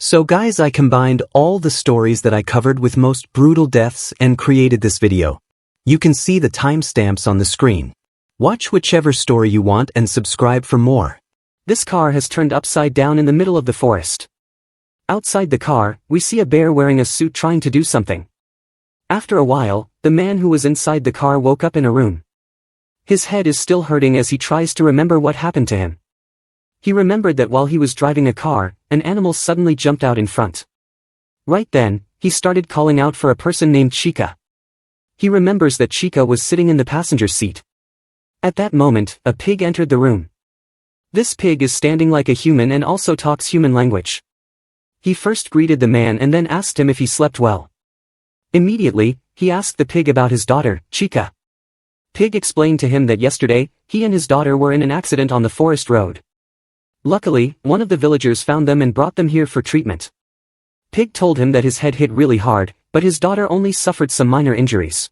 So guys, I combined all the stories that I covered with most brutal deaths and created this video. You can see the timestamps on the screen. Watch whichever story you want and subscribe for more. This car has turned upside down in the middle of the forest. Outside the car, we see a bear wearing a suit trying to do something. After a while, the man who was inside the car woke up in a room. His head is still hurting as he tries to remember what happened to him. He remembered that while he was driving a car, an animal suddenly jumped out in front. Right then, he started calling out for a person named Chika. He remembers that Chika was sitting in the passenger seat. At that moment, a pig entered the room. This pig is standing like a human and also talks human language. He first greeted the man and then asked him if he slept well. Immediately, he asked the pig about his daughter, Chika. Pig explained to him that yesterday, he and his daughter were in an accident on the forest road. Luckily, one of the villagers found them and brought them here for treatment. Pig told him that his head hit really hard, but his daughter only suffered some minor injuries.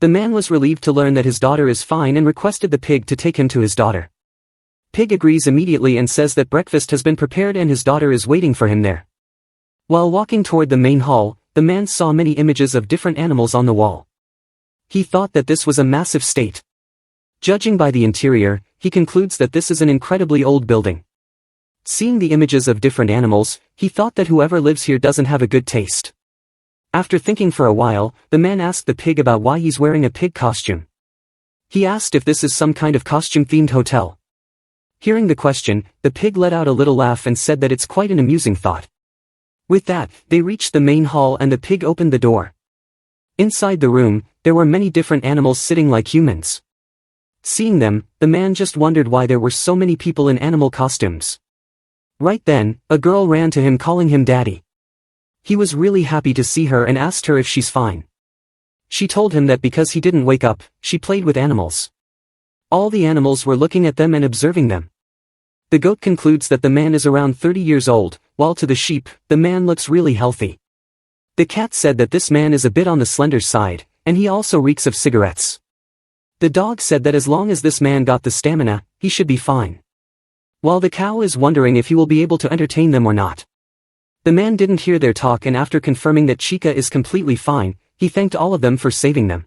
The man was relieved to learn that his daughter is fine and requested the pig to take him to his daughter. Pig agrees immediately and says that breakfast has been prepared and his daughter is waiting for him there. While walking toward the main hall, the man saw many images of different animals on the wall. He thought that this was a massive state. Judging by the interior, he concludes that this is an incredibly old building. Seeing the images of different animals, he thought that whoever lives here doesn't have a good taste. After thinking for a while, the man asked the pig about why he's wearing a pig costume. He asked if this is some kind of costume-themed hotel. Hearing the question, the pig let out a little laugh and said that it's quite an amusing thought. With that, they reached the main hall and the pig opened the door. Inside the room, there were many different animals sitting like humans. Seeing them, the man just wondered why there were so many people in animal costumes. Right then, a girl ran to him calling him daddy. He was really happy to see her and asked her if she's fine. She told him that because he didn't wake up, she played with animals. All the animals were looking at them and observing them. The goat concludes that the man is around 30 years old, while to the sheep, the man looks really healthy. The cat said that this man is a bit on the slender side, and he also reeks of cigarettes. The dog said that as long as this man got the stamina, he should be fine. While the cow is wondering if he will be able to entertain them or not. The man didn't hear their talk and after confirming that Chika is completely fine, he thanked all of them for saving them.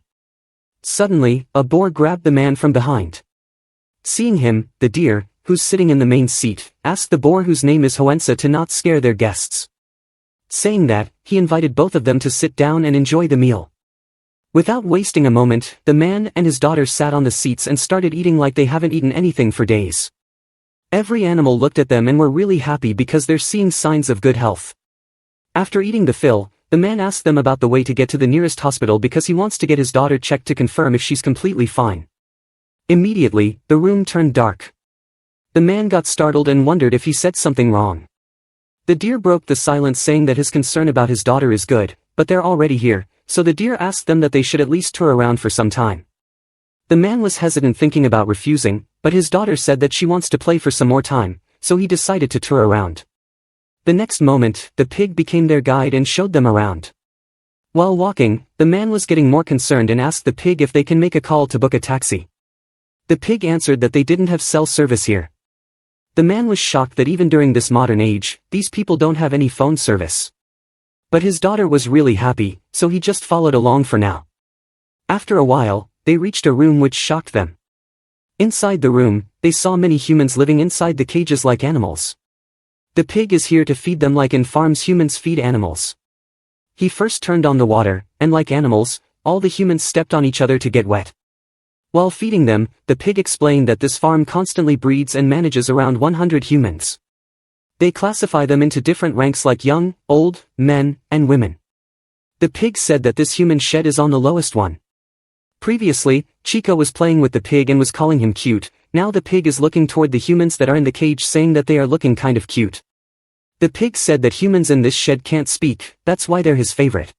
Suddenly, a boar grabbed the man from behind. Seeing him, the deer, who's sitting in the main seat, asked the boar whose name is Hoensa to not scare their guests. Saying that, he invited both of them to sit down and enjoy the meal. Without wasting a moment, the man and his daughter sat on the seats and started eating like they haven't eaten anything for days. Every animal looked at them and were really happy because they're seeing signs of good health. After eating the fill, the man asked them about the way to get to the nearest hospital because he wants to get his daughter checked to confirm if she's completely fine. Immediately, the room turned dark. The man got startled and wondered if he said something wrong. The deer broke the silence saying that his concern about his daughter is good, but they're already here, so the deer asked them that they should at least tour around for some time. The man was hesitant thinking about refusing, but his daughter said that she wants to play for some more time, so he decided to tour around. The next moment, the pig became their guide and showed them around. While walking, the man was getting more concerned and asked the pig if they can make a call to book a taxi. The pig answered that they didn't have cell service here. The man was shocked that even during this modern age, these people don't have any phone service. But his daughter was really happy, so he just followed along for now. After a while, they reached a room which shocked them. Inside the room, they saw many humans living inside the cages like animals. The pig is here to feed them like in farms humans feed animals. He first turned on the water, and like animals, all the humans stepped on each other to get wet. While feeding them, the pig explained that this farm constantly breeds and manages around 100 humans. They classify them into different ranks like young, old, men, and women. The pig said that this human shed is on the lowest one. Previously, Chika was playing with the pig and was calling him cute, now the pig is looking toward the humans that are in the cage saying that they are looking kind of cute. The pig said that humans in this shed can't speak, that's why they're his favorite.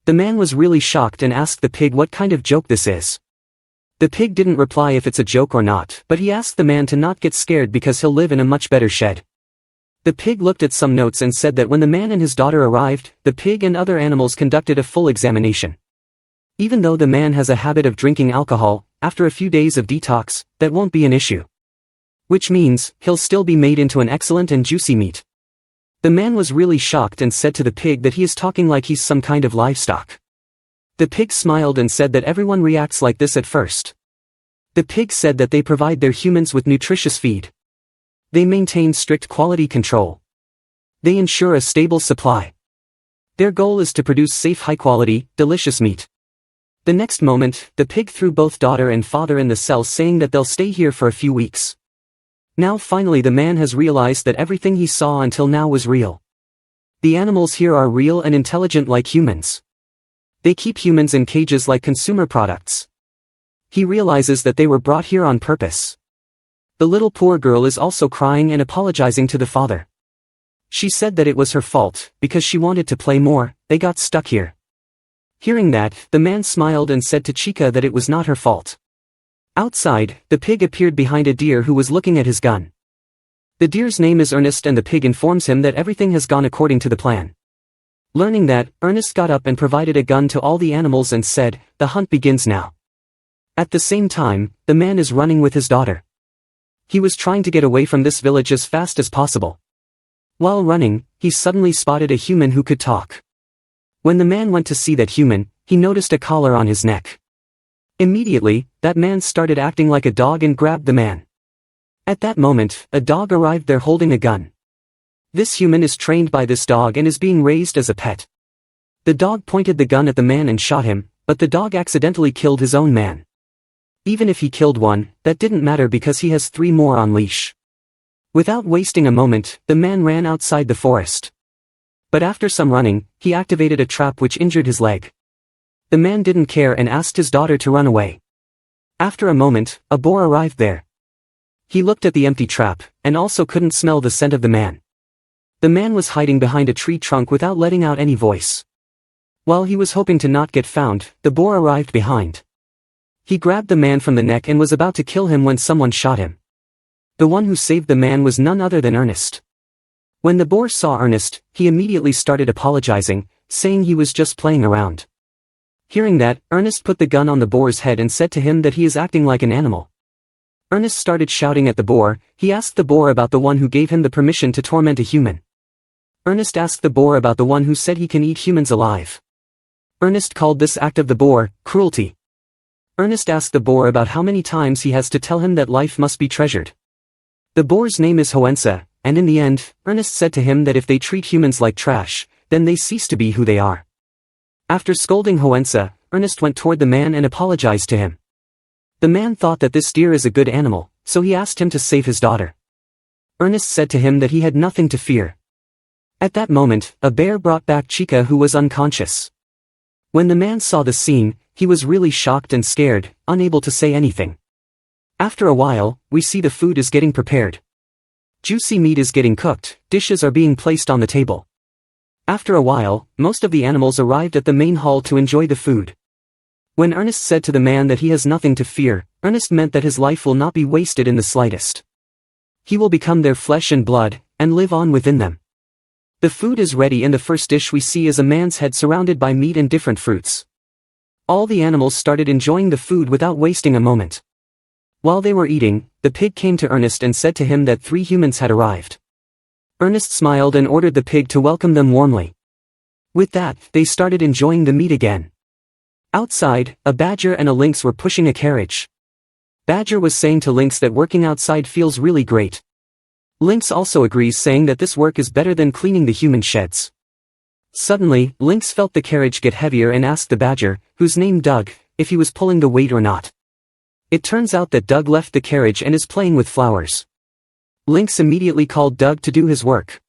The man was really shocked and asked the pig what kind of joke this is. The pig didn't reply if it's a joke or not, but he asked the man to not get scared because he'll live in a much better shed. The pig looked at some notes and said that when the man and his daughter arrived, the pig and other animals conducted a full examination. Even though the man has a habit of drinking alcohol, after a few days of detox, that won't be an issue. Which means, he'll still be made into an excellent and juicy meat. The man was really shocked and said to the pig that he is talking like he's some kind of livestock. The pig smiled and said that everyone reacts like this at first. The pig said that they provide their humans with nutritious feed. They maintain strict quality control. They ensure a stable supply. Their goal is to produce safe, high-quality, delicious meat. The next moment, the pig threw both daughter and father in the cell, saying that they'll stay here for a few weeks. Now finally the man has realized that everything he saw until now was real. The animals here are real and intelligent like humans. They keep humans in cages like consumer products. He realizes that they were brought here on purpose. The little poor girl is also crying and apologizing to the father. She said that it was her fault, because she wanted to play more, they got stuck here. Hearing that, the man smiled and said to Chica that it was not her fault. Outside, the pig appeared behind a deer who was looking at his gun. The deer's name is Ernest and the pig informs him that everything has gone according to the plan. Learning that, Ernest got up and provided a gun to all the animals and said, "The hunt begins now." At the same time, the man is running with his daughter. He was trying to get away from this village as fast as possible. While running, he suddenly spotted a human who could talk. When the man went to see that human, he noticed a collar on his neck. Immediately, that man started acting like a dog and grabbed the man. At that moment, a dog arrived there holding a gun. This human is trained by this dog and is being raised as a pet. The dog pointed the gun at the man and shot him, but the dog accidentally killed his own man. Even if he killed one, that didn't matter because he has 3 more on leash. Without wasting a moment, the man ran outside the forest. But after some running, he activated a trap which injured his leg. The man didn't care and asked his daughter to run away. After a moment, a boar arrived there. He looked at the empty trap, and also couldn't smell the scent of the man. The man was hiding behind a tree trunk without letting out any voice. While he was hoping to not get found, the boar arrived behind. He grabbed the man from the neck and was about to kill him when someone shot him. The one who saved the man was none other than Ernest. When the boar saw Ernest, he immediately started apologizing, saying he was just playing around. Hearing that, Ernest put the gun on the boar's head and said to him that he is acting like an animal. Ernest started shouting at the boar. He asked the boar about the one who gave him the permission to torment a human. Ernest asked the boar about the one who said he can eat humans alive. Ernest called this act of the boar, cruelty. Ernest asked the boar about how many times he has to tell him that life must be treasured. The boar's name is Hoensa, and in the end, Ernest said to him that if they treat humans like trash, then they cease to be who they are. After scolding Hoensa, Ernest went toward the man and apologized to him. The man thought that this deer is a good animal, so he asked him to save his daughter. Ernest said to him that he had nothing to fear. At that moment, a bear brought back Chica who was unconscious. When the man saw the scene, he was really shocked and scared, unable to say anything. After a while, we see the food is getting prepared. Juicy meat is getting cooked, dishes are being placed on the table. After a while, most of the animals arrived at the main hall to enjoy the food. When Ernest said to the man that he has nothing to fear, Ernest meant that his life will not be wasted in the slightest. He will become their flesh and blood, and live on within them. The food is ready and the first dish we see is a man's head surrounded by meat and different fruits. All the animals started enjoying the food without wasting a moment. While they were eating, the pig came to Ernest and said to him that 3 humans had arrived. Ernest smiled and ordered the pig to welcome them warmly. With that, they started enjoying the meat again. Outside, a badger and a lynx were pushing a carriage. Badger was saying to lynx that working outside feels really great. Lynx also agrees, saying that this work is better than cleaning the human sheds. Suddenly, Lynx felt the carriage get heavier and asked the badger, whose name Doug, if he was pulling the weight or not. It turns out that Doug left the carriage and is playing with flowers. Lynx immediately called Doug to do his work.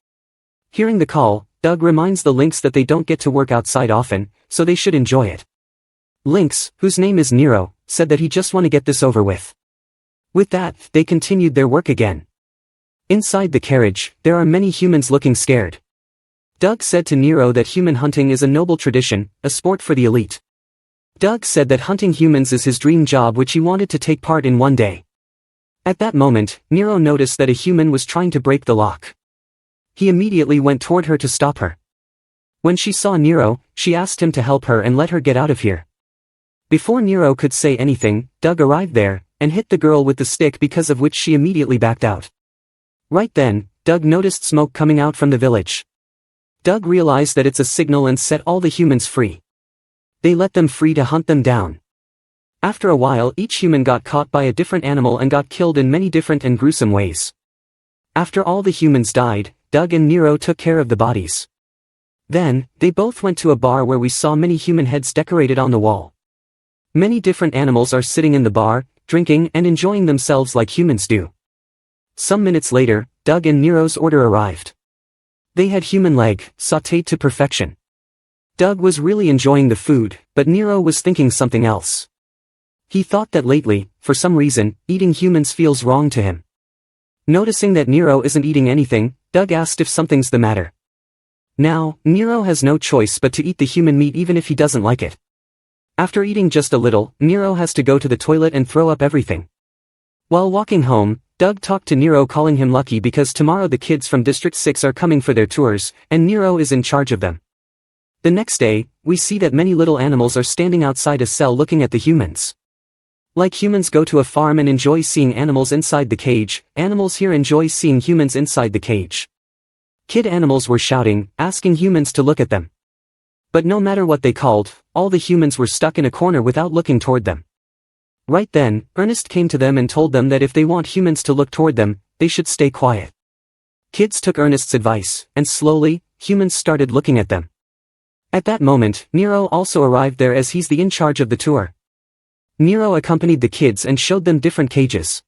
Hearing the call, Doug reminds the lynx that they don't get to work outside often, so they should enjoy it. Lynx, whose name is Nero, said that he just want to get this over with. With that, they continued their work again. Inside the carriage, there are many humans looking scared. Doug said to Nero that human hunting is a noble tradition, a sport for the elite. Doug said that hunting humans is his dream job which he wanted to take part in one day. At that moment, Nero noticed that a human was trying to break the lock. He immediately went toward her to stop her. When she saw Nero, she asked him to help her and let her get out of here. Before Nero could say anything, Doug arrived there, and hit the girl with the stick, because of which she immediately backed out. Right then, Doug noticed smoke coming out from the village. Doug realized that it's a signal and set all the humans free. They let them free to hunt them down. After a while, each human got caught by a different animal and got killed in many different and gruesome ways. After all the humans died, Doug and Nero took care of the bodies. Then, they both went to a bar where we saw many human heads decorated on the wall. Many different animals are sitting in the bar, drinking and enjoying themselves like humans do. Some minutes later, Doug and Nero's order arrived. They had human leg, sautéed to perfection. Doug was really enjoying the food, but Nero was thinking something else. He thought that lately, for some reason, eating humans feels wrong to him. Noticing that Nero isn't eating anything, Doug asked if something's the matter. Now, Nero has no choice but to eat the human meat even if he doesn't like it. After eating just a little, Nero has to go to the toilet and throw up everything. While walking home, Doug talked to Nero, calling him lucky because tomorrow the kids from District 6 are coming for their tours, and Nero is in charge of them. The next day, we see that many little animals are standing outside a cell looking at the humans. Like humans go to a farm and enjoy seeing animals inside the cage, animals here enjoy seeing humans inside the cage. Kid animals were shouting, asking humans to look at them. But no matter what they called, all the humans were stuck in a corner without looking toward them. Right then, Ernest came to them and told them that if they want humans to look toward them, they should stay quiet. Kids took Ernest's advice, and slowly, humans started looking at them. At that moment, Nero also arrived there as he's the in charge of the tour. Nero accompanied the kids and showed them different cages.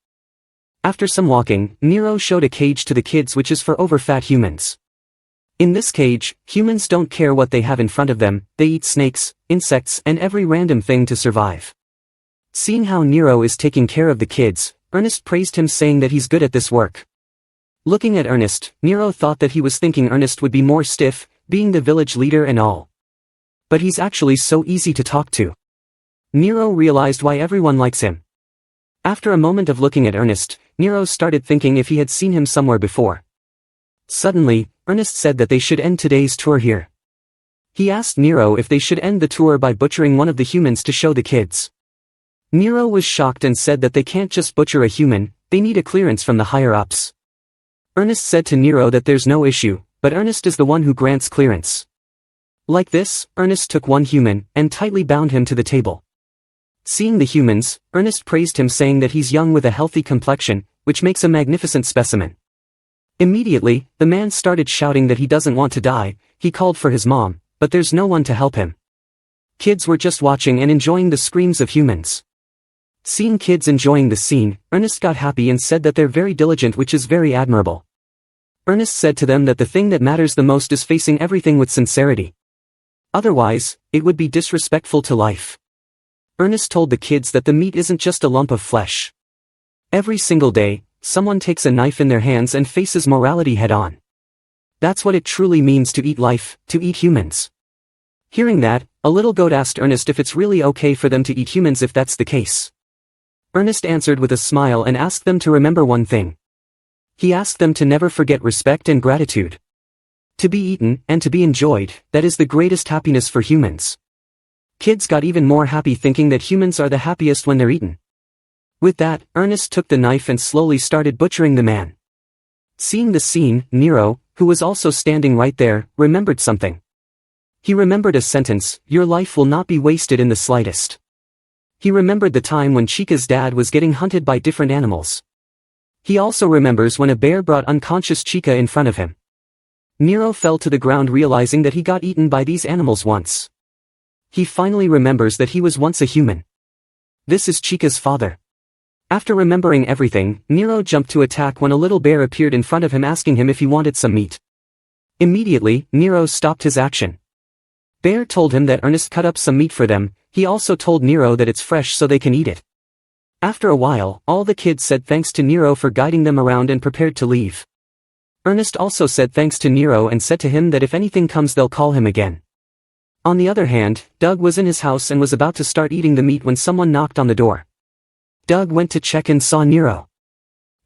After some walking, Nero showed a cage to the kids which is for overfat humans. In this cage, humans don't care what they have in front of them, they eat snakes, insects and every random thing to survive. Seeing how Nero is taking care of the kids, Ernest praised him, saying that he's good at this work. Looking at Ernest, Nero thought that he was thinking Ernest would be more stiff, being the village leader and all. But he's actually so easy to talk to. Nero realized why everyone likes him. After a moment of looking at Ernest, Nero started thinking if he had seen him somewhere before. Suddenly, Ernest said that they should end today's tour here. He asked Nero if they should end the tour by butchering one of the humans to show the kids. Nero was shocked and said that they can't just butcher a human, they need a clearance from the higher-ups. Ernest said to Nero that there's no issue, but Ernest is the one who grants clearance. Like this, Ernest took one human, and tightly bound him to the table. Seeing the humans, Ernest praised him, saying that he's young with a healthy complexion, which makes a magnificent specimen. Immediately, the man started shouting that he doesn't want to die. He called for his mom, but there's no one to help him. Kids were just watching and enjoying the screams of humans. Seeing kids enjoying the scene, Ernest got happy and said that they're very diligent, which is very admirable. Ernest said to them that the thing that matters the most is facing everything with sincerity. Otherwise, it would be disrespectful to life. Ernest told the kids that the meat isn't just a lump of flesh. Every single day, someone takes a knife in their hands and faces morality head-on. That's what it truly means to eat life, to eat humans. Hearing that, a little goat asked Ernest if it's really okay for them to eat humans if that's the case. Ernest answered with a smile and asked them to remember one thing. He asked them to never forget respect and gratitude. To be eaten and to be enjoyed, that is the greatest happiness for humans. Kids got even more happy thinking that humans are the happiest when they're eaten. With that, Ernest took the knife and slowly started butchering the man. Seeing the scene, Nero, who was also standing right there, remembered something. He remembered a sentence, "Your life will not be wasted in the slightest." He remembered the time when Chica's dad was getting hunted by different animals. He also remembers when a bear brought unconscious Chica in front of him. Nero fell to the ground realizing that he got eaten by these animals once. He finally remembers that he was once a human. This is Chica's father. After remembering everything, Nero jumped to attack when a little bear appeared in front of him asking him if he wanted some meat. Immediately, Nero stopped his action. Bear told him that Ernest cut up some meat for them. He also told Nero that it's fresh so they can eat it. After a while, all the kids said thanks to Nero for guiding them around and prepared to leave. Ernest also said thanks to Nero and said to him that if anything comes they'll call him again. On the other hand, Doug was in his house and was about to start eating the meat when someone knocked on the door. Doug went to check and saw Nero.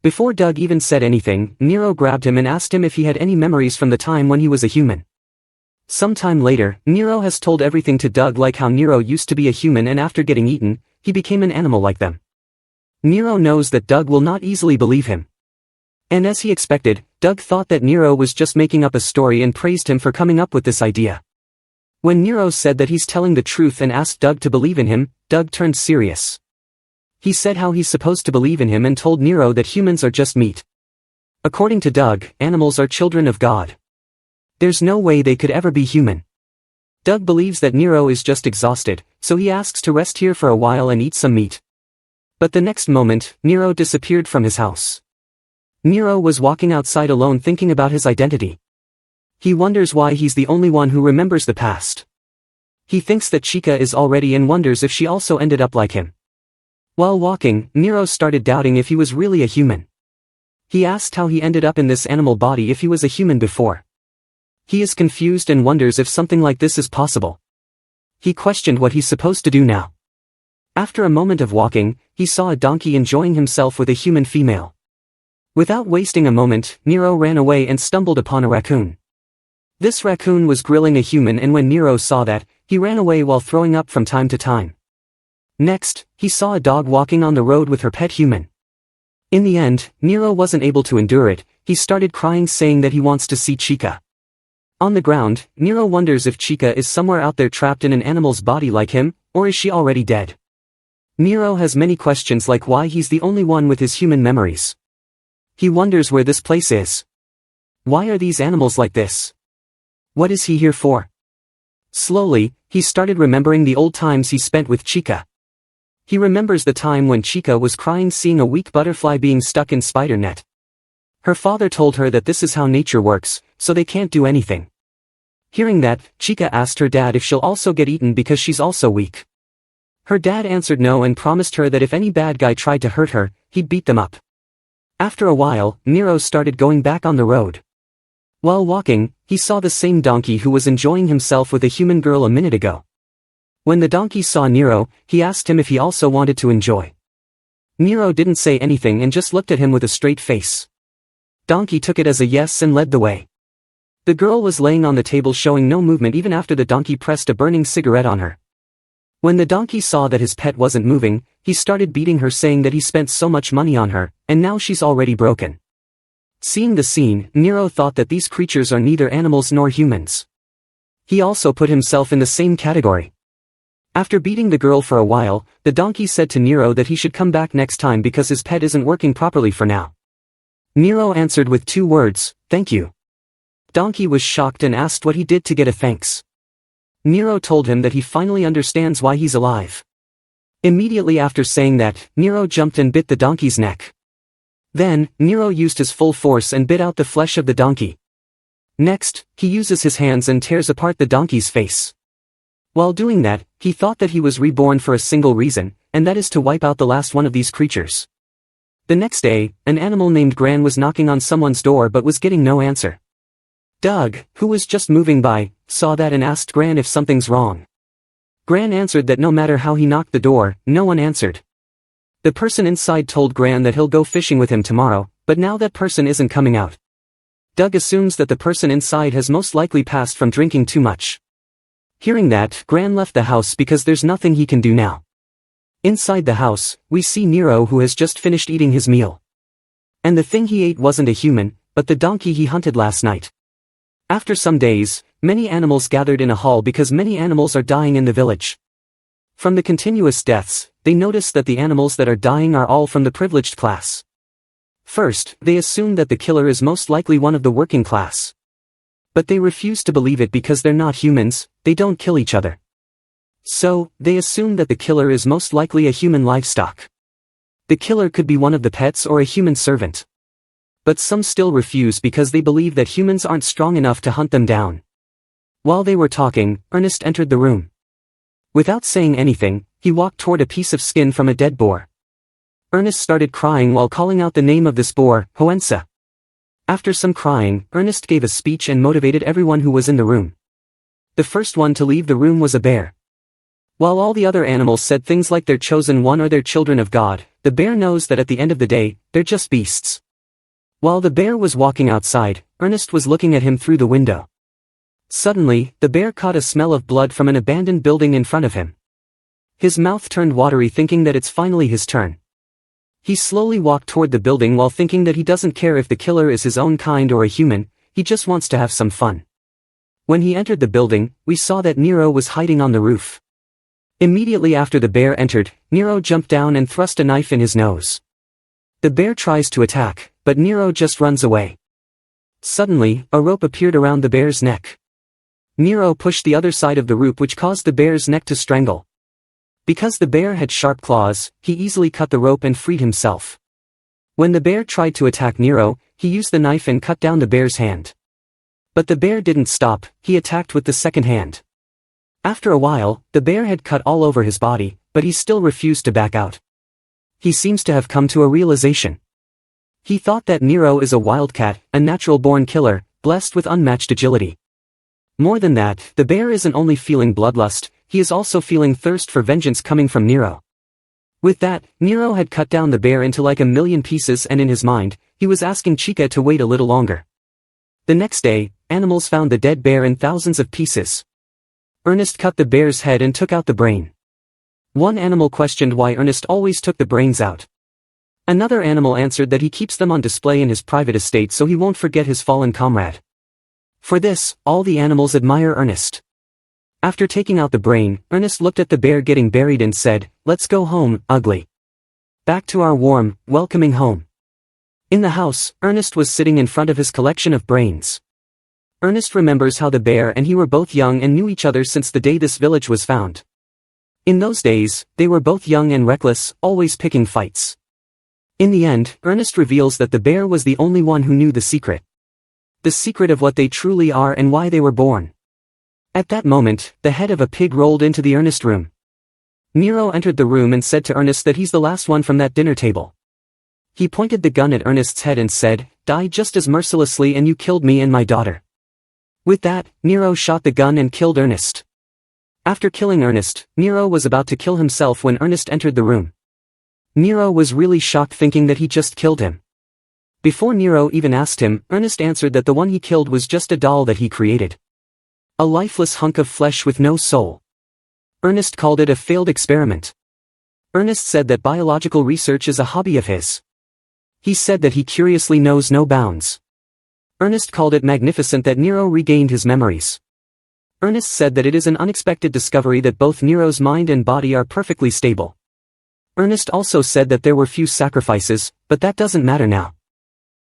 Before Doug even said anything, Nero grabbed him and asked him if he had any memories from the time when he was a human. Sometime later, Nero has told everything to Doug, like how Nero used to be a human and after getting eaten, he became an animal like them. Nero knows that Doug will not easily believe him. And as he expected, Doug thought that Nero was just making up a story and praised him for coming up with this idea. When Nero said that he's telling the truth and asked Doug to believe in him, Doug turned serious. He said how he's supposed to believe in him and told Nero that humans are just meat. According to Doug, animals are children of God. There's no way they could ever be human. Doug believes that Nero is just exhausted, so he asks to rest here for a while and eat some meat. But the next moment, Nero disappeared from his house. Nero was walking outside alone thinking about his identity. He wonders why he's the only one who remembers the past. He thinks that Chica is already and wonders if she also ended up like him. While walking, Nero started doubting if he was really a human. He asked how he ended up in this animal body if he was a human before. He is confused and wonders if something like this is possible. He questioned what he's supposed to do now. After a moment of walking, he saw a donkey enjoying himself with a human female. Without wasting a moment, Nero ran away and stumbled upon a raccoon. This raccoon was grilling a human, and when Nero saw that, he ran away while throwing up from time to time. Next, he saw a dog walking on the road with her pet human. In the end, Nero wasn't able to endure it. He started crying saying that he wants to see Chica. On the ground, Nero wonders if Chica is somewhere out there trapped in an animal's body like him, or is she already dead? Nero has many questions like why he's the only one with his human memories. He wonders where this place is. Why are these animals like this? What is he here for? Slowly, he started remembering the old times he spent with Chica. He remembers the time when Chica was crying seeing a weak butterfly being stuck in spider net. Her father told her that this is how nature works, so they can't do anything. Hearing that, Chica asked her dad if she'll also get eaten because she's also weak. Her dad answered no and promised her that if any bad guy tried to hurt her, he'd beat them up. After a while, Nero started going back on the road. While walking, he saw the same donkey who was enjoying himself with a human girl a minute ago. When the donkey saw Nero, he asked him if he also wanted to enjoy. Nero didn't say anything and just looked at him with a straight face. Donkey took it as a yes and led the way. The girl was laying on the table showing no movement even after the donkey pressed a burning cigarette on her. When the donkey saw that his pet wasn't moving, he started beating her saying that he spent so much money on her, and now she's already broken. Seeing the scene, Nero thought that these creatures are neither animals nor humans. He also put himself in the same category. After beating the girl for a while, the donkey said to Nero that he should come back next time because his pet isn't working properly for now. Nero answered with 2 words, "Thank you." Donkey was shocked and asked what he did to get a thanks. Nero told him that he finally understands why he's alive. Immediately after saying that, Nero jumped and bit the donkey's neck. Then, Nero used his full force and bit out the flesh of the donkey. Next, he uses his hands and tears apart the donkey's face. While doing that, he thought that he was reborn for a single reason, and that is to wipe out the last one of these creatures. The next day, an animal named Gran was knocking on someone's door but was getting no answer. Doug, who was just moving by, saw that and asked Gran if something's wrong. Gran answered that no matter how he knocked the door, no one answered. The person inside told Gran that he'll go fishing with him tomorrow, but now that person isn't coming out. Doug assumes that the person inside has most likely passed from drinking too much. Hearing that, Gran left the house because there's nothing he can do now. Inside the house, we see Nero who has just finished eating his meal. And the thing he ate wasn't a human, but the donkey he hunted last night. After some days, many animals gathered in a hall because many animals are dying in the village. From the continuous deaths, they notice that the animals that are dying are all from the privileged class. First, they assume that the killer is most likely one of the working class. But they refuse to believe it because they're not humans, they don't kill each other. So, they assume that the killer is most likely a human livestock. The killer could be one of the pets or a human servant. But some still refuse because they believe that humans aren't strong enough to hunt them down. While they were talking, Ernest entered the room. Without saying anything, he walked toward a piece of skin from a dead boar. Ernest started crying while calling out the name of this boar, Hoensa. After some crying, Ernest gave a speech and motivated everyone who was in the room. The first one to leave the room was a bear. While all the other animals said things like they're chosen one or they're children of God, the bear knows that at the end of the day, they're just beasts. While the bear was walking outside, Ernest was looking at him through the window. Suddenly, the bear caught a smell of blood from an abandoned building in front of him. His mouth turned watery thinking that it's finally his turn. He slowly walked toward the building while thinking that he doesn't care if the killer is his own kind or a human, he just wants to have some fun. When he entered the building, we saw that Nero was hiding on the roof. Immediately after the bear entered, Nero jumped down and thrust a knife in his nose. The bear tries to attack, but Nero just runs away. Suddenly, a rope appeared around the bear's neck. Nero pushed the other side of the rope, which caused the bear's neck to strangle. Because the bear had sharp claws, he easily cut the rope and freed himself. When the bear tried to attack Nero, he used the knife and cut down the bear's hand. But the bear didn't stop, he attacked with the second hand. After a while, the bear had cut all over his body, but he still refused to back out. He seems to have come to a realization. He thought that Nero is a wildcat, a natural-born killer, blessed with unmatched agility. More than that, the bear isn't only feeling bloodlust, he is also feeling thirst for vengeance coming from Nero. With that, Nero had cut down the bear into like 1,000,000 pieces, and in his mind, he was asking Chica to wait a little longer. The next day, animals found the dead bear in thousands of pieces. Ernest cut the bear's head and took out the brain. One animal questioned why Ernest always took the brains out. Another animal answered that he keeps them on display in his private estate so he won't forget his fallen comrade. For this, all the animals admire Ernest. After taking out the brain, Ernest looked at the bear getting buried and said, "Let's go home, ugly. Back to our warm, welcoming home." In the house, Ernest was sitting in front of his collection of brains. Ernest remembers how the bear and he were both young and knew each other since the day this village was found. In those days, they were both young and reckless, always picking fights. In the end, Ernest reveals that the bear was the only one who knew the secret. The secret of what they truly are and why they were born. At that moment, the head of a pig rolled into the Ernest room. Nero entered the room and said to Ernest that he's the last one from that dinner table. He pointed the gun at Ernest's head and said, "Die just as mercilessly and you killed me and my daughter." With that, Nero shot the gun and killed Ernest. After killing Ernest, Nero was about to kill himself when Ernest entered the room. Nero was really shocked thinking that he just killed him. Before Nero even asked him, Ernest answered that the one he killed was just a doll that he created. A lifeless hunk of flesh with no soul. Ernest called it a failed experiment. Ernest said that biological research is a hobby of his. He said that he curiously knows no bounds. Ernest called it magnificent that Nero regained his memories. Ernest said that it is an unexpected discovery that both Nero's mind and body are perfectly stable. Ernest also said that there were few sacrifices, but that doesn't matter now.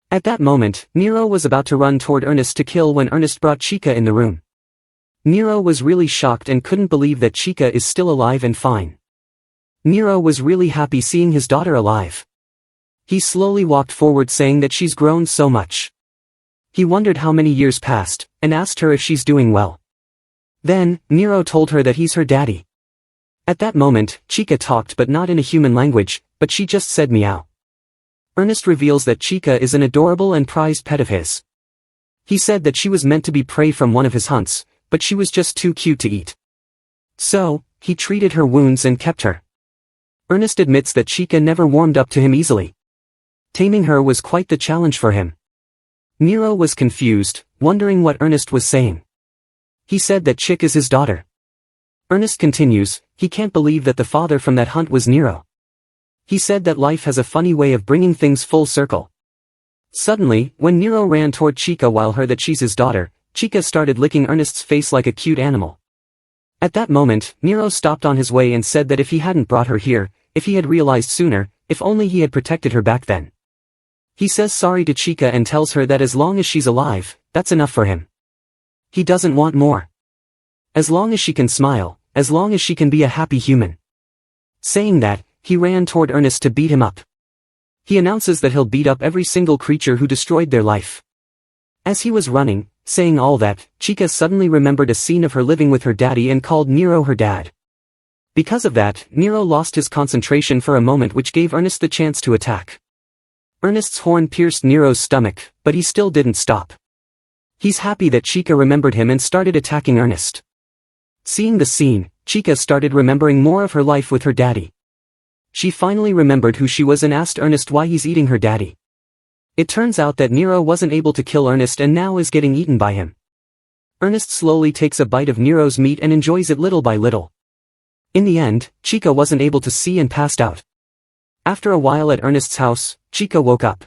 At that moment, Nero was about to run toward Ernest to kill when Ernest brought Chica in the room. Nero was really shocked and couldn't believe that Chica is still alive and fine. Nero was really happy seeing his daughter alive. He slowly walked forward saying that she's grown so much. He wondered how many years passed, and asked her if she's doing well. Then, Nero told her that he's her daddy. At that moment, Chica talked but not in a human language, but she just said meow. Ernest reveals that Chica is an adorable and prized pet of his. He said that she was meant to be prey from one of his hunts, but she was just too cute to eat. So, he treated her wounds and kept her. Ernest admits that Chica never warmed up to him easily. Taming her was quite the challenge for him. Nero was confused, wondering what Ernest was saying. He said that Chick is his daughter. Ernest continues, he can't believe that the father from that hunt was Nero. He said that life has a funny way of bringing things full circle. Suddenly, when Nero ran toward Chica while heard that she's his daughter, Chica started licking Ernest's face like a cute animal. At that moment, Nero stopped on his way and said that if he hadn't brought her here, if he had realized sooner, if only he had protected her back then. He says sorry to Chica and tells her that as long as she's alive, that's enough for him. He doesn't want more. As long as she can smile, as long as she can be a happy human. Saying that, he ran toward Ernest to beat him up. He announces that he'll beat up every single creature who destroyed their life. As he was running, saying all that, Chica suddenly remembered a scene of her living with her daddy and called Nero her dad. Because of that, Nero lost his concentration for a moment, which gave Ernest the chance to attack. Ernest's horn pierced Nero's stomach, but he still didn't stop. He's happy that Chica remembered him and started attacking Ernest. Seeing the scene, Chica started remembering more of her life with her daddy. She finally remembered who she was and asked Ernest why he's eating her daddy. It turns out that Nero wasn't able to kill Ernest and now is getting eaten by him. Ernest slowly takes a bite of Nero's meat and enjoys it little by little. In the end, Chica wasn't able to see and passed out. After a while at Ernest's house, Chika woke up.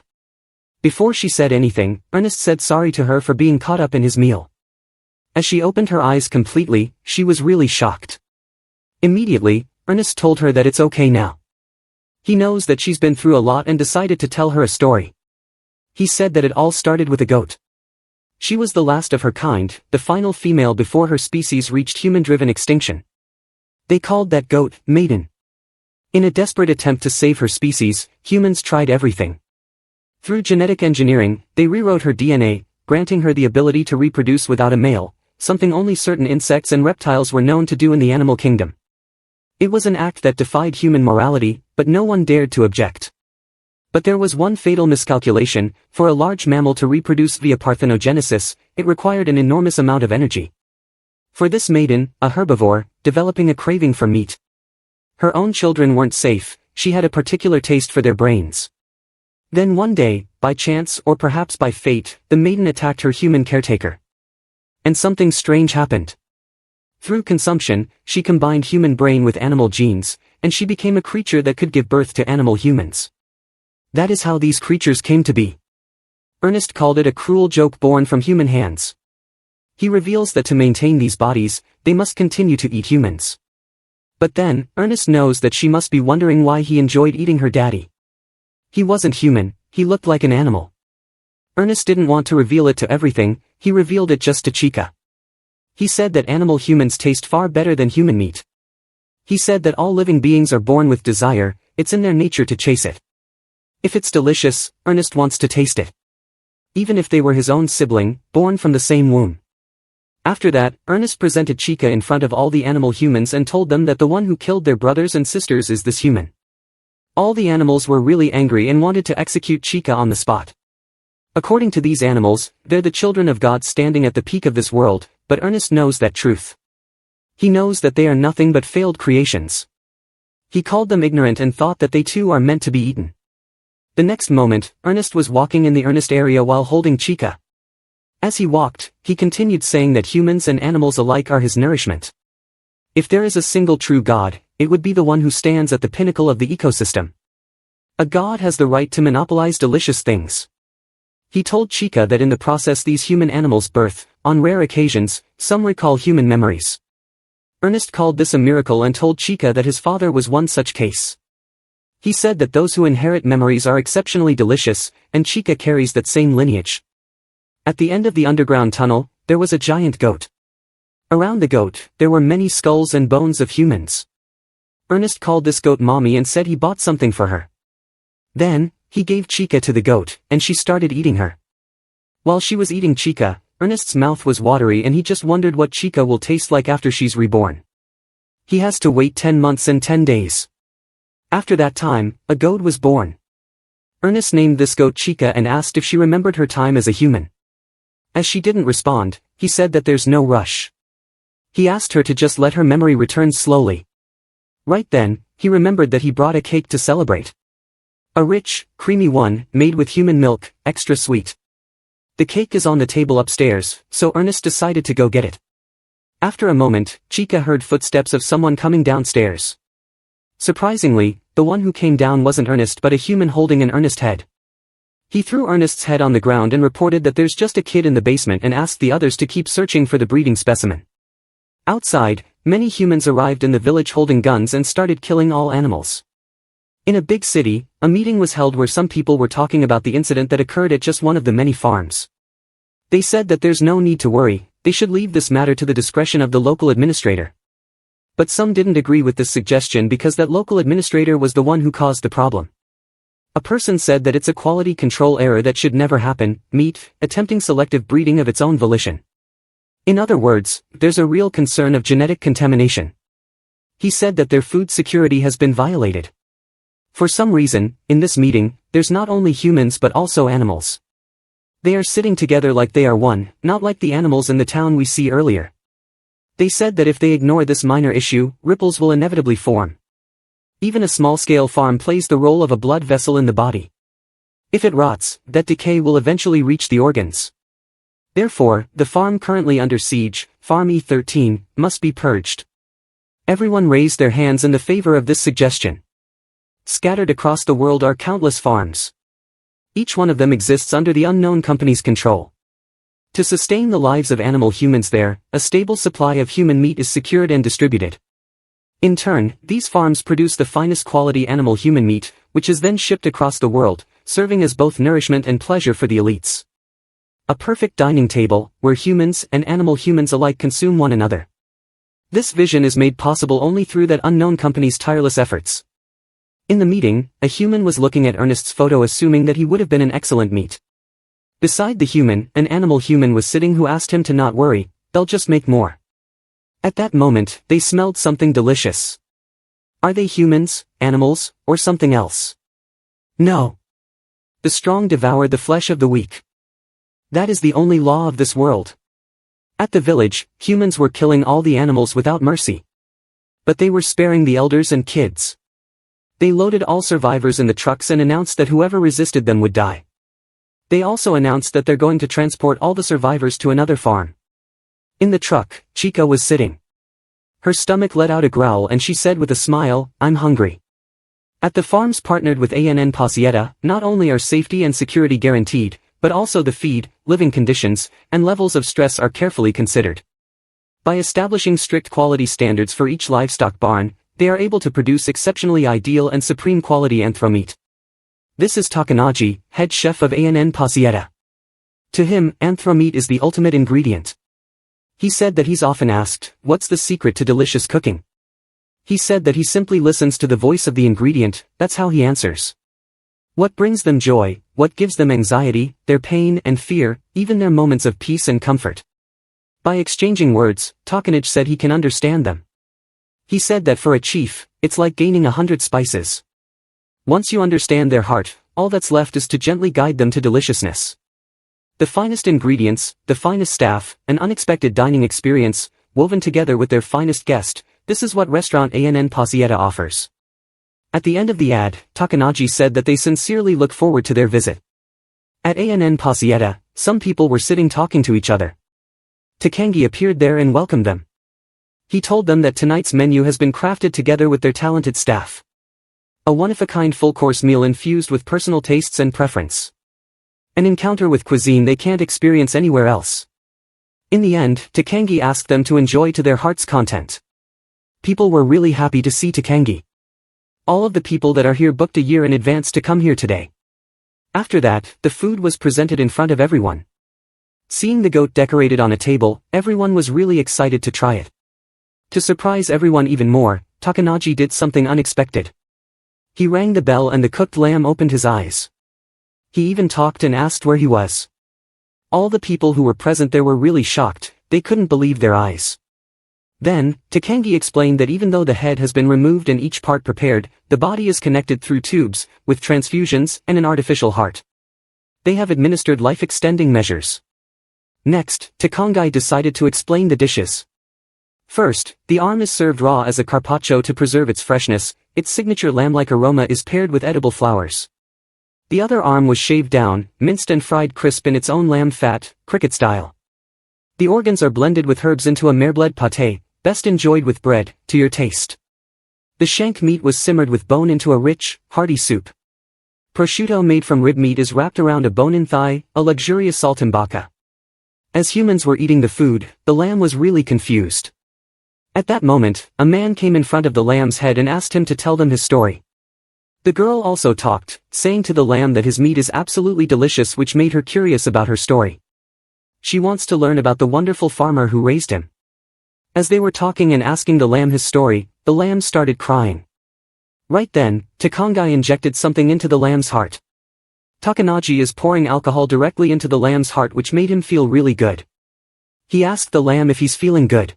Before she said anything, Ernest said sorry to her for being caught up in his meal. As she opened her eyes completely, she was really shocked. Immediately, Ernest told her that it's okay now. He knows that she's been through a lot and decided to tell her a story. He said that it all started with a goat. She was the last of her kind, the final female before her species reached human-driven extinction. They called that goat, Maiden. In a desperate attempt to save her species, humans tried everything. Through genetic engineering, they rewrote her DNA, granting her the ability to reproduce without a male, something only certain insects and reptiles were known to do in the animal kingdom. It was an act that defied human morality, but no one dared to object. But there was one fatal miscalculation: for a large mammal to reproduce via parthenogenesis, it required an enormous amount of energy. For this maiden, a herbivore, developing a craving for meat. Her own children weren't safe, she had a particular taste for their brains. Then one day, by chance or perhaps by fate, the maiden attacked her human caretaker. And something strange happened. Through consumption, she combined human brain with animal genes, and she became a creature that could give birth to animal humans. That is how these creatures came to be. Ernest called it a cruel joke born from human hands. He reveals that to maintain these bodies, they must continue to eat humans. But then, Ernest knows that she must be wondering why he enjoyed eating her daddy. He wasn't human, he looked like an animal. Ernest didn't want to reveal it to everything, he revealed it just to Chika. He said that animal humans taste far better than human meat. He said that all living beings are born with desire, it's in their nature to chase it. If it's delicious, Ernest wants to taste it. Even if they were his own sibling, born from the same womb. After that, Ernest presented Chika in front of all the animal humans and told them that the one who killed their brothers and sisters is this human. All the animals were really angry and wanted to execute Chika on the spot. According to these animals, they're the children of God standing at the peak of this world, but Ernest knows that truth. He knows that they are nothing but failed creations. He called them ignorant and thought that they too are meant to be eaten. The next moment, Ernest was walking in the Ernest area while holding Chika. As he walked, he continued saying that humans and animals alike are his nourishment. If there is a single true God, it would be the one who stands at the pinnacle of the ecosystem. A god has the right to monopolize delicious things. He told Chika that in the process these human animals birth, on rare occasions, some recall human memories. Ernest called this a miracle and told Chika that his father was one such case. He said that those who inherit memories are exceptionally delicious, and Chika carries that same lineage. At the end of the underground tunnel, there was a giant goat. Around the goat, there were many skulls and bones of humans. Ernest called this goat Mommy and said he bought something for her. Then, he gave Chika to the goat, and she started eating her. While she was eating Chika, Ernest's mouth was watery and he just wondered what Chika will taste like after she's reborn. He has to wait 10 months and 10 days. After that time, a goat was born. Ernest named this goat Chika and asked if she remembered her time as a human. As she didn't respond, he said that there's no rush. He asked her to just let her memory return slowly. Right then, he remembered that he brought a cake to celebrate. A rich, creamy one, made with human milk, extra sweet. The cake is on the table upstairs, so Ernest decided to go get it. After a moment, Chika heard footsteps of someone coming downstairs. Surprisingly, the one who came down wasn't Ernest but a human holding an Ernest head. He threw Ernest's head on the ground and reported that there's just a kid in the basement and asked the others to keep searching for the breeding specimen. Outside, many humans arrived in the village holding guns and started killing all animals. In a big city, a meeting was held where some people were talking about the incident that occurred at just one of the many farms. They said that there's no need to worry, they should leave this matter to the discretion of the local administrator. But some didn't agree with this suggestion because that local administrator was the one who caused the problem. A person said that it's a quality control error that should never happen, attempting selective breeding of its own volition. In other words, there's a real concern of genetic contamination. He said that their food security has been violated. For some reason, in this meeting, there's not only humans but also animals. They are sitting together like they are one, not like the animals in the town we see earlier. They said that if they ignore this minor issue, ripples will inevitably form. Even a small-scale farm plays the role of a blood vessel in the body. If it rots, that decay will eventually reach the organs. Therefore, the farm currently under siege, Farm E13, must be purged. Everyone raised their hands in the favor of this suggestion. Scattered across the world are countless farms. Each one of them exists under the unknown company's control. To sustain the lives of animal humans there, a stable supply of human meat is secured and distributed. In turn, these farms produce the finest quality animal human meat, which is then shipped across the world, serving as both nourishment and pleasure for the elites. A perfect dining table, where humans and animal humans alike consume one another. This vision is made possible only through that unknown company's tireless efforts. In the meeting, a human was looking at Ernest's photo assuming that he would have been an excellent meat. Beside the human, an animal human was sitting who asked him to not worry, they'll just make more. At that moment, they smelled something delicious. Are they humans, animals, or something else? No. The strong devour the flesh of the weak. That is the only law of this world. At the village, humans were killing all the animals without mercy. But they were sparing the elders and kids. They loaded all survivors in the trucks and announced that whoever resisted them would die. They also announced that they're going to transport all the survivors to another farm. In the truck, Chica was sitting. Her stomach let out a growl and she said with a smile, I'm hungry. At the farms partnered with ANN Pasieta, not only are safety and security guaranteed, but also the feed, living conditions, and levels of stress are carefully considered. By establishing strict quality standards for each livestock barn, they are able to produce exceptionally ideal and supreme quality anthro meat. This is Takanaji, head chef of ANN Pasieta. To him, anthro meat is the ultimate ingredient. He said that he's often asked, what's the secret to delicious cooking? He said that he simply listens to the voice of the ingredient, that's how he answers. What brings them joy, what gives them anxiety, their pain and fear, even their moments of peace and comfort. By exchanging words, Takanaji said he can understand them. He said that for a chief, it's like gaining 100 spices. Once you understand their heart, all that's left is to gently guide them to deliciousness. The finest ingredients, the finest staff, an unexpected dining experience, woven together with their finest guest, this is what restaurant ANN Pasieta offers. At the end of the ad, Takanaji said that they sincerely look forward to their visit. At ANN Pasieta, some people were sitting talking to each other. Takangi appeared there and welcomed them. He told them that tonight's menu has been crafted together with their talented staff. A one-of-a-kind full-course meal infused with personal tastes and preference. An encounter with cuisine they can't experience anywhere else. In the end, Takangi asked them to enjoy to their heart's content. People were really happy to see Takangi. All of the people that are here booked a year in advance to come here today. After that, the food was presented in front of everyone. Seeing the goat decorated on a table, everyone was really excited to try it. To surprise everyone even more, Takanaji did something unexpected. He rang the bell and the cooked lamb opened his eyes. He even talked and asked where he was. All the people who were present there were really shocked, they couldn't believe their eyes. Then, Takangi explained that even though the head has been removed and each part prepared, the body is connected through tubes, with transfusions and an artificial heart. They have administered life-extending measures. Next, Takangi decided to explain the dishes. First, the arm is served raw as a carpaccio to preserve its freshness, its signature lamb-like aroma is paired with edible flowers. The other arm was shaved down, minced and fried crisp in its own lamb fat, cricket style. The organs are blended with herbs into a merbled pâté, best enjoyed with bread, to your taste. The shank meat was simmered with bone into a rich, hearty soup. Prosciutto made from rib meat is wrapped around a bone-in thigh, a luxurious saltimbocca. As humans were eating the food, the lamb was really confused. At that moment, a man came in front of the lamb's head and asked him to tell them his story. The girl also talked, saying to the lamb that his meat is absolutely delicious, which made her curious about her story. She wants to learn about the wonderful farmer who raised him. As they were talking and asking the lamb his story, the lamb started crying. Right then, Takangi injected something into the lamb's heart. Takanaji is pouring alcohol directly into the lamb's heart, which made him feel really good. He asked the lamb if he's feeling good.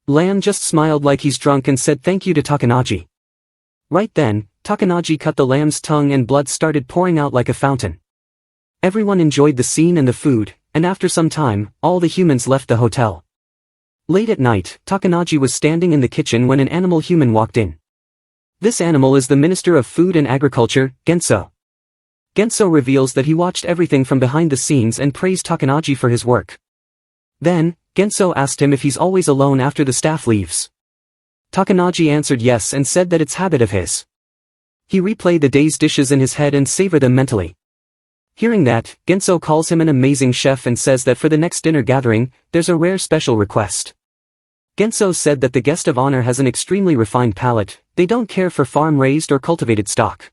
Lamb just smiled like he's drunk and said thank you to Takanaji. Right then, Takanaji cut the lamb's tongue and blood started pouring out like a fountain. Everyone enjoyed the scene and the food, and after some time, all the humans left the hotel. Late at night, Takanaji was standing in the kitchen when an animal human walked in. This animal is the Minister of Food and Agriculture, Genso. Genso reveals that he watched everything from behind the scenes and praised Takanaji for his work. Then, Genso asked him if he's always alone after the staff leaves. Takanaji answered yes and said that it's habit of his. He replayed the day's dishes in his head and savored them mentally. Hearing that, Genso calls him an amazing chef and says that for the next dinner gathering, there's a rare special request. Genso said that the guest of honor has an extremely refined palate, they don't care for farm-raised or cultivated stock.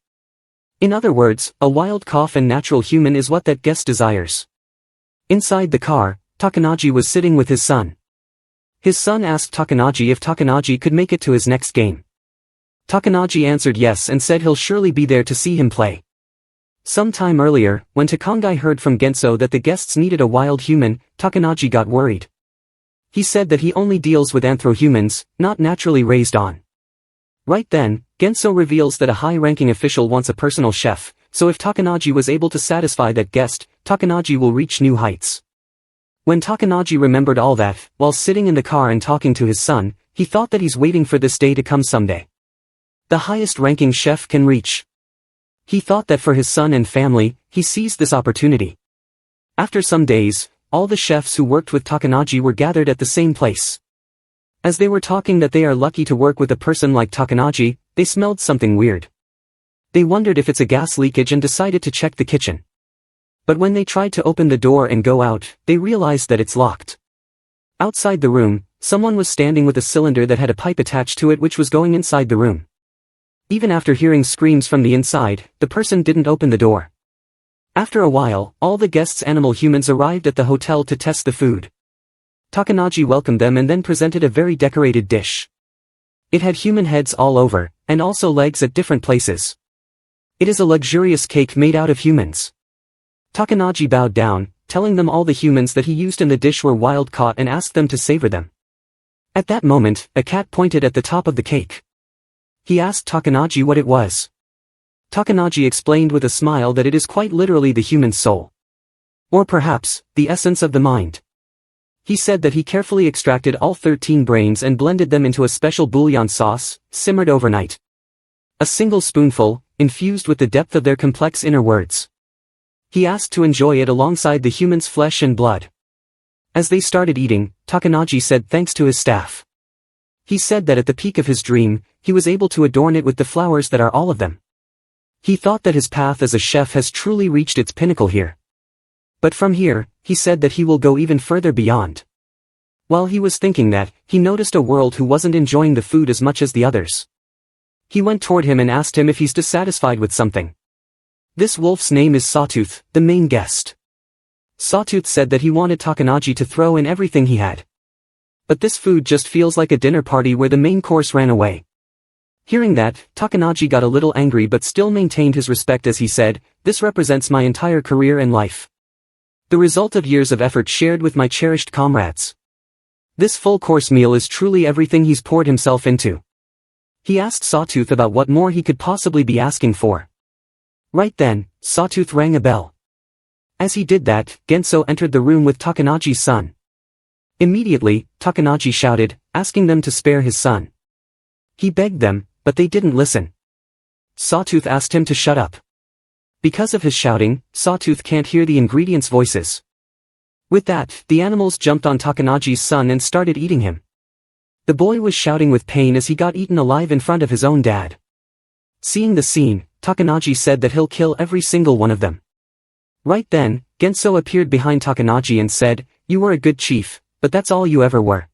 In other words, a wild cough and natural human is what that guest desires. Inside the car, Takanaji was sitting with his son. His son asked Takanaji if Takanaji could make it to his next game. Takanaji answered yes and said he'll surely be there to see him play. Some time earlier, when Takangai heard from Genso that the guests needed a wild human, Takanaji got worried. He said that he only deals with anthro-humans, not naturally raised on. Right then, Genso reveals that a high-ranking official wants a personal chef, so if Takanaji was able to satisfy that guest, Takanaji will reach new heights. When Takanaji remembered all that, while sitting in the car and talking to his son, he thought that he's waiting for this day to come someday. The highest-ranking chef can reach. He thought that for his son and family, he seized this opportunity. After some days, all the chefs who worked with Takanaji were gathered at the same place. As they were talking that they are lucky to work with a person like Takanaji, they smelled something weird. They wondered if it's a gas leakage and decided to check the kitchen. But when they tried to open the door and go out, they realized that it's locked. Outside the room, someone was standing with a cylinder that had a pipe attached to it which was going inside the room. Even after hearing screams from the inside, the person didn't open the door. After a while, all the guests' animal humans arrived at the hotel to test the food. Takanaji welcomed them and then presented a very decorated dish. It had human heads all over, and also legs at different places. It is a luxurious cake made out of humans. Takanaji bowed down, telling them all the humans that he used in the dish were wild caught and asked them to savor them. At that moment, a cat pointed at the top of the cake. He asked Takanaji what it was. Takanaji explained with a smile that it is quite literally the human soul. Or perhaps, the essence of the mind. He said that he carefully extracted all 13 brains and blended them into a special bouillon sauce, simmered overnight. A single spoonful, infused with the depth of their complex inner words. He asked to enjoy it alongside the human's flesh and blood. As they started eating, Takanaji said thanks to his staff. He said that at the peak of his dream, he was able to adorn it with the flowers that are all of them. He thought that his path as a chef has truly reached its pinnacle here. But from here, he said that he will go even further beyond. While he was thinking that, he noticed a world who wasn't enjoying the food as much as the others. He went toward him and asked him if he's dissatisfied with something. This wolf's name is Sawtooth, the main guest. Sawtooth said that he wanted Takanaji to throw in everything he had. But this food just feels like a dinner party where the main course ran away. Hearing that, Takanaji got a little angry but still maintained his respect as he said, "This represents my entire career and life. The result of years of effort shared with my cherished comrades. This full-course meal is truly everything he's poured himself into." He asked Sawtooth about what more he could possibly be asking for. Right then, Sawtooth rang a bell. As he did that, Genso entered the room with Takanaji's son. Immediately, Takanaji shouted, asking them to spare his son. He begged them, but they didn't listen. Sawtooth asked him to shut up. Because of his shouting, Sawtooth can't hear the ingredients' voices. With that, the animals jumped on Takanaji's son and started eating him. The boy was shouting with pain as he got eaten alive in front of his own dad. Seeing the scene, Takanaji said that he'll kill every single one of them. Right then, Genso appeared behind Takanaji and said, "You were a good chief, but that's all you ever were."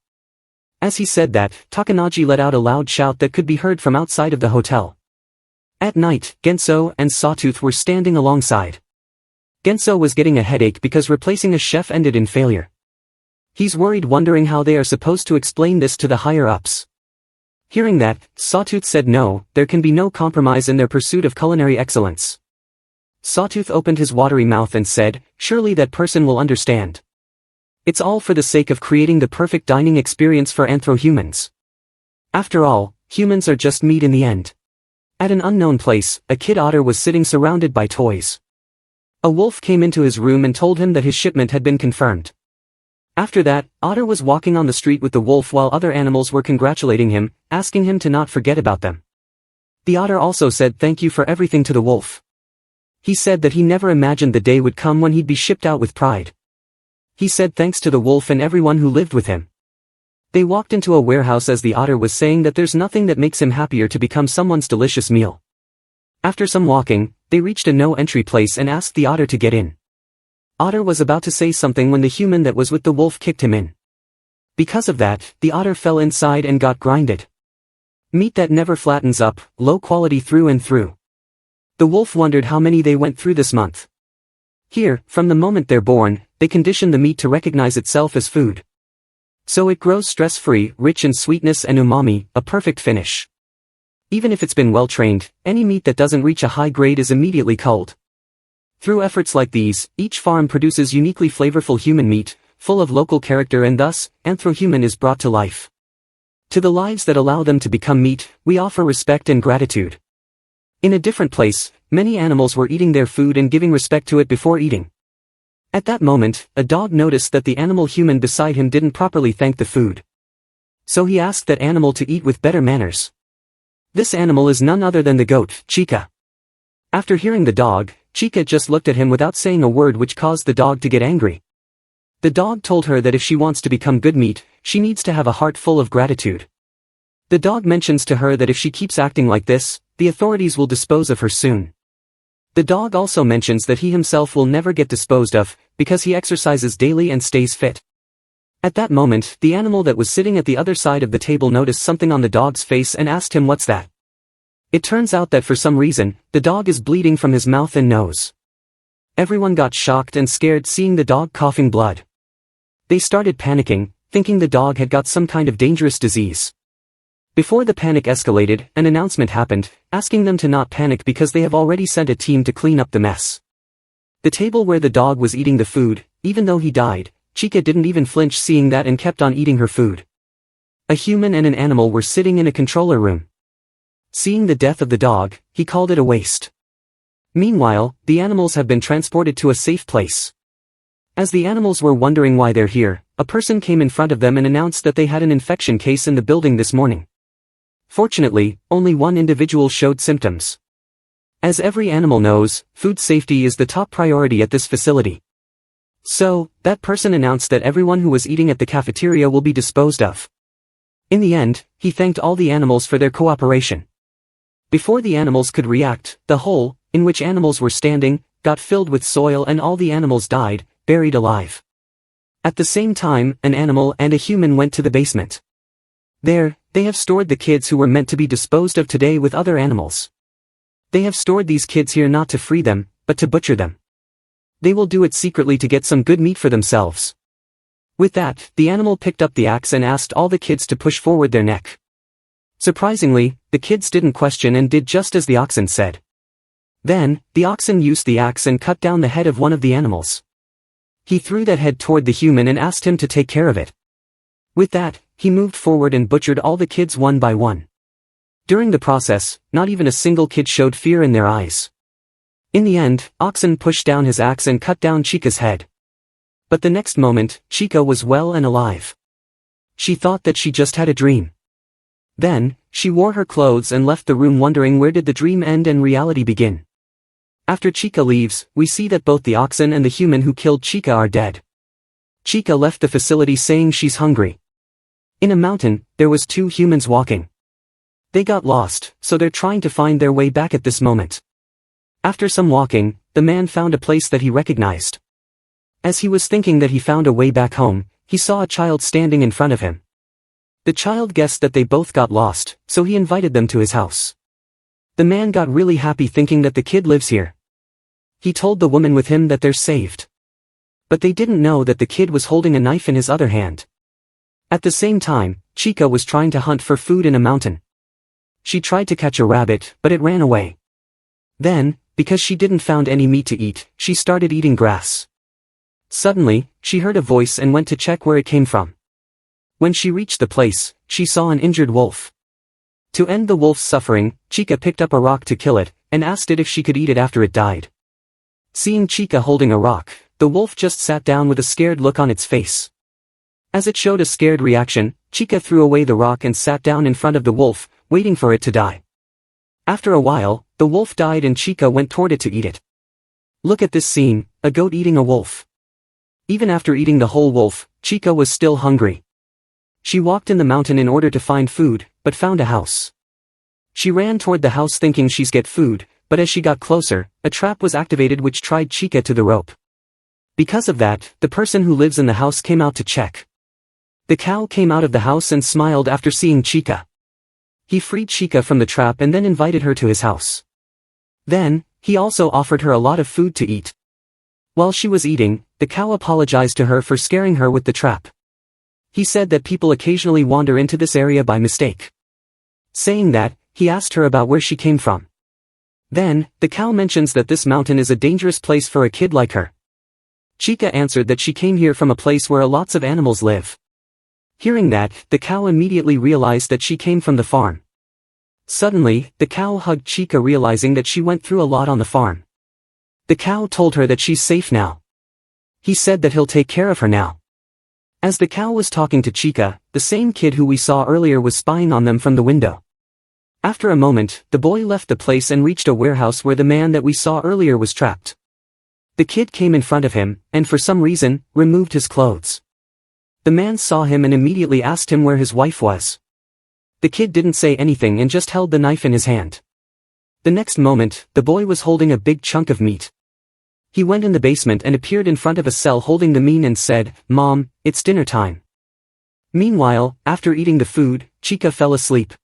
As he said that, Takanaji let out a loud shout that could be heard from outside of the hotel. At night, Genso and Sawtooth were standing alongside. Genso was getting a headache because replacing a chef ended in failure. He's worried, wondering how they are supposed to explain this to the higher-ups. Hearing that, Sawtooth said no, there can be no compromise in their pursuit of culinary excellence. Sawtooth opened his watery mouth and said, "Surely that person will understand. It's all for the sake of creating the perfect dining experience for anthro-humans. After all, humans are just meat in the end." At an unknown place, a kid otter was sitting surrounded by toys. A wolf came into his room and told him that his shipment had been confirmed. After that, Otter was walking on the street with the wolf while other animals were congratulating him, asking him to not forget about them. The otter also said thank you for everything to the wolf. He said that he never imagined the day would come when he'd be shipped out with pride. He said thanks to the wolf and everyone who lived with him. They walked into a warehouse as the otter was saying that there's nothing that makes him happier to become someone's delicious meal. After some walking, they reached a no-entry place and asked the otter to get in. Otter was about to say something when the human that was with the wolf kicked him in. Because of that, the otter fell inside and got grinded. Meat that never flattens up, low quality through and through. The wolf wondered how many they went through this month. Here, from the moment they're born, they condition the meat to recognize itself as food. So it grows stress-free, rich in sweetness and umami, a perfect finish. Even if it's been well-trained, any meat that doesn't reach a high grade is immediately culled. Through efforts like these, each farm produces uniquely flavorful human meat, full of local character, and thus, anthro-human is brought to life. To the lives that allow them to become meat, we offer respect and gratitude. In a different place, many animals were eating their food and giving respect to it before eating. At that moment, a dog noticed that the animal human beside him didn't properly thank the food. So he asked that animal to eat with better manners. This animal is none other than the goat, Chica. After hearing the dog, Chica just looked at him without saying a word, which caused the dog to get angry. The dog told her that if she wants to become good meat, she needs to have a heart full of gratitude. The dog mentions to her that if she keeps acting like this, the authorities will dispose of her soon. The dog also mentions that he himself will never get disposed of, because he exercises daily and stays fit. At that moment, the animal that was sitting at the other side of the table noticed something on the dog's face and asked him, "What's that?" It turns out that for some reason, the dog is bleeding from his mouth and nose. Everyone got shocked and scared seeing the dog coughing blood. They started panicking, thinking the dog had got some kind of dangerous disease. Before the panic escalated, an announcement happened, asking them to not panic because they have already sent a team to clean up the mess. The table where the dog was eating the food, even though he died, Chica didn't even flinch seeing that and kept on eating her food. A human and an animal were sitting in a controller room. Seeing the death of the dog, he called it a waste. Meanwhile, the animals have been transported to a safe place. As the animals were wondering why they're here, a person came in front of them and announced that they had an infection case in the building this morning. Fortunately, only one individual showed symptoms. As every animal knows, food safety is the top priority at this facility. So, that person announced that everyone who was eating at the cafeteria will be disposed of. In the end, he thanked all the animals for their cooperation. Before the animals could react, the hole, in which animals were standing, got filled with soil and all the animals died, buried alive. At the same time, an animal and a human went to the basement. There, they have stored the kids who were meant to be disposed of today with other animals. They have stored these kids here not to free them, but to butcher them. They will do it secretly to get some good meat for themselves. With that, the animal picked up the axe and asked all the kids to push forward their neck. Surprisingly, the kids didn't question and did just as the oxen said. Then, the oxen used the axe and cut down the head of one of the animals. He threw that head toward the human and asked him to take care of it. With that, he moved forward and butchered all the kids one by one. During the process, not even a single kid showed fear in their eyes. In the end, Oxen pushed down his axe and cut down Chica's head. But the next moment, Chica was well and alive. She thought that she just had a dream. Then, she wore her clothes and left the room wondering where did the dream end and reality begin. After Chica leaves, we see that both the oxen and the human who killed Chica are dead. Chica left the facility saying she's hungry. In a mountain, there was two humans walking. They got lost, so they're trying to find their way back at this moment. After some walking, the man found a place that he recognized. As he was thinking that he found a way back home, he saw a child standing in front of him. The child guessed that they both got lost, so he invited them to his house. The man got really happy thinking that the kid lives here. He told the woman with him that they're saved. But they didn't know that the kid was holding a knife in his other hand. At the same time, Chica was trying to hunt for food in a mountain. She tried to catch a rabbit, but it ran away. Then, because she didn't found any meat to eat, she started eating grass. Suddenly, she heard a voice and went to check where it came from. When she reached the place, she saw an injured wolf. To end the wolf's suffering, Chica picked up a rock to kill it, and asked it if she could eat it after it died. Seeing Chica holding a rock, the wolf just sat down with a scared look on its face. As it showed a scared reaction, Chica threw away the rock and sat down in front of the wolf, waiting for it to die. After a while, the wolf died and Chica went toward it to eat it. Look at this scene, a goat eating a wolf. Even after eating the whole wolf, Chica was still hungry. She walked in the mountain in order to find food, but found a house. She ran toward the house thinking she's get food, but as she got closer, a trap was activated which tied Chika to the rope. Because of that, the person who lives in the house came out to check. The cow came out of the house and smiled after seeing Chika. He freed Chika from the trap and then invited her to his house. Then, he also offered her a lot of food to eat. While she was eating, the cow apologized to her for scaring her with the trap. He said that people occasionally wander into this area by mistake. Saying that, he asked her about where she came from. Then, the cow mentions that this mountain is a dangerous place for a kid like her. Chika answered that she came here from a place where lots of animals live. Hearing that, the cow immediately realized that she came from the farm. Suddenly, the cow hugged Chika realizing that she went through a lot on the farm. The cow told her that she's safe now. He said that he'll take care of her now. As the cow was talking to Chika, the same kid who we saw earlier was spying on them from the window. After a moment, the boy left the place and reached a warehouse where the man that we saw earlier was trapped. The kid came in front of him, and for some reason, removed his clothes. The man saw him and immediately asked him where his wife was. The kid didn't say anything and just held the knife in his hand. The next moment, the boy was holding a big chunk of meat. He went in the basement and appeared in front of a cell holding the meat and said, "Mom, it's dinner time." Meanwhile, after eating the food, Chika fell asleep.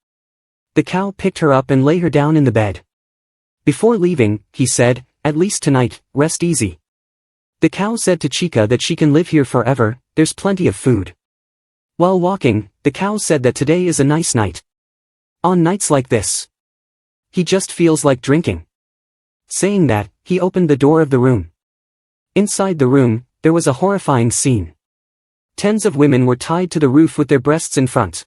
The cow picked her up and lay her down in the bed. Before leaving, he said, "At least tonight, rest easy." The cow said to Chika that she can live here forever, there's plenty of food. While walking, the cow said that today is a nice night. On nights like this, he just feels like drinking. Saying that, he opened the door of the room. Inside the room, there was a horrifying scene. Tens of women were tied to the roof with their breasts in front.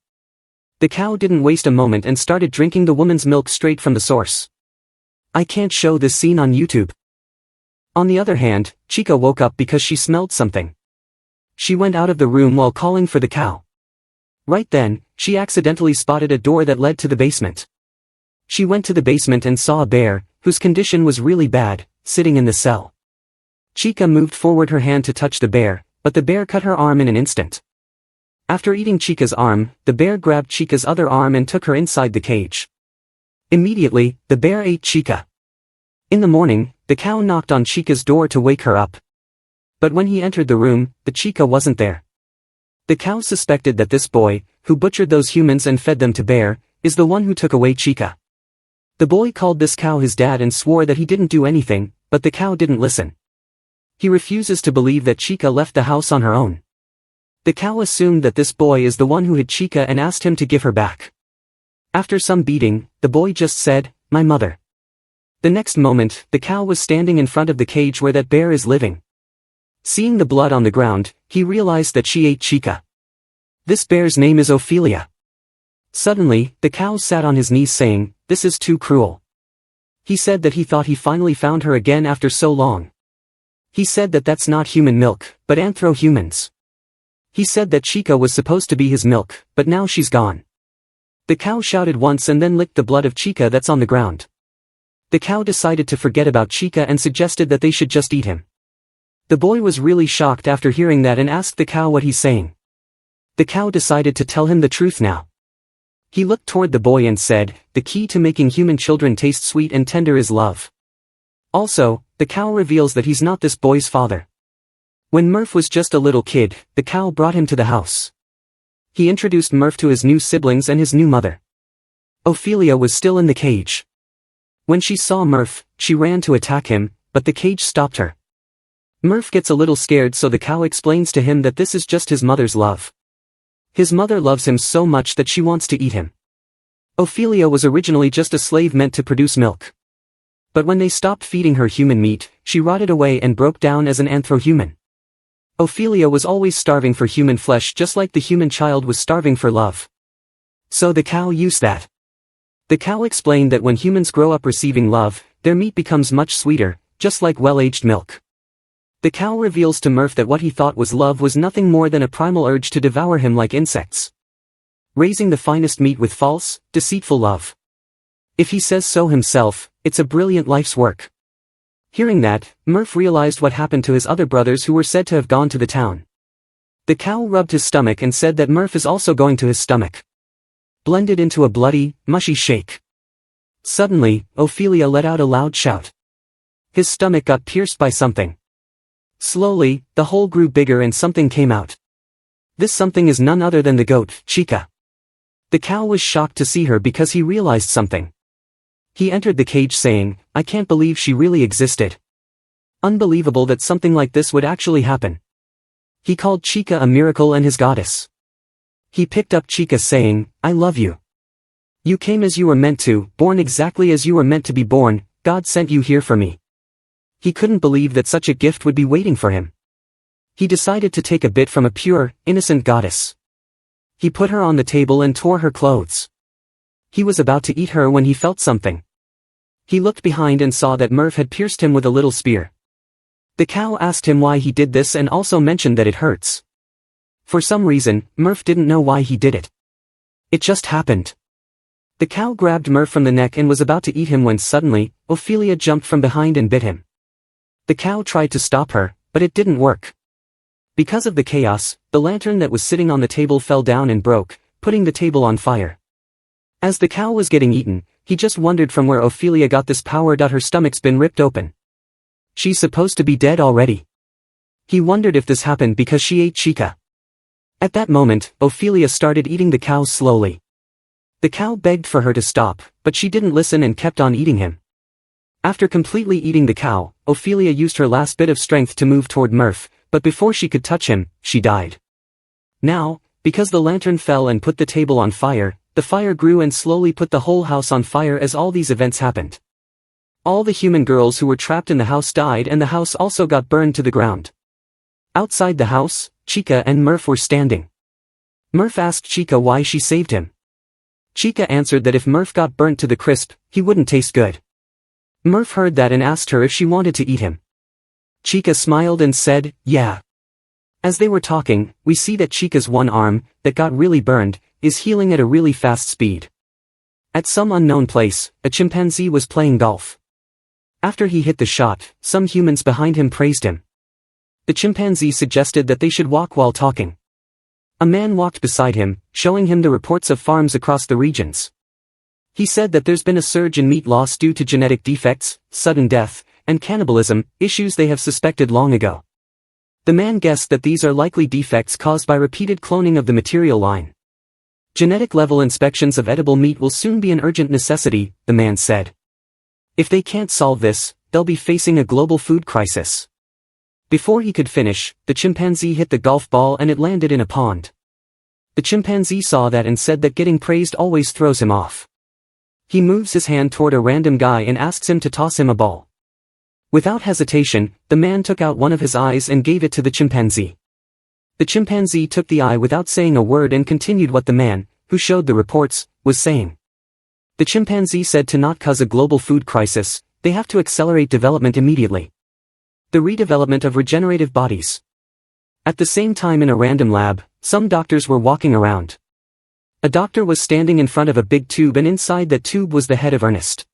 The cow didn't waste a moment and started drinking the woman's milk straight from the source. I can't show this scene on YouTube. On the other hand, Chika woke up because she smelled something. She went out of the room while calling for the cow. Right then, she accidentally spotted a door that led to the basement. She went to the basement and saw a bear, whose condition was really bad, sitting in the cell. Chika moved forward her hand to touch the bear, but the bear cut her arm in an instant. After eating Chika's arm, the bear grabbed Chika's other arm and took her inside the cage. Immediately, the bear ate Chika. In the morning, the cow knocked on Chika's door to wake her up. But when he entered the room, the Chika wasn't there. The cow suspected that this boy, who butchered those humans and fed them to bear, is the one who took away Chika. The boy called this cow his dad and swore that he didn't do anything, but the cow didn't listen. He refuses to believe that Chika left the house on her own. The cow assumed that this boy is the one who hid Chika and asked him to give her back. After some beating, the boy just said, "My mother." The next moment, the cow was standing in front of the cage where that bear is living. Seeing the blood on the ground, he realized that she ate Chika. This bear's name is Ophelia. Suddenly, the cow sat on his knees saying, "This is too cruel." He said that he thought he finally found her again after so long. He said that that's not human milk, but anthro-humans. He said that Chika was supposed to be his milk, but now she's gone. The cow shouted once and then licked the blood of Chika that's on the ground. The cow decided to forget about Chika and suggested that they should just eat him. The boy was really shocked after hearing that and asked the cow what he's saying. The cow decided to tell him the truth now. He looked toward the boy and said, "The key to making human children taste sweet and tender is love." Also, the cow reveals that he's not this boy's father. When Murph was just a little kid, the cow brought him to the house. He introduced Murph to his new siblings and his new mother. Ophelia was still in the cage. When she saw Murph, she ran to attack him, but the cage stopped her. Murph gets a little scared, so the cow explains to him that this is just his mother's love. His mother loves him so much that she wants to eat him. Ophelia was originally just a slave meant to produce milk. But when they stopped feeding her human meat, she rotted away and broke down as an anthro-human. Ophelia was always starving for human flesh, just like the human child was starving for love. So the cow used that. The cow explained that when humans grow up receiving love, their meat becomes much sweeter, just like well-aged milk. The cow reveals to Murph that what he thought was love was nothing more than a primal urge to devour him like insects. Raising the finest meat with false, deceitful love. If he says so himself, it's a brilliant life's work. Hearing that, Murph realized what happened to his other brothers who were said to have gone to the town. The cow rubbed his stomach and said that Murph is also going to his stomach. Blended into a bloody, mushy shake. Suddenly, Ophelia let out a loud shout. His stomach got pierced by something. Slowly, the hole grew bigger and something came out. This something is none other than the goat, Chica. The cow was shocked to see her because he realized something. He entered the cage saying, "I can't believe she really existed. Unbelievable that something like this would actually happen." He called Chica a miracle and his goddess. He picked up Chica saying, "I love you. You came as you were meant to, born exactly as you were meant to be born, God sent you here for me." He couldn't believe that such a gift would be waiting for him. He decided to take a bit from a pure, innocent goddess. He put her on the table and tore her clothes. He was about to eat her when he felt something. He looked behind and saw that Murph had pierced him with a little spear. The cow asked him why he did this and also mentioned that it hurts. For some reason, Murph didn't know why he did it. It just happened. The cow grabbed Murph from the neck and was about to eat him when suddenly, Ophelia jumped from behind and bit him. The cow tried to stop her, but it didn't work. Because of the chaos, the lantern that was sitting on the table fell down and broke, putting the table on fire. As the cow was getting eaten, he just wondered from where Ophelia got this power. Her stomach's been ripped open. She's supposed to be dead already. He wondered if this happened because she ate Chica. At that moment, Ophelia started eating the cow slowly. The cow begged for her to stop, but she didn't listen and kept on eating him. After completely eating the cow, Ophelia used her last bit of strength to move toward Murph, but before she could touch him, she died. Now, because the lantern fell and put the table on fire, the fire grew and slowly put the whole house on fire as all these events happened. All the human girls who were trapped in the house died and the house also got burned to the ground. Outside the house, Chica and Murph were standing. Murph asked Chica why she saved him. Chica answered that if Murph got burnt to the crisp, he wouldn't taste good. Murph heard that and asked her if she wanted to eat him. Chica smiled and said, "Yeah." As they were talking, we see that Chica's one arm, that got really burned, is healing at a really fast speed. At some unknown place, a chimpanzee was playing golf. After he hit the shot, some humans behind him praised him. The chimpanzee suggested that they should walk while talking. A man walked beside him, showing him the reports of farms across the regions. He said that there's been a surge in meat loss due to genetic defects, sudden death, and cannibalism, issues they have suspected long ago. The man guessed that these are likely defects caused by repeated cloning of the material line. Genetic level inspections of edible meat will soon be an urgent necessity, the man said. If they can't solve this, they'll be facing a global food crisis. Before he could finish, the chimpanzee hit the golf ball and it landed in a pond. The chimpanzee saw that and said that getting praised always throws him off. He moves his hand toward a random guy and asks him to toss him a ball. Without hesitation, the man took out one of his eyes and gave it to the chimpanzee. The chimpanzee took the eye without saying a word and continued what the man, who showed the reports, was saying. The chimpanzee said to not cause a global food crisis, they have to accelerate development immediately. The redevelopment of regenerative bodies. At the same time in a random lab, some doctors were walking around. A doctor was standing in front of a big tube and inside that tube was the head of Ernest.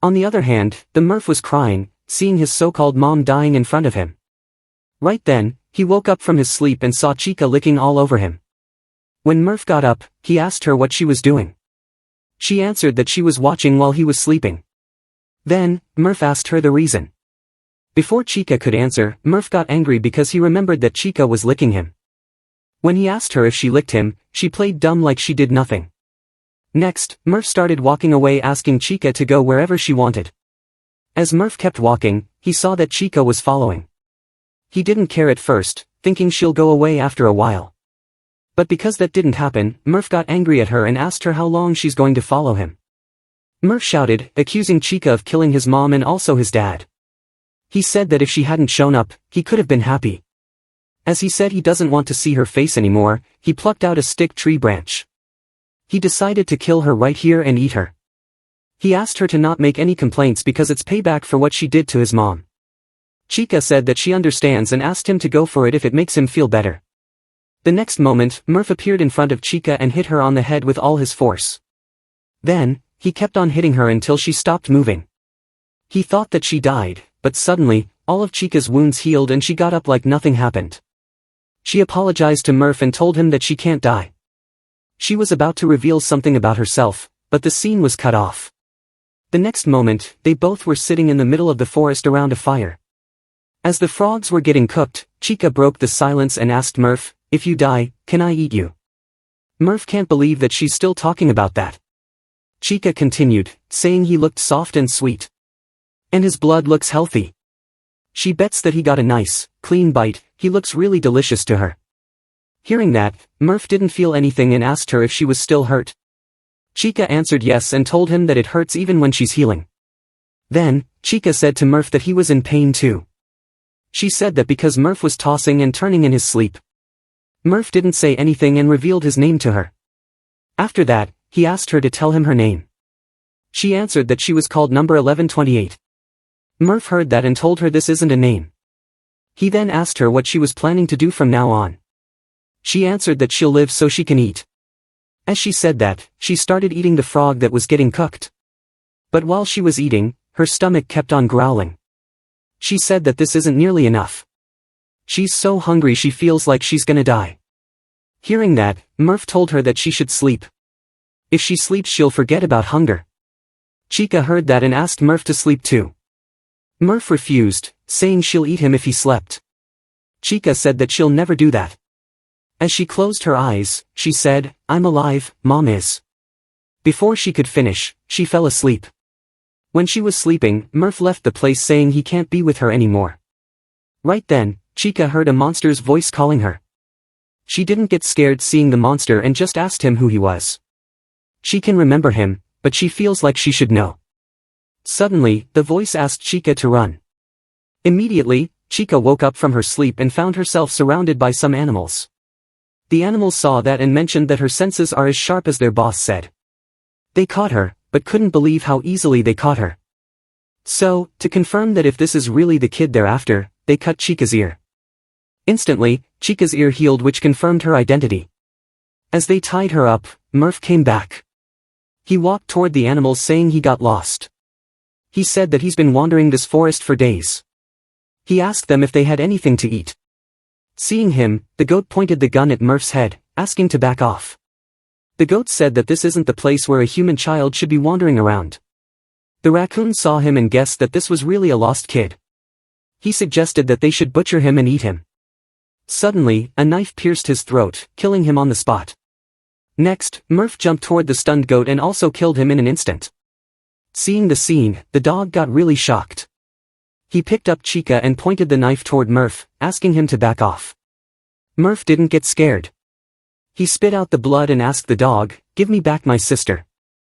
On the other hand, the Murph was crying, seeing his so-called mom dying in front of him. Right then, he woke up from his sleep and saw Chica licking all over him. When Murph got up, he asked her what she was doing. She answered that she was watching while he was sleeping. Then, Murph asked her the reason. Before Chica could answer, Murph got angry because he remembered that Chica was licking him. When he asked her if she licked him, she played dumb like she did nothing. Next, Murph started walking away asking Chica to go wherever she wanted. As Murph kept walking, he saw that Chica was following. He didn't care at first, thinking she'll go away after a while. But because that didn't happen, Murph got angry at her and asked her how long she's going to follow him. Murph shouted, accusing Chica of killing his mom and also his dad. He said that if she hadn't shown up, he could have been happy. As he said he doesn't want to see her face anymore, he plucked out a stick tree branch. He decided to kill her right here and eat her. He asked her to not make any complaints because it's payback for what she did to his mom. Chica said that she understands and asked him to go for it if it makes him feel better. The next moment, Murph appeared in front of Chica and hit her on the head with all his force. Then, he kept on hitting her until she stopped moving. He thought that she died, but suddenly, all of Chica's wounds healed and she got up like nothing happened. She apologized to Murph and told him that she can't die. She was about to reveal something about herself, but the scene was cut off. The next moment, they both were sitting in the middle of the forest around a fire. As the frogs were getting cooked, Chika broke the silence and asked Murph, "If you die, can I eat you?" Murph can't believe that she's still talking about that. Chika continued, saying he looked soft and sweet. And his blood looks healthy. She bets that he got a nice, clean bite, he looks really delicious to her. Hearing that, Murph didn't feel anything and asked her if she was still hurt. Chika answered yes and told him that it hurts even when she's healing. Then, Chika said to Murph that he was in pain too. She said that because Murph was tossing and turning in his sleep. Murph didn't say anything and revealed his name to her. After that, he asked her to tell him her name. She answered that she was called number 1128. Murph heard that and told her this isn't a name. He then asked her what she was planning to do from now on. She answered that she'll live so she can eat. As she said that, she started eating the frog that was getting cooked. But while she was eating, her stomach kept on growling. She said that this isn't nearly enough. She's so hungry she feels like she's gonna die. Hearing that, Murph told her that she should sleep. If she sleeps she'll forget about hunger. Chika heard that and asked Murph to sleep too. Murph refused, saying she'll eat him if he slept. Chika said that she'll never do that. As she closed her eyes, she said, "I'm alive, Mom is." Before she could finish, she fell asleep. When she was sleeping, Murph left the place saying he can't be with her anymore. Right then, Chika heard a monster's voice calling her. She didn't get scared seeing the monster and just asked him who he was. She can remember him, but she feels like she should know. Suddenly, the voice asked Chika to run. Immediately, Chika woke up from her sleep and found herself surrounded by some animals. The animals saw that and mentioned that her senses are as sharp as their boss said. They caught her, but couldn't believe how easily they caught her. So, to confirm that if this is really the kid they're after, they cut Chika's ear. Instantly, Chika's ear healed, which confirmed her identity. As they tied her up, Murph came back. He walked toward the animals saying he got lost. He said that he's been wandering this forest for days. He asked them if they had anything to eat. Seeing him, the goat pointed the gun at Murph's head, asking to back off. The goat said that this isn't the place where a human child should be wandering around. The raccoon saw him and guessed that this was really a lost kid. He suggested that they should butcher him and eat him. Suddenly, a knife pierced his throat, killing him on the spot. Next, Murph jumped toward the stunned goat and also killed him in an instant. Seeing the scene, the dog got really shocked. He picked up Chika and pointed the knife toward Murph, asking him to back off. Murph didn't get scared. He spit out the blood and asked the dog, "Give me back my sister."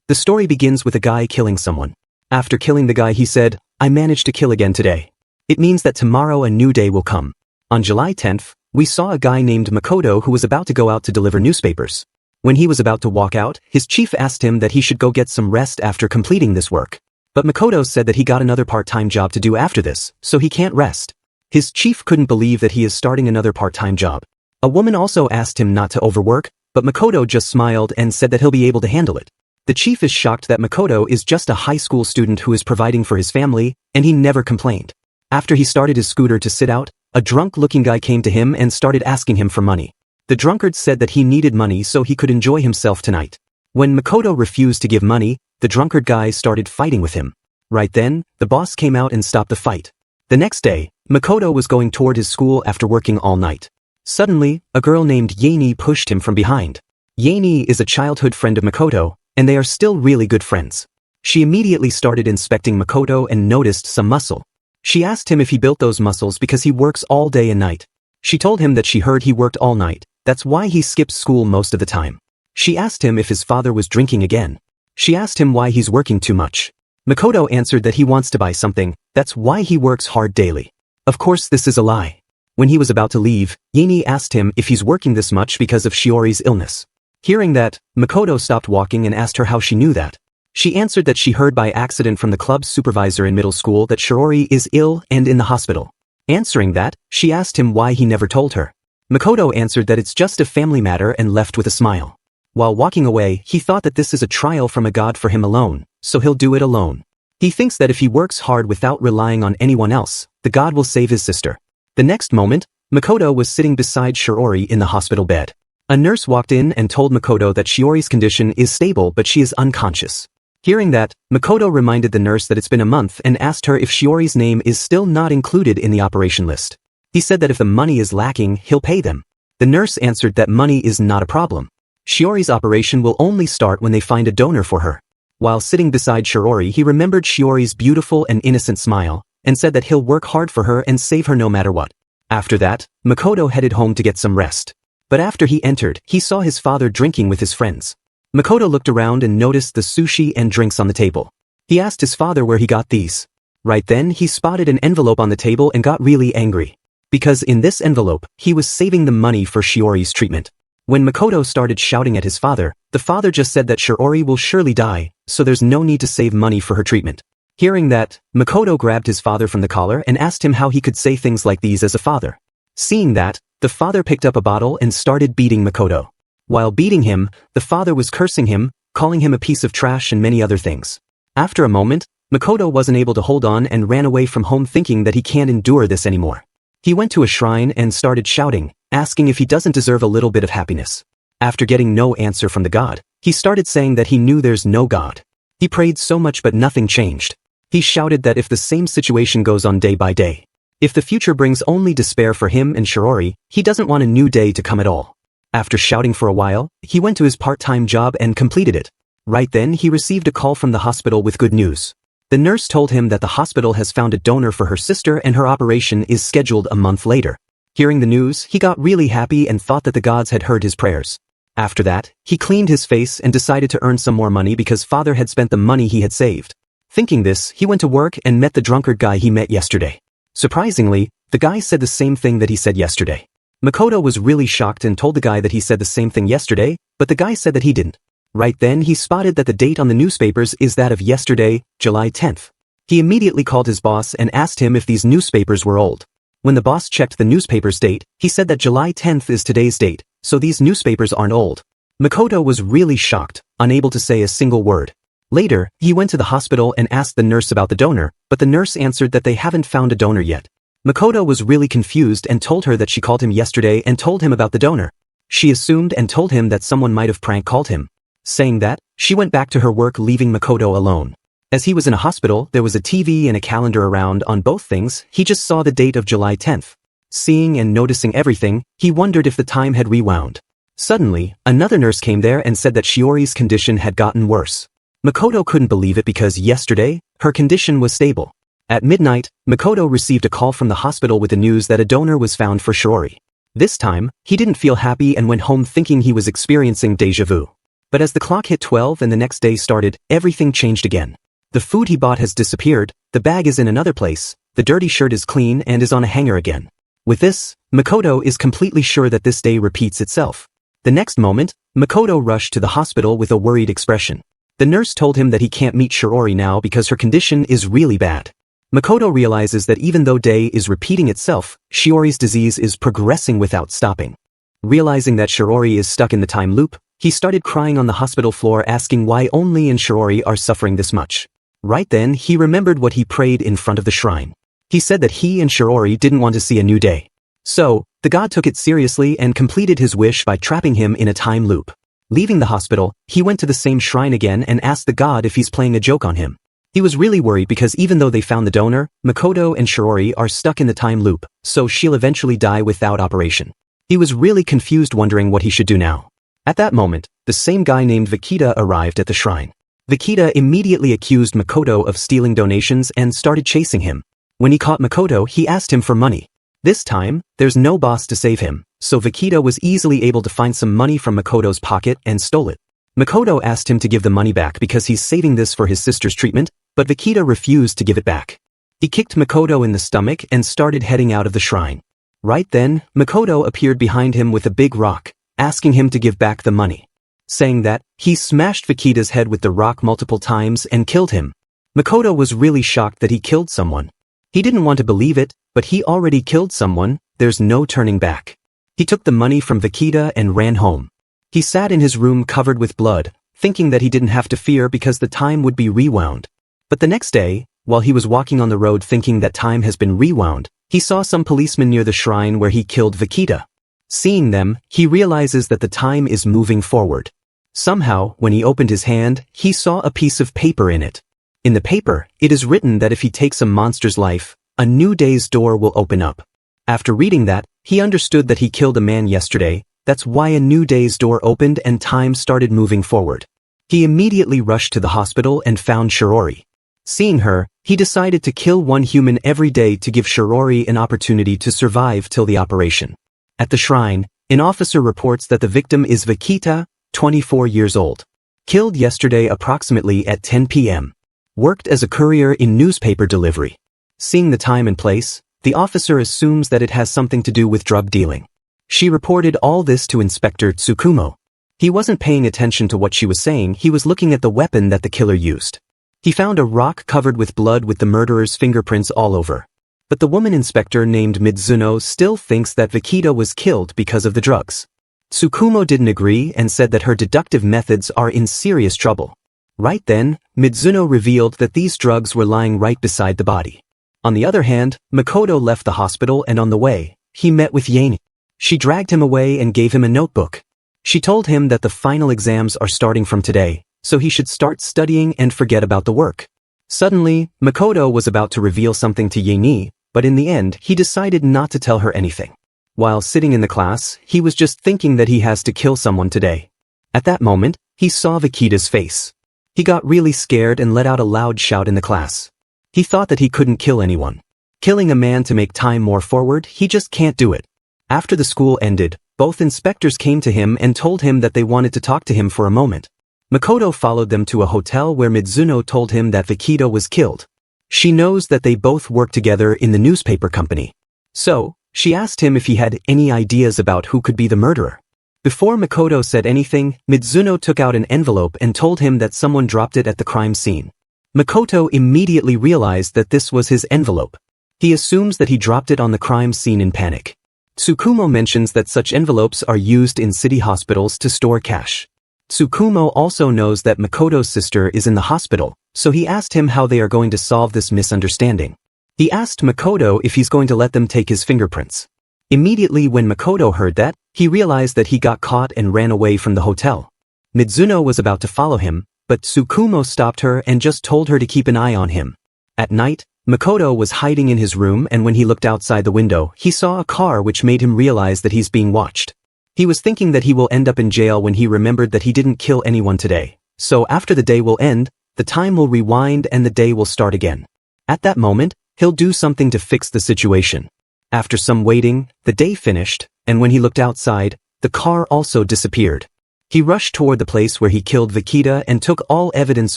The story begins with a guy killing someone. After killing the guy he said, "I managed to kill again today. It means that tomorrow a new day will come." On July 10th, we saw a guy named Makoto who was about to go out to deliver newspapers. When he was about to walk out, his chief asked him that he should go get some rest after completing this work. But Makoto said that he got another part-time job to do after this, so he can't rest. His chief couldn't believe that he is starting another part-time job. A woman also asked him not to overwork, but Makoto just smiled and said that he'll be able to handle it. The chief is shocked that Makoto is just a high school student who is providing for his family, and he never complained. After he started his scooter to sit out, a drunk-looking guy came to him and started asking him for money. The drunkard said that he needed money so he could enjoy himself tonight. When Makoto refused to give money, the drunkard guy started fighting with him. Right then, the boss came out and stopped the fight. The next day, Makoto was going toward his school after working all night. Suddenly, a girl named Yaini pushed him from behind. Yaini is a childhood friend of Makoto, and they are still really good friends. She immediately started inspecting Makoto and noticed some muscle. She asked him if he built those muscles because he works all day and night. She told him that she heard he worked all night, that's why he skips school most of the time. She asked him if his father was drinking again. She asked him why he's working too much. Makoto answered that he wants to buy something, that's why he works hard daily. Of course this is a lie. When he was about to leave, Yaini asked him if he's working this much because of Shiori's illness. Hearing that, Makoto stopped walking and asked her how she knew that. She answered that she heard by accident from the club's supervisor in middle school that Shiori is ill and in the hospital. Answering that, she asked him why he never told her. Makoto answered that it's just a family matter and left with a smile. While walking away, he thought that this is a trial from a god for him alone, so he'll do it alone. He thinks that if he works hard without relying on anyone else, the god will save his sister. The next moment, Makoto was sitting beside Shiori in the hospital bed. A nurse walked in and told Makoto that Shiori's condition is stable but she is unconscious. Hearing that, Makoto reminded the nurse that it's been a month and asked her if Shiori's name is still not included in the operation list. He said that if the money is lacking, he'll pay them. The nurse answered that money is not a problem. Shiori's operation will only start when they find a donor for her. While sitting beside Shiori, he remembered Shiori's beautiful and innocent smile, and said that he'll work hard for her and save her no matter what. After that, Makoto headed home to get some rest. But after he entered, he saw his father drinking with his friends. Makoto looked around and noticed the sushi and drinks on the table. He asked his father where he got these. Right then, he spotted an envelope on the table and got really angry. Because in this envelope, he was saving the money for Shiori's treatment. When Makoto started shouting at his father, the father just said that Shiori will surely die, so there's no need to save money for her treatment. Hearing that, Makoto grabbed his father from the collar and asked him how he could say things like these as a father. Seeing that, the father picked up a bottle and started beating Makoto. While beating him, the father was cursing him, calling him a piece of trash and many other things. After a moment, Makoto wasn't able to hold on and ran away from home thinking that he can't endure this anymore. He went to a shrine and started shouting, asking if he doesn't deserve a little bit of happiness. After getting no answer from the god, he started saying that he knew there's no god. He prayed so much but nothing changed. He shouted that if the same situation goes on day by day, if the future brings only despair for him and Shiori, he doesn't want a new day to come at all. After shouting for a while, he went to his part-time job and completed it. Right then, he received a call from the hospital with good news. The nurse told him that the hospital has found a donor for her sister and her operation is scheduled a month later. Hearing the news, he got really happy and thought that the gods had heard his prayers. After that, he cleaned his face and decided to earn some more money because father had spent the money he had saved. Thinking this, he went to work and met the drunkard guy he met yesterday. Surprisingly, the guy said the same thing that he said yesterday. Makoto was really shocked and told the guy that he said the same thing yesterday, but the guy said that he didn't. Right then he spotted that the date on the newspapers is that of yesterday, July 10th. He immediately called his boss and asked him if these newspapers were old. When the boss checked the newspaper's date, he said that July 10th is today's date, so these newspapers aren't old. Makoto was really shocked, unable to say a single word. Later, he went to the hospital and asked the nurse about the donor, but the nurse answered that they haven't found a donor yet. Makoto was really confused and told her that she called him yesterday and told him about the donor. She assumed and told him that someone might have prank called him. Saying that, she went back to her work leaving Makoto alone. As he was in a hospital, there was a TV and a calendar around on both things, he just saw the date of July 10th. Seeing and noticing everything, he wondered if the time had rewound. Suddenly, another nurse came there and said that Shiori's condition had gotten worse. Makoto couldn't believe it because yesterday, her condition was stable. At midnight, Makoto received a call from the hospital with the news that a donor was found for Shiori. This time, he didn't feel happy and went home thinking he was experiencing déjà vu. But as the clock hit 12 and the next day started, everything changed again. The food he bought has disappeared, the bag is in another place, the dirty shirt is clean and is on a hanger again. With this, Makoto is completely sure that this day repeats itself. The next moment, Makoto rushed to the hospital with a worried expression. The nurse told him that he can't meet Shiori now because her condition is really bad. Makoto realizes that even though day is repeating itself, Shiori's disease is progressing without stopping. Realizing that Shiori is stuck in the time loop, he started crying on the hospital floor asking why only and Shiori are suffering this much. Right then, he remembered what he prayed in front of the shrine. He said that he and Shiori didn't want to see a new day. So, the god took it seriously and completed his wish by trapping him in a time loop. Leaving the hospital, he went to the same shrine again and asked the god if he's playing a joke on him. He was really worried because even though they found the donor, Makoto and Shiori are stuck in the time loop, so she'll eventually die without operation. He was really confused wondering what he should do now. At that moment, the same guy named Vikita arrived at the shrine. Vikita immediately accused Makoto of stealing donations and started chasing him. When he caught Makoto, he asked him for money. This time, there's no boss to save him, so Vikita was easily able to find some money from Makoto's pocket and stole it. Makoto asked him to give the money back because he's saving this for his sister's treatment, but Vikita refused to give it back. He kicked Makoto in the stomach and started heading out of the shrine. Right then, Makoto appeared behind him with a big rock, asking him to give back the money. Saying that, he smashed Vikita's head with the rock multiple times and killed him. Makoto was really shocked that he killed someone. He didn't want to believe it, but he already killed someone, there's no turning back. He took the money from Vikita and ran home. He sat in his room covered with blood, thinking that he didn't have to fear because the time would be rewound. But the next day, while he was walking on the road thinking that time has been rewound, he saw some policemen near the shrine where he killed Vikita. Seeing them, he realizes that the time is moving forward. Somehow, when he opened his hand, he saw a piece of paper in it. In the paper, it is written that if he takes a monster's life, a new day's door will open up. After reading that, he understood that he killed a man yesterday. That's why a new day's door opened and time started moving forward. He immediately rushed to the hospital and found Shirori. Seeing her, he decided to kill one human every day to give Shirori an opportunity to survive till the operation. At the shrine, an officer reports that the victim is Vikita, 24 years old. Killed yesterday approximately at 10 p.m. Worked as a courier in newspaper delivery. Seeing the time and place, the officer assumes that it has something to do with drug dealing. She reported all this to Inspector Tsukumo. He wasn't paying attention to what she was saying, he was looking at the weapon that the killer used. He found a rock covered with blood with the murderer's fingerprints all over. But the woman inspector named Mizuno still thinks that Vikita was killed because of the drugs. Tsukumo didn't agree and said that her deductive methods are in serious trouble. Right then, Mizuno revealed that these drugs were lying right beside the body. On the other hand, Makoto left the hospital and on the way, he met with Yaini. She dragged him away and gave him a notebook. She told him that the final exams are starting from today, so he should start studying and forget about the work. Suddenly, Makoto was about to reveal something to Yaini, but in the end, he decided not to tell her anything. While sitting in the class, he was just thinking that he has to kill someone today. At that moment, he saw Vikita's face. He got really scared and let out a loud shout in the class. He thought that he couldn't kill anyone. Killing a man to make time more forward, he just can't do it. After the school ended, both inspectors came to him and told him that they wanted to talk to him for a moment. Makoto followed them to a hotel where Mizuno told him that Vikita was killed. She knows that they both work together in the newspaper company. So, she asked him if he had any ideas about who could be the murderer. Before Makoto said anything, Mizuno took out an envelope and told him that someone dropped it at the crime scene. Makoto immediately realized that this was his envelope. He assumes that he dropped it on the crime scene in panic. Tsukumo mentions that such envelopes are used in city hospitals to store cash. Tsukumo also knows that Makoto's sister is in the hospital, so he asked him how they are going to solve this misunderstanding. He asked Makoto if he's going to let them take his fingerprints. Immediately when Makoto heard that, he realized that he got caught and ran away from the hotel. Mizuno was about to follow him, but Tsukumo stopped her and just told her to keep an eye on him. At night, Makoto was hiding in his room and when he looked outside the window, he saw a car which made him realize that he's being watched. He was thinking that he will end up in jail when he remembered that he didn't kill anyone today. So after the day will end, the time will rewind and the day will start again. At that moment, he'll do something to fix the situation. After some waiting, the day finished, and when he looked outside, the car also disappeared. He rushed toward the place where he killed Vikita and took all evidence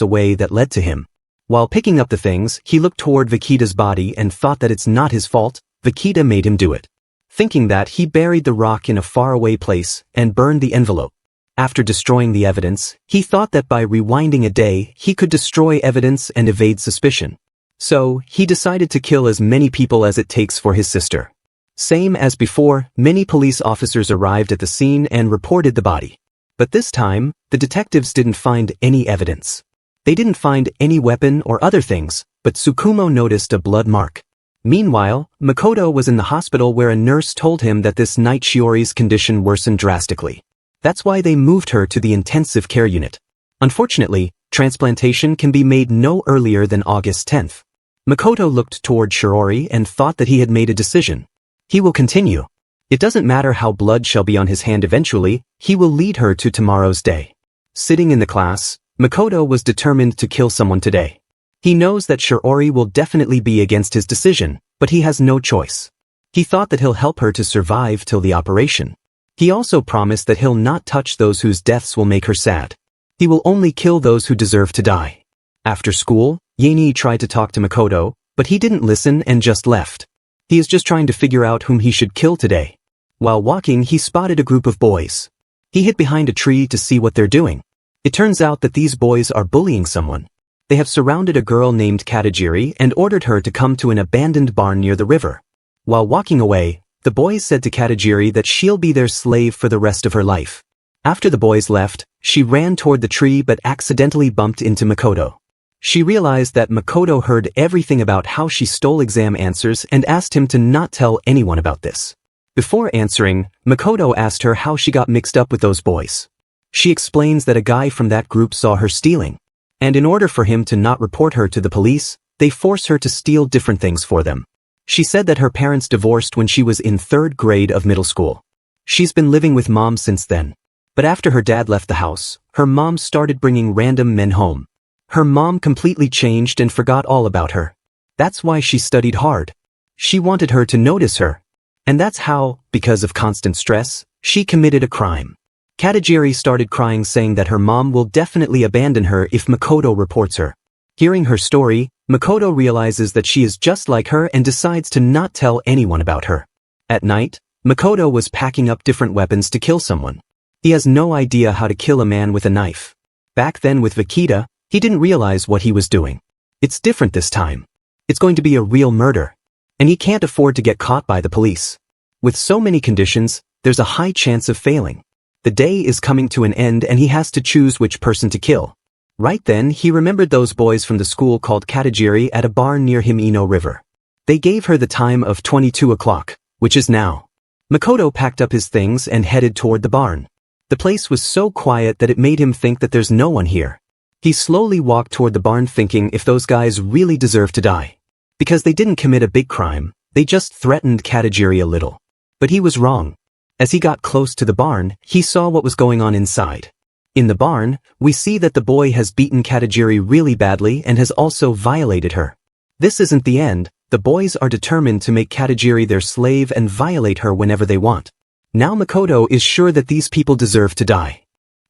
away that led to him. While picking up the things, he looked toward Vikita's body and thought that it's not his fault, Vikita made him do it. Thinking that, he buried the rock in a faraway place and burned the envelope. After destroying the evidence, he thought that by rewinding a day, he could destroy evidence and evade suspicion. So, he decided to kill as many people as it takes for his sister. Same as before, many police officers arrived at the scene and reported the body. But this time, the detectives didn't find any evidence. They didn't find any weapon or other things, but Tsukumo noticed a blood mark. Meanwhile, Makoto was in the hospital where a nurse told him that this night Shiori's condition worsened drastically. That's why they moved her to the intensive care unit. Unfortunately, transplantation can be made no earlier than August 10th. Makoto looked toward Shiori and thought that he had made a decision. He will continue. It doesn't matter how blood shall be on his hand eventually, he will lead her to tomorrow's day. Sitting in the class, Makoto was determined to kill someone today. He knows that Shiori will definitely be against his decision, but he has no choice. He thought that he'll help her to survive till the operation. He also promised that he'll not touch those whose deaths will make her sad. He will only kill those who deserve to die. After school, Yaini tried to talk to Makoto, but he didn't listen and just left. He is just trying to figure out whom he should kill today. While walking, he spotted a group of boys. He hid behind a tree to see what they're doing. It turns out that these boys are bullying someone. They have surrounded a girl named Katajiri and ordered her to come to an abandoned barn near the river. While walking away, the boys said to Katajiri that she'll be their slave for the rest of her life. After the boys left, she ran toward the tree but accidentally bumped into Makoto. She realized that Makoto heard everything about how she stole exam answers and asked him to not tell anyone about this. Before answering, Makoto asked her how she got mixed up with those boys. She explains that a guy from that group saw her stealing. And in order for him to not report her to the police, they force her to steal different things for them. She said that her parents divorced when she was in 3rd grade of middle school. She's been living with mom since then. But after her dad left the house, her mom started bringing random men home. Her mom completely changed and forgot all about her. That's why she studied hard. She wanted her to notice her. And that's how, because of constant stress, she committed a crime. Katajiri started crying, saying that her mom will definitely abandon her if Makoto reports her. Hearing her story, Makoto realizes that she is just like her and decides to not tell anyone about her. At night, Makoto was packing up different weapons to kill someone. He has no idea how to kill a man with a knife. Back then with Vikita, he didn't realize what he was doing. It's different this time. It's going to be a real murder. And he can't afford to get caught by the police. With so many conditions, there's a high chance of failing. The day is coming to an end and he has to choose which person to kill. Right then, he remembered those boys from the school called Katajiri at a barn near Himino River. They gave her the time of 22 o'clock, which is now. Makoto packed up his things and headed toward the barn. The place was so quiet that it made him think that there's no one here. He slowly walked toward the barn thinking if those guys really deserve to die. Because they didn't commit a big crime, they just threatened Katajiri a little. But he was wrong. As he got close to the barn, he saw what was going on inside. In the barn, we see that the boy has beaten Katajiri really badly and has also violated her. This isn't the end. The boys are determined to make Katajiri their slave and violate her whenever they want. Now Makoto is sure that these people deserve to die.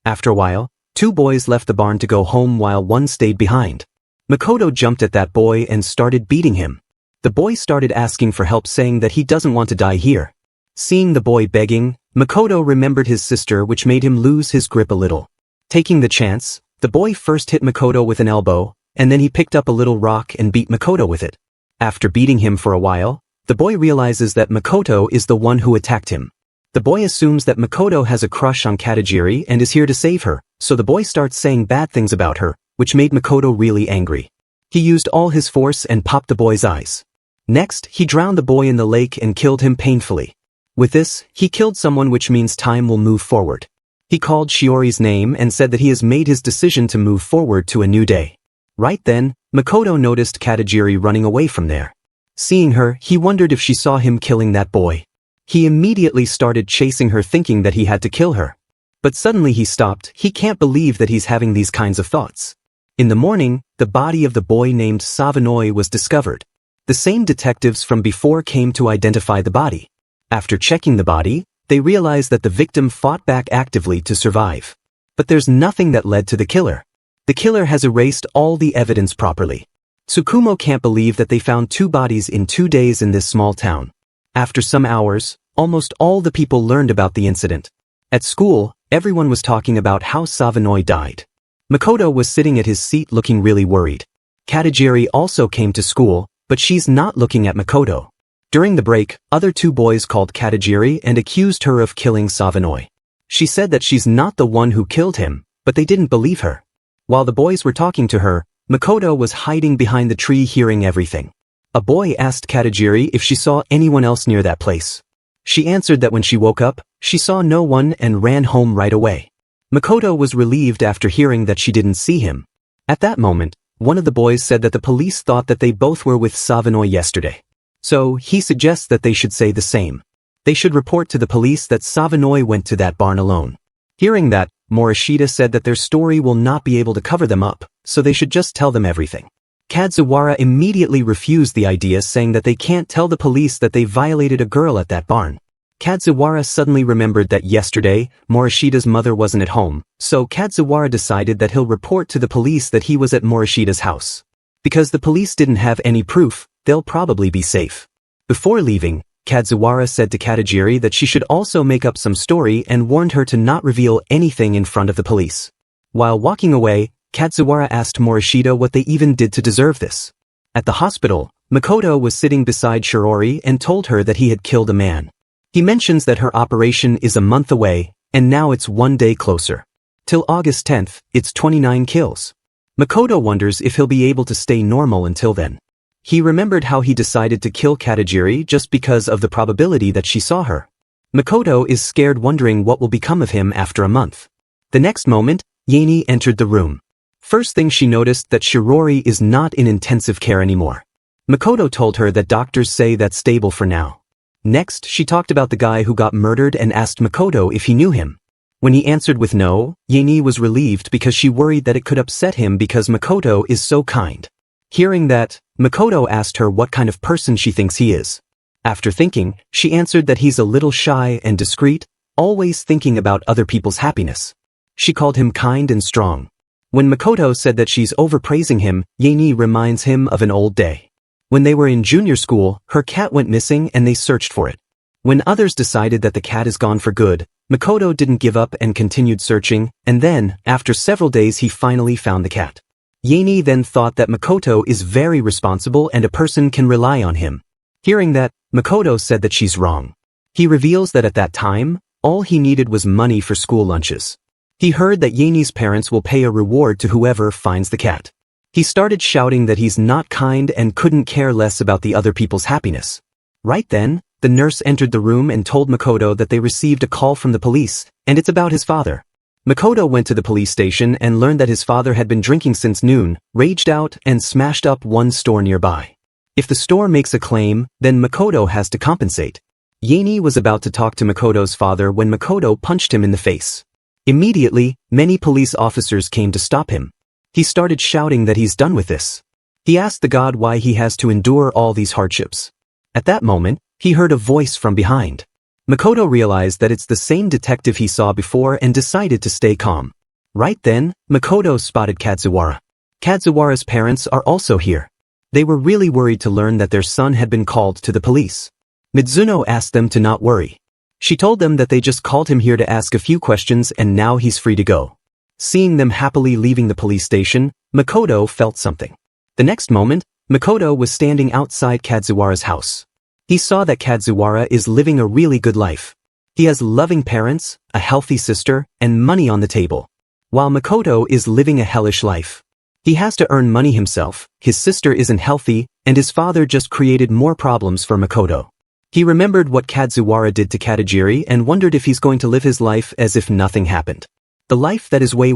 After a while, 2 boys left the barn to go home while one stayed behind. Makoto jumped at that boy and started beating him. The boy started asking for help, saying that he doesn't want to die here. Seeing the boy begging, Makoto remembered his sister, which made him lose his grip a little. Taking the chance, the boy first hit Makoto with an elbow, and then he picked up a little rock and beat Makoto with it. After beating him for a while, the boy realizes that Makoto is the one who attacked him. The boy assumes that Makoto has a crush on Katajiri and is here to save her, so the boy starts saying bad things about her, which made Makoto really angry. He used all his force and popped the boy's eyes. Next, he drowned the boy in the lake and killed him painfully. With this, he killed someone, which means time will move forward. He called Shiori's name and said that he has made his decision to move forward to a new day. Right then, Makoto noticed Katajiri running away from there. Seeing her, he wondered if she saw him killing that boy. He immediately started chasing her, thinking that he had to kill her. But suddenly he stopped. He can't believe that he's having these kinds of thoughts. In the morning, the body of the boy named Savanoi was discovered. The same detectives from before came to identify the body. After checking the body, they realized that the victim fought back actively to survive. But there's nothing that led to the killer. The killer has erased all the evidence properly. Tsukumo can't believe that they found 2 bodies in 2 days in this small town. After some hours, almost all the people learned about the incident. At school, everyone was talking about how Savanoi died. Makoto was sitting at his seat looking really worried. Katajiri also came to school, but she's not looking at Makoto. During the break, other 2 boys called Katajiri and accused her of killing Savanoi. She said that she's not the one who killed him, but they didn't believe her. While the boys were talking to her, Makoto was hiding behind the tree, hearing everything. A boy asked Katajiri if she saw anyone else near that place. She answered that when she woke up, she saw no one and ran home right away. Makoto was relieved after hearing that she didn't see him. At that moment, one of the boys said that the police thought that they both were with Savanoi yesterday. So, he suggests that they should say the same. They should report to the police that Savanoi went to that barn alone. Hearing that, Morishita said that their story will not be able to cover them up, so they should just tell them everything. Kazuwara immediately refused the idea, saying that they can't tell the police that they violated a girl at that barn. Kazuwara suddenly remembered that yesterday, Morishita's mother wasn't at home, so Kazuwara decided that he'll report to the police that he was at Morishita's house. Because the police didn't have any proof, they'll probably be safe. Before leaving, Kazuwara said to Katajiri that she should also make up some story and warned her to not reveal anything in front of the police. While walking away, Kazuwara asked Morishita what they even did to deserve this. At the hospital, Makoto was sitting beside Shiori and told her that he had killed a man. He mentions that her operation is a month away, and now it's 1 day closer. Till August 10th, it's 29 kills. Makoto wonders if he'll be able to stay normal until then. He remembered how he decided to kill Katajiri just because of the probability that she saw her. Makoto is scared, wondering what will become of him after a month. The next moment, Yaini entered the room. First thing she noticed that Shirori is not in intensive care anymore. Makoto told her that doctors say that's stable for now. Next, she talked about the guy who got murdered and asked Makoto if he knew him. When he answered with no, Yaini was relieved because she worried that it could upset him because Makoto is so kind. Hearing that, Makoto asked her what kind of person she thinks he is. After thinking, she answered that he's a little shy and discreet, always thinking about other people's happiness. She called him kind and strong. When Makoto said that she's overpraising him, Yaini reminds him of an old day. When they were in junior school, her cat went missing and they searched for it. When others decided that the cat is gone for good, Makoto didn't give up and continued searching, and then, after several days he finally found the cat. Yaini then thought that Makoto is very responsible and a person can rely on him. Hearing that, Makoto said that she's wrong. He reveals that at that time, all he needed was money for school lunches. He heard that Yaini's parents will pay a reward to whoever finds the cat. He started shouting that he's not kind and couldn't care less about the other people's happiness. Right then, the nurse entered the room and told Makoto that they received a call from the police, and it's about his father. Makoto went to the police station and learned that his father had been drinking since noon, raged out, and smashed up one store nearby. If the store makes a claim, then Makoto has to compensate. Yaini was about to talk to Makoto's father when Makoto punched him in the face. Immediately, many police officers came to stop him. He started shouting that he's done with this. He asked the god why he has to endure all these hardships. At that moment, he heard a voice from behind. Makoto realized that it's the same detective he saw before and decided to stay calm. Right then, Makoto spotted Kazuwara. Kazuwara's parents are also here. They were really worried to learn that their son had been called to the police. Mizuno asked them to not worry. She told them that they just called him here to ask a few questions and now he's free to go. Seeing them happily leaving the police station, Makoto felt something. The next moment, Makoto was standing outside Kazuwara's house. He saw that Kazuwara is living a really good life. He has loving parents, a healthy sister, and money on the table. While Makoto is living a hellish life. He has to earn money himself, his sister isn't healthy, and his father just created more problems for Makoto. He remembered what Kazuwara did to Katajiri and wondered if he's going to live his life as if nothing happened. The life that is way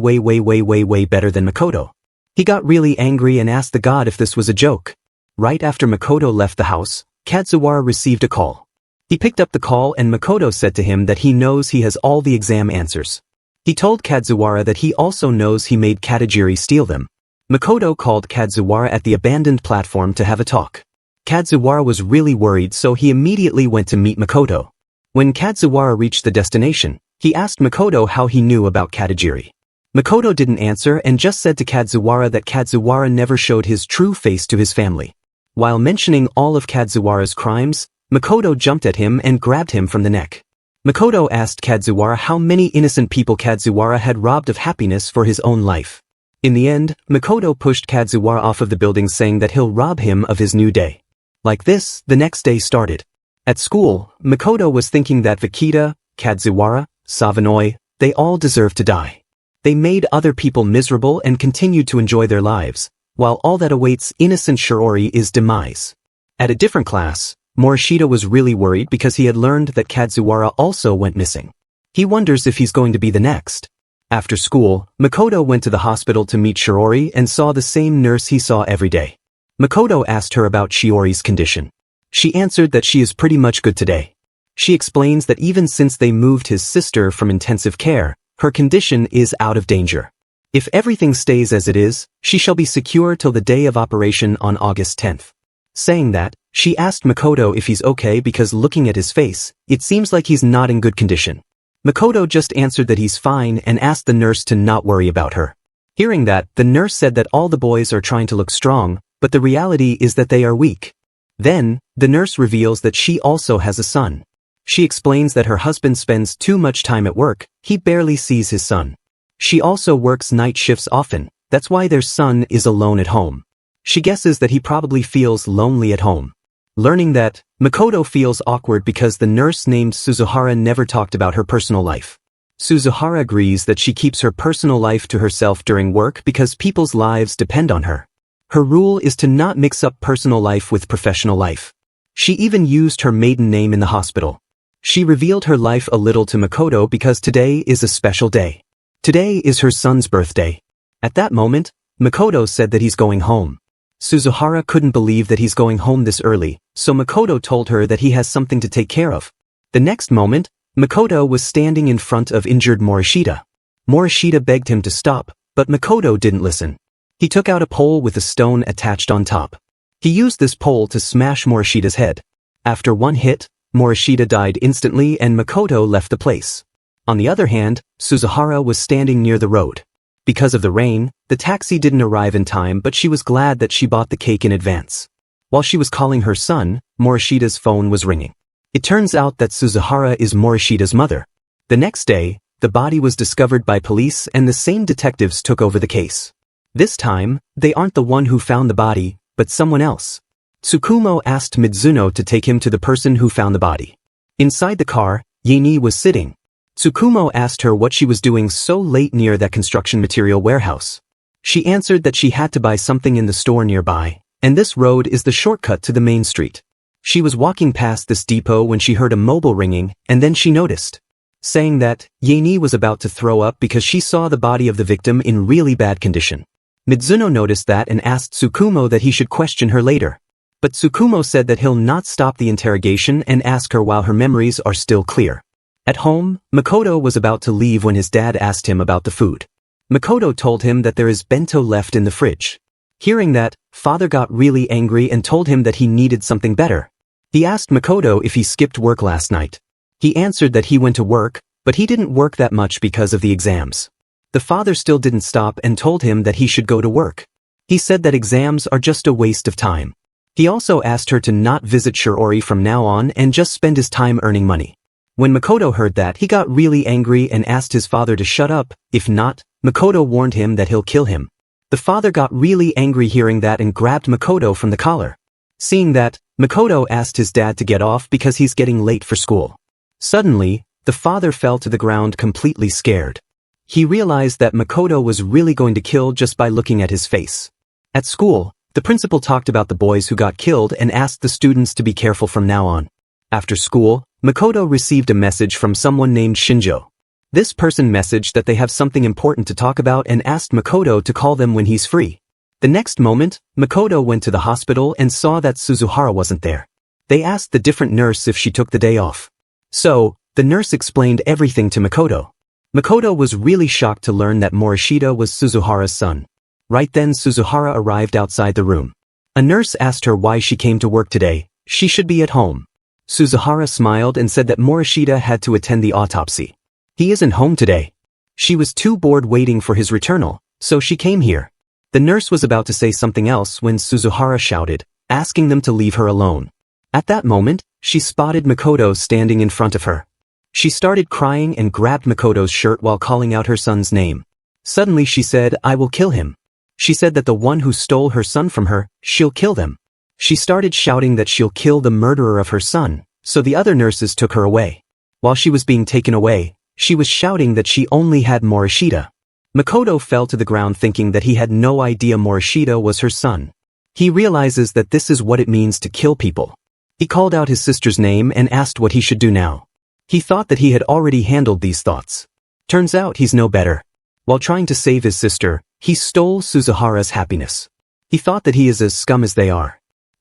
better than Makoto. He got really angry and asked the god if this was a joke. Right after Makoto left the house, Kazuwara received a call. He picked up the call and Makoto said to him that he knows he has all the exam answers. He told Kazuwara that he also knows he made Katajiri steal them. Makoto called Kazuwara at the abandoned platform to have a talk. Kazuwara was really worried so he immediately went to meet Makoto. When Kazuwara reached the destination, he asked Makoto how he knew about Katajiri. Makoto didn't answer and just said to Kazuwara that Kazuwara never showed his true face to his family. While mentioning all of Kazuwara's crimes, Makoto jumped at him and grabbed him from the neck. Makoto asked Kazuwara how many innocent people Kazuwara had robbed of happiness for his own life. In the end, Makoto pushed Kazuwara off of the building saying that he'll rob him of his new day. Like this, the next day started. At school, Makoto was thinking that Vikita, Kazuwara, Savanoi, they all deserved to die. They made other people miserable and continued to enjoy their lives, while all that awaits innocent Shirori is demise. At a different class, Morishita was really worried because he had learned that Kazuwara also went missing. He wonders if he's going to be the next. After school, Makoto went to the hospital to meet Shirori and saw the same nurse he saw every day. Makoto asked her about Shiori's condition. She answered that she is pretty much good today. She explains that even since they moved his sister from intensive care, her condition is out of danger. If everything stays as it is, she shall be secure till the day of operation on August 10th. Saying that, she asked Makoto if he's okay because looking at his face, it seems like he's not in good condition. Makoto just answered that he's fine and asked the nurse to not worry about her. Hearing that, the nurse said that all the boys are trying to look strong, but the reality is that they are weak. Then, the nurse reveals that she also has a son. She explains that her husband spends too much time at work, he barely sees his son. She also works night shifts often, that's why their son is alone at home. She guesses that he probably feels lonely at home. Learning that, Makoto feels awkward because the nurse named Suzuhara never talked about her personal life. Suzuhara agrees that she keeps her personal life to herself during work because people's lives depend on her. Her rule is to not mix up personal life with professional life. She even used her maiden name in the hospital. She revealed her life a little to Makoto because today is a special day. Today is her son's birthday. At that moment, Makoto said that he's going home. Suzuhara couldn't believe that he's going home this early, so Makoto told her that he has something to take care of. The next moment, Makoto was standing in front of injured Morishita. Morishita begged him to stop, but Makoto didn't listen. He took out a pole with a stone attached on top. He used this pole to smash Morishita's head. After one hit, Morishita died instantly and Makoto left the place. On the other hand, Suzuhara was standing near the road. Because of the rain, the taxi didn't arrive in time, but she was glad that she bought the cake in advance. While she was calling her son, Morishita's phone was ringing. It turns out that Suzuhara is Morishita's mother. The next day, the body was discovered by police and the same detectives took over the case. This time, they aren't the one who found the body, but someone else. Tsukumo asked Mizuno to take him to the person who found the body. Inside the car, Yeni was sitting. Tsukumo asked her what she was doing so late near that construction material warehouse. She answered that she had to buy something in the store nearby, and this road is the shortcut to the main street. She was walking past this depot when she heard a mobile ringing, and then she noticed, saying that Yeni was about to throw up because she saw the body of the victim in really bad condition. Mizuno noticed that and asked Tsukumo that he should question her later. But Tsukumo said that he'll not stop the interrogation and ask her while her memories are still clear. At home, Makoto was about to leave when his dad asked him about the food. Makoto told him that there is bento left in the fridge. Hearing that, father got really angry and told him that he needed something better. He asked Makoto if he skipped work last night. He answered that he went to work, but he didn't work that much because of the exams. The father still didn't stop and told him that he should go to work. He said that exams are just a waste of time. He also asked her to not visit Shiori from now on and just spend his time earning money. When Makoto heard that, he got really angry and asked his father to shut up. If not, Makoto warned him that he'll kill him. The father got really angry hearing that and grabbed Makoto from the collar. Seeing that, Makoto asked his dad to get off because he's getting late for school. Suddenly, the father fell to the ground completely scared. He realized that Makoto was really going to kill just by looking at his face. At school, the principal talked about the boys who got killed and asked the students to be careful from now on. After school, Makoto received a message from someone named Shinjo. This person messaged that they have something important to talk about and asked Makoto to call them when he's free. The next moment, Makoto went to the hospital and saw that Suzuhara wasn't there. They asked the different nurse if she took the day off. So, the nurse explained everything to Makoto. Makoto was really shocked to learn that Morishita was Suzuhara's son. Right then Suzuhara arrived outside the room. A nurse asked her why she came to work today. She should be at home. Suzuhara smiled and said that Morishita had to attend the autopsy. He isn't home today. She was too bored waiting for his returnal, so she came here. The nurse was about to say something else when Suzuhara shouted, asking them to leave her alone. At that moment, she spotted Makoto standing in front of her. She started crying and grabbed Makoto's shirt while calling out her son's name. Suddenly she said, "I will kill him." She said that the one who stole her son from her, she'll kill them. She started shouting that she'll kill the murderer of her son, so the other nurses took her away. While she was being taken away, she was shouting that she only had Morishita. Makoto fell to the ground thinking that he had no idea Morishita was her son. He realizes that this is what it means to kill people. He called out his sister's name and asked what he should do now. He thought that he had already handled these thoughts. Turns out he's no better. While trying to save his sister, he stole Suzuhara's happiness. He thought that he is as scum as they are.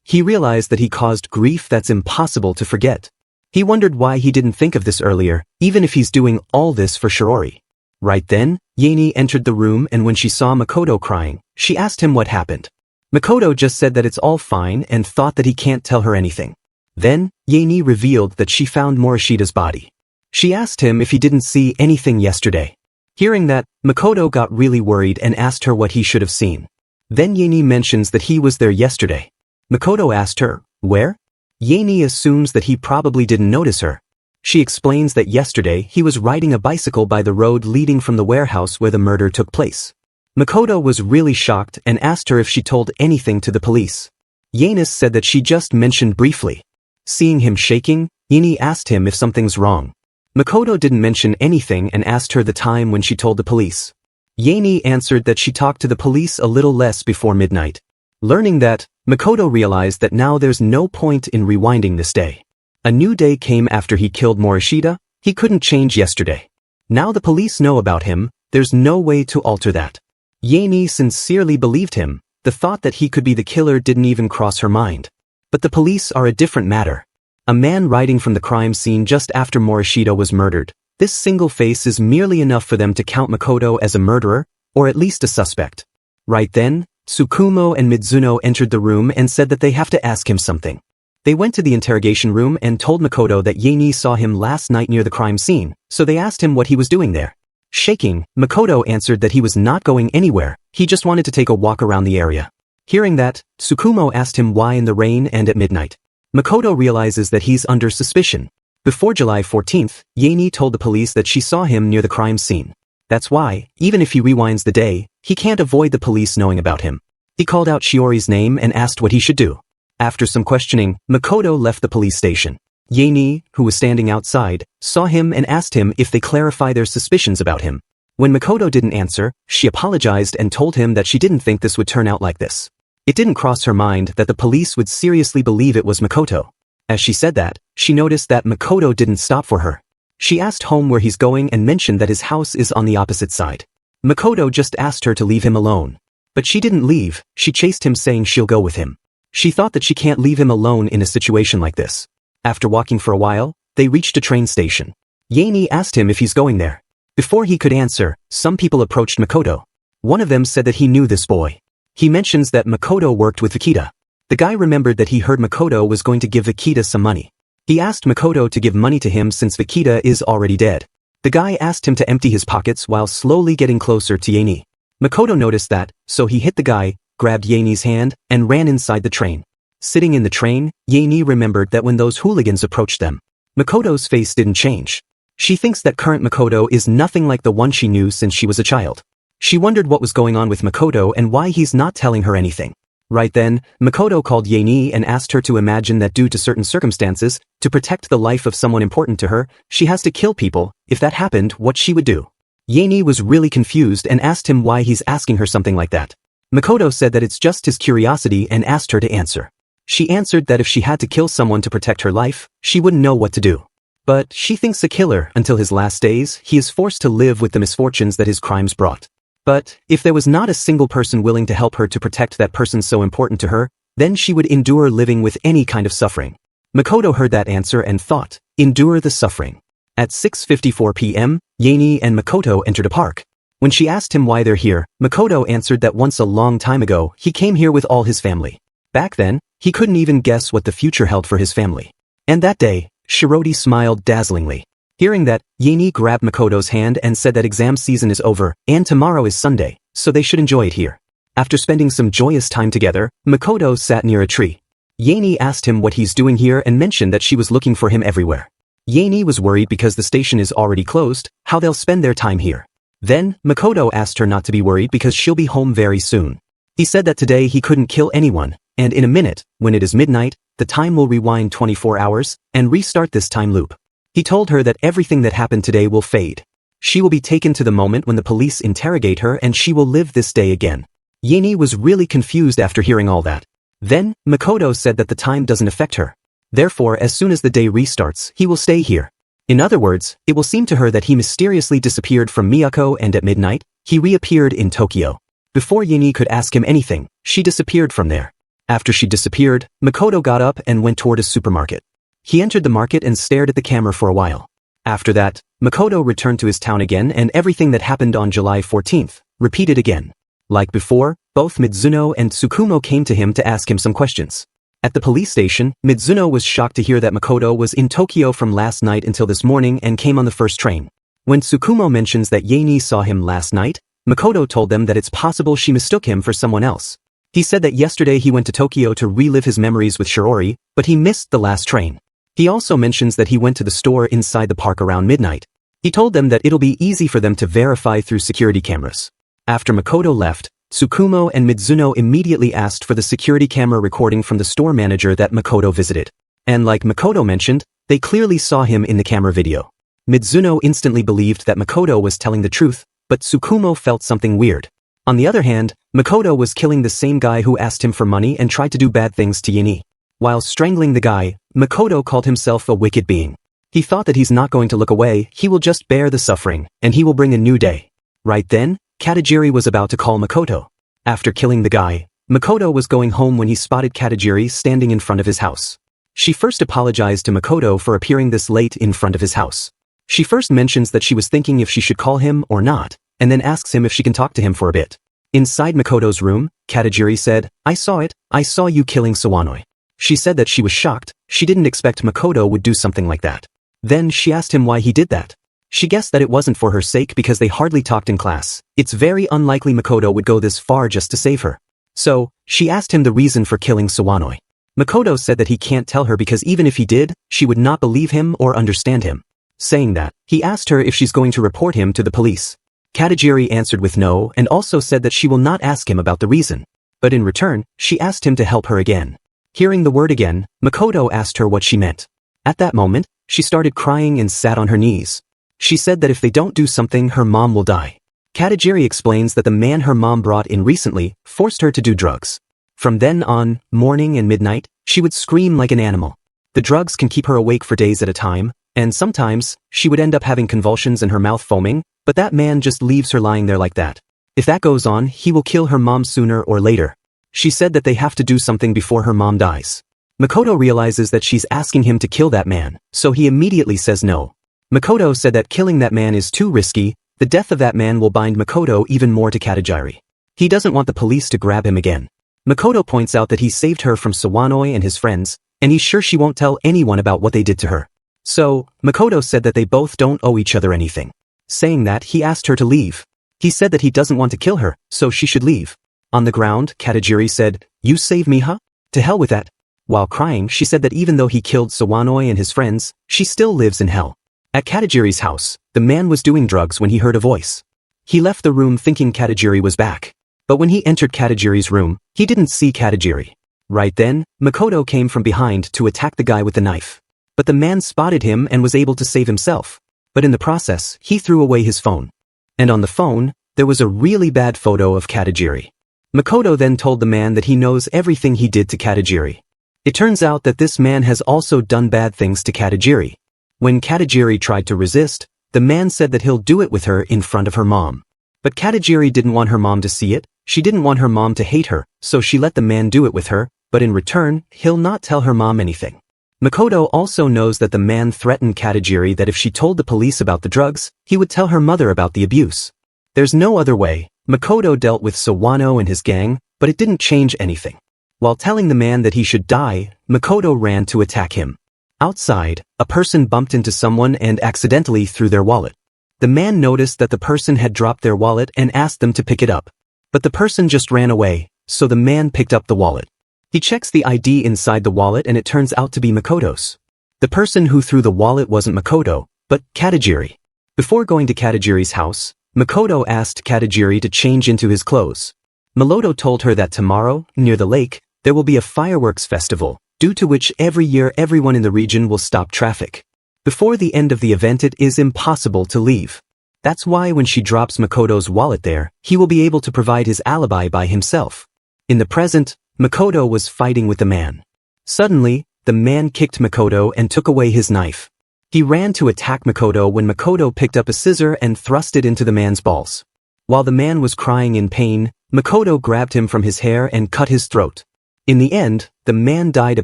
He realized that he caused grief that's impossible to forget. He wondered why he didn't think of this earlier, even if he's doing all this for Shiori. Right then, Yeni entered the room and when she saw Makoto crying, she asked him what happened. Makoto just said that it's all fine and thought that he can't tell her anything. Then, Yeni revealed that she found Morishita's body. She asked him if he didn't see anything yesterday. Hearing that, Makoto got really worried and asked her what he should have seen. Then Yeni mentions that he was there yesterday. Makoto asked her, where? Yeni assumes that he probably didn't notice her. She explains that yesterday he was riding a bicycle by the road leading from the warehouse where the murder took place. Makoto was really shocked and asked her if she told anything to the police. Yanis said that she just mentioned briefly. Seeing him shaking, Yeni asked him if something's wrong. Makoto didn't mention anything and asked her the time when she told the police. Yeni answered that she talked to the police a little less before midnight. Learning that, Makoto realized that now there's no point in rewinding this day. A new day came after he killed Morishita. He couldn't change yesterday. Now the police know about him, There's no way to alter that. Yaeni sincerely believed him. The thought that he could be the killer didn't even cross her mind. But the police are a different matter. A man riding from the crime scene just after Morishita was murdered. This single face is merely enough for them to count Makoto as a murderer, or at least a suspect. Right then, Tsukumo and Mizuno entered the room and said that they have to ask him something. They went to the interrogation room and told Makoto that Yaeni saw him last night near the crime scene, so they asked him what he was doing there. Shaking, Makoto answered that he was not going anywhere, he just wanted to take a walk around the area. Hearing that, Tsukumo asked him why in the rain and at midnight. Makoto realizes that he's under suspicion. Before July 14th, Yaeni told the police that she saw him near the crime scene. That's why, even if he rewinds the day, he can't avoid the police knowing about him. He called out Shiori's name and asked what he should do. After some questioning, Makoto left the police station. Yaeni, who was standing outside, saw him and asked him if they clarify their suspicions about him. When Makoto didn't answer, she apologized and told him that she didn't think this would turn out like this. It didn't cross her mind that the police would seriously believe it was Makoto. As she said that, she noticed that Makoto didn't stop for her. She asked home where he's going and mentioned that his house is on the opposite side. Makoto just asked her to leave him alone. But she didn't leave, she chased him saying she'll go with him. She thought that she can't leave him alone in a situation like this. After walking for a while, they reached a train station. Yaeni asked him if he's going there. Before he could answer, some people approached Makoto. One of them said that he knew this boy. He mentions that Makoto worked with Vikita. The guy remembered that he heard Makoto was going to give Vikita some money. He asked Makoto to give money to him since Vikita is already dead. The guy asked him to empty his pockets while slowly getting closer to Yaeni. Makoto noticed that, so he hit the guy, grabbed Yaeni's hand, and ran inside the train. Sitting in the train, Yaeni remembered that when those hooligans approached them, Makoto's face didn't change. She thinks that current Makoto is nothing like the one she knew since she was a child. She wondered what was going on with Makoto and why he's not telling her anything. Right then, Makoto called Yaeni and asked her to imagine that due to certain circumstances, to protect the life of someone important to her, she has to kill people. If that happened, what she would do. Yaeni was really confused and asked him why he's asking her something like that. Makoto said that it's just his curiosity and asked her to answer. She answered that if she had to kill someone to protect her life, she wouldn't know what to do. But she thinks a killer, until his last days, he is forced to live with the misfortunes that his crimes brought. But, if there was not a single person willing to help her to protect that person so important to her, then she would endure living with any kind of suffering. Makoto heard that answer and thought, endure the suffering. At 6:54 p.m., Yaeni and Makoto entered a park. When she asked him why they're here, Makoto answered that once a long time ago, he came here with all his family. Back then, he couldn't even guess what the future held for his family. And that day, Shiroti smiled dazzlingly. Hearing that, Yaeni grabbed Makoto's hand and said that exam season is over, and tomorrow is Sunday, so they should enjoy it here. After spending some joyous time together, Makoto sat near a tree. Yaeni asked him what he's doing here and mentioned that she was looking for him everywhere. Yaeni was worried because the station is already closed, how they'll spend their time here. Then, Makoto asked her not to be worried because she'll be home very soon. He said that today he couldn't kill anyone, and in a minute, when it is midnight, the time will rewind 24 hours, and restart this time loop. He told her that everything that happened today will fade. She will be taken to the moment when the police interrogate her and she will live this day again. Yaeni was really confused after hearing all that. Then, Makoto said that the time doesn't affect her. Therefore, as soon as the day restarts, he will stay here. In other words, it will seem to her that he mysteriously disappeared from Miyako and at midnight, he reappeared in Tokyo. Before Yaeni could ask him anything, she disappeared from there. After she disappeared, Makoto got up and went toward a supermarket. He entered the market and stared at the camera for a while. After that, Makoto returned to his town again and everything that happened on July 14th, repeated again. Like before, both Mizuno and Tsukumo came to him to ask him some questions. At the police station, Mizuno was shocked to hear that Makoto was in Tokyo from last night until this morning and came on the first train. When Tsukumo mentions that Yaeni saw him last night, Makoto told them that it's possible she mistook him for someone else. He said that yesterday he went to Tokyo to relive his memories with Shiori, but he missed the last train. He also mentions that he went to the store inside the park around midnight. He told them that it'll be easy for them to verify through security cameras. After Makoto left, Tsukumo and Mizuno immediately asked for the security camera recording from the store manager that Makoto visited. And like Makoto mentioned, they clearly saw him in the camera video. Mizuno instantly believed that Makoto was telling the truth, but Tsukumo felt something weird. On the other hand, Makoto was killing the same guy who asked him for money and tried to do bad things to Yaeni. While strangling the guy, Makoto called himself a wicked being. He thought that he's not going to look away, he will just bear the suffering, and he will bring a new day. Right then, Katajiri was about to call Makoto. After killing the guy, Makoto was going home when he spotted Katajiri standing in front of his house. She first apologized to Makoto for appearing this late in front of his house. She first mentions that she was thinking if she should call him or not, and then asks him if she can talk to him for a bit. Inside Makoto's room, Katajiri said, I saw you killing Sawanoi. She said that she was shocked, she didn't expect Makoto would do something like that. Then she asked him why he did that. She guessed that it wasn't for her sake because they hardly talked in class. It's very unlikely Makoto would go this far just to save her. So, she asked him the reason for killing Sawanoi. Makoto said that he can't tell her because even if he did, she would not believe him or understand him. Saying that, he asked her if she's going to report him to the police. Katajiri answered with no and also said that she will not ask him about the reason. But in return, she asked him to help her again. Hearing the word again, Makoto asked her what she meant. At that moment, she started crying and sat on her knees. She said that if they don't do something, her mom will die. Katajiri explains that the man her mom brought in recently forced her to do drugs. From then on, morning and midnight, she would scream like an animal. The drugs can keep her awake for days at a time, and sometimes, she would end up having convulsions and her mouth foaming, but that man just leaves her lying there like that. If that goes on, he will kill her mom sooner or later. She said that they have to do something before her mom dies. Makoto realizes that she's asking him to kill that man, so he immediately says no. Makoto said that killing that man is too risky, the death of that man will bind Makoto even more to Katajiri. He doesn't want the police to grab him again. Makoto points out that he saved her from Sawanoi and his friends, and he's sure she won't tell anyone about what they did to her. So, Makoto said that they both don't owe each other anything. Saying that, he asked her to leave. He said that he doesn't want to kill her, so she should leave. On the ground, Katajiri said, "You save me, huh? To hell with that." While crying, she said that even though he killed Sawanoi and his friends, she still lives in hell. At Katajiri's house, the man was doing drugs when he heard a voice. He left the room thinking Katajiri was back. But when he entered Katajiri's room, he didn't see Katajiri. Right then, Makoto came from behind to attack the guy with the knife. But the man spotted him and was able to save himself. But in the process, he threw away his phone. And on the phone, there was a really bad photo of Katajiri. Makoto then told the man that he knows everything he did to Katajiri. It turns out that this man has also done bad things to Katajiri. When Katajiri tried to resist, the man said that he'll do it with her in front of her mom. But Katajiri didn't want her mom to see it, she didn't want her mom to hate her, so she let the man do it with her, but in return, he'll not tell her mom anything. Makoto also knows that the man threatened Katajiri that if she told the police about the drugs, he would tell her mother about the abuse. There's no other way. Makoto dealt with Sawano and his gang, but it didn't change anything. While telling the man that he should die, Makoto ran to attack him. Outside, a person bumped into someone and accidentally threw their wallet. The man noticed that the person had dropped their wallet and asked them to pick it up. But the person just ran away, so the man picked up the wallet. He checks the ID inside the wallet and it turns out to be Makoto's. The person who threw the wallet wasn't Makoto, but Katajiri. Before going to Katajiri's house, Makoto asked Katajiri to change into his clothes. Makoto told her that tomorrow, near the lake, there will be a fireworks festival, due to which every year everyone in the region will stop traffic. Before the end of the event it is impossible to leave. That's why when she drops Makoto's wallet there, he will be able to provide his alibi by himself. In the present, Makoto was fighting with the man. Suddenly, the man kicked Makoto and took away his knife. He ran to attack Makoto when Makoto picked up a scissor and thrust it into the man's balls. While the man was crying in pain, Makoto grabbed him from his hair and cut his throat. In the end, the man died a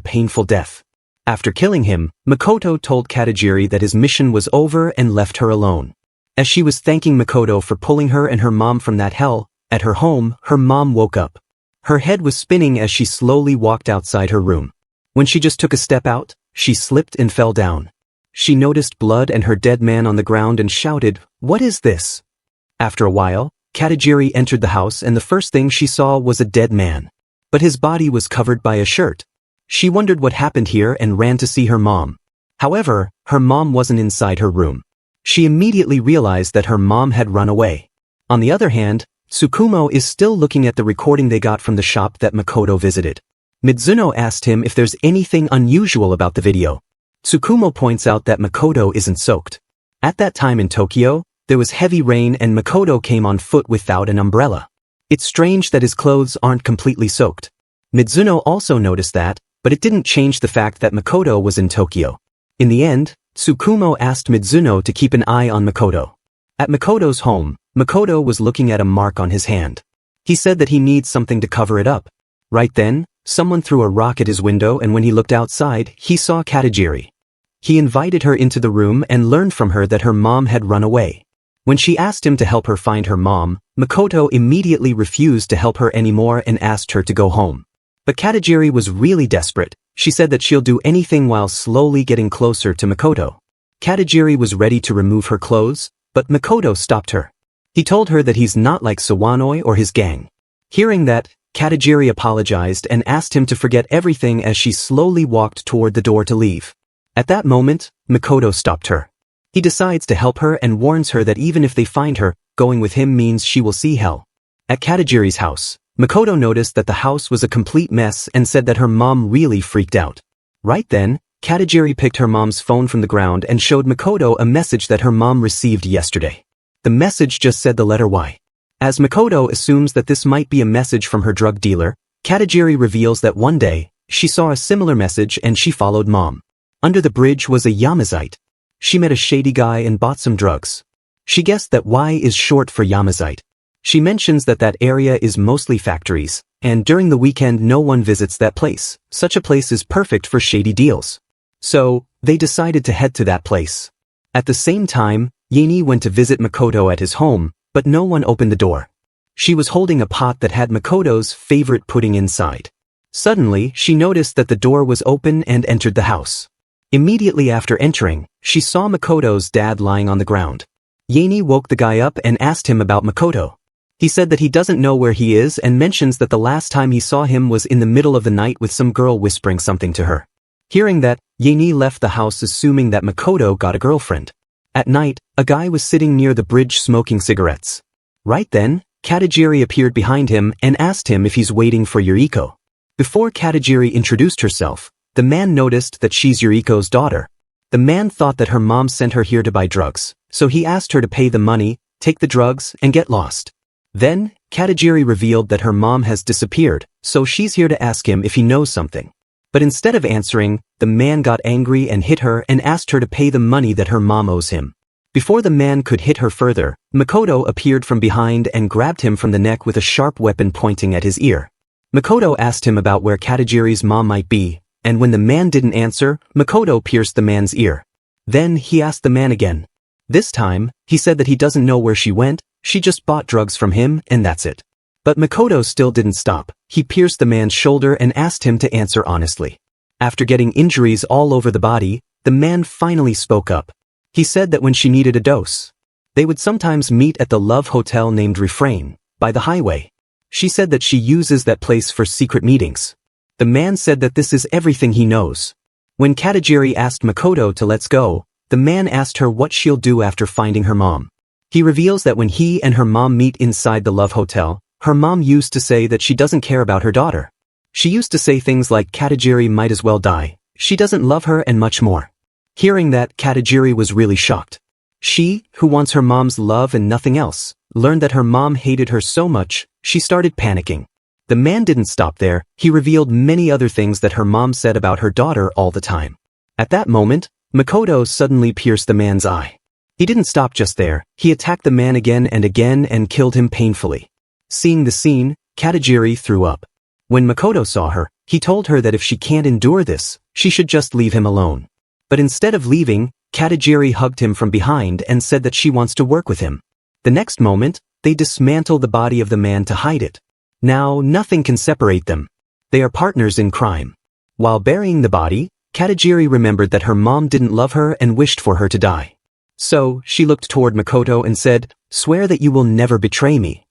painful death. After killing him, Makoto told Katajiri that his mission was over and left her alone. As she was thanking Makoto for pulling her and her mom from that hell, at her home, her mom woke up. Her head was spinning as she slowly walked outside her room. When she just took a step out, she slipped and fell down. She noticed blood and her dead man on the ground and shouted, "What is this?" After a while, Katajiri entered the house and the first thing she saw was a dead man. But his body was covered by a shirt. She wondered what happened here and ran to see her mom. However, her mom wasn't inside her room. She immediately realized that her mom had run away. On the other hand, Tsukumo is still looking at the recording they got from the shop that Makoto visited. Mizuno asked him if there's anything unusual about the video. Tsukumo points out that Makoto isn't soaked. At that time in Tokyo, there was heavy rain and Makoto came on foot without an umbrella. It's strange that his clothes aren't completely soaked. Mizuno also noticed that, but it didn't change the fact that Makoto was in Tokyo. In the end, Tsukumo asked Mizuno to keep an eye on Makoto. At Makoto's home, Makoto was looking at a mark on his hand. He said that he needs something to cover it up. Right then, someone threw a rock at his window, and when he looked outside, he saw Katajiri. He invited her into the room and learned from her that her mom had run away. When she asked him to help her find her mom, Makoto immediately refused to help her anymore and asked her to go home. But Katajiri was really desperate. She said that she'll do anything while slowly getting closer to Makoto. Katajiri was ready to remove her clothes, but Makoto stopped her. He told her that he's not like Sawanoi or his gang. Hearing that, Katajiri apologized and asked him to forget everything as she slowly walked toward the door to leave. At that moment, Makoto stopped her. He decides to help her and warns her that even if they find her, going with him means she will see hell. At Katajiri's house, Makoto noticed that the house was a complete mess and said that her mom really freaked out. Right then, Katajiri picked her mom's phone from the ground and showed Makoto a message that her mom received yesterday. The message just said the letter Y. As Makoto assumes that this might be a message from her drug dealer, Katajiri reveals that one day, she saw a similar message and she followed mom. Under the bridge was a Yamazite. She met a shady guy and bought some drugs. She guessed that Y is short for Yamazite. She mentions that that area is mostly factories, and during the weekend no one visits that place. Such a place is perfect for shady deals. So, they decided to head to that place. At the same time, Yeni went to visit Makoto at his home, but no one opened the door. She was holding a pot that had Makoto's favorite pudding inside. Suddenly, she noticed that the door was open and entered the house. Immediately after entering, she saw Makoto's dad lying on the ground. Yeni woke the guy up and asked him about Makoto. He said that he doesn't know where he is and mentions that the last time he saw him was in the middle of the night with some girl whispering something to her. Hearing that, Yeni left the house assuming that Makoto got a girlfriend. At night, a guy was sitting near the bridge smoking cigarettes. Right then, Katajiri appeared behind him and asked him if he's waiting for Yuriko. Before Katajiri introduced herself, the man noticed that she's Yuriko's daughter. The man thought that her mom sent her here to buy drugs, so he asked her to pay the money, take the drugs, and get lost. Then, Katajiri revealed that her mom has disappeared, so she's here to ask him if he knows something. But instead of answering, the man got angry and hit her and asked her to pay the money that her mom owes him. Before the man could hit her further, Makoto appeared from behind and grabbed him from the neck with a sharp weapon pointing at his ear. Makoto asked him about where Katajiri's mom might be, and when the man didn't answer, Makoto pierced the man's ear. Then he asked the man again. This time, he said that he doesn't know where she went, she just bought drugs from him and that's it. But Makoto still didn't stop. He pierced the man's shoulder and asked him to answer honestly. After getting injuries all over the body, the man finally spoke up. He said that when she needed a dose, they would sometimes meet at the love hotel named Refrain, by the highway. She said that she uses that place for secret meetings. The man said that this is everything he knows. When Katajiri asked Makoto to let's go, the man asked her what she'll do after finding her mom. He reveals that when he and her mom meet inside the love hotel, her mom used to say that she doesn't care about her daughter. She used to say things like Katajiri might as well die, she doesn't love her and much more. Hearing that, Katajiri was really shocked. She, who wants her mom's love and nothing else, learned that her mom hated her so much, she started panicking. The man didn't stop there, he revealed many other things that her mom said about her daughter all the time. At that moment, Makoto suddenly pierced the man's eye. He didn't stop just there, he attacked the man again and killed him painfully. Seeing the scene, Katajiri threw up. When Makoto saw her, he told her that if she can't endure this, she should just leave him alone. But instead of leaving, Katajiri hugged him from behind and said that she wants to work with him. The next moment, they dismantle the body of the man to hide it. Now, nothing can separate them. They are partners in crime. While burying the body, Katajiri remembered that her mom didn't love her and wished for her to die. So, she looked toward Makoto and said, "Swear that you will never betray me."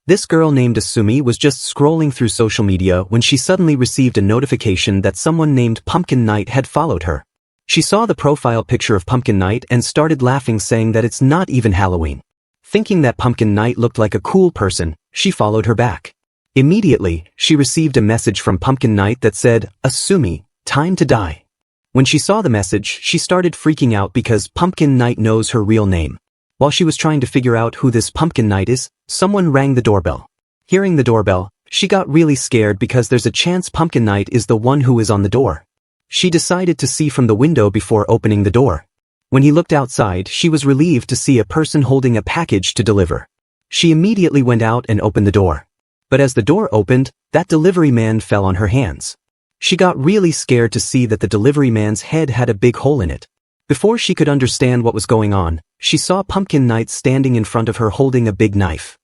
This girl named Asumi was just scrolling through social media when she suddenly received a notification that someone named Pumpkin Knight had followed her. She saw the profile picture of Pumpkin Knight and started laughing, saying that it's not even Halloween. Thinking that Pumpkin Knight looked like a cool person, she followed her back. Immediately, she received a message from Pumpkin Knight that said, "Asumi, time to die." When she saw the message, she started freaking out because Pumpkin Knight knows her real name. While she was trying to figure out who this Pumpkin Knight is, someone rang the doorbell. Hearing the doorbell, she got really scared because there's a chance Pumpkin Knight is the one who is on the door. She decided to see from the window before opening the door. When he looked outside, she was relieved to see a person holding a package to deliver. She immediately went out and opened the door. But as the door opened, that delivery man fell on her hands. She got really scared to see that the delivery man's head had a big hole in it. Before she could understand what was going on, she saw Pumpkin Knight standing in front of her holding a big knife.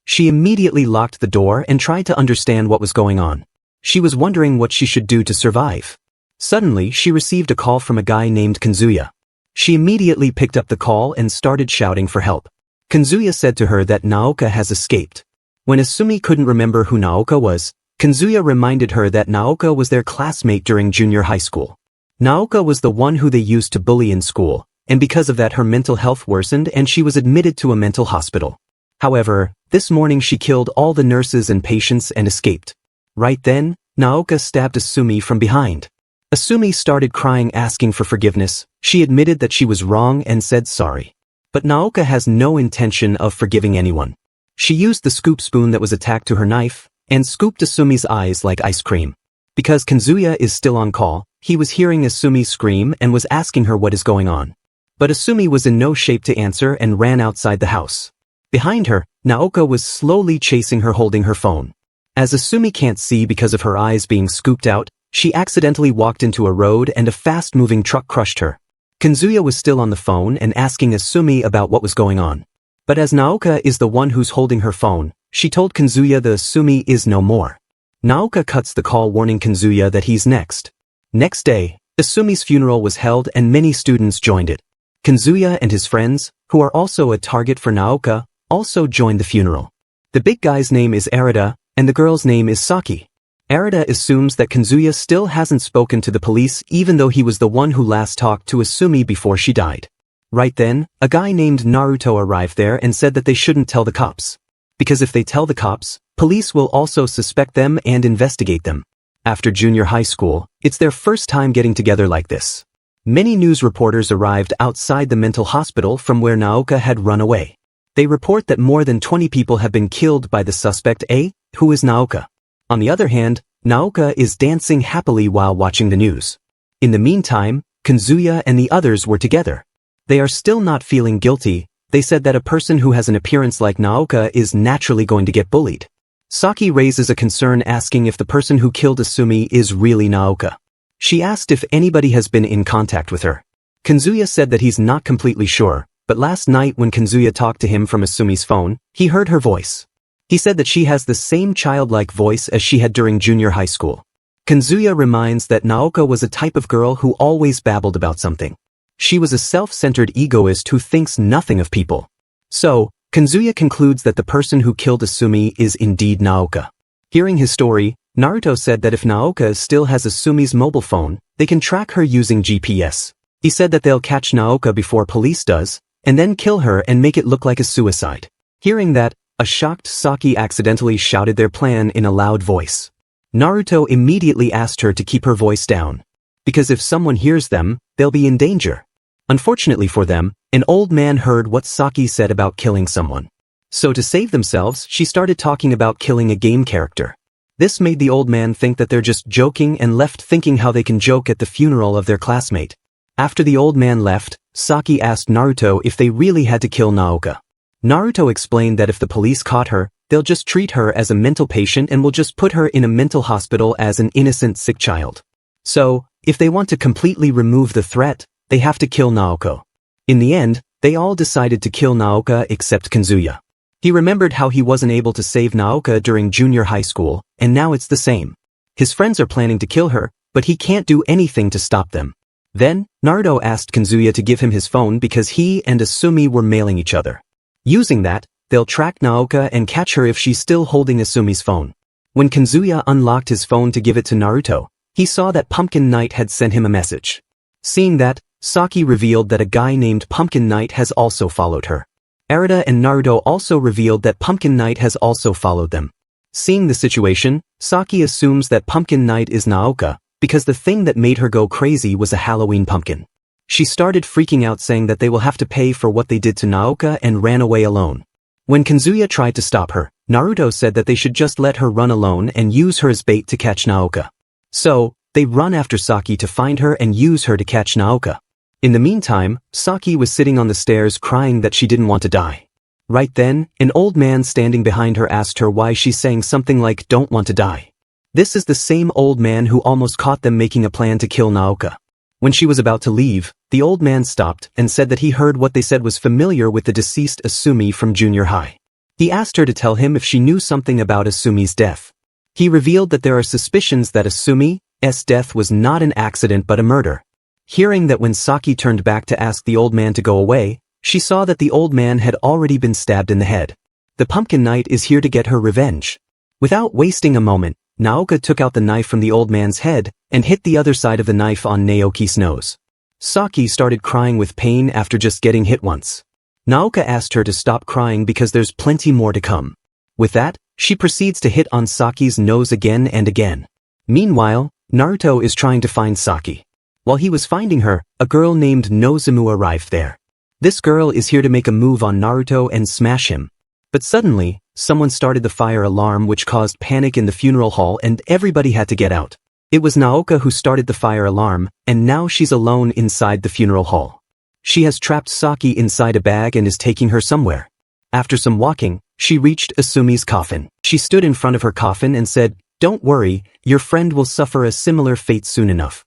She immediately locked the door and tried to understand what was going on. She was wondering what she should do to survive. Suddenly, she received a call from a guy named Kazuya. She immediately picked up the call and started shouting for help. Kazuya said to her that Naoka has escaped. When Asumi couldn't remember who Naoka was, Kazuya reminded her that Naoka was their classmate during junior high school. Naoka was the one who they used to bully in school, and because of that her mental health worsened and she was admitted to a mental hospital. However, this morning she killed all the nurses and patients and escaped. Right then, Naoka stabbed Asumi from behind. Asumi started crying asking for forgiveness. She admitted that she was wrong and said sorry. But Naoka has no intention of forgiving anyone. She used the scoop spoon that was attached to her knife and scooped Asumi's eyes like ice cream. Because Kazuya is still on call, he was hearing Asumi scream and was asking her what is going on. But Asumi was in no shape to answer and ran outside the house. Behind her, Naoka was slowly chasing her holding her phone. As Asumi can't see because of her eyes being scooped out, she accidentally walked into a road and a fast-moving truck crushed her. Kazuya was still on the phone and asking Asumi about what was going on. But as Naoka is the one who's holding her phone, she told Kazuya the Asumi is no more. Naoka cuts the call warning Kazuya that he's next. Next day, Asumi's funeral was held and many students joined it. Kazuya and his friends, who are also a target for Naoka, also joined the funeral. The big guy's name is Arita, and the girl's name is Saki. Arita assumes that Kazuya still hasn't spoken to the police even though he was the one who last talked to Asumi before she died. Right then, a guy named Naruto arrived there and said that they shouldn't tell the cops. Because if they tell the cops, police will also suspect them and investigate them. After junior high school, it's their first time getting together like this. Many news reporters arrived outside the mental hospital from where Naoka had run away. They report that more than 20 people have been killed by the suspect A, who is Naoka. On the other hand, Naoka is dancing happily while watching the news. In the meantime, Kazuya and the others were together. They are still not feeling guilty. They said that a person who has an appearance like Naoka is naturally going to get bullied. Saki raises a concern asking if the person who killed Asumi is really Naoka. She asked if anybody has been in contact with her. Kazuya said that he's not completely sure, but last night when Kazuya talked to him from Asumi's phone, he heard her voice. He said that she has the same childlike voice as she had during junior high school. Kazuya reminds that Naoka was a type of girl who always babbled about something. She was a self-centered egoist who thinks nothing of people. So, Kazuya concludes that the person who killed Asumi is indeed Naoka. Hearing his story, Naruto said that if Naoka still has Asumi's mobile phone, they can track her using GPS. He said that they'll catch Naoka before police does, and then kill her and make it look like a suicide. Hearing that, a shocked Saki accidentally shouted their plan in a loud voice. Naruto immediately asked her to keep her voice down. Because if someone hears them, they'll be in danger. Unfortunately for them, an old man heard what Saki said about killing someone. So to save themselves, she started talking about killing a game character. This made the old man think that they're just joking and left thinking how they can joke at the funeral of their classmate. After the old man left, Saki asked Naruto if they really had to kill Naoka. Naruto explained that if the police caught her, they'll just treat her as a mental patient and will just put her in a mental hospital as an innocent sick child. So, if they want to completely remove the threat, they have to kill Naoka. In the end, they all decided to kill Naoka except Kazuya. He remembered how he wasn't able to save Naoka during junior high school, and now it's the same. His friends are planning to kill her, but he can't do anything to stop them. Then, Naruto asked Kazuya to give him his phone because he and Asumi were mailing each other. Using that, they'll track Naoka and catch her if she's still holding Asumi's phone. When Kazuya unlocked his phone to give it to Naruto, he saw that Pumpkin Knight had sent him a message. Seeing that, Saki revealed that a guy named Pumpkin Knight has also followed her. Arita and Naruto also revealed that Pumpkin Knight has also followed them. Seeing the situation, Saki assumes that Pumpkin Knight is Naoka, because the thing that made her go crazy was a Halloween pumpkin. She started freaking out saying that they will have to pay for what they did to Naoka and ran away alone. When Kazuya tried to stop her, Naruto said that they should just let her run alone and use her as bait to catch Naoka. So, they run after Saki to find her and use her to catch Naoka. In the meantime, Saki was sitting on the stairs crying that she didn't want to die. Right then, an old man standing behind her asked her why she's saying something like "don't want to die." This is the same old man who almost caught them making a plan to kill Naoka. When she was about to leave, the old man stopped and said that he heard what they said was familiar with the deceased Asumi from junior high. He asked her to tell him if she knew something about Asumi's death. He revealed that there are suspicions that Asumi's death was not an accident but a murder. Hearing that, when Saki turned back to ask the old man to go away, she saw that the old man had already been stabbed in the head. The Pumpkin Knight is here to get her revenge. Without wasting a moment, Naoka took out the knife from the old man's head and hit the other side of the knife on Naoki's nose. Saki started crying with pain after just getting hit once. Naoka asked her to stop crying because there's plenty more to come. With that, she proceeds to hit on Saki's nose again and again. Meanwhile, Naruto is trying to find Saki. While he was finding her, a girl named Nozomu arrived there. This girl is here to make a move on Naruto and smash him. But suddenly, someone started the fire alarm, which caused panic in the funeral hall and everybody had to get out. It was Naoka who started the fire alarm, and now she's alone inside the funeral hall. She has trapped Saki inside a bag and is taking her somewhere. After some walking, she reached Asumi's coffin. She stood in front of her coffin and said, "Don't worry, your friend will suffer a similar fate soon enough."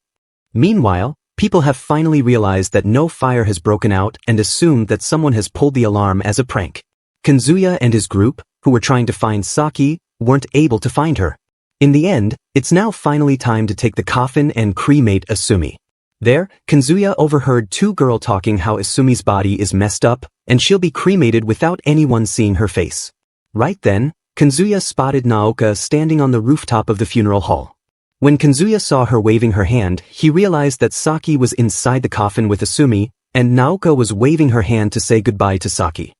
Meanwhile, people have finally realized that no fire has broken out and assumed that someone has pulled the alarm as a prank. Kanzuya and his group, who were trying to find Saki, weren't able to find her. In the end, it's now finally time to take the coffin and cremate Asumi. There, Kanzuya overheard two girls talking how Asumi's body is messed up, and she'll be cremated without anyone seeing her face. Right then, Kanzuya spotted Naoka standing on the rooftop of the funeral hall. When Kanzuya saw her waving her hand, he realized that Saki was inside the coffin with Asumi, and Naoka was waving her hand to say goodbye to Saki.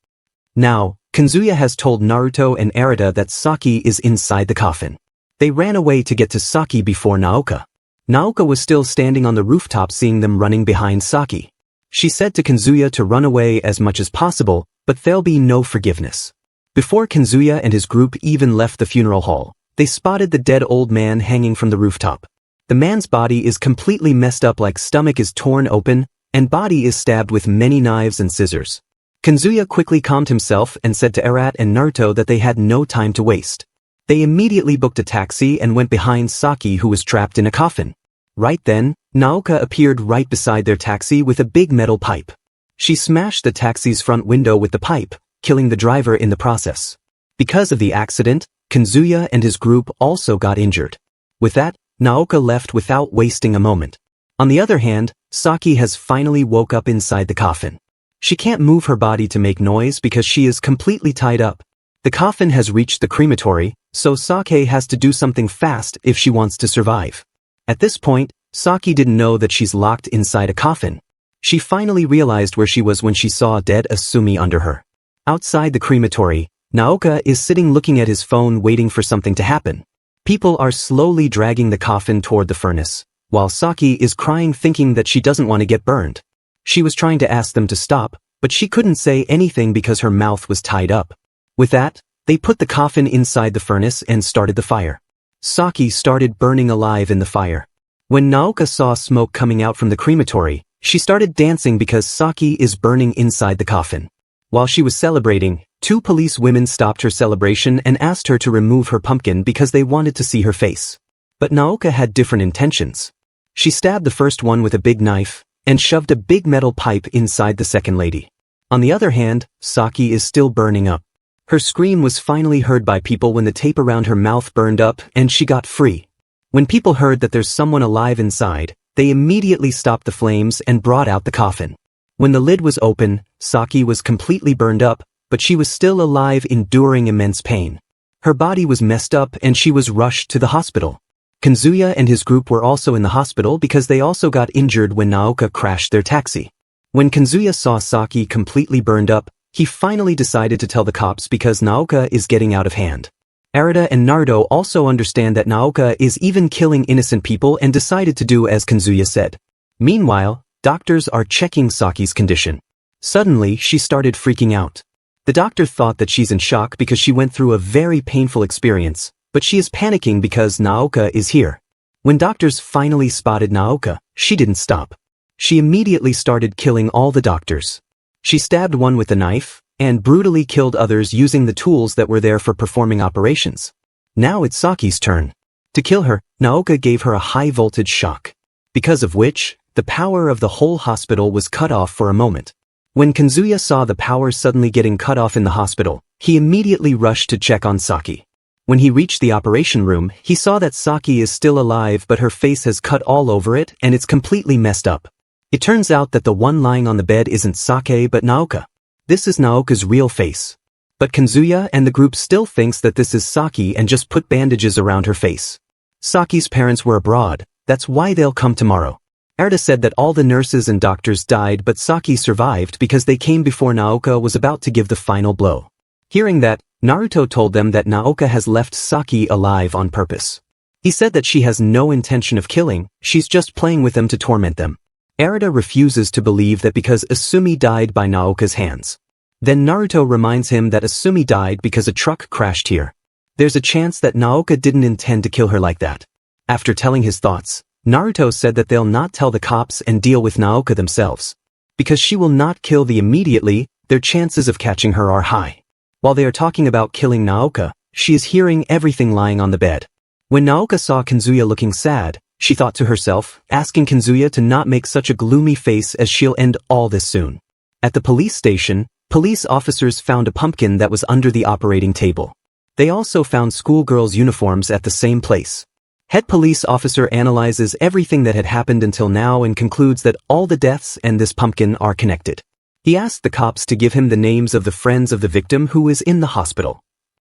Now, Kanzuya has told Naruto and Arata that Saki is inside the coffin. They ran away to get to Saki before Naoka. Naoka was still standing on the rooftop seeing them running behind Saki. She said to Kanzuya to run away as much as possible, but there'll be no forgiveness. Before Kanzuya and his group even left the funeral hall, they spotted the dead old man hanging from the rooftop. The man's body is completely messed up, like stomach is torn open, and body is stabbed with many knives and scissors. Kanzuya quickly calmed himself and said to Arata and Naruto that they had no time to waste. They immediately booked a taxi and went behind Saki, who was trapped in a coffin. Right then, Naoka appeared right beside their taxi with a big metal pipe. She smashed the taxi's front window with the pipe, killing the driver in the process. Because of the accident, Kanzuya and his group also got injured. With that, Naoka left without wasting a moment. On the other hand, Saki has finally woke up inside the coffin. She can't move her body to make noise because she is completely tied up. The coffin has reached the crematory, so Saki has to do something fast if she wants to survive. At this point, Saki didn't know that she's locked inside a coffin. She finally realized where she was when she saw dead Asumi under her. Outside the crematory, Naoka is sitting looking at his phone waiting for something to happen. People are slowly dragging the coffin toward the furnace, while Saki is crying thinking that she doesn't want to get burned. She was trying to ask them to stop, but she couldn't say anything because her mouth was tied up. With that, they put the coffin inside the furnace and started the fire. Saki started burning alive in the fire. When Naoka saw smoke coming out from the crematory, she started dancing because Saki is burning inside the coffin. While she was celebrating, two police women stopped her celebration and asked her to remove her pumpkin because they wanted to see her face. But Naoka had different intentions. She stabbed the first one with a big knife, and shoved a big metal pipe inside the second lady. On the other hand, Saki is still burning up. Her scream was finally heard by people when the tape around her mouth burned up and she got free. When people heard that there's someone alive inside, they immediately stopped the flames and brought out the coffin. When the lid was open, Saki was completely burned up, but she was still alive, enduring immense pain. Her body was messed up and she was rushed to the hospital. Kanzuya and his group were also in the hospital because they also got injured when Naoka crashed their taxi. When Kanzuya saw Saki completely burned up, he finally decided to tell the cops because Naoka is getting out of hand. Arata and Naruto also understand that Naoka is even killing innocent people and decided to do as Kanzuya said. Meanwhile, doctors are checking Saki's condition. Suddenly, she started freaking out. The doctor thought that she's in shock because she went through a very painful experience, but she is panicking because Naoka is here. When doctors finally spotted Naoka, she didn't stop. she immediately started killing all the doctors. She stabbed one with a knife, and brutally killed others using the tools that were there for performing operations. Now it's Saki's turn. To kill her, Naoka gave her a high-voltage shock, because of which, the power of the whole hospital was cut off for a moment. When Kazuya saw the power suddenly getting cut off in the hospital, he immediately rushed to check on Saki. When he reached the operation room, he saw that Saki is still alive but her face has cut all over it and it's completely messed up. It turns out that the one lying on the bed isn't Saki but Naoka. This is Naoka's real face. But Kazuya and the group still thinks that this is Saki and just put bandages around her face. Saki's parents were abroad, that's why they'll come tomorrow. Arata said that all the nurses and doctors died but Saki survived because they came before Naoka was about to give the final blow. Hearing that, Naruto told them that Naoka has left Saki alive on purpose. He said that she has no intention of killing, she's just playing with them to torment them. Arata refuses to believe that because Asumi died by Naoka's hands. Then Naruto reminds him that Asumi died because a truck crashed here. There's a chance that Naoka didn't intend to kill her like that. After telling his thoughts, Naruto said that they'll not tell the cops and deal with Naoka themselves. Because she will not kill them immediately, their chances of catching her are high. While they are talking about killing Naoka, she is hearing everything lying on the bed. When Naoka saw Kazuya looking sad, she thought to herself, asking Kazuya to not make such a gloomy face as she'll end all this soon. At the police station, police officers found a pumpkin that was under the operating table. They also found schoolgirls' uniforms at the same place. Head police officer analyzes everything that had happened until now and concludes that all the deaths and this pumpkin are connected. He asked the cops to give him the names of the friends of the victim who is in the hospital.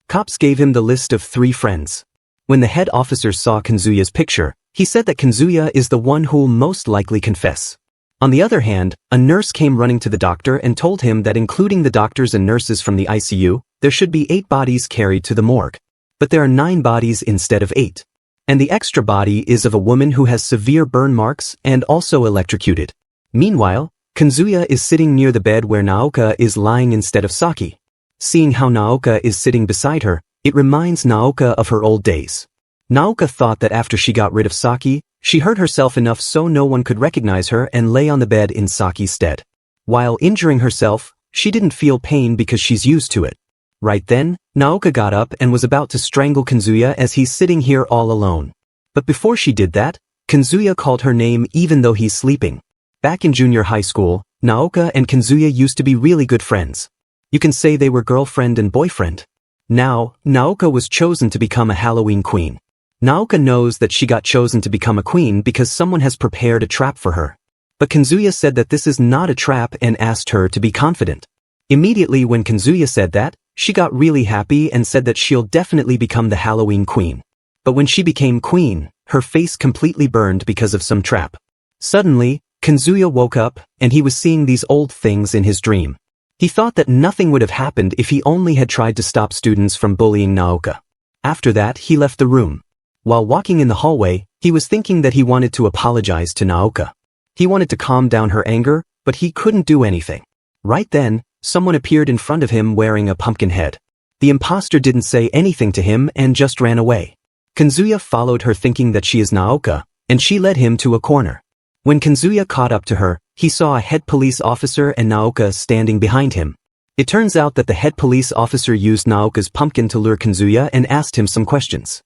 Cops gave him the list of 3 friends. When the head officer saw Kazuya's picture, he said that Kazuya is the one who'll most likely confess. On the other hand, a nurse came running to the doctor and told him that including the doctors and nurses from the ICU, there should be 8 bodies carried to the morgue. But there are 9 bodies instead of 8. And the extra body is of a woman who has severe burn marks and also electrocuted. Meanwhile, Kazuya is sitting near the bed where Naoka is lying instead of Saki. Seeing how Naoka is sitting beside her, it reminds Naoka of her old days. Naoka thought that after she got rid of Saki, she hurt herself enough so no one could recognize her and lay on the bed in Saki's stead. While injuring herself, she didn't feel pain because she's used to it. Right then, Naoka got up and was about to strangle Kazuya as he's sitting here all alone. But before she did that, Kazuya called her name even though he's sleeping. Back in junior high school, Naoka and Kazuya used to be really good friends. You can say they were girlfriend and boyfriend. Now, Naoka was chosen to become a Halloween queen. Naoka knows that she got chosen to become a queen because someone has prepared a trap for her. But Kazuya said that this is not a trap and asked her to be confident. Immediately when Kazuya said that, she got really happy and said that she'll definitely become the Halloween queen. But when she became queen, her face completely burned because of some trap. Suddenly, Kazuya woke up and he was seeing these old things in his dream. He thought that nothing would have happened if he only had tried to stop students from bullying Naoka. After that, he left the room. While walking in the hallway, he was thinking that he wanted to apologize to Naoka. He wanted to calm down her anger, but he couldn't do anything. Right then, someone appeared in front of him wearing a pumpkin head. The imposter didn't say anything to him and just ran away. Kazuya followed her thinking that she is Naoka, and she led him to a corner. When Kazuya caught up to her, he saw a head police officer and Naoka standing behind him. It turns out that the head police officer used Naoka's pumpkin to lure Kazuya and asked him some questions.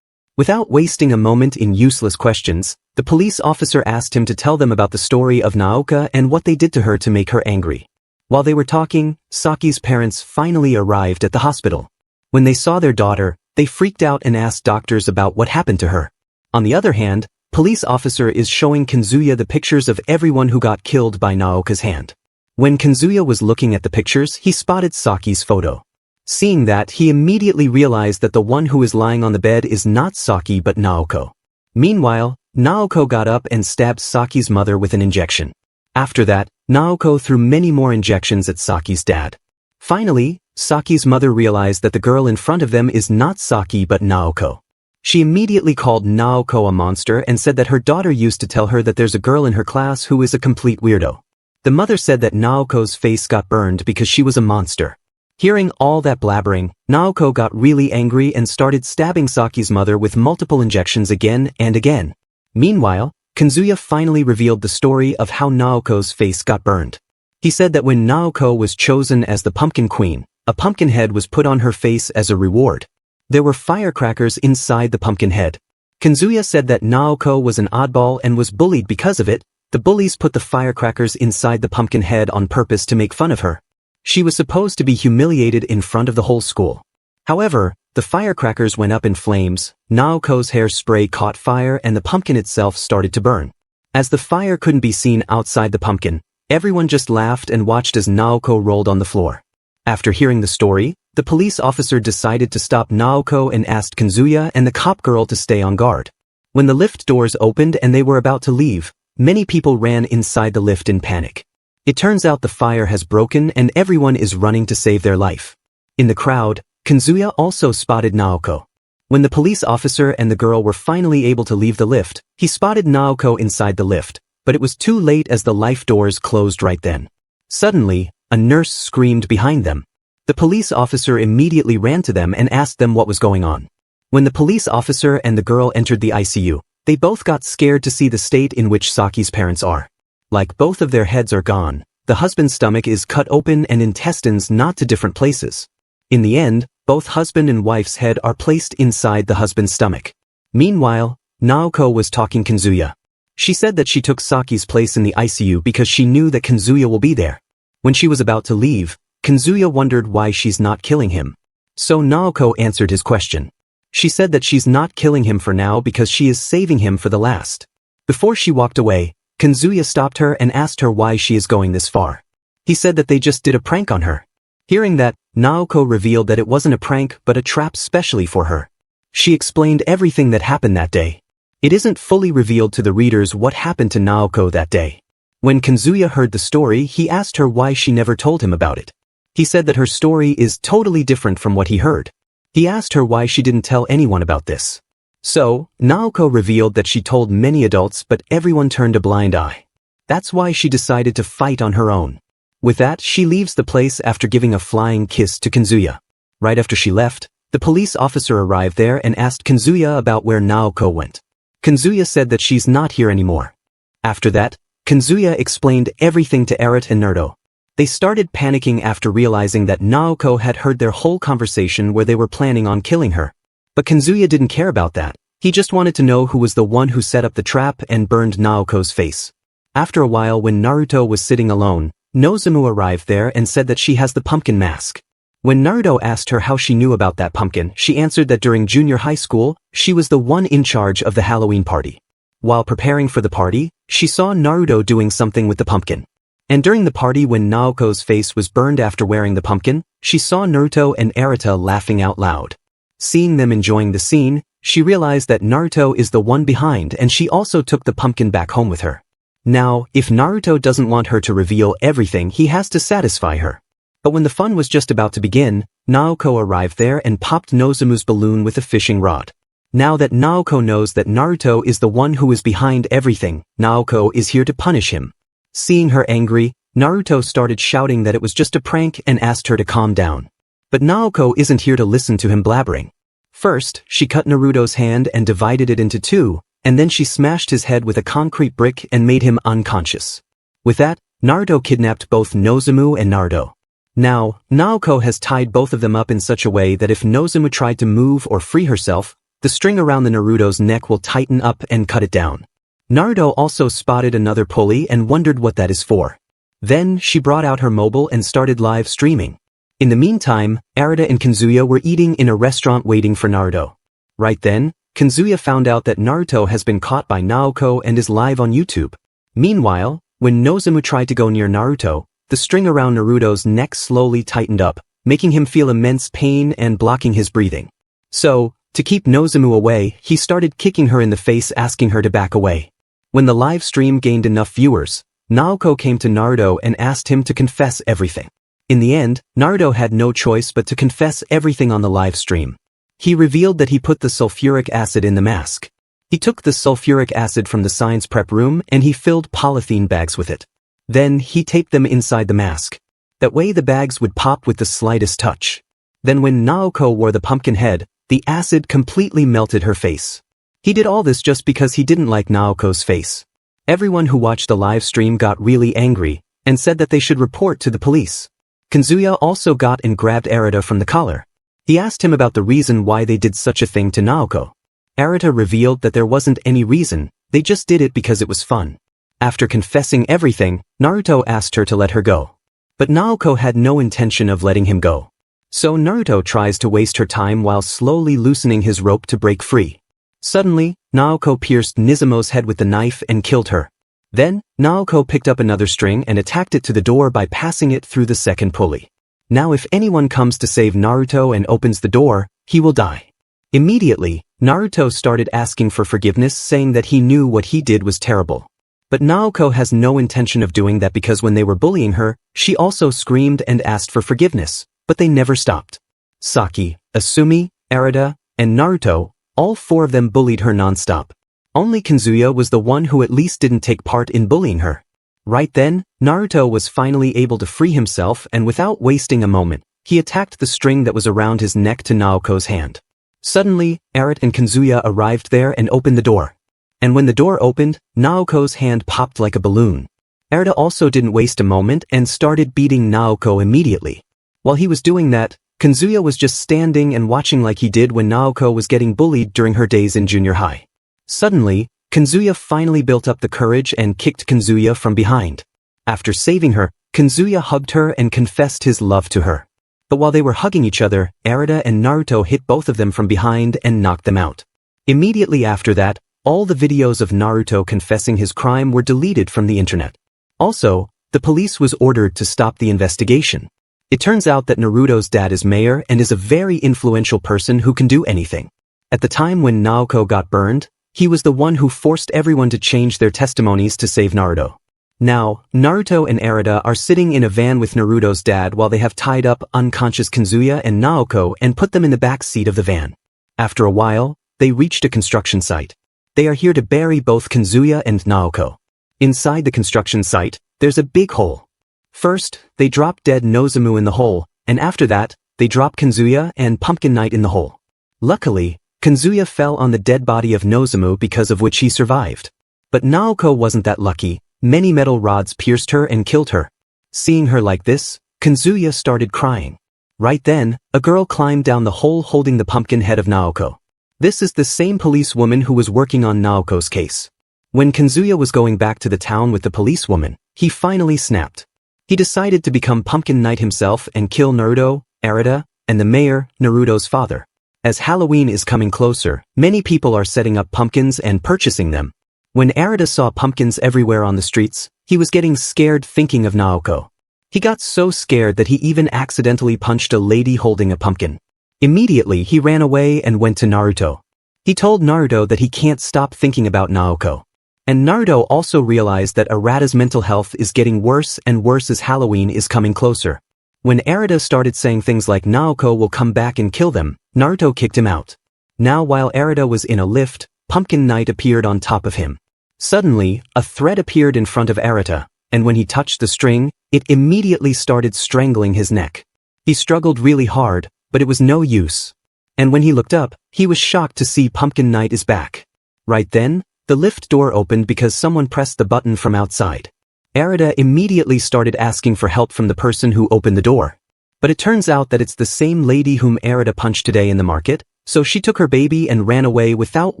Without wasting a moment in useless questions, the police officer asked him to tell them about the story of Naoka and what they did to her to make her angry. While they were talking, Saki's parents finally arrived at the hospital. When they saw their daughter, they freaked out and asked doctors about what happened to her. On the other hand, police officer is showing Kazuya the pictures of everyone who got killed by Naoka's hand. When Kazuya was looking at the pictures, he spotted Saki's photo. Seeing that, he immediately realized that the one who is lying on the bed is not Saki but Naoko. Meanwhile, Naoko got up and stabbed Saki's mother with an injection. After that, Naoko threw many more injections at Saki's dad. Finally, Saki's mother realized that the girl in front of them is not Saki but Naoko. She immediately called Naoko a monster and said that her daughter used to tell her that there's a girl in her class who is a complete weirdo. The mother said that Naoko's face got burned because she was a monster. Hearing all that blabbering, Naoko got really angry and started stabbing Saki's mother with multiple injections again and again. Meanwhile, Kazuya finally revealed the story of how Naoko's face got burned. He said that when Naoko was chosen as the Pumpkin Queen, a pumpkin head was put on her face as a reward. There were firecrackers inside the pumpkin head. Kazuya said that Naoko was an oddball and was bullied because of it. The bullies put the firecrackers inside the pumpkin head on purpose to make fun of her. She was supposed to be humiliated in front of the whole school. However, the firecrackers went up in flames, Naoko's hairspray caught fire and the pumpkin itself started to burn. As the fire couldn't be seen outside the pumpkin, everyone just laughed and watched as Naoko rolled on the floor. After hearing the story, the police officer decided to stop Naoko and asked Kazuya and the cop girl to stay on guard. When the lift doors opened and they were about to leave, many people ran inside the lift in panic. It turns out the fire has broken and everyone is running to save their life. In the crowd, Kazuya also spotted Naoko. When the police officer and the girl were finally able to leave the lift, he spotted Naoko inside the lift, but it was too late as the life doors closed right then. Suddenly, a nurse screamed behind them. The police officer immediately ran to them and asked them what was going on. When the police officer and the girl entered the ICU, they both got scared to see the state in which Saki's parents are. Like both of their heads are gone, the husband's stomach is cut open and intestines not to different places. In the end, both husband and wife's head are placed inside the husband's stomach. Meanwhile, Naoko was talking Kazuya. She said that she took Saki's place in the ICU because she knew that Kazuya will be there. When she was about to leave, Kazuya wondered why she's not killing him. So Naoko answered his question. She said that she's not killing him for now because she is saving him for the last. Before she walked away, Kazuya stopped her and asked her why she is going this far. He said that they just did a prank on her. Hearing that, Naoko revealed that it wasn't a prank but a trap specially for her. She explained everything that happened that day. It isn't fully revealed to the readers what happened to Naoko that day. When Kazuya heard the story, he asked her why she never told him about it. He said that her story is totally different from what he heard. He asked her why she didn't tell anyone about this. So, Naoko revealed that she told many adults but everyone turned a blind eye. That's why she decided to fight on her own. With that, she leaves the place after giving a flying kiss to Kazuya. Right after she left, the police officer arrived there and asked Kazuya about where Naoko went. Kazuya said that she's not here anymore. After that, Kazuya explained everything to Eret and Naruto. They started panicking after realizing that Naoko had heard their whole conversation where they were planning on killing her. But Kazuya didn't care about that. He just wanted to know who was the one who set up the trap and burned Naoko's face. After a while, when Naruto was sitting alone, Nozomu arrived there and said that she has the pumpkin mask. When Naruto asked her how she knew about that pumpkin, she answered that during junior high school, she was the one in charge of the Halloween party. While preparing for the party, she saw Naruto doing something with the pumpkin. And during the party when Naoko's face was burned after wearing the pumpkin, she saw Naruto and Erita laughing out loud. Seeing them enjoying the scene, she realized that Naruto is the one behind and she also took the pumpkin back home with her. Now, if Naruto doesn't want her to reveal everything, he has to satisfy her. But when the fun was just about to begin, Naoko arrived there and popped Nozomu's balloon with a fishing rod. Now that Naoko knows that Naruto is the one who is behind everything, Naoko is here to punish him. Seeing her angry, Naruto started shouting that it was just a prank and asked her to calm down. But Naoko isn't here to listen to him blabbering. First, she cut Naruto's hand and divided it into two, and then she smashed his head with a concrete brick and made him unconscious. With that, Naruto kidnapped both Nozomu and Naruto. Now, Naoko has tied both of them up in such a way that if Nozomu tried to move or free herself, the string around the Naruto's neck will tighten up and cut it down. Naruto also spotted another pulley and wondered what that is for. Then, she brought out her mobile and started live streaming. In the meantime, Arita and Kazuya were eating in a restaurant waiting for Naruto. Right then, Kazuya found out that Naruto has been caught by Naoko and is live on YouTube. Meanwhile, when Nozomu tried to go near Naruto, the string around Naruto's neck slowly tightened up, making him feel immense pain and blocking his breathing. So, to keep Nozomu away, he started kicking her in the face asking her to back away. When the live stream gained enough viewers, Naoko came to Naruto and asked him to confess everything. In the end, Naruto had no choice but to confess everything on the live stream. He revealed that he put the sulfuric acid in the mask. He took the sulfuric acid from the science prep room and he filled polythene bags with it. Then he taped them inside the mask. That way the bags would pop with the slightest touch. Then when Naoko wore the pumpkin head, the acid completely melted her face. He did all this just because he didn't like Naoko's face. Everyone who watched the live stream got really angry and said that they should report to the police. Kazuya also got and grabbed Arata from the collar. He asked him about the reason why they did such a thing to Naoko. Arata revealed that there wasn't any reason, they just did it because it was fun. After confessing everything, Naruto asked her to let her go. But Naoko had no intention of letting him go. So Naruto tries to waste her time while slowly loosening his rope to break free. Suddenly, Naoko pierced Nizumo's head with the knife and killed her. Then, Naoko picked up another string and attacked it to the door by passing it through the second pulley. Now if anyone comes to save Naruto and opens the door, he will die. Immediately, Naruto started asking for forgiveness, saying that he knew what he did was terrible. But Naoko has no intention of doing that because when they were bullying her, she also screamed and asked for forgiveness, but they never stopped. Saki, Asumi, Arata, and Naruto, all four of them bullied her non-stop. Only Kazuya was the one who at least didn't take part in bullying her. Right then, Naruto was finally able to free himself and without wasting a moment, he attacked the string that was around his neck to Naoko's hand. Suddenly, Arata and Kazuya arrived there and opened the door. And when the door opened, Naoko's hand popped like a balloon. Arata also didn't waste a moment and started beating Naoko immediately. While he was doing that, Kazuya was just standing and watching like he did when Naoko was getting bullied during her days in junior high. Suddenly, Kazuya finally built up the courage and kicked Kazuya from behind. After saving her, Kazuya hugged her and confessed his love to her. But while they were hugging each other, Arata and Naruto hit both of them from behind and knocked them out. Immediately after that, all the videos of Naruto confessing his crime were deleted from the internet. Also, the police was ordered to stop the investigation. It turns out that Naruto's dad is mayor and is a very influential person who can do anything. At the time when Naoko got burned, he was the one who forced everyone to change their testimonies to save Naruto. Now, Naruto and Arata are sitting in a van with Naruto's dad while they have tied up unconscious Kazuya and Naoko and put them in the back seat of the van. After a while, they reached a construction site. They are here to bury both Kazuya and Naoko. Inside the construction site, there's a big hole. First, they drop dead Nozomu in the hole, and after that, they drop Kazuya and Pumpkin Knight in the hole. Luckily, Kazuya fell on the dead body of Nozomu because of which he survived. But Naoko wasn't that lucky. Many metal rods pierced her and killed her. Seeing her like this, Kazuya started crying. Right then, a girl climbed down the hole holding the pumpkin head of Naoko. This is the same policewoman who was working on Naoko's case. When Kazuya was going back to the town with the policewoman, he finally snapped. He decided to become Pumpkin Knight himself and kill Naruto, Arata, and the mayor, Naruto's father. As Halloween is coming closer, many people are setting up pumpkins and purchasing them. When Arata saw pumpkins everywhere on the streets, he was getting scared thinking of Naoko. He got so scared that he even accidentally punched a lady holding a pumpkin. Immediately he ran away and went to Naruto. He told Naruto that he can't stop thinking about Naoko. And Naruto also realized that Arata's mental health is getting worse and worse as Halloween is coming closer. When Arata started saying things like Naoko will come back and kill them, Naruto kicked him out. Now while Arata was in a lift, Pumpkin Knight appeared on top of him. Suddenly, a thread appeared in front of Arata, and when he touched the string, it immediately started strangling his neck. He struggled really hard, but it was no use. And when he looked up, he was shocked to see Pumpkin Knight is back. Right then, the lift door opened because someone pressed the button from outside. Arata immediately started asking for help from the person who opened the door. But it turns out that it's the same lady whom Arata punched today in the market, so she took her baby and ran away without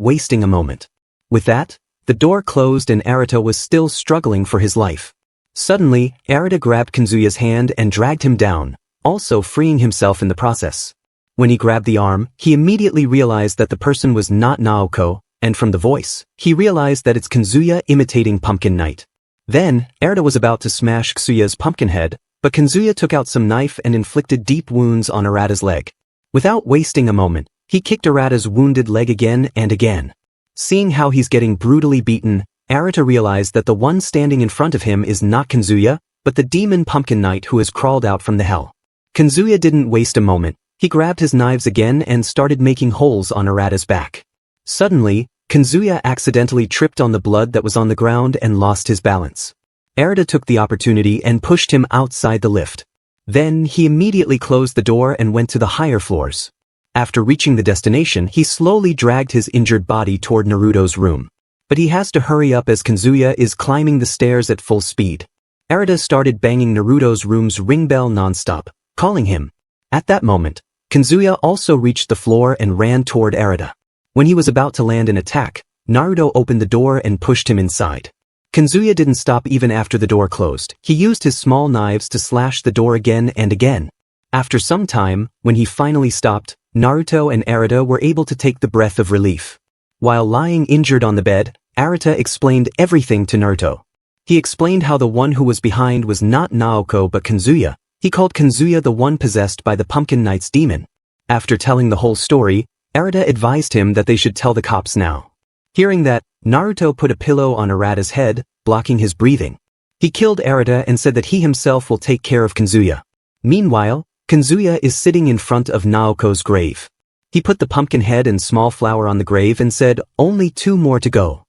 wasting a moment. With that, the door closed and Arata was still struggling for his life. Suddenly, Arata grabbed Kazuya's hand and dragged him down, also freeing himself in the process. When he grabbed the arm, he immediately realized that the person was not Naoko, and from the voice, he realized that it's Kazuya imitating Pumpkin Knight. Then, Arata was about to smash Kazuya's pumpkin head, but Kazuya took out some knife and inflicted deep wounds on Arata's leg. Without wasting a moment, he kicked Arata's wounded leg again and again. Seeing how he's getting brutally beaten, Arata realized that the one standing in front of him is not Kazuya, but the demon Pumpkin Knight who has crawled out from the hell. Kazuya didn't waste a moment. He grabbed his knives again and started making holes on Arata's back. Suddenly, Kazuya accidentally tripped on the blood that was on the ground and lost his balance. Arata took the opportunity and pushed him outside the lift. Then he immediately closed the door and went to the higher floors. After reaching the destination, he slowly dragged his injured body toward Naruto's room. But he has to hurry up as Kazuya is climbing the stairs at full speed. Arata started banging Naruto's room's ring bell nonstop, calling him. At that moment, Kazuya also reached the floor and ran toward Arata. When he was about to land an attack, Naruto opened the door and pushed him inside. Kazuya didn't stop even after the door closed. He used his small knives to slash the door again and again. After some time, when he finally stopped, Naruto and Arata were able to take the breath of relief. While lying injured on the bed, Arata explained everything to Naruto. He explained how the one who was behind was not Naoko but Kazuya. He called Kazuya the one possessed by the Pumpkin Knight's demon. After telling the whole story, Arata advised him that they should tell the cops now. Hearing that, Naruto put a pillow on Arata's head, blocking his breathing. He killed Arata and said that he himself will take care of Kazuya. Meanwhile, Kazuya is sitting in front of Naoko's grave. He put the pumpkin head and small flower on the grave and said, "Only 2 more to go."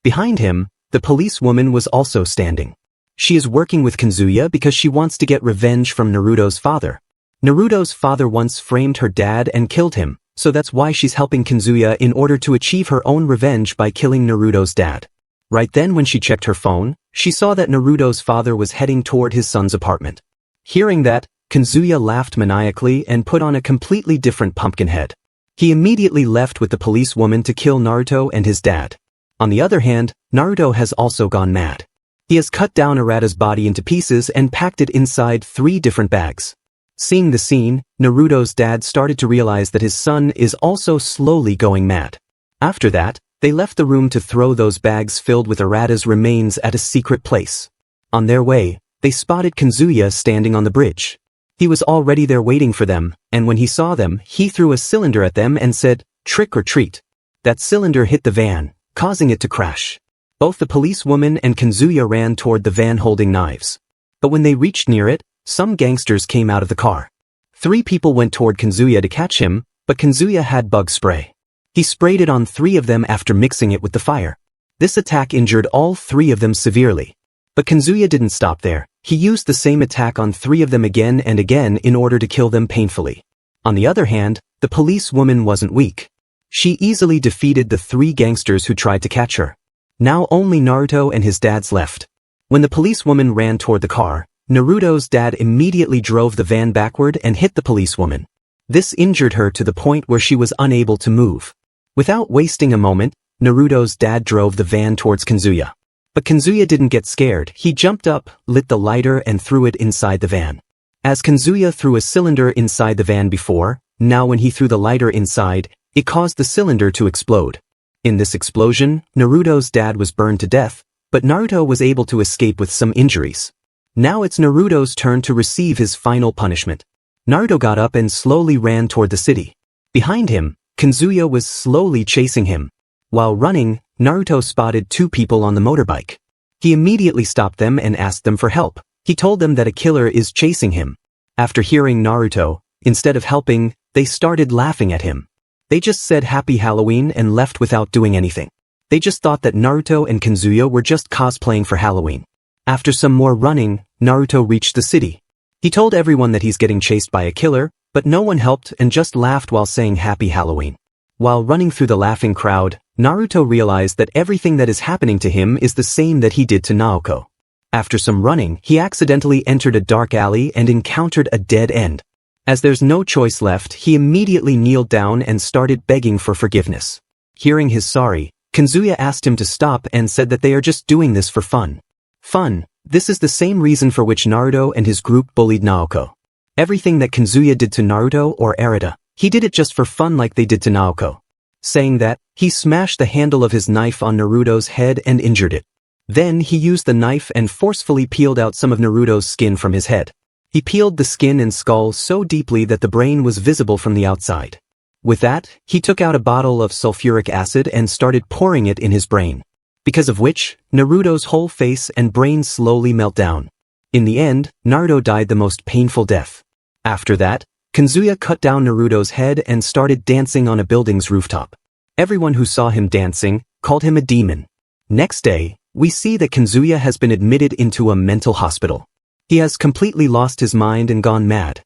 Behind him, the policewoman was also standing. She is working with Kazuya because she wants to get revenge from Naruto's father. Naruto's father once framed her dad and killed him, so that's why she's helping Kazuya in order to achieve her own revenge by killing Naruto's dad. Right then when she checked her phone, she saw that Naruto's father was heading toward his son's apartment. Hearing that, Kazuya laughed maniacally and put on a completely different pumpkin head. He immediately left with the policewoman to kill Naruto and his dad. On the other hand, Naruto has also gone mad. He has cut down Arata's body into pieces and packed it inside 3 different bags. Seeing the scene, Naruto's dad started to realize that his son is also slowly going mad. After that, they left the room to throw those bags filled with Arata's remains at a secret place. On their way, they spotted Kazuya standing on the bridge. He was already there waiting for them, and when he saw them, he threw a cylinder at them and said, "Trick or treat." That cylinder hit the van, causing it to crash. Both the policewoman and Kazuya ran toward the van holding knives. But when they reached near it, some gangsters came out of the car. 3 people went toward Kazuya to catch him, but Kazuya had bug spray. He sprayed it on 3 of them after mixing it with the fire. This attack injured all 3 of them severely. But Kazuya didn't stop there. He used the same attack on 3 of them again and again in order to kill them painfully. On the other hand, the policewoman wasn't weak. She easily defeated the 3 gangsters who tried to catch her. Now only Naruto and his dad's left. When the policewoman ran toward the car, Naruto's dad immediately drove the van backward and hit the policewoman. This injured her to the point where she was unable to move. Without wasting a moment, Naruto's dad drove the van towards Kazuya. But Kazuya didn't get scared. He jumped up, lit the lighter and threw it inside the van. As Kazuya threw a cylinder inside the van before, now when he threw the lighter inside, it caused the cylinder to explode. In this explosion, Naruto's dad was burned to death, but Naruto was able to escape with some injuries. Now it's Naruto's turn to receive his final punishment. Naruto got up and slowly ran toward the city. Behind him, Kazuya was slowly chasing him. While running, Naruto spotted 2 people on the motorbike. He immediately stopped them and asked them for help. He told them that a killer is chasing him. After hearing Naruto, instead of helping, they started laughing at him. They just said Happy Halloween and left without doing anything. They just thought that Naruto and Kazuya were just cosplaying for Halloween. After some more running, Naruto reached the city. He told everyone that he's getting chased by a killer, but no one helped and just laughed while saying Happy Halloween. While running through the laughing crowd, Naruto realized that everything that is happening to him is the same that he did to Naoko. After some running, he accidentally entered a dark alley and encountered a dead end. As there's no choice left, he immediately kneeled down and started begging for forgiveness. Hearing his sorry, Kazuya asked him to stop and said that they are just doing this for fun. Fun, this is the same reason for which Naruto and his group bullied Naoko. Everything that Kazuya did to Naruto or Arata, he did it just for fun like they did to Naoko. Saying that, he smashed the handle of his knife on Naruto's head and injured it. Then he used the knife and forcefully peeled out some of Naruto's skin from his head. He peeled the skin and skull so deeply that the brain was visible from the outside. With that, he took out a bottle of sulfuric acid and started pouring it in his brain. Because of which, Naruto's whole face and brain slowly melt down. In the end, Naruto died the most painful death. After that, Kazuya cut down Naruto's head and started dancing on a building's rooftop. Everyone who saw him dancing called him a demon. Next day, we see that Kazuya has been admitted into a mental hospital. He has completely lost his mind and gone mad.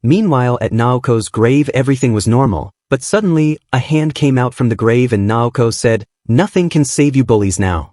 Meanwhile at Naoko's grave everything was normal, but suddenly, a hand came out from the grave and Naoko said, "Nothing can save you bullies now."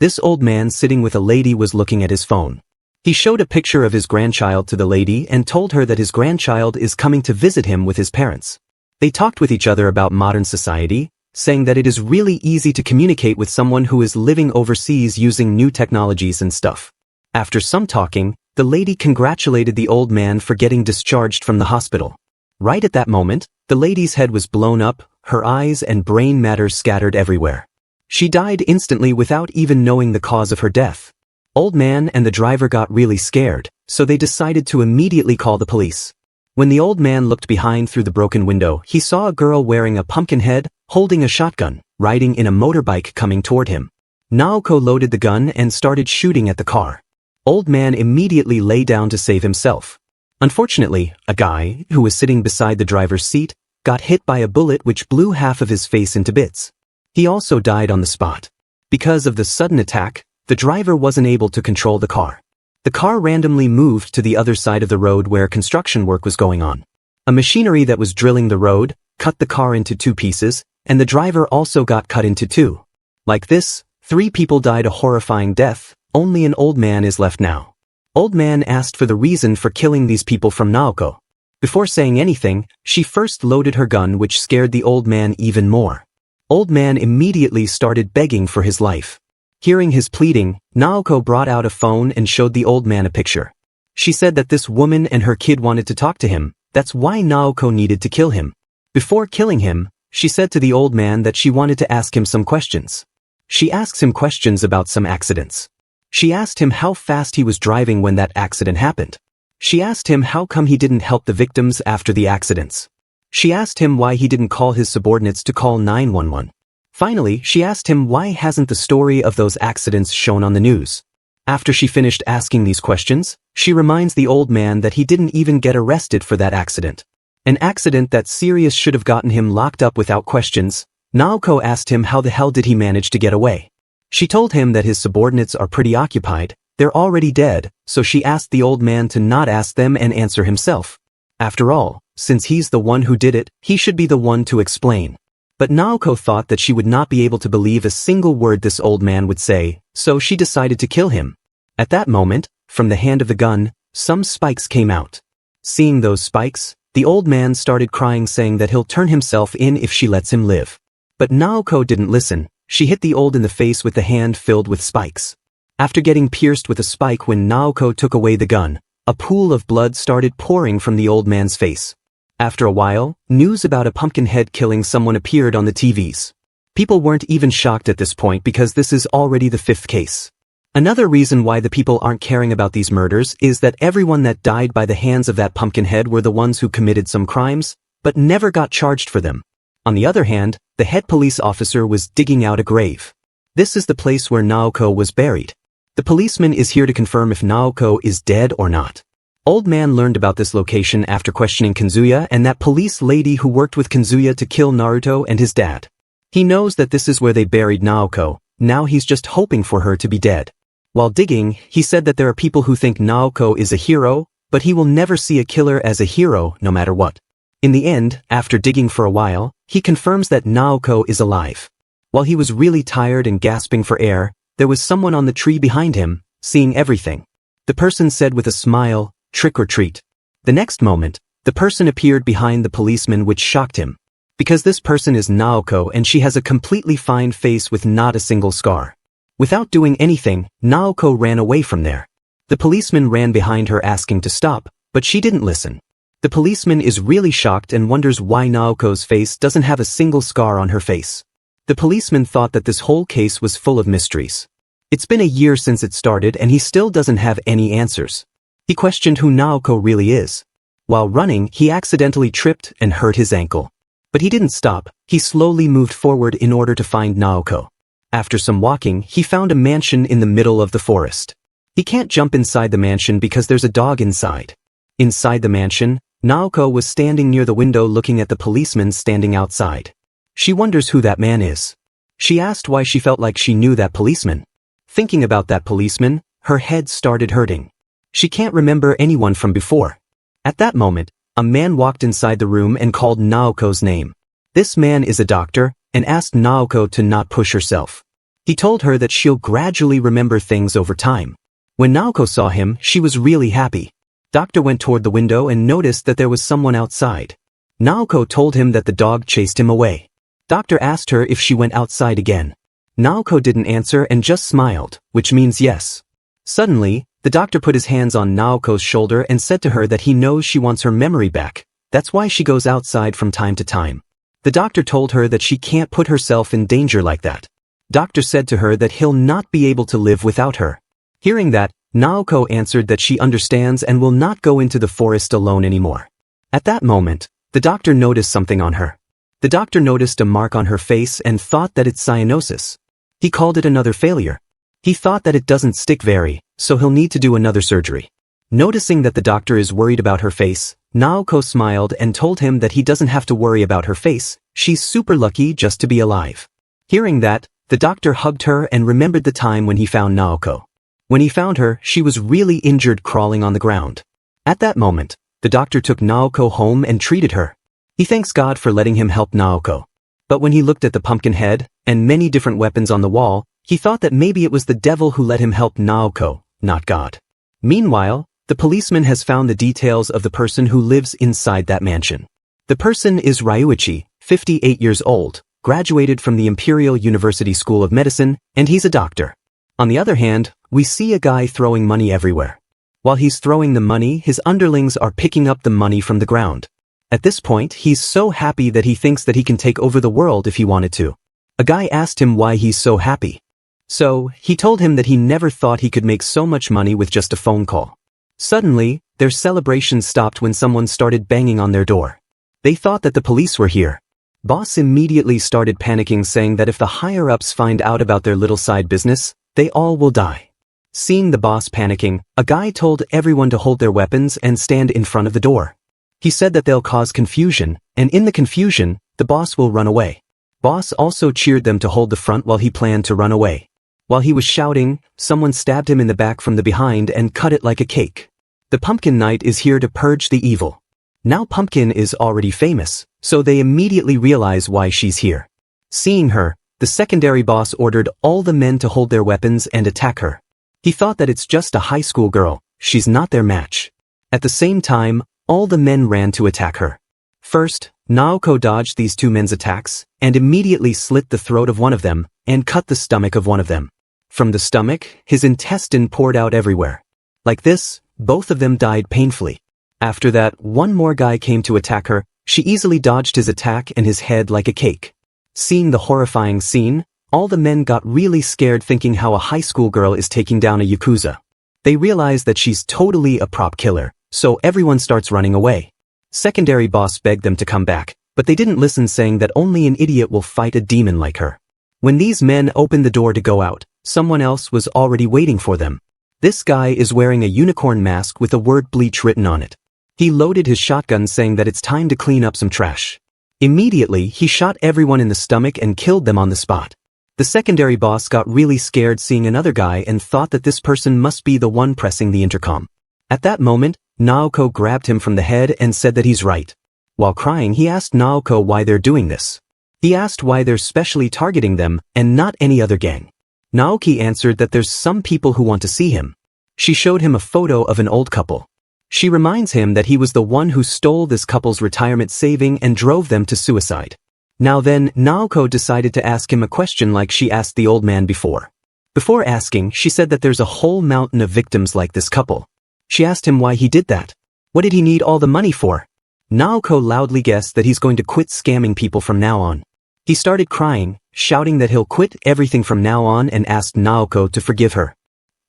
This old man sitting with a lady was looking at his phone. He showed a picture of his grandchild to the lady and told her that his grandchild is coming to visit him with his parents. They talked with each other about modern society, saying that it is really easy to communicate with someone who is living overseas using new technologies and stuff. After some talking, the lady congratulated the old man for getting discharged from the hospital. Right at that moment, the lady's head was blown up, her eyes and brain matter scattered everywhere. She died instantly without even knowing the cause of her death. Old man and the driver got really scared, so they decided to immediately call the police. When the old man looked behind through the broken window, he saw a girl wearing a pumpkin head, holding a shotgun, riding in a motorbike coming toward him. Naoko loaded the gun and started shooting at the car. Old man immediately lay down to save himself. Unfortunately, a guy, who was sitting beside the driver's seat, got hit by a bullet which blew half of his face into bits. He also died on the spot. Because of the sudden attack, the driver wasn't able to control the car. The car randomly moved to the other side of the road where construction work was going on. A machinery that was drilling the road cut the car into two pieces, and the driver also got cut into two. Like this, 3 people died a horrifying death. Only an old man is left now. Old man asked for the reason for killing these people from Naoko. Before saying anything, she first loaded her gun, which scared the old man even more. Old man immediately started begging for his life. Hearing his pleading, Naoko brought out a phone and showed the old man a picture. She said that this woman and her kid wanted to talk to him, that's why Naoko needed to kill him. Before killing him, she said to the old man that she wanted to ask him some questions. She asks him questions about some accidents. She asked him how fast he was driving when that accident happened. She asked him how come he didn't help the victims after the accidents. She asked him why he didn't call his subordinates to call 911. Finally, she asked him why hasn't the story of those accidents shown on the news. After she finished asking these questions, she reminds the old man that he didn't even get arrested for that accident. An accident that serious should have gotten him locked up without questions. Naoko asked him how the hell did he manage to get away. She told him that his subordinates are pretty occupied, they're already dead, so she asked the old man to not ask them and answer himself. After all, since he's the one who did it, he should be the one to explain. But Naoko thought that she would not be able to believe a single word this old man would say, so she decided to kill him. At that moment, from the hand of the gun, some spikes came out. Seeing those spikes, the old man started crying, saying that he'll turn himself in if she lets him live. But Naoko didn't listen. She hit the old in the face with the hand filled with spikes. After getting pierced with a spike when Naoko took away the gun, a pool of blood started pouring from the old man's face. After a while, news about a pumpkin head killing someone appeared on the TVs. People weren't even shocked at this point because this is already the 5th case. Another reason why the people aren't caring about these murders is that everyone that died by the hands of that pumpkin head were the ones who committed some crimes, but never got charged for them. On the other hand, the head police officer was digging out a grave. This is the place where Naoko was buried. The policeman is here to confirm if Naoko is dead or not. Old man learned about this location after questioning Kazuya and that police lady who worked with Kazuya to kill Naruto and his dad. He knows that this is where they buried Naoko, now he's just hoping for her to be dead. While digging, he said that there are people who think Naoko is a hero, but he will never see a killer as a hero no matter what. In the end, after digging for a while, he confirms that Naoko is alive. While he was really tired and gasping for air, there was someone on the tree behind him, seeing everything. The person said with a smile, "Trick or treat." The next moment, the person appeared behind the policeman, which shocked him. Because this person is Naoko and she has a completely fine face with not a single scar. Without doing anything, Naoko ran away from there. The policeman ran behind her asking to stop, but she didn't listen. The policeman is really shocked and wonders why Naoko's face doesn't have a single scar on her face. The policeman thought that this whole case was full of mysteries. It's been a year since it started and he still doesn't have any answers. He questioned who Naoko really is. While running, he accidentally tripped and hurt his ankle. But he didn't stop, he slowly moved forward in order to find Naoko. After some walking, he found a mansion in the middle of the forest. He can't jump inside the mansion because there's a dog inside. Inside the mansion, Naoko was standing near the window looking at the policeman standing outside. She wonders who that man is. She asked why she felt like she knew that policeman. Thinking about that policeman, her head started hurting. She can't remember anyone from before. At that moment, a man walked inside the room and called Naoko's name. This man is a doctor, and asked Naoko to not push herself. He told her that she'll gradually remember things over time. When Naoko saw him, she was really happy. Doctor went toward the window and noticed that there was someone outside. Naoko told him that the dog chased him away. Doctor asked her if she went outside again. Naoko didn't answer and just smiled, which means yes. Suddenly, the doctor put his hands on Naoko's shoulder and said to her that he knows she wants her memory back. That's why she goes outside from time to time. The doctor told her that she can't put herself in danger like that. Doctor said to her that he'll not be able to live without her. Hearing that, Naoko answered that she understands and will not go into the forest alone anymore. At that moment, the doctor noticed something on her. The doctor noticed a mark on her face and thought that it's cyanosis. He called it another failure. He thought that it doesn't stick very, so he'll need to do another surgery. Noticing that the doctor is worried about her face, Naoko smiled and told him that he doesn't have to worry about her face, she's super lucky just to be alive. Hearing that, the doctor hugged her and remembered the time when he found Naoko. When he found her, she was really injured crawling on the ground. At that moment, the doctor took Naoko home and treated her. He thanks God for letting him help Naoko. But when he looked at the pumpkin head, and many different weapons on the wall, he thought that maybe it was the devil who let him help Naoko, not God. Meanwhile, the policeman has found the details of the person who lives inside that mansion. The person is Ryuichi, 58 years old, graduated from the Imperial University School of Medicine, and he's a doctor. On the other hand, we see a guy throwing money everywhere. While he's throwing the money, his underlings are picking up the money from the ground. At this point, he's so happy that he thinks that he can take over the world if he wanted to. A guy asked him why he's so happy. So, he told him that he never thought he could make so much money with just a phone call. Suddenly, their celebration stopped when someone started banging on their door. They thought that the police were here. Boss immediately started panicking, saying that if the higher-ups find out about their little side business, they all will die. Seeing the boss panicking, a guy told everyone to hold their weapons and stand in front of the door. He said that they'll cause confusion, and in the confusion, the boss will run away. Boss also cheered them to hold the front while he planned to run away. While he was shouting, someone stabbed him in the back from the behind and cut it like a cake. The Pumpkin Knight is here to purge the evil. Now Pumpkin is already famous, so they immediately realize why she's here. Seeing her, the secondary boss ordered all the men to hold their weapons and attack her. He thought that it's just a high school girl, she's not their match. At the same time, all the men ran to attack her. First, Naoko dodged these two men's attacks, and immediately slit the throat of one of them, and cut the stomach of one of them. From the stomach, his intestine poured out everywhere. Like this, both of them died painfully. After that, one more guy came to attack her. She easily dodged his attack and his head like a cake. Seeing the horrifying scene, all the men got really scared, thinking how a high school girl is taking down a yakuza. They realize that she's totally a prop killer, so everyone starts running away. Secondary boss begged them to come back, but they didn't listen, saying that only an idiot will fight a demon like her. When these men opened the door to go out, someone else was already waiting for them. This guy is wearing a unicorn mask with the word bleach written on it. He loaded his shotgun, saying that it's time to clean up some trash. Immediately, he shot everyone in the stomach and killed them on the spot. The secondary boss got really scared seeing another guy and thought that this person must be the one pressing the intercom. At that moment, Naoko grabbed him from the head and said that he's right. While crying, he asked Naoko why they're doing this. He asked why they're specially targeting them and not any other gang. Naoki answered that there's some people who want to see him. She showed him a photo of an old couple. She reminds him that he was the one who stole this couple's retirement saving and drove them to suicide. Now then, Naoko decided to ask him a question like she asked the old man before. Before asking, she said that there's a whole mountain of victims like this couple. She asked him why he did that. What did he need all the money for? Naoko loudly guessed that he's going to quit scamming people from now on. He started crying, shouting that he'll quit everything from now on, and asked Naoko to forgive her.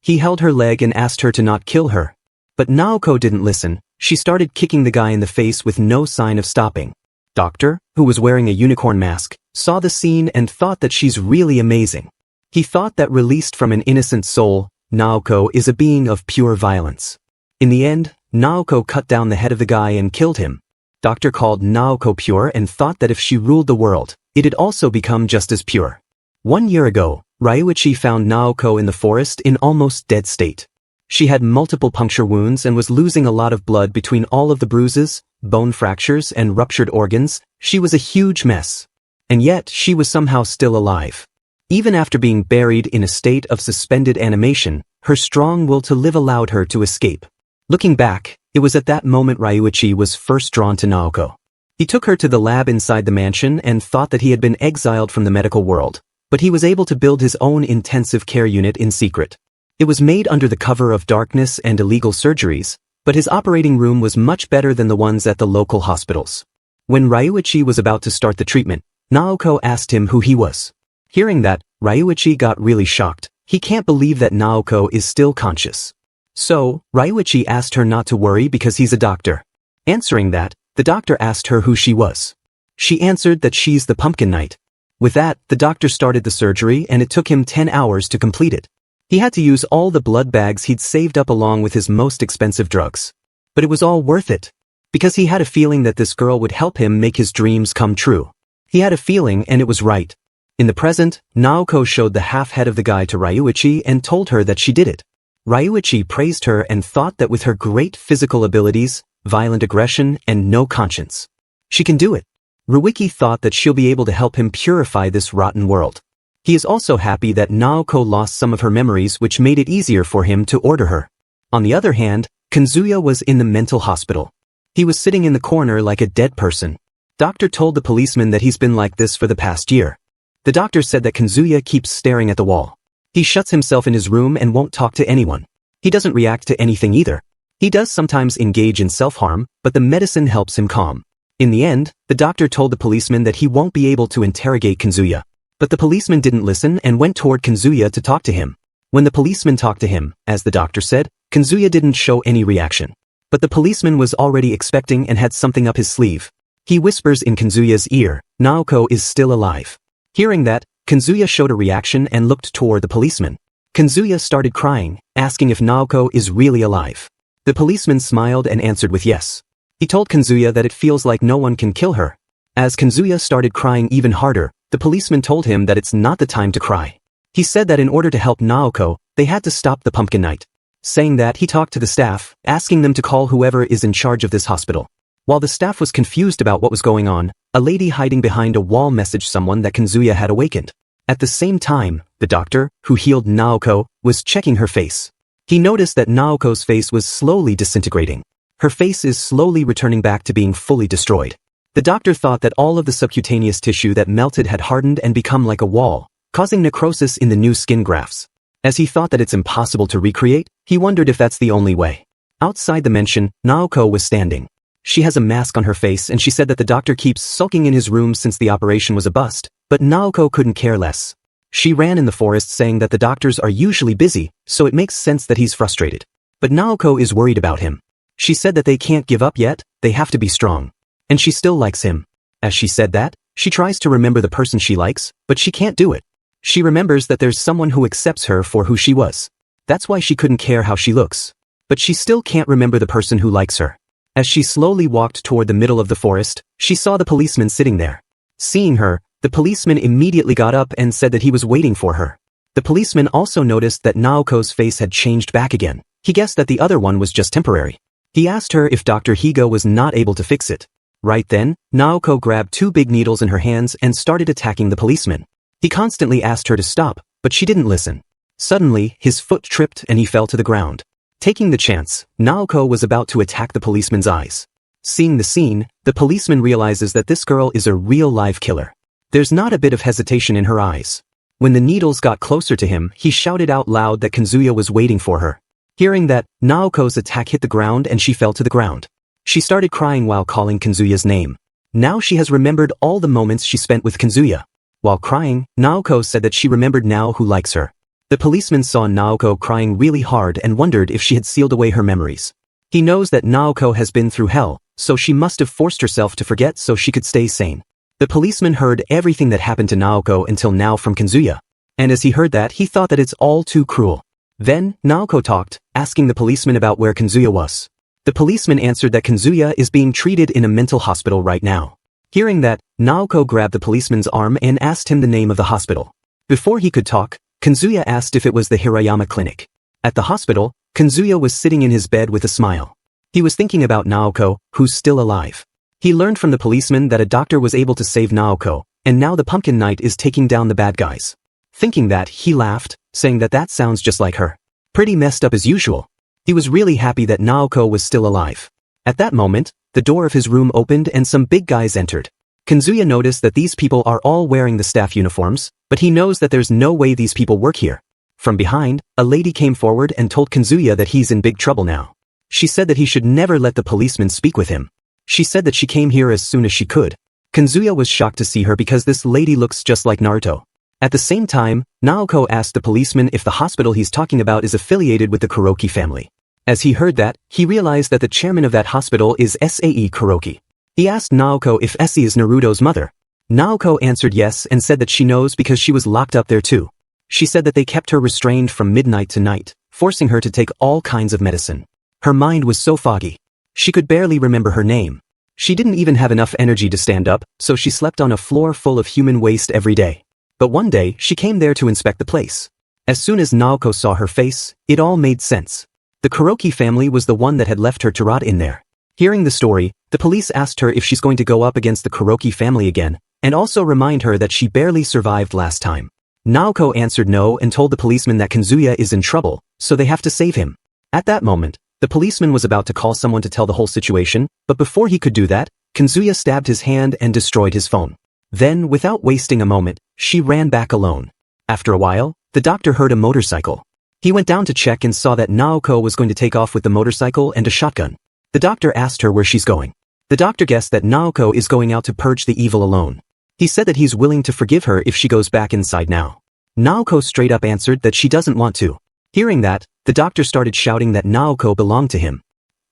He held her leg and asked her to not kill her. But Naoko didn't listen. She started kicking the guy in the face with no sign of stopping. Doctor, who was wearing a unicorn mask, saw the scene and thought that she's really amazing. He thought that released from an innocent soul, Naoko is a being of pure violence. In the end, Naoko cut down the head of the guy and killed him. Doctor called Naoko pure and thought that if she ruled the world, it'd also become just as pure. 1 year ago, Ryuichi found Naoko in the forest in almost dead state. She had multiple puncture wounds and was losing a lot of blood between all of the bruises, bone fractures and ruptured organs. She was a huge mess. And yet, she was somehow still alive. Even after being buried in a state of suspended animation, her strong will to live allowed her to escape. Looking back, it was at that moment Ryuichi was first drawn to Naoko. He took her to the lab inside the mansion and thought that he had been exiled from the medical world, but he was able to build his own intensive care unit in secret. It was made under the cover of darkness and illegal surgeries, but his operating room was much better than the ones at the local hospitals. When Ryuichi was about to start the treatment, Naoko asked him who he was. Hearing that, Ryuichi got really shocked. He can't believe that Naoko is still conscious. So, Ryuichi asked her not to worry because he's a doctor. Answering that, the doctor asked her who she was. She answered that she's the Pumpkin Knight. With that, the doctor started the surgery and it took him 10 hours to complete it. He had to use all the blood bags he'd saved up along with his most expensive drugs. But it was all worth it. Because he had a feeling that this girl would help him make his dreams come true. He had a feeling and it was right. In the present, Naoko showed the half head of the guy to Ryuichi and told her that she did it. Ryuichi praised her and thought that with her great physical abilities, violent aggression, and no conscience, she can do it. Ryuichi thought that she'll be able to help him purify this rotten world. He is also happy that Naoko lost some of her memories, which made it easier for him to order her. On the other hand, Kazuya was in the mental hospital. He was sitting in the corner like a dead person. Doctor told the policeman that he's been like this for the past year. The doctor said that Kazuya keeps staring at the wall. He shuts himself in his room and won't talk to anyone. He doesn't react to anything either. He does sometimes engage in self-harm, but the medicine helps him calm. In the end, the doctor told the policeman that he won't be able to interrogate Kazuya. But the policeman didn't listen and went toward Kazuya to talk to him. When the policeman talked to him, as the doctor said, Kazuya didn't show any reaction. But the policeman was already expecting and had something up his sleeve. He whispers in Kazuya's ear, "Naoko is still alive." Hearing that, Kazuya showed a reaction and looked toward the policeman. Kazuya started crying, asking if Naoko is really alive. The policeman smiled and answered with yes. He told Kazuya that it feels like no one can kill her. As Kazuya started crying even harder, the policeman told him that it's not the time to cry. He said that in order to help Naoko, they had to stop the Pumpkin Knight. Saying that, he talked to the staff, asking them to call whoever is in charge of this hospital. While the staff was confused about what was going on, a lady hiding behind a wall messaged someone that Kazuya had awakened. At the same time, the doctor, who healed Naoko, was checking her face. He noticed that Naoko's face was slowly disintegrating. Her face is slowly returning back to being fully destroyed. The doctor thought that all of the subcutaneous tissue that melted had hardened and become like a wall, causing necrosis in the new skin grafts. As he thought that it's impossible to recreate, he wondered if that's the only way. Outside the mansion, Naoko was standing. She has a mask on her face and she said that the doctor keeps sulking in his room since the operation was a bust, but Naoko couldn't care less. She ran in the forest saying that the doctors are usually busy, so it makes sense that he's frustrated. But Naoko is worried about him. She said that they can't give up yet, they have to be strong. And she still likes him. As she said that, she tries to remember the person she likes, but she can't do it. She remembers that there's someone who accepts her for who she was. That's why she couldn't care how she looks. But she still can't remember the person who likes her. As she slowly walked toward the middle of the forest, she saw the policeman sitting there. Seeing her, the policeman immediately got up and said that he was waiting for her. The policeman also noticed that Naoko's face had changed back again. He guessed that the other one was just temporary. He asked her if Dr. Higo was not able to fix it. Right then, Naoko grabbed 2 big needles in her hands and started attacking the policeman. He constantly asked her to stop, but she didn't listen. Suddenly, his foot tripped and he fell to the ground. Taking the chance, Naoko was about to attack the policeman's eyes. Seeing the scene, the policeman realizes that this girl is a real live killer. There's not a bit of hesitation in her eyes. When the needles got closer to him, he shouted out loud that Kazuya was waiting for her. Hearing that, Naoko's attack hit the ground and she fell to the ground. She started crying while calling Kazuya's name. Now she has remembered all the moments she spent with Kazuya. While crying, Naoko said that she remembered now who likes her. The policeman saw Naoko crying really hard and wondered if she had sealed away her memories. He knows that Naoko has been through hell, so she must have forced herself to forget so she could stay sane. The policeman heard everything that happened to Naoko until now from Kazuya. And as he heard that, he thought that it's all too cruel. Then, Naoko talked, asking the policeman about where Kazuya was. The policeman answered that Kazuya is being treated in a mental hospital right now. Hearing that, Naoko grabbed the policeman's arm and asked him the name of the hospital. Before he could talk, Kazuya asked if it was the Hirayama Clinic. At the hospital, Kazuya was sitting in his bed with a smile. He was thinking about Naoko, who's still alive. He learned from the policeman that a doctor was able to save Naoko, and now the Pumpkin Knight is taking down the bad guys. Thinking that, he laughed, saying that that sounds just like her. Pretty messed up as usual. He was really happy that Naoko was still alive. At that moment, the door of his room opened and some big guys entered. Kazuya noticed that these people are all wearing the staff uniforms, but he knows that there's no way these people work here. From behind, a lady came forward and told Kazuya that he's in big trouble now. She said that he should never let the policeman speak with him. She said that she came here as soon as she could. Kazuya was shocked to see her because this lady looks just like Naruto. At the same time, Naoko asked the policeman if the hospital he's talking about is affiliated with the Kuroki family. As he heard that, he realized that the chairman of that hospital is Sae Kuroki. He asked Naoko if Essie is Naruto's mother. Naoko answered yes and said that she knows because she was locked up there too. She said that they kept her restrained from midnight to night, forcing her to take all kinds of medicine. Her mind was so foggy. She could barely remember her name. She didn't even have enough energy to stand up, so she slept on a floor full of human waste every day. But one day, she came there to inspect the place. As soon as Naoko saw her face, it all made sense. The Kuroki family was the one that had left her to rot in there. Hearing the story, the police asked her if she's going to go up against the Kuroki family again, and also remind her that she barely survived last time. Naoko answered no and told the policeman that Kazuya is in trouble, so they have to save him. At that moment, the policeman was about to call someone to tell the whole situation, but before he could do that, Kazuya stabbed his hand and destroyed his phone. Then, without wasting a moment, she ran back alone. After a while, the doctor heard a motorcycle. He went down to check and saw that Naoko was going to take off with the motorcycle and a shotgun. The doctor asked her where she's going. The doctor guessed that Naoko is going out to purge the evil alone. He said that he's willing to forgive her if she goes back inside now. Naoko straight up answered that she doesn't want to. Hearing that, the doctor started shouting that Naoko belonged to him.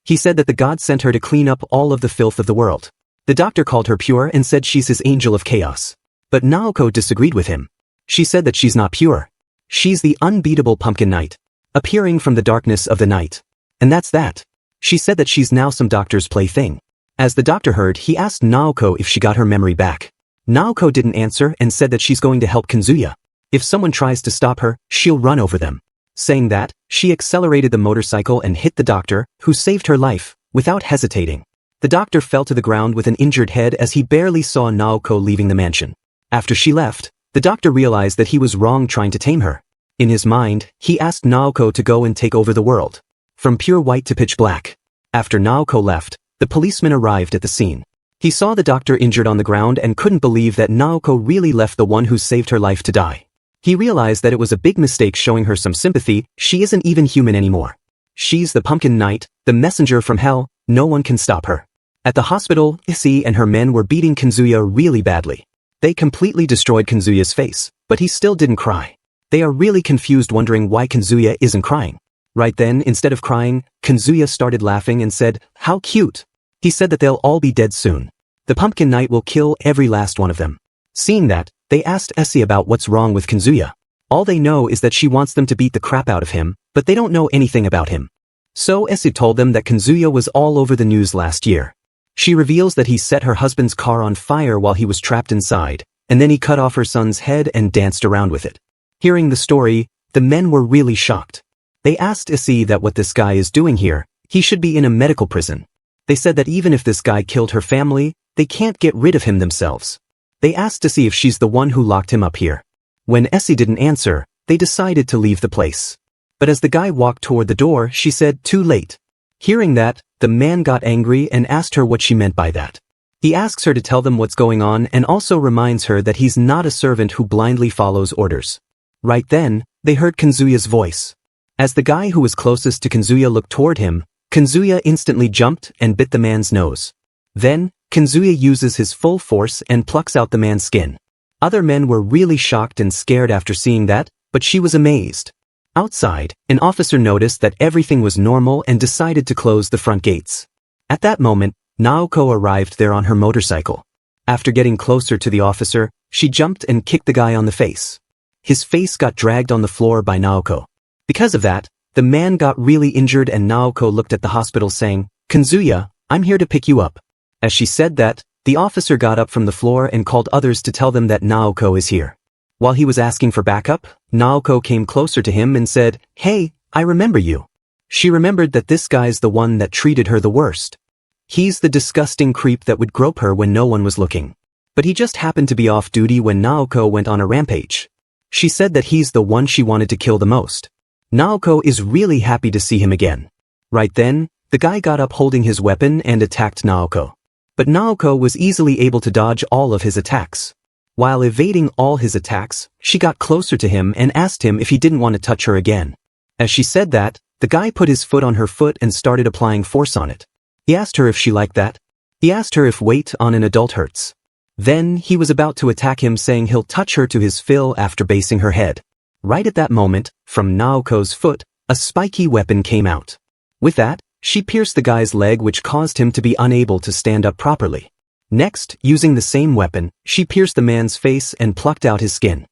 He said that the god sent her to clean up all of the filth of the world. The doctor called her pure and said she's his angel of chaos. But Naoko disagreed with him. She said that she's not pure. She's the unbeatable Pumpkin Knight, appearing from the darkness of the night. And that's that. She said that she's now some doctor's plaything. As the doctor heard, he asked Naoko if she got her memory back. Naoko didn't answer and said that she's going to help Kazuya. If someone tries to stop her, she'll run over them. Saying that, she accelerated the motorcycle and hit the doctor, who saved her life, without hesitating. The doctor fell to the ground with an injured head as he barely saw Naoko leaving the mansion. After she left, the doctor realized that he was wrong trying to tame her. In his mind, he asked Naoko to go and take over the world. From pure white to pitch black. After Naoko left, the policeman arrived at the scene. He saw the doctor injured on the ground and couldn't believe that Naoko really left the one who saved her life to die. He realized that it was a big mistake showing her some sympathy. She isn't even human anymore. She's the Pumpkin Knight, the messenger from hell, no one can stop her. At the hospital, Issei and her men were beating Kazuya really badly. They completely destroyed Kazuya's face, but he still didn't cry. They are really confused wondering why Kazuya isn't crying. Right then, instead of crying, Kazuya started laughing and said, "How cute." He said that they'll all be dead soon. The Pumpkin Knight will kill every last one of them. Seeing that, they asked Issei about what's wrong with Kazuya. All they know is that she wants them to beat the crap out of him, but they don't know anything about him. So Issei told them that Kazuya was all over the news last year. She reveals that he set her husband's car on fire while he was trapped inside, and then he cut off her son's head and danced around with it. Hearing the story, the men were really shocked. They asked Issei that what this guy is doing here, he should be in a medical prison. They said that even if this guy killed her family, they can't get rid of him themselves. They asked Issei if she's the one who locked him up here. When Issei didn't answer, they decided to leave the place. But as the guy walked toward the door, she said, "Too late." Hearing that, the man got angry and asked her what she meant by that. He asks her to tell them what's going on and also reminds her that he's not a servant who blindly follows orders. Right then, they heard Kazuya's voice. As the guy who was closest to Kazuya looked toward him, Kazuya instantly jumped and bit the man's nose. Then, Kazuya uses his full force and plucks out the man's skin. Other men were really shocked and scared after seeing that, but she was amazed. Outside, an officer noticed that everything was normal and decided to close the front gates. At that moment, Naoko arrived there on her motorcycle. After getting closer to the officer, she jumped and kicked the guy on the face. His face got dragged on the floor by Naoko. Because of that, the man got really injured and Naoko looked at the hospital saying, "Kazuya, I'm here to pick you up." As she said that, the officer got up from the floor and called others to tell them that Naoko is here. While he was asking for backup, Naoko came closer to him and said, "Hey, I remember you." She remembered that this guy's the one that treated her the worst. He's the disgusting creep that would grope her when no one was looking. But he just happened to be off duty when Naoko went on a rampage. She said that he's the one she wanted to kill the most. Naoko is really happy to see him again. Right then, the guy got up holding his weapon and attacked Naoko. But Naoko was easily able to dodge all of his attacks. While evading all his attacks, she got closer to him and asked him if he didn't want to touch her again. As she said that, the guy put his foot on her foot and started applying force on it. He asked her if she liked that. He asked her if weight on an adult hurts. Then he was about to attack him, saying he'll touch her to his fill after basing her head. Right at that moment, from Naoko's foot, a spiky weapon came out. With that, she pierced the guy's leg, which caused him to be unable to stand up properly. Next, using the same weapon, she pierced the man's face and plucked out his skin.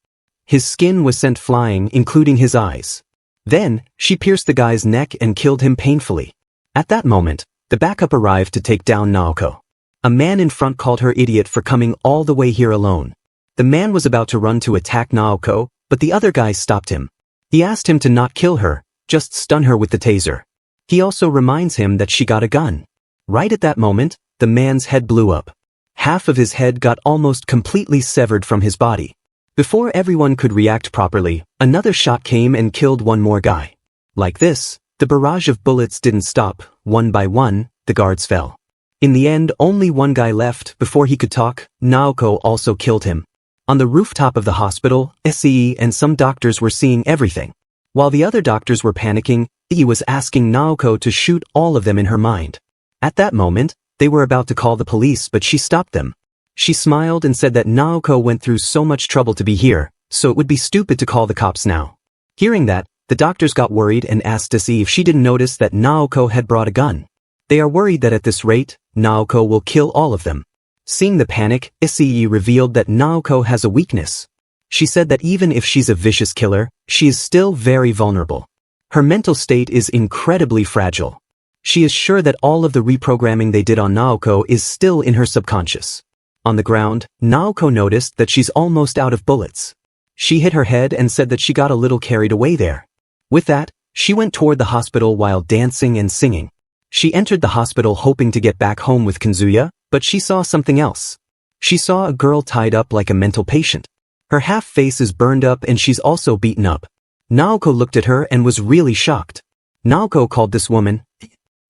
His skin was sent flying, including his eyes. Then, she pierced the guy's neck and killed him painfully. At that moment, the backup arrived to take down Naoko. A man in front called her idiot for coming all the way here alone. The man was about to run to attack Naoko, but the other guy stopped him. He asked him to not kill her, just stun her with the taser. He also reminds him that she got a gun. Right at that moment, the man's head blew up. Half of his head got almost completely severed from his body. Before everyone could react properly, another shot came and killed one more guy. Like this, the barrage of bullets didn't stop. One by one, the guards fell. In the end, only one guy left. Before he could talk, Naoko also killed him. On the rooftop of the hospital, SE and some doctors were seeing everything. While the other doctors were panicking, he was asking Naoko to shoot all of them in her mind. At that moment, they were about to call the police, but she stopped them. She smiled and said that Naoko went through so much trouble to be here, so it would be stupid to call the cops now. Hearing that, the doctors got worried and asked SE if she didn't notice that Naoko had brought a gun. They are worried that at this rate, Naoko will kill all of them. Seeing the panic, SE revealed that Naoko has a weakness. She said that even if she's a vicious killer, she is still very vulnerable. Her mental state is incredibly fragile. She is sure that all of the reprogramming they did on Naoko is still in her subconscious. On the ground, Naoko noticed that she's almost out of bullets. She hit her head and said that she got a little carried away there. With that, she went toward the hospital while dancing and singing. She entered the hospital hoping to get back home with Kazuya, but she saw something else. She saw a girl tied up like a mental patient. Her half face is burned up and she's also beaten up. Naoko looked at her and was really shocked. Naoko called this woman,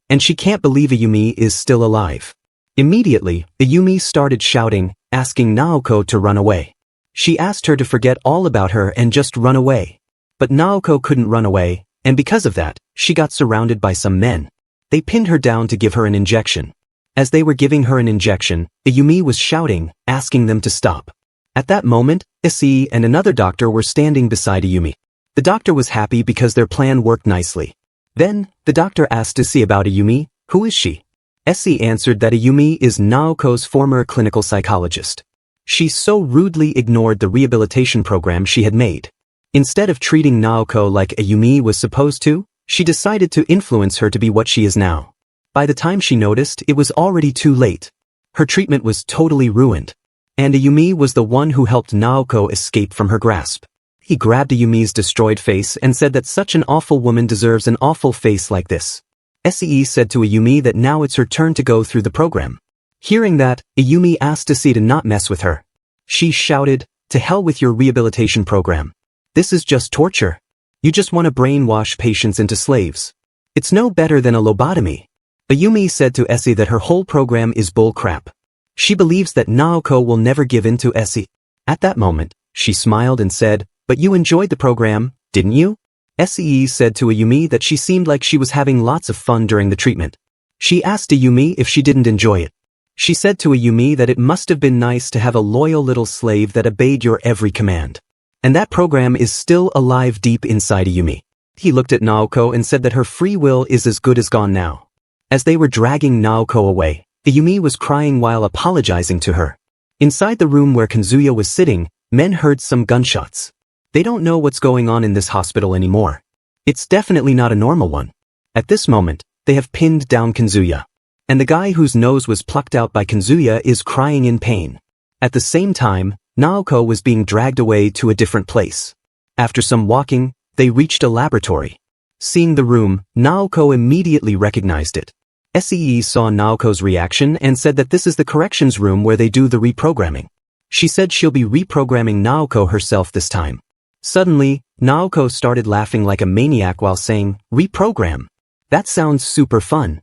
and she can't believe Ayumi is still alive. Immediately, Ayumi started shouting, asking Naoko to run away. She asked her to forget all about her and just run away. But Naoko couldn't run away, and because of that, she got surrounded by some men. They pinned her down to give her an injection. As they were giving her an injection, Ayumi was shouting, asking them to stop. At that moment, SE and another doctor were standing beside Ayumi. The doctor was happy because their plan worked nicely. Then, the doctor asked SE about Ayumi. Who is she? SE answered that Ayumi is Naoko's former clinical psychologist. She so rudely ignored the rehabilitation program she had made. Instead of treating Naoko like Ayumi was supposed to, she decided to influence her to be what she is now. By the time she noticed, it was already too late. Her treatment was totally ruined. And Ayumi was the one who helped Naoko escape from her grasp. He grabbed Ayumi's destroyed face and said that such an awful woman deserves an awful face like this. SE said to Ayumi that now it's her turn to go through the program. Hearing that, Ayumi asked SE to not mess with her. She shouted, "To hell with your rehabilitation program. This is just torture. You just want to brainwash patients into slaves. It's no better than a lobotomy." Ayumi said to SE that her whole program is bull crap. She believes that Naoko will never give in to SE. At that moment, she smiled and said, "But you enjoyed the program, didn't you?" SE said to Ayumi that she seemed like she was having lots of fun during the treatment. She asked Ayumi if she didn't enjoy it. She said to Ayumi that it must have been nice to have a loyal little slave that obeyed your every command. And that program is still alive deep inside Ayumi. He looked at Naoko and said that her free will is as good as gone now. As they were dragging Naoko away, Ayumi was crying while apologizing to her. Inside the room where Kazuya was sitting, men heard some gunshots. They don't know what's going on in this hospital anymore. It's definitely not a normal one. At this moment, they have pinned down Kazuya. And the guy whose nose was plucked out by Kazuya is crying in pain. At the same time, Naoko was being dragged away to a different place. After some walking, they reached a laboratory. Seeing the room, Naoko immediately recognized it. SEE saw Naoko's reaction and said that this is the corrections room where they do the reprogramming. She said she'll be reprogramming Naoko herself this time. Suddenly, Naoko started laughing like a maniac while saying, "Reprogram? That sounds super fun."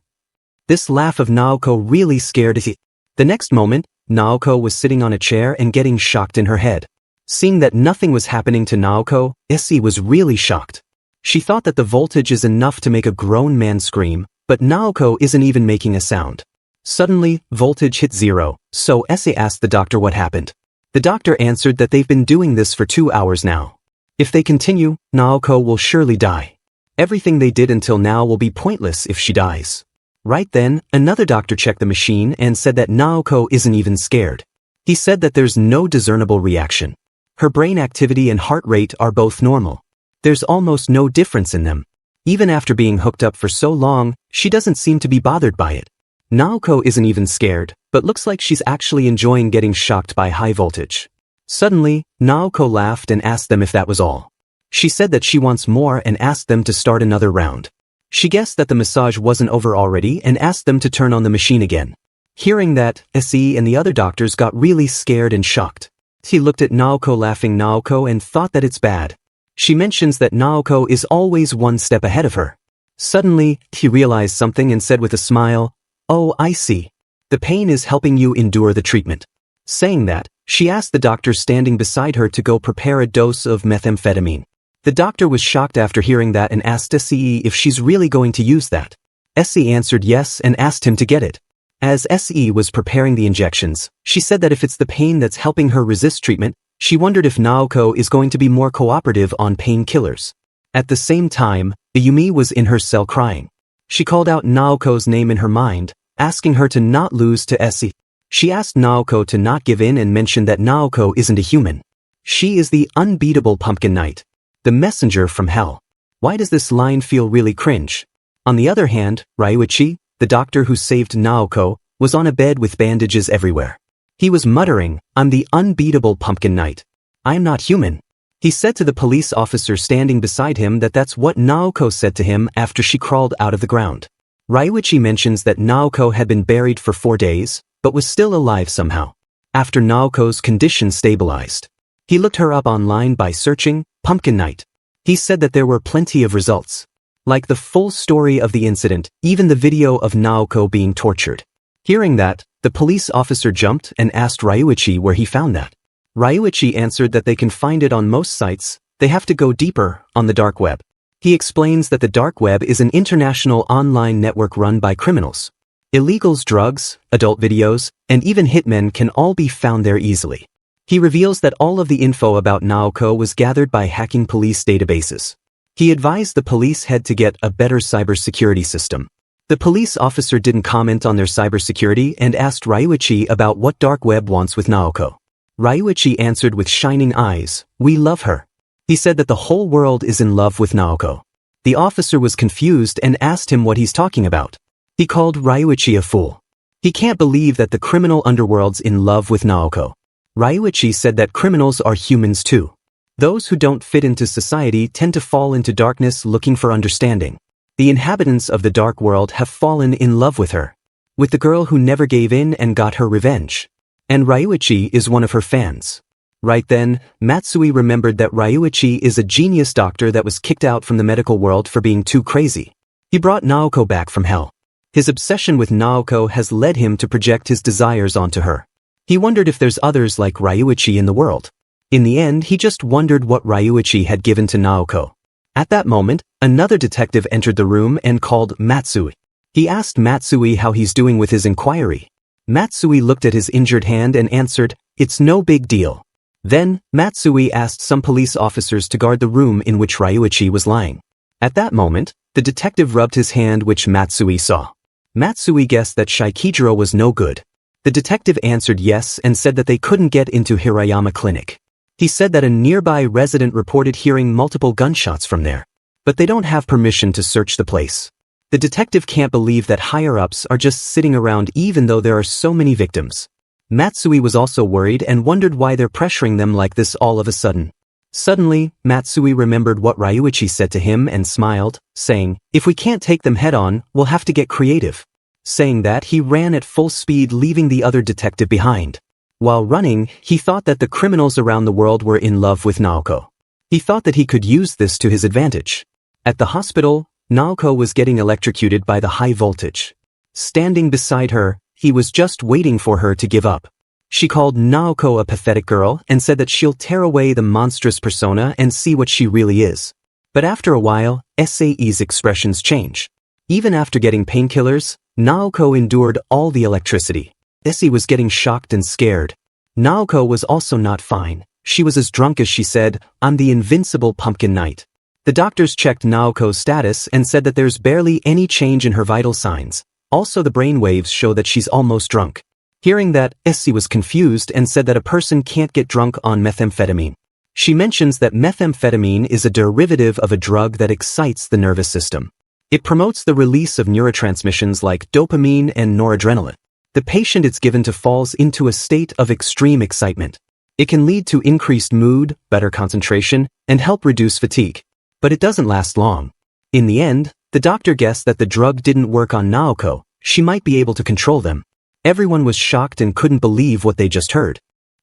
This laugh of Naoko really scared SEE. The next moment, Naoko was sitting on a chair and getting shocked in her head. Seeing that nothing was happening to Naoko, SE was really shocked. She thought that the voltage is enough to make a grown man scream, but Naoko isn't even making a sound. Suddenly, voltage hit 0, so SE asked the doctor what happened. The doctor answered that they've been doing this for 2 hours now. If they continue, Naoko will surely die. Everything they did until now will be pointless if she dies. Right then, another doctor checked the machine and said that Naoko isn't even scared. He said that there's no discernible reaction. Her brain activity and heart rate are both normal. There's almost no difference in them. Even after being hooked up for so long, she doesn't seem to be bothered by it. Naoko isn't even scared, but looks like she's actually enjoying getting shocked by high voltage. Suddenly, Naoko laughed and asked them if that was all. She said that she wants more and asked them to start another round. She guessed that the massage wasn't over already and asked them to turn on the machine again. Hearing that, SE and the other doctors got really scared and shocked. He looked at Naoko laughing Naoko and thought that it's bad. She mentions that Naoko is always one step ahead of her. Suddenly, he realized something and said with a smile, "Oh, I see. The pain is helping you endure the treatment." Saying that, she asked the doctor standing beside her to go prepare a dose of methamphetamine. The doctor was shocked after hearing that and asked SE if she's really going to use that. SE answered yes and asked him to get it. As SE was preparing the injections, she said that if it's the pain that's helping her resist treatment, she wondered if Naoko is going to be more cooperative on painkillers. At the same time, Yumi was in her cell crying. She called out Naoko's name in her mind, asking her to not lose to SE. She asked Naoko to not give in and mentioned that Naoko isn't a human. She is the unbeatable pumpkin knight. The messenger from hell. Why does this line feel really cringe? On the other hand, Ryuichi, the doctor who saved Naoko, was on a bed with bandages everywhere. He was muttering, "I'm the unbeatable pumpkin knight. I'm not human." He said to the police officer standing beside him that that's what Naoko said to him after she crawled out of the ground. Ryuichi mentions that Naoko had been buried for 4 days, but was still alive somehow. After Naoko's condition stabilized, he looked her up online by searching Pumpkin Knight. He said that there were plenty of results. Like the full story of the incident, even the video of Naoko being tortured. Hearing that, the police officer jumped and asked Ryuichi where he found that. Ryuichi answered that they can find it on most sites, they have to go deeper, on the dark web. He explains that the dark web is an international online network run by criminals. Illegals, drugs, adult videos, and even hitmen can all be found there easily. He reveals that all of the info about Naoko was gathered by hacking police databases. He advised the police head to get a better cybersecurity system. The police officer didn't comment on their cybersecurity and asked Ryuichi about what dark web wants with Naoko. Ryuichi answered with shining eyes, "We love her." He said that the whole world is in love with Naoko. The officer was confused and asked him what he's talking about. He called Ryuichi a fool. He can't believe that the criminal underworld's in love with Naoko. Ryuichi said that criminals are humans too. Those who don't fit into society tend to fall into darkness looking for understanding. The inhabitants of the dark world have fallen in love with her. With the girl who never gave in and got her revenge. And Ryuichi is one of her fans. Right then, Matsui remembered that Ryuichi is a genius doctor that was kicked out from the medical world for being too crazy. He brought Naoko back from hell. His obsession with Naoko has led him to project his desires onto her. He wondered if there's others like Ryuichi in the world. In the end, he just wondered what Ryuichi had given to Naoko. At that moment, another detective entered the room and called Matsui. He asked Matsui how he's doing with his inquiry. Matsui looked at his injured hand and answered, "It's no big deal." Then, Matsui asked some police officers to guard the room in which Ryuichi was lying. At that moment, the detective rubbed his hand, which Matsui saw. Matsui guessed that Shikijiro was no good. The detective answered yes and said that they couldn't get into Hirayama Clinic. He said that a nearby resident reported hearing multiple gunshots from there. But they don't have permission to search the place. The detective can't believe that higher-ups are just sitting around even though there are so many victims. Matsui was also worried and wondered why they're pressuring them like this all of a sudden. Suddenly, Matsui remembered what Ryuichi said to him and smiled, saying, "If we can't take them head-on, we'll have to get creative." Saying that, he ran at full speed, leaving the other detective behind. While running, he thought that the criminals around the world were in love with Naoko. He thought that he could use this to his advantage. At the hospital, Naoko was getting electrocuted by the high voltage. Standing beside her, he was just waiting for her to give up. She called Naoko a pathetic girl and said that she'll tear away the monstrous persona and see what she really is. But after a while, SAE's expressions change. Even after getting painkillers, Naoko endured all the electricity. SAE was getting shocked and scared. Naoko was also not fine. She was as drunk as she said, "I'm the invincible pumpkin knight." The doctors checked Naoko's status and said that there's barely any change in her vital signs. Also, the brain waves show that she's almost drunk. Hearing that, SAE was confused and said that a person can't get drunk on methamphetamine. She mentions that methamphetamine is a derivative of a drug that excites the nervous system. It promotes the release of neurotransmissions like dopamine and noradrenaline. The patient it's given to falls into a state of extreme excitement. It can lead to increased mood, better concentration, and help reduce fatigue. But it doesn't last long. In the end, the doctor guessed that the drug didn't work on Naoko. She might be able to control them. Everyone was shocked and couldn't believe what they just heard.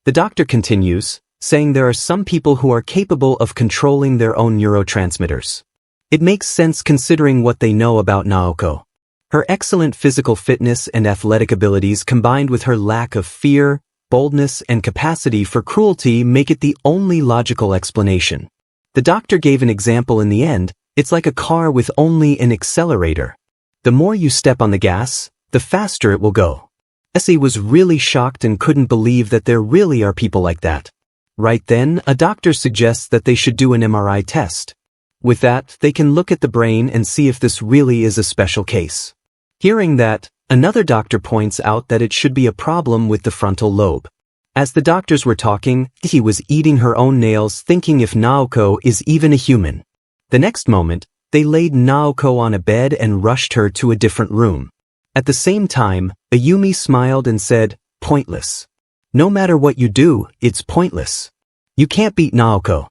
The doctor continues, saying there are some people who are capable of controlling their own neurotransmitters. It makes sense considering what they know about Naoko. Her excellent physical fitness and athletic abilities combined with her lack of fear, boldness, and capacity for cruelty make it the only logical explanation. The doctor gave an example in the end. It's like a car with only an accelerator. The more you step on the gas, the faster it will go. SAE was really shocked and couldn't believe that there really are people like that. Right then, a doctor suggests that they should do an MRI test. With that, they can look at the brain and see if this really is a special case. Hearing that, another doctor points out that it should be a problem with the frontal lobe. As the doctors were talking, he was eating her own nails, thinking if Naoko is even a human. The next moment, they laid Naoko on a bed and rushed her to a different room. At the same time, Ayumi smiled and said, "Pointless. No matter what you do, it's pointless. You can't beat Naoko."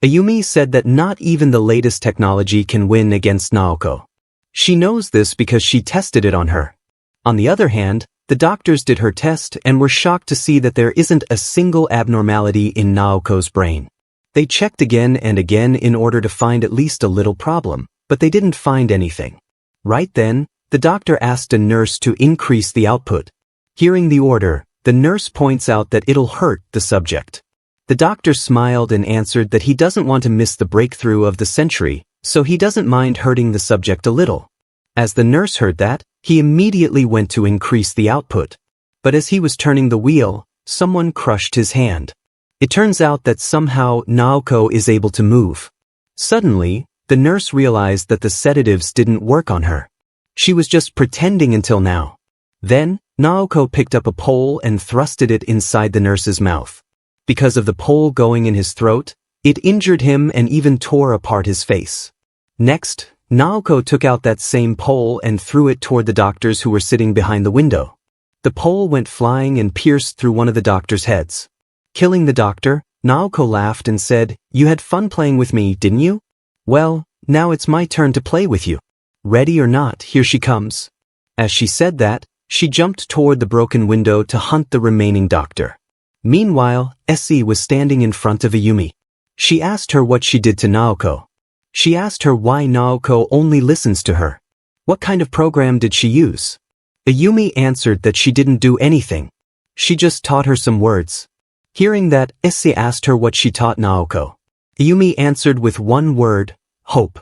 Ayumi said that not even the latest technology can win against Naoko. She knows this because she tested it on her. On the other hand, the doctors did her test and were shocked to see that there isn't a single abnormality in Naoko's brain. They checked again and again in order to find at least a little problem, but they didn't find anything. Right then, the doctor asked a nurse to increase the output. Hearing the order, the nurse points out that it'll hurt the subject. The doctor smiled and answered that he doesn't want to miss the breakthrough of the century, so he doesn't mind hurting the subject a little. As the nurse heard that, he immediately went to increase the output. But as he was turning the wheel, someone crushed his hand. It turns out that somehow Naoko is able to move. Suddenly, the nurse realized that the sedatives didn't work on her. She was just pretending until now. Then, Naoko picked up a pole and thrusted it inside the nurse's mouth. Because of the pole going in his throat, it injured him and even tore apart his face. Next, Naoko took out that same pole and threw it toward the doctors who were sitting behind the window. The pole went flying and pierced through one of the doctors' heads. Killing the doctor, Naoko laughed and said, "You had fun playing with me, didn't you? Well, now it's my turn to play with you. Ready or not, here she comes." As she said that, she jumped toward the broken window to hunt the remaining doctor. Meanwhile, SE was standing in front of Ayumi. She asked her what she did to Naoko. She asked her why Naoko only listens to her. What kind of program did she use? Ayumi answered that she didn't do anything. She just taught her some words. Hearing that, SE asked her what she taught Naoko. Ayumi answered with one word, hope.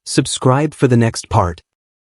Subscribe for the next part.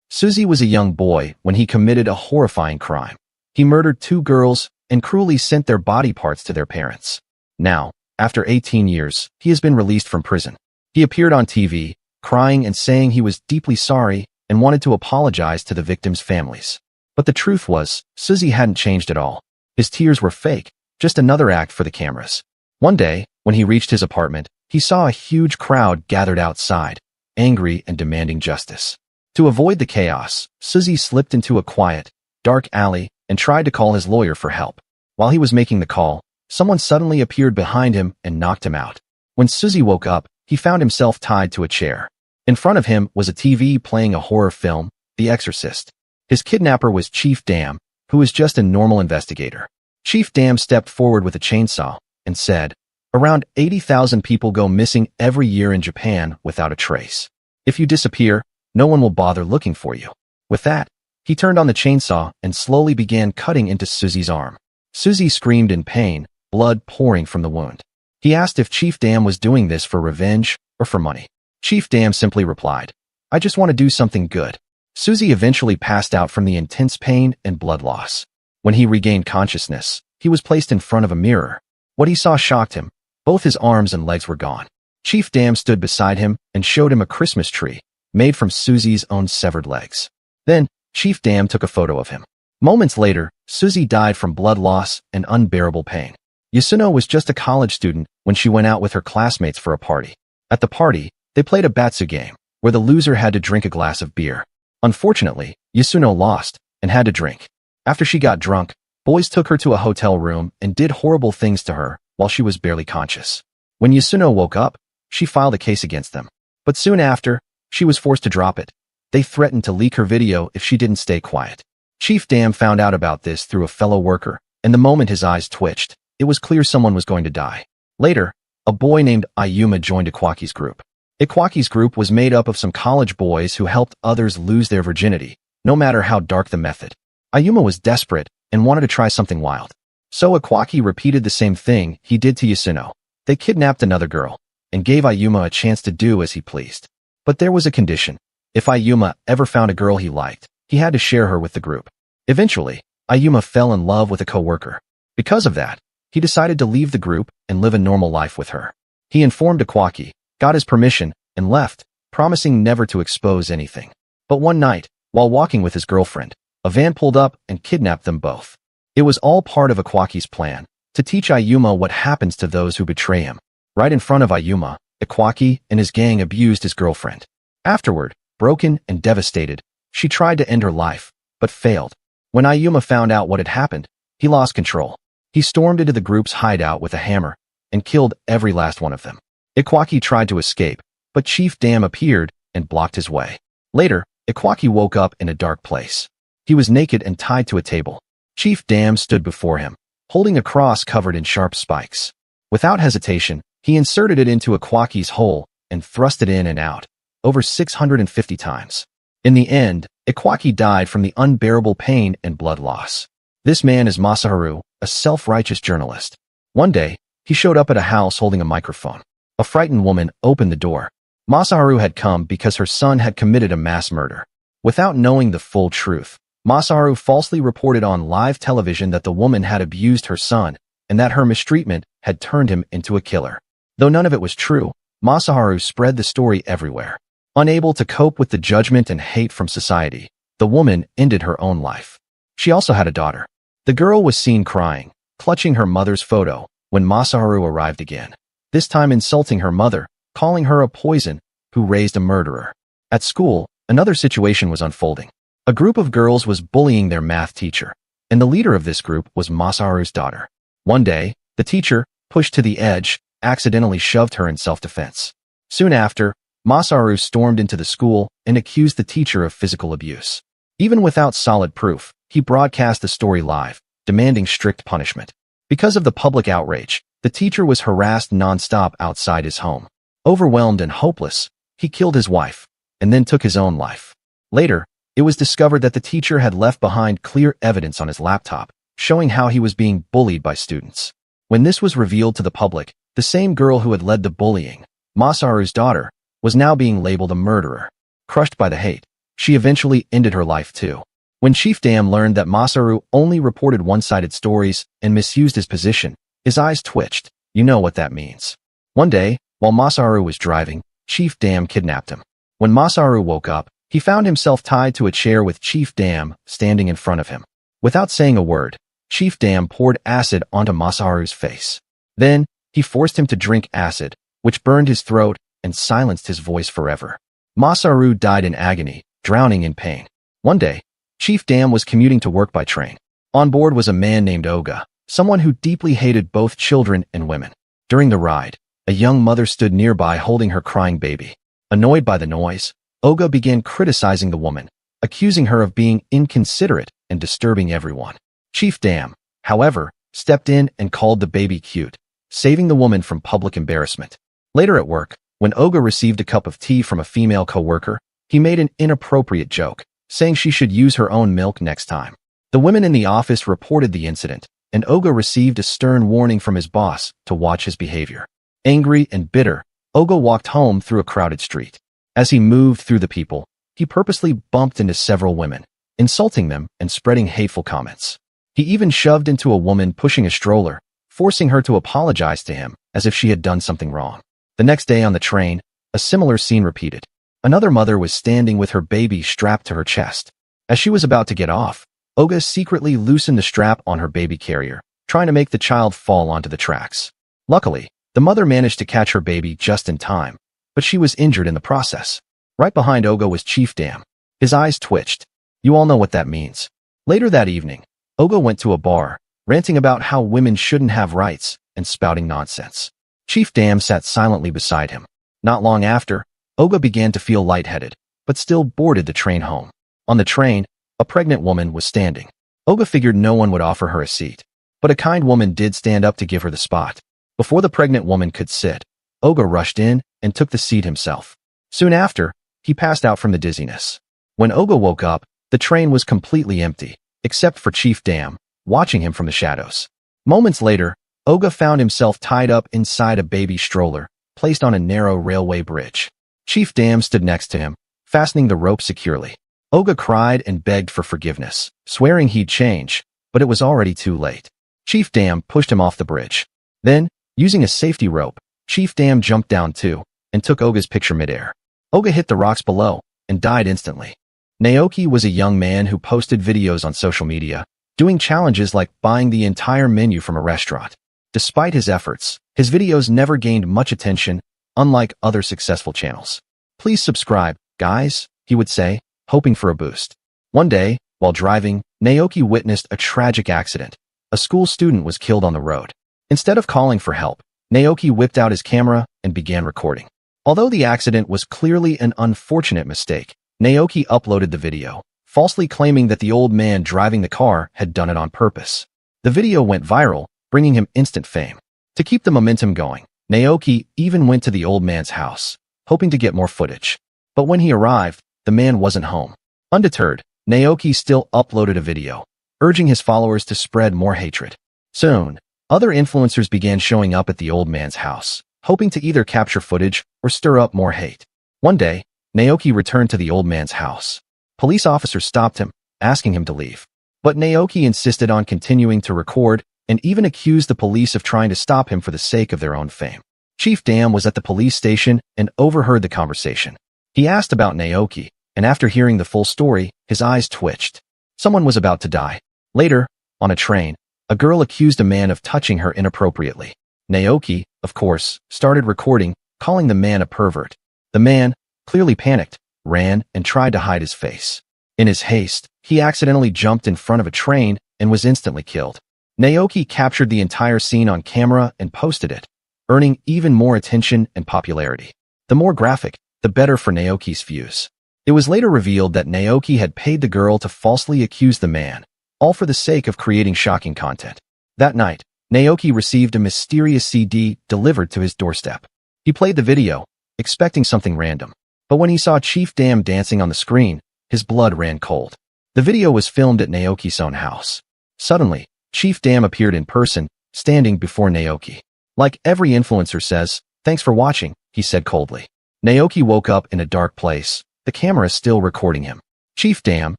Suzy was a young boy when he committed a horrifying crime. He murdered 2 girls and cruelly sent their body parts to their parents. Now, after 18 years, he has been released from prison. He appeared on TV, crying and saying he was deeply sorry and wanted to apologize to the victims' families. But the truth was, Suzy hadn't changed at all. His tears were fake, just another act for the cameras. One day, when he reached his apartment, he saw a huge crowd gathered outside, angry and demanding justice. To avoid the chaos, Suzy slipped into a quiet, dark alley and tried to call his lawyer for help. While he was making the call, someone suddenly appeared behind him and knocked him out. When Suzy woke up, he found himself tied to a chair. In front of him was a TV playing a horror film, The Exorcist. His kidnapper was Chief Dam, who was just a normal investigator. Chief Dam stepped forward with a chainsaw and said, "Around 80,000 people go missing every year in Japan without a trace. If you disappear, no one will bother looking for you." With that, he turned on the chainsaw and slowly began cutting into Suzy's arm. Suzy screamed in pain, blood pouring from the wound. He asked if Chief Dam was doing this for revenge or for money. Chief Dam simply replied, "I just want to do something good." Suzy eventually passed out from the intense pain and blood loss. When he regained consciousness, he was placed in front of a mirror. What he saw shocked him. Both his arms and legs were gone. Chief Dam stood beside him and showed him a Christmas tree made from Suzy's own severed legs. Then, Chief Dam took a photo of him. Moments later, Suzy died from blood loss and unbearable pain. Yasuno was just a college student when she went out with her classmates for a party. At the party, they played a batsu game, where the loser had to drink a glass of beer. Unfortunately, Yasuno lost and had to drink. After she got drunk, boys took her to a hotel room and did horrible things to her while she was barely conscious. When Yasuno woke up, she filed a case against them. But soon after, she was forced to drop it. They threatened to leak her video if she didn't stay quiet. Chief Dam found out about this through a fellow worker, and the moment his eyes twitched, it was clear someone was going to die. Later, a boy named Ayuma joined Ikwaki's group. Ikwaki's group was made up of some college boys who helped others lose their virginity, no matter how dark the method. Ayuma was desperate and wanted to try something wild. So Ikwaki repeated the same thing he did to Yasuno. They kidnapped another girl and gave Ayuma a chance to do as he pleased. But there was a condition. If Ayuma ever found a girl he liked, he had to share her with the group. Eventually, Ayuma fell in love with a co-worker. Because of that, he decided to leave the group and live a normal life with her. He informed Ikwaki, got his permission, and left, promising never to expose anything. But one night, while walking with his girlfriend, a van pulled up and kidnapped them both. It was all part of Ikwaki's plan, to teach Ayuma what happens to those who betray him. Right in front of Ayuma, Ikwaki and his gang abused his girlfriend. Afterward, broken and devastated, she tried to end her life, but failed. When Ayuma found out what had happened, he lost control. He stormed into the group's hideout with a hammer and killed every last one of them. Ikwaki tried to escape, but Chief Dam appeared and blocked his way. Later, Ikwaki woke up in a dark place. He was naked and tied to a table. Chief Dam stood before him, holding a cross covered in sharp spikes. Without hesitation, he inserted it into Ikwaki's hole and thrust it in and out, over 650 times. In the end, Ikwaki died from the unbearable pain and blood loss. This man is Masaharu, a self-righteous journalist. One day, he showed up at a house holding a microphone. A frightened woman opened the door. Masaharu had come because her son had committed a mass murder. Without knowing the full truth, Masaharu falsely reported on live television that the woman had abused her son and that her mistreatment had turned him into a killer. Though none of it was true, Masaharu spread the story everywhere. Unable to cope with the judgment and hate from society, the woman ended her own life. She also had a daughter. The girl was seen crying, clutching her mother's photo, when Masaharu arrived again. This time insulting her mother, calling her a poison who raised a murderer. At school, another situation was unfolding. A group of girls was bullying their math teacher, and the leader of this group was Masaharu's daughter. One day, the teacher, pushed to the edge, accidentally shoved her in self-defense. Soon after, Masaharu stormed into the school and accused the teacher of physical abuse. Even without solid proof, he broadcast the story live, demanding strict punishment. Because of the public outrage, the teacher was harassed non-stop outside his home. Overwhelmed and hopeless, he killed his wife, and then took his own life. Later, it was discovered that the teacher had left behind clear evidence on his laptop, showing how he was being bullied by students. When this was revealed to the public, the same girl who had led the bullying, Masaharu's daughter, was now being labeled a murderer. Crushed by the hate, she eventually ended her life too. When Chief Dam learned that Masaharu only reported one-sided stories and misused his position, his eyes twitched. You know what that means. One day, while Masaharu was driving, Chief Dam kidnapped him. When Masaharu woke up, he found himself tied to a chair with Chief Dam standing in front of him. Without saying a word, Chief Dam poured acid onto Masaharu's face. Then, he forced him to drink acid, which burned his throat and silenced his voice forever. Masaharu died in agony, drowning in pain. One day, Chief Dam was commuting to work by train. On board was a man named Oga, someone who deeply hated both children and women. During the ride, A young mother stood nearby holding her crying baby. Annoyed by the noise, Oga began criticizing the woman, accusing her of being inconsiderate and disturbing everyone. Chief Dam, however, stepped in and called the baby cute, saving the woman from public embarrassment. Later at work, when Oga received a cup of tea from a female coworker, he made an inappropriate joke, saying she should use her own milk next time. The women in the office reported the incident, and Oga received a stern warning from his boss to watch his behavior. Angry and bitter, Oga walked home through a crowded street. As he moved through the people, he purposely bumped into several women, insulting them and spreading hateful comments. He even shoved into a woman pushing a stroller, forcing her to apologize to him as if she had done something wrong. The next day on the train, a similar scene repeated. Another mother was standing with her baby strapped to her chest. As she was about to get off, Oga secretly loosened the strap on her baby carrier, trying to make the child fall onto the tracks. Luckily, the mother managed to catch her baby just in time, but she was injured in the process. Right behind Oga was Chief Dam. His eyes twitched. You all know what that means. Later that evening, Oga went to a bar, ranting about how women shouldn't have rights and spouting nonsense. Chief Dam sat silently beside him. Not long after, Oga began to feel lightheaded, but still boarded the train home. On the train, a pregnant woman was standing. Oga figured no one would offer her a seat, but a kind woman did stand up to give her the spot. Before the pregnant woman could sit, Oga rushed in and took the seat himself. Soon after, he passed out from the dizziness. When Oga woke up, the train was completely empty, except for Chief Dam, watching him from the shadows. Moments later, Oga found himself tied up inside a baby stroller, placed on a narrow railway bridge. Chief Dam stood next to him, fastening the rope securely. Oga cried and begged for forgiveness, swearing he'd change, but it was already too late. Chief Dam pushed him off the bridge. Then, using a safety rope, Chief Dam jumped down too, and took Oga's picture midair. Oga hit the rocks below, and died instantly. Naoki was a young man who posted videos on social media, doing challenges like buying the entire menu from a restaurant. Despite his efforts, his videos never gained much attention, unlike other successful channels. Please subscribe, guys, he would say, hoping for a boost. One day, while driving, Naoki witnessed a tragic accident. A school student was killed on the road. Instead of calling for help, Naoki whipped out his camera and began recording. Although the accident was clearly an unfortunate mistake, Naoki uploaded the video, falsely claiming that the old man driving the car had done it on purpose. The video went viral, bringing him instant fame. To keep the momentum going, Naoki even went to the old man's house, hoping to get more footage. But when he arrived, the man wasn't home. Undeterred, Naoki still uploaded a video, urging his followers to spread more hatred. Soon, other influencers began showing up at the old man's house, hoping to either capture footage or stir up more hate. One day, Naoki returned to the old man's house. Police officers stopped him, asking him to leave. But Naoki insisted on continuing to record and even accused the police of trying to stop him for the sake of their own fame. Chief Dam was at the police station and overheard the conversation. He asked about Naoki, and after hearing the full story, his eyes twitched. Someone was about to die. Later, on a train, a girl accused a man of touching her inappropriately. Naoki, of course, started recording, calling the man a pervert. The man, clearly panicked, ran and tried to hide his face. In his haste, he accidentally jumped in front of a train and was instantly killed. Naoki captured the entire scene on camera and posted it, earning even more attention and popularity. The more graphic, the better for Naoki's views. It was later revealed that Naoki had paid the girl to falsely accuse the man, all for the sake of creating shocking content. That night, Naoki received a mysterious CD delivered to his doorstep. He played the video, expecting something random. But when he saw Chief Dam dancing on the screen, his blood ran cold. The video was filmed at Naoki's own house. Suddenly, Chief Dam appeared in person, standing before Naoki. Like every influencer says, "Thanks for watching," he said coldly. Naoki woke up in a dark place, the camera still recording him. Chief Dam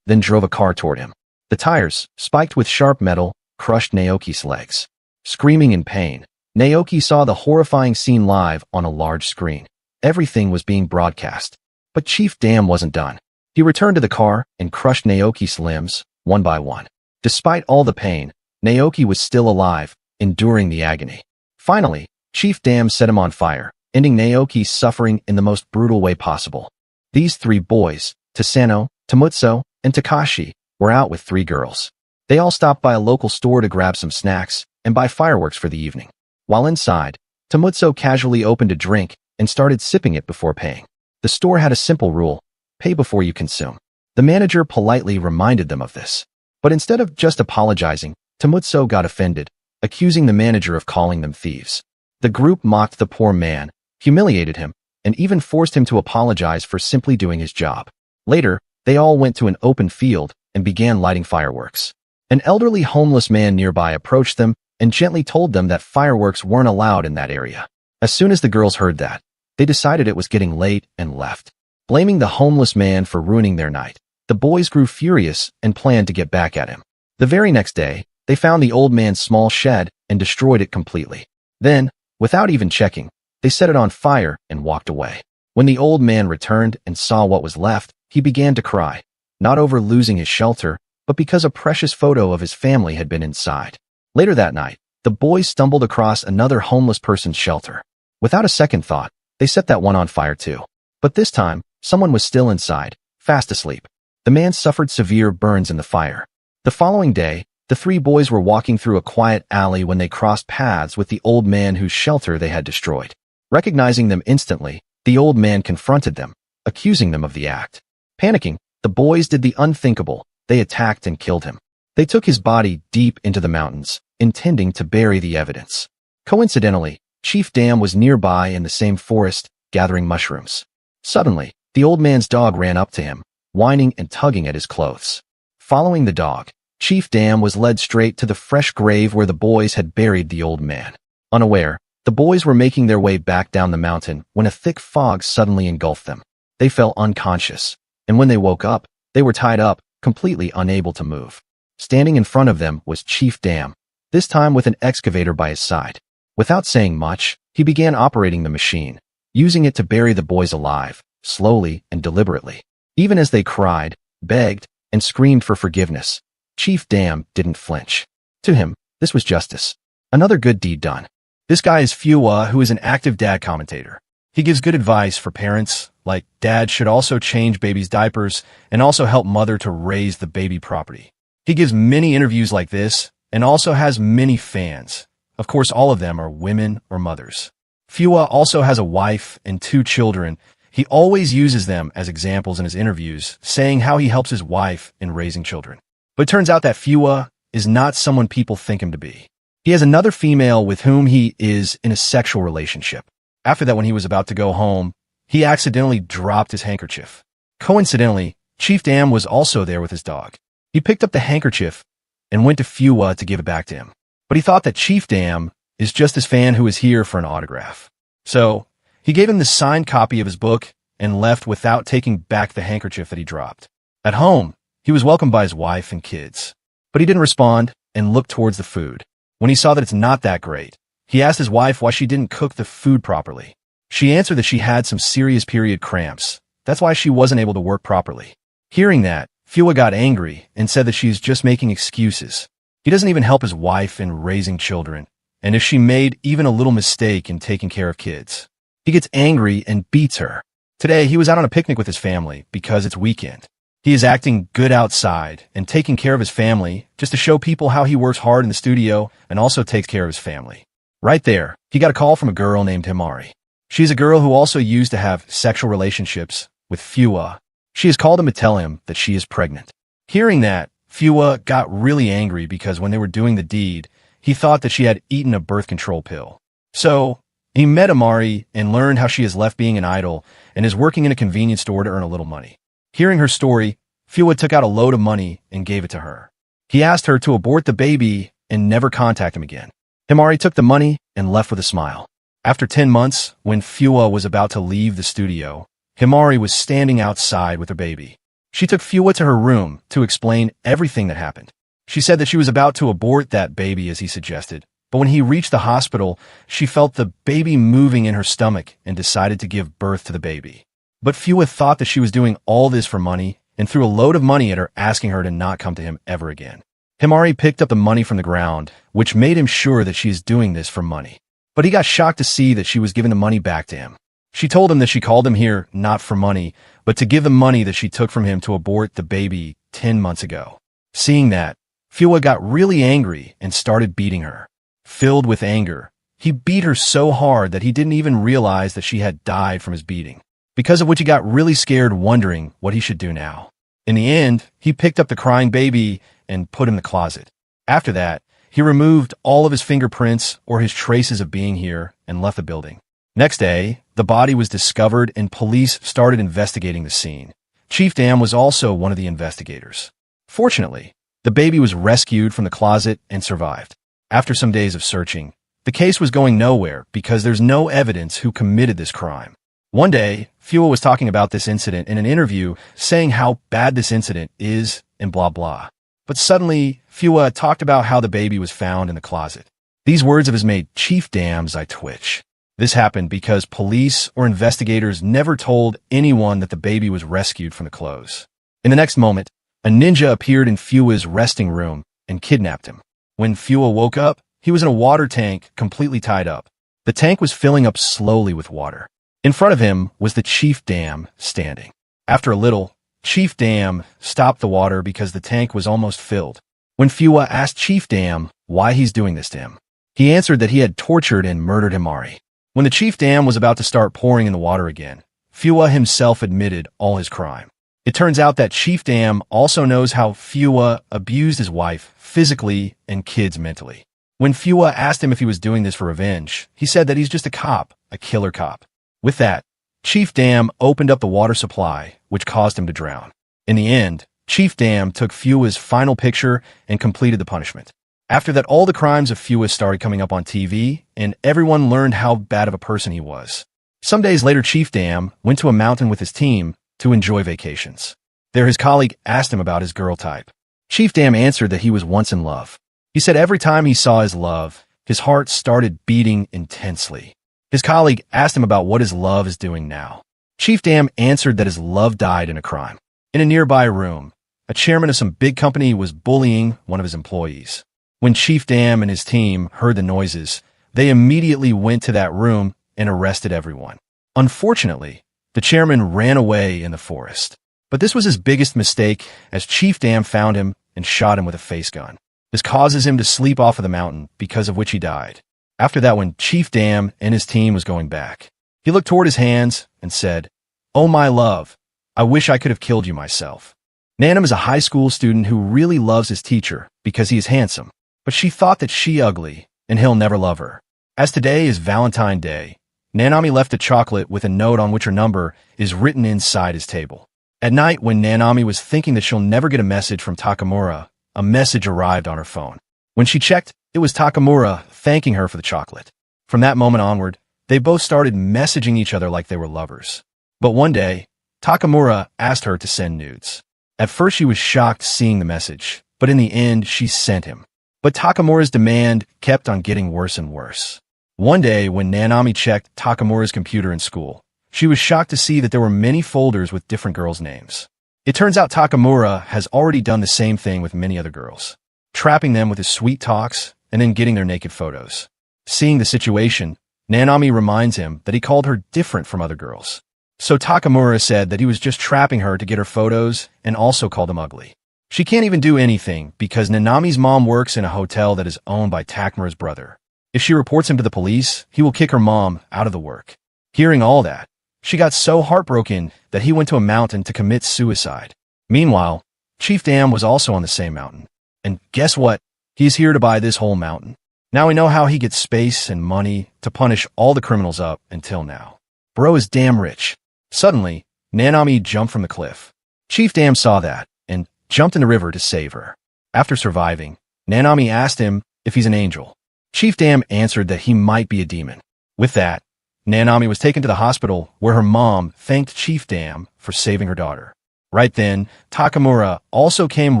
then drove a car toward him. The tires, spiked with sharp metal, crushed Naoki's legs. Screaming in pain, Naoki saw the horrifying scene live on a large screen. Everything was being broadcast. But Chief Dam wasn't done. He returned to the car and crushed Naoki's limbs, one by one. Despite all the pain, Naoki was still alive, enduring the agony. Finally, Chief Dam set him on fire, ending Naoki's suffering in the most brutal way possible. These three boys, Tasano, Tamutso, and Takashi, were out with three girls. They all stopped by a local store to grab some snacks and buy fireworks for the evening. While inside, Tamutso casually opened a drink and started sipping it before paying. The store had a simple rule: pay before you consume. The manager politely reminded them of this. But instead of just apologizing, Tamutso got offended, accusing the manager of calling them thieves. The group mocked the poor man, humiliated him, and even forced him to apologize for simply doing his job. Later, they all went to an open field and began lighting fireworks. An elderly homeless man nearby approached them and gently told them that fireworks weren't allowed in that area. As soon as the girls heard that, they decided it was getting late and left. Blaming the homeless man for ruining their night, the boys grew furious and planned to get back at him. The very next day, they found the old man's small shed and destroyed it completely. Then, without even checking, they set it on fire and walked away. When the old man returned and saw what was left, he began to cry, not over losing his shelter, but because a precious photo of his family had been inside. Later that night, the boys stumbled across another homeless person's shelter. Without a second thought, they set that one on fire too. But this time, someone was still inside, fast asleep. The man suffered severe burns in the fire. The following day, the three boys were walking through a quiet alley when they crossed paths with the old man whose shelter they had destroyed. Recognizing them instantly, the old man confronted them, accusing them of the act. Panicking, the boys did the unthinkable. They attacked and killed him. They took his body deep into the mountains, intending to bury the evidence. Coincidentally, Chief Dam was nearby in the same forest, gathering mushrooms. Suddenly, the old man's dog ran up to him, whining and tugging at his clothes. Following the dog, Chief Dam was led straight to the fresh grave where the boys had buried the old man. Unaware, the boys were making their way back down the mountain when a thick fog suddenly engulfed them. They fell unconscious, and when they woke up, they were tied up, completely unable to move. Standing in front of them was Chief Dam, this time with an excavator by his side. Without saying much, he began operating the machine, using it to bury the boys alive, slowly and deliberately. Even as they cried, begged, and screamed for forgiveness, Chief Dam didn't flinch. To him, this was justice. Another good deed done. This guy is Fuwa, who is an active dad commentator. He gives good advice for parents, like dad should also change baby's diapers and also help mother to raise the baby property. He gives many interviews like this and also has many fans. Of course, all of them are women or mothers. Fuwa also has a wife and 2 children. He always uses them as examples in his interviews, saying how he helps his wife in raising children. But it turns out that Fuwa is not someone people think him to be. He has another female with whom he is in a sexual relationship. After that, when he was about to go home, he accidentally dropped his handkerchief. Coincidentally, Chief Dam was also there with his dog. He picked up the handkerchief and went to Fuwa to give it back to him. But he thought that Chief Dam is just his fan who is here for an autograph. So, he gave him the signed copy of his book and left without taking back the handkerchief that he dropped. At home, he was welcomed by his wife and kids. But he didn't respond and looked towards the food. When he saw that it's not that great, he asked his wife why she didn't cook the food properly. She answered that she had some serious period cramps. That's why she wasn't able to work properly. Hearing that, Fuwa got angry and said that she is just making excuses. He doesn't even help his wife in raising children, and if she made even a little mistake in taking care of kids, he gets angry and beats her. Today, he was out on a picnic with his family because it's weekend. He is acting good outside and taking care of his family just to show people how he works hard in the studio and also takes care of his family. Right there, he got a call from a girl named Himari. She's a girl who also used to have sexual relationships with Fuwa. She has called him to tell him that she is pregnant. Hearing that, Fuwa got really angry because when they were doing the deed, he thought that she had eaten a birth control pill. So, he met Himari and learned how she has left being an idol and is working in a convenience store to earn a little money. Hearing her story, Fuwa took out a load of money and gave it to her. He asked her to abort the baby and never contact him again. Himari took the money and left with a smile. After 10 months, when Fuwa was about to leave the studio, Himari was standing outside with her baby. She took Fuwa to her room to explain everything that happened. She said that she was about to abort that baby as he suggested, but when he reached the hospital, she felt the baby moving in her stomach and decided to give birth to the baby. But Fuwa thought that she was doing all this for money and threw a load of money at her, asking her to not come to him ever again. Himari picked up the money from the ground, which made him sure that she is doing this for money. But he got shocked to see that she was giving the money back to him. She told him that she called him here not for money, but to give the money that she took from him to abort the baby 10 months ago. Seeing that, Fuwa got really angry and started beating her. Filled with anger, He beat her so hard that he didn't even realize that she had died from his beating, because of which he got really scared, wondering what he should do now. In the end, he picked up the crying baby and put him in the closet. After that, he removed all of his fingerprints or his traces of being here and left the building. Next day, the body was discovered and police started investigating the scene. Chief Dam was also one of the investigators. Fortunately, the baby was rescued from the closet and survived. After some days of searching, the case was going nowhere because there's no evidence who committed this crime. One day, Fua was talking about this incident in an interview, saying how bad this incident is and blah blah. But suddenly, Fua talked about how the baby was found in the closet. These words of his made Chief Dam's eye twitch. This happened because police or investigators never told anyone that the baby was rescued from the clothes. In the next moment, a ninja appeared in Fua's resting room and kidnapped him. When Fua woke up, he was in a water tank, completely tied up. The tank was filling up slowly with water. In front of him was the Chief Dam standing. After a little, Chief Dam stopped the water because the tank was almost filled. When Fua asked Chief Dam why he's doing this to him, he answered that he had tortured and murdered Himari. When the Chief Dam was about to start pouring in the water again, Fua himself admitted all his crime. It turns out that Chief Dam also knows how Fua abused his wife physically and kids mentally. When Fua asked him if he was doing this for revenge, he said that he's just a cop, a killer cop. With that, Chief Dam opened up the water supply, which caused him to drown. In the end, Chief Dam took Fua's final picture and completed the punishment. After that, all the crimes of Fua started coming up on TV, and everyone learned how bad of a person he was. Some days later, Chief Dam went to a mountain with his team to enjoy vacations. There, his colleague asked him about his girl type. Chief Dam answered that he was once in love. He said every time he saw his love, his heart started beating intensely. His colleague asked him about what his love is doing now. Chief Dam answered that his love died in a crime. In a nearby room, a chairman of some big company was bullying one of his employees. When Chief Dam and his team heard the noises, they immediately went to that room and arrested everyone. Unfortunately, the chairman ran away in the forest. But this was his biggest mistake, as Chief Dam found him and shot him with a face gun. This causes him to sleep off of the mountain, because of which he died. After that, when Chief Dam and his team was going back, he looked toward his hands and said, "Oh my love, I wish I could have killed you myself." Nanam is a high school student who really loves his teacher because he is handsome, but she thought that she ugly and he'll never love her. As today is Valentine's Day, Nanami left a chocolate with a note on which her number is written inside his table. At night, when Nanami was thinking that she'll never get a message from Takamura, a message arrived on her phone. When she checked, it was Takamura thanking her for the chocolate. From that moment onward, they both started messaging each other like they were lovers. But one day, Takamura asked her to send nudes. At first, she was shocked seeing the message, but in the end, she sent him. But Takamura's demand kept on getting worse and worse. One day, when Nanami checked Takamura's computer in school, she was shocked to see that there were many folders with different girls' names. It turns out Takamura has already done the same thing with many other girls, trapping them with his sweet talks and then getting their naked photos. Seeing the situation, Nanami reminds him that he called her different from other girls. So Takamura said that he was just trapping her to get her photos and also called them ugly. She can't even do anything because Nanami's mom works in a hotel that is owned by Takamura's brother. If she reports him to the police, he will kick her mom out of the work. Hearing all that, she got so heartbroken that he went to a mountain to commit suicide. Meanwhile, Chief Dam was also on the same mountain. And guess what? He's here to buy this whole mountain. Now we know how he gets space and money to punish all the criminals up until now. Bro is damn rich. Suddenly, Nanami jumped from the cliff. Chief Dam saw that and jumped in the river to save her. After surviving, Nanami asked him if he's an angel. Chief Dam answered that he might be a demon. With that, Nanami was taken to the hospital where her mom thanked Chief Dam for saving her daughter. Right then, Takamura also came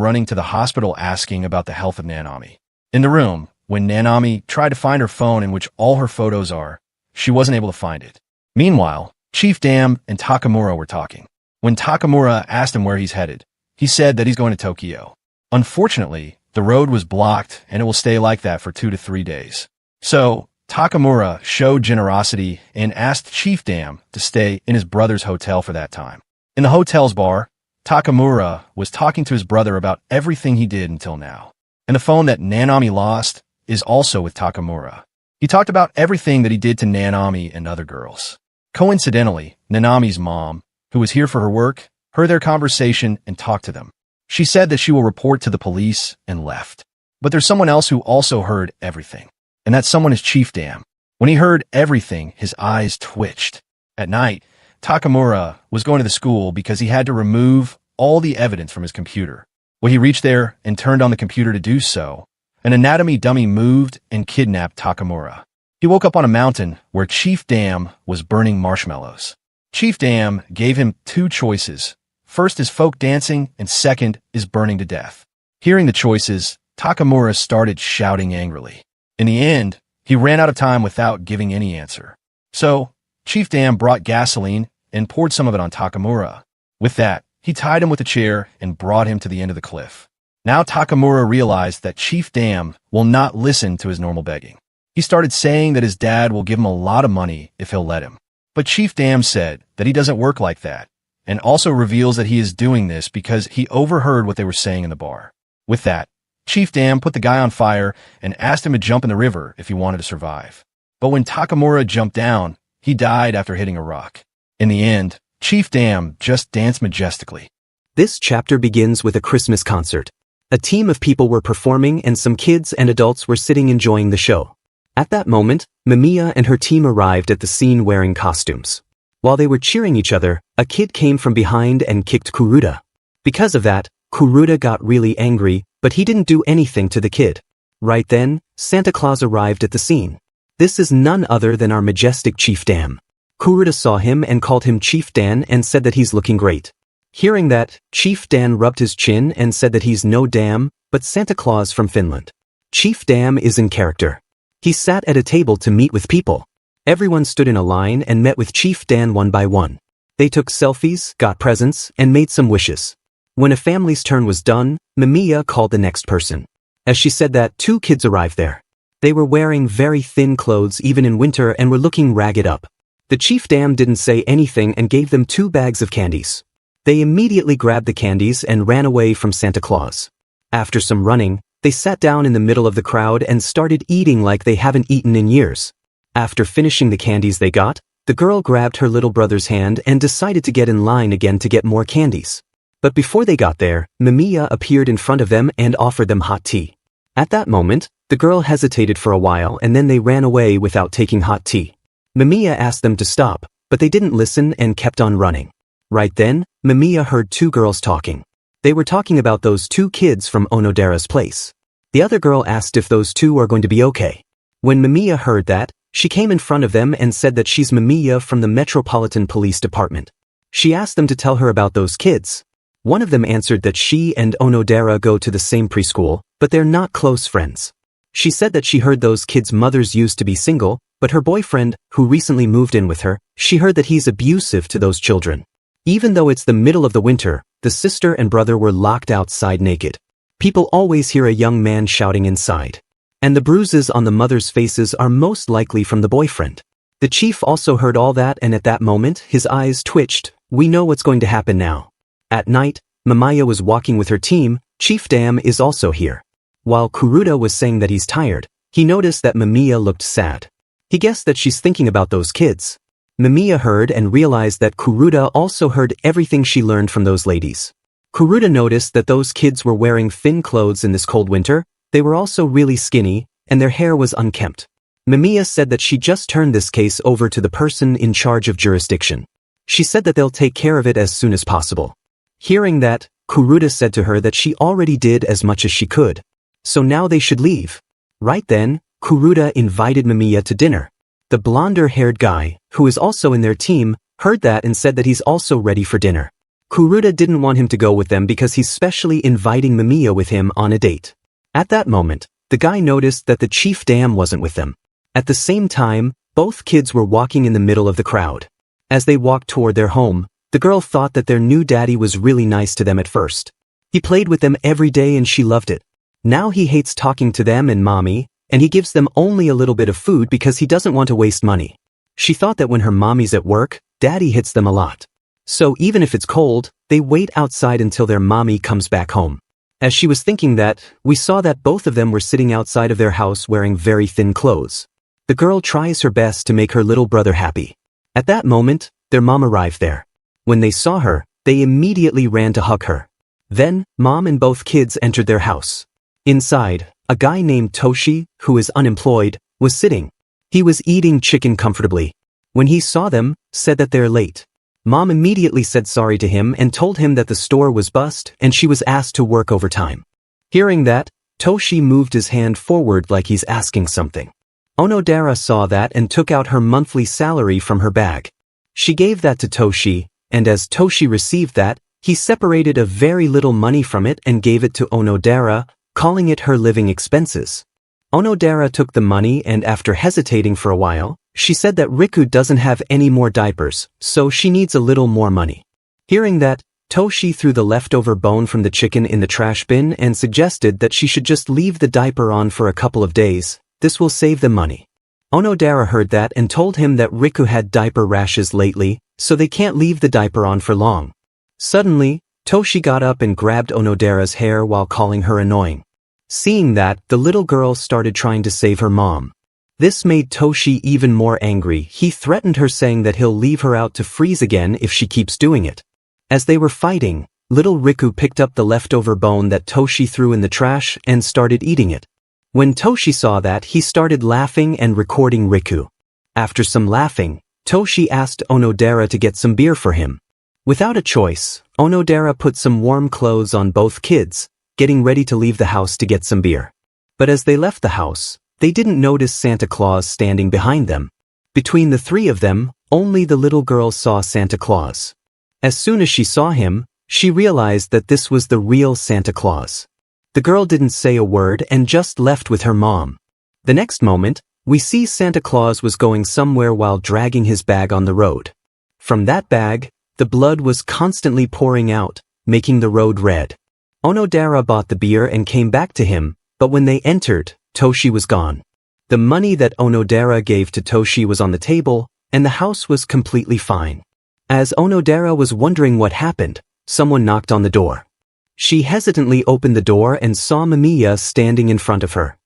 running to the hospital asking about the health of Nanami. In the room, when Nanami tried to find her phone in which all her photos are, she wasn't able to find it. Meanwhile, Chief Dam and Takamura were talking. When Takamura asked him where he's headed, he said that he's going to Tokyo. Unfortunately, the road was blocked and it will stay like that for 2 to 3 days. So, Takamura showed generosity and asked Chief Dam to stay in his brother's hotel for that time. In the hotel's bar, Takamura was talking to his brother about everything he did until now. And the phone that Nanami lost is also with Takamura. He talked about everything that he did to Nanami and other girls. Coincidentally, Nanami's mom, who was here for her work, heard their conversation and talked to them. She said that she will report to the police and left. But there's someone else who also heard everything. And that someone is Chief Dam. When he heard everything, his eyes twitched. At night, Takamura was going to the school because he had to remove all the evidence from his computer. When he reached there and turned on the computer to do so, an anatomy dummy moved and kidnapped Takamura. He woke up on a mountain where Chief Dam was burning marshmallows. Chief Dam gave him two choices. First is folk dancing, and second is burning to death. Hearing the choices, Takamura started shouting angrily. In the end, he ran out of time without giving any answer. So, Chief Dam brought gasoline and poured some of it on Takamura. With that, he tied him with a chair and brought him to the end of the cliff. Now Takamura realized that Chief Dam will not listen to his normal begging. He started saying that his dad will give him a lot of money if he'll let him. But Chief Dam said that he doesn't work like that, and also reveals that he is doing this because he overheard what they were saying in the bar. With that, Chief Dam put the guy on fire and asked him to jump in the river if he wanted to survive. But when Takamura jumped down, he died after hitting a rock. In the end, Chief Dam just danced majestically. This chapter begins with a Christmas concert. A team of people were performing and some kids and adults were sitting enjoying the show. At that moment, Mamiya and her team arrived at the scene wearing costumes. While they were cheering each other, a kid came from behind and kicked Kuruda. Because of that, Kuruda got really angry, but he didn't do anything to the kid. Right then, Santa Claus arrived at the scene. This is none other than our majestic Chief Dam. Kuruda saw him and called him Chief Dan and said that he's looking great. Hearing that, Chief Dan rubbed his chin and said that he's no Dam, but Santa Claus from Finland. Chief Dam is in character. He sat at a table to meet with people. Everyone stood in a line and met with Chief Dan one by one. They took selfies, got presents, and made some wishes. When a family's turn was done, Mamiya called the next person. As she said that, two kids arrived there. They were wearing very thin clothes even in winter and were looking ragged up. The Chief Dam didn't say anything and gave them 2 bags of candies. They immediately grabbed the candies and ran away from Santa Claus. After some running, they sat down in the middle of the crowd and started eating like they haven't eaten in years. After finishing the candies they got, the girl grabbed her little brother's hand and decided to get in line again to get more candies. But before they got there, Mamiya appeared in front of them and offered them hot tea. At that moment, the girl hesitated for a while and then they ran away without taking hot tea. Mamiya asked them to stop, but they didn't listen and kept on running. Right then, Mamiya heard 2 girls talking. They were talking about those 2 kids from Onodera's place. The other girl asked if those 2 are going to be okay. When Mamiya heard that, she came in front of them and said that she's Mamiya from the Metropolitan Police Department. She asked them to tell her about those kids. One of them answered that she and Onodera go to the same preschool, but they're not close friends. She said that she heard those kids' mothers used to be single, but her boyfriend, who recently moved in with her, she heard that he's abusive to those children. Even though it's the middle of the winter, the sister and brother were locked outside naked. People always hear a young man shouting inside. And the bruises on the mother's faces are most likely from the boyfriend. The chief also heard all that and at that moment, his eyes twitched. We know what's going to happen now. At night, Mamiya was walking with her team. Chief Dam is also here. While Kuruda was saying that he's tired, he noticed that Mamiya looked sad. He guessed that she's thinking about those kids. Mamiya heard and realized that Kuruda also heard everything she learned from those ladies. Kuruda noticed that those kids were wearing thin clothes in this cold winter. They were also really skinny, and their hair was unkempt. Mamiya said that she just turned this case over to the person in charge of jurisdiction. She said that they'll take care of it as soon as possible. Hearing that, Kuruda said to her that she already did as much as she could. So now they should leave. Right then, Kuruda invited Mamiya to dinner. The blonder-haired guy, who is also in their team, heard that and said that he's also ready for dinner. Kuruda didn't want him to go with them because he's specially inviting Mamiya with him on a date. At that moment, the guy noticed that the Chief Dam wasn't with them. At the same time, both kids were walking in the middle of the crowd. As they walked toward their home, the girl thought that their new daddy was really nice to them at first. He played with them every day and she loved it. Now he hates talking to them and mommy, and he gives them only a little bit of food because he doesn't want to waste money. She thought that when her mommy's at work, daddy hits them a lot. So even if it's cold, they wait outside until their mommy comes back home. As she was thinking that, we saw that both of them were sitting outside of their house wearing very thin clothes. The The girl tries her best to make her little brother happy. At that moment, their mom arrived there. When they saw her, they immediately ran to hug her. Then, mom and both kids entered their house. Inside, a guy named Toshi, who is unemployed, was sitting. He was eating chicken comfortably. When he saw them, said that they're late. Mom immediately said sorry to him and told him that the store was bust and she was asked to work overtime. Hearing that, Toshi moved his hand forward like he's asking something. Onodera saw that and took out her monthly salary from her bag. She gave that to Toshi, and as Toshi received that, he separated a very little money from it and gave it to Onodera, calling it her living expenses. Onodera took the money and after hesitating for a while, she said that Riku doesn't have any more diapers, so she needs a little more money. Hearing that, Toshi threw the leftover bone from the chicken in the trash bin and suggested that she should just leave the diaper on for a couple of days. This will save them money. Onodera heard that and told him that Riku had diaper rashes lately, so they can't leave the diaper on for long. Suddenly, Toshi got up and grabbed Onodera's hair while calling her annoying. Seeing that, the little girl started trying to save her mom. This made Toshi even more angry. He threatened her saying that he'll leave her out to freeze again if she keeps doing it. As they were fighting, little Riku picked up the leftover bone that Toshi threw in the trash and started eating it. When Toshi saw that, he started laughing and recording Riku. After some laughing, Toshi asked Onodera to get some beer for him. Without a choice, Onodera put some warm clothes on both kids, getting ready to leave the house to get some beer. But as they left the house, they didn't notice Santa Claus standing behind them. Between the three of them, only the little girl saw Santa Claus. As soon as she saw him, she realized that this was the real Santa Claus. The girl didn't say a word and just left with her mom. The next moment, we see Santa Claus was going somewhere while dragging his bag on the road. From that bag, the blood was constantly pouring out, making the road red. Onodera bought the beer and came back to him, but when they entered, Toshi was gone. The money that Onodera gave to Toshi was on the table, and the house was completely fine. As Onodera was wondering what happened, someone knocked on the door. She hesitantly opened the door and saw Mamiya standing in front of her.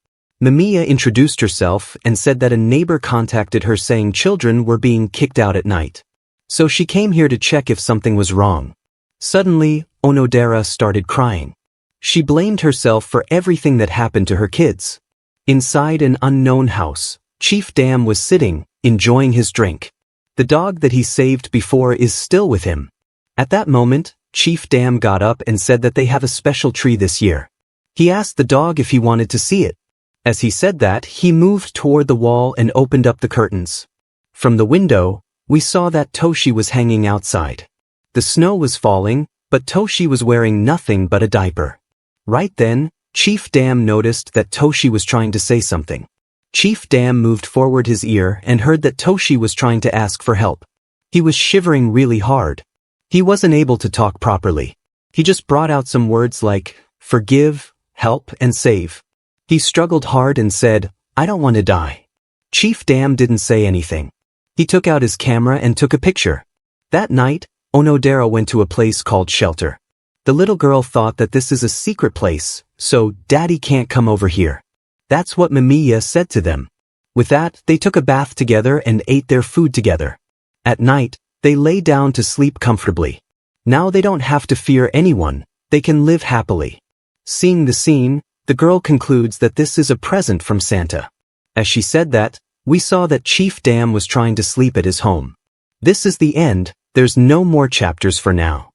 Mamiya introduced herself and said that a neighbor contacted her saying children were being kicked out at night. So she came here to check if something was wrong. Suddenly, Onodera started crying. She blamed herself for everything that happened to her kids. Inside an unknown house, Chief Dam was sitting, enjoying his drink. The dog that he saved before is still with him. At that moment, Chief Dam got up and said that they have a special tree this year. He asked the dog if he wanted to see it. As he said that, he moved toward the wall and opened up the curtains. From the window, we saw that Toshi was hanging outside. The snow was falling, but Toshi was wearing nothing but a diaper. Right then, Chief Dam noticed that Toshi was trying to say something. Chief Dam moved forward his ear and heard that Toshi was trying to ask for help. He was shivering really hard. He wasn't able to talk properly. He just brought out some words like, forgive, help, and save. He struggled hard and said, I don't want to die. Chief Dam didn't say anything. He took out his camera and took a picture. That night, Onodera went to a place called Shelter. The little girl thought that this is a secret place, so Daddy can't come over here. That's what Mamiya said to them. With that, they took a bath together and ate their food together. At night, they lay down to sleep comfortably. Now they don't have to fear anyone, they can live happily. Seeing the scene, the girl concludes that this is a present from Santa. As she said that, we saw that Chief Dam was trying to sleep at his home. This is the end, there's no more chapters for now.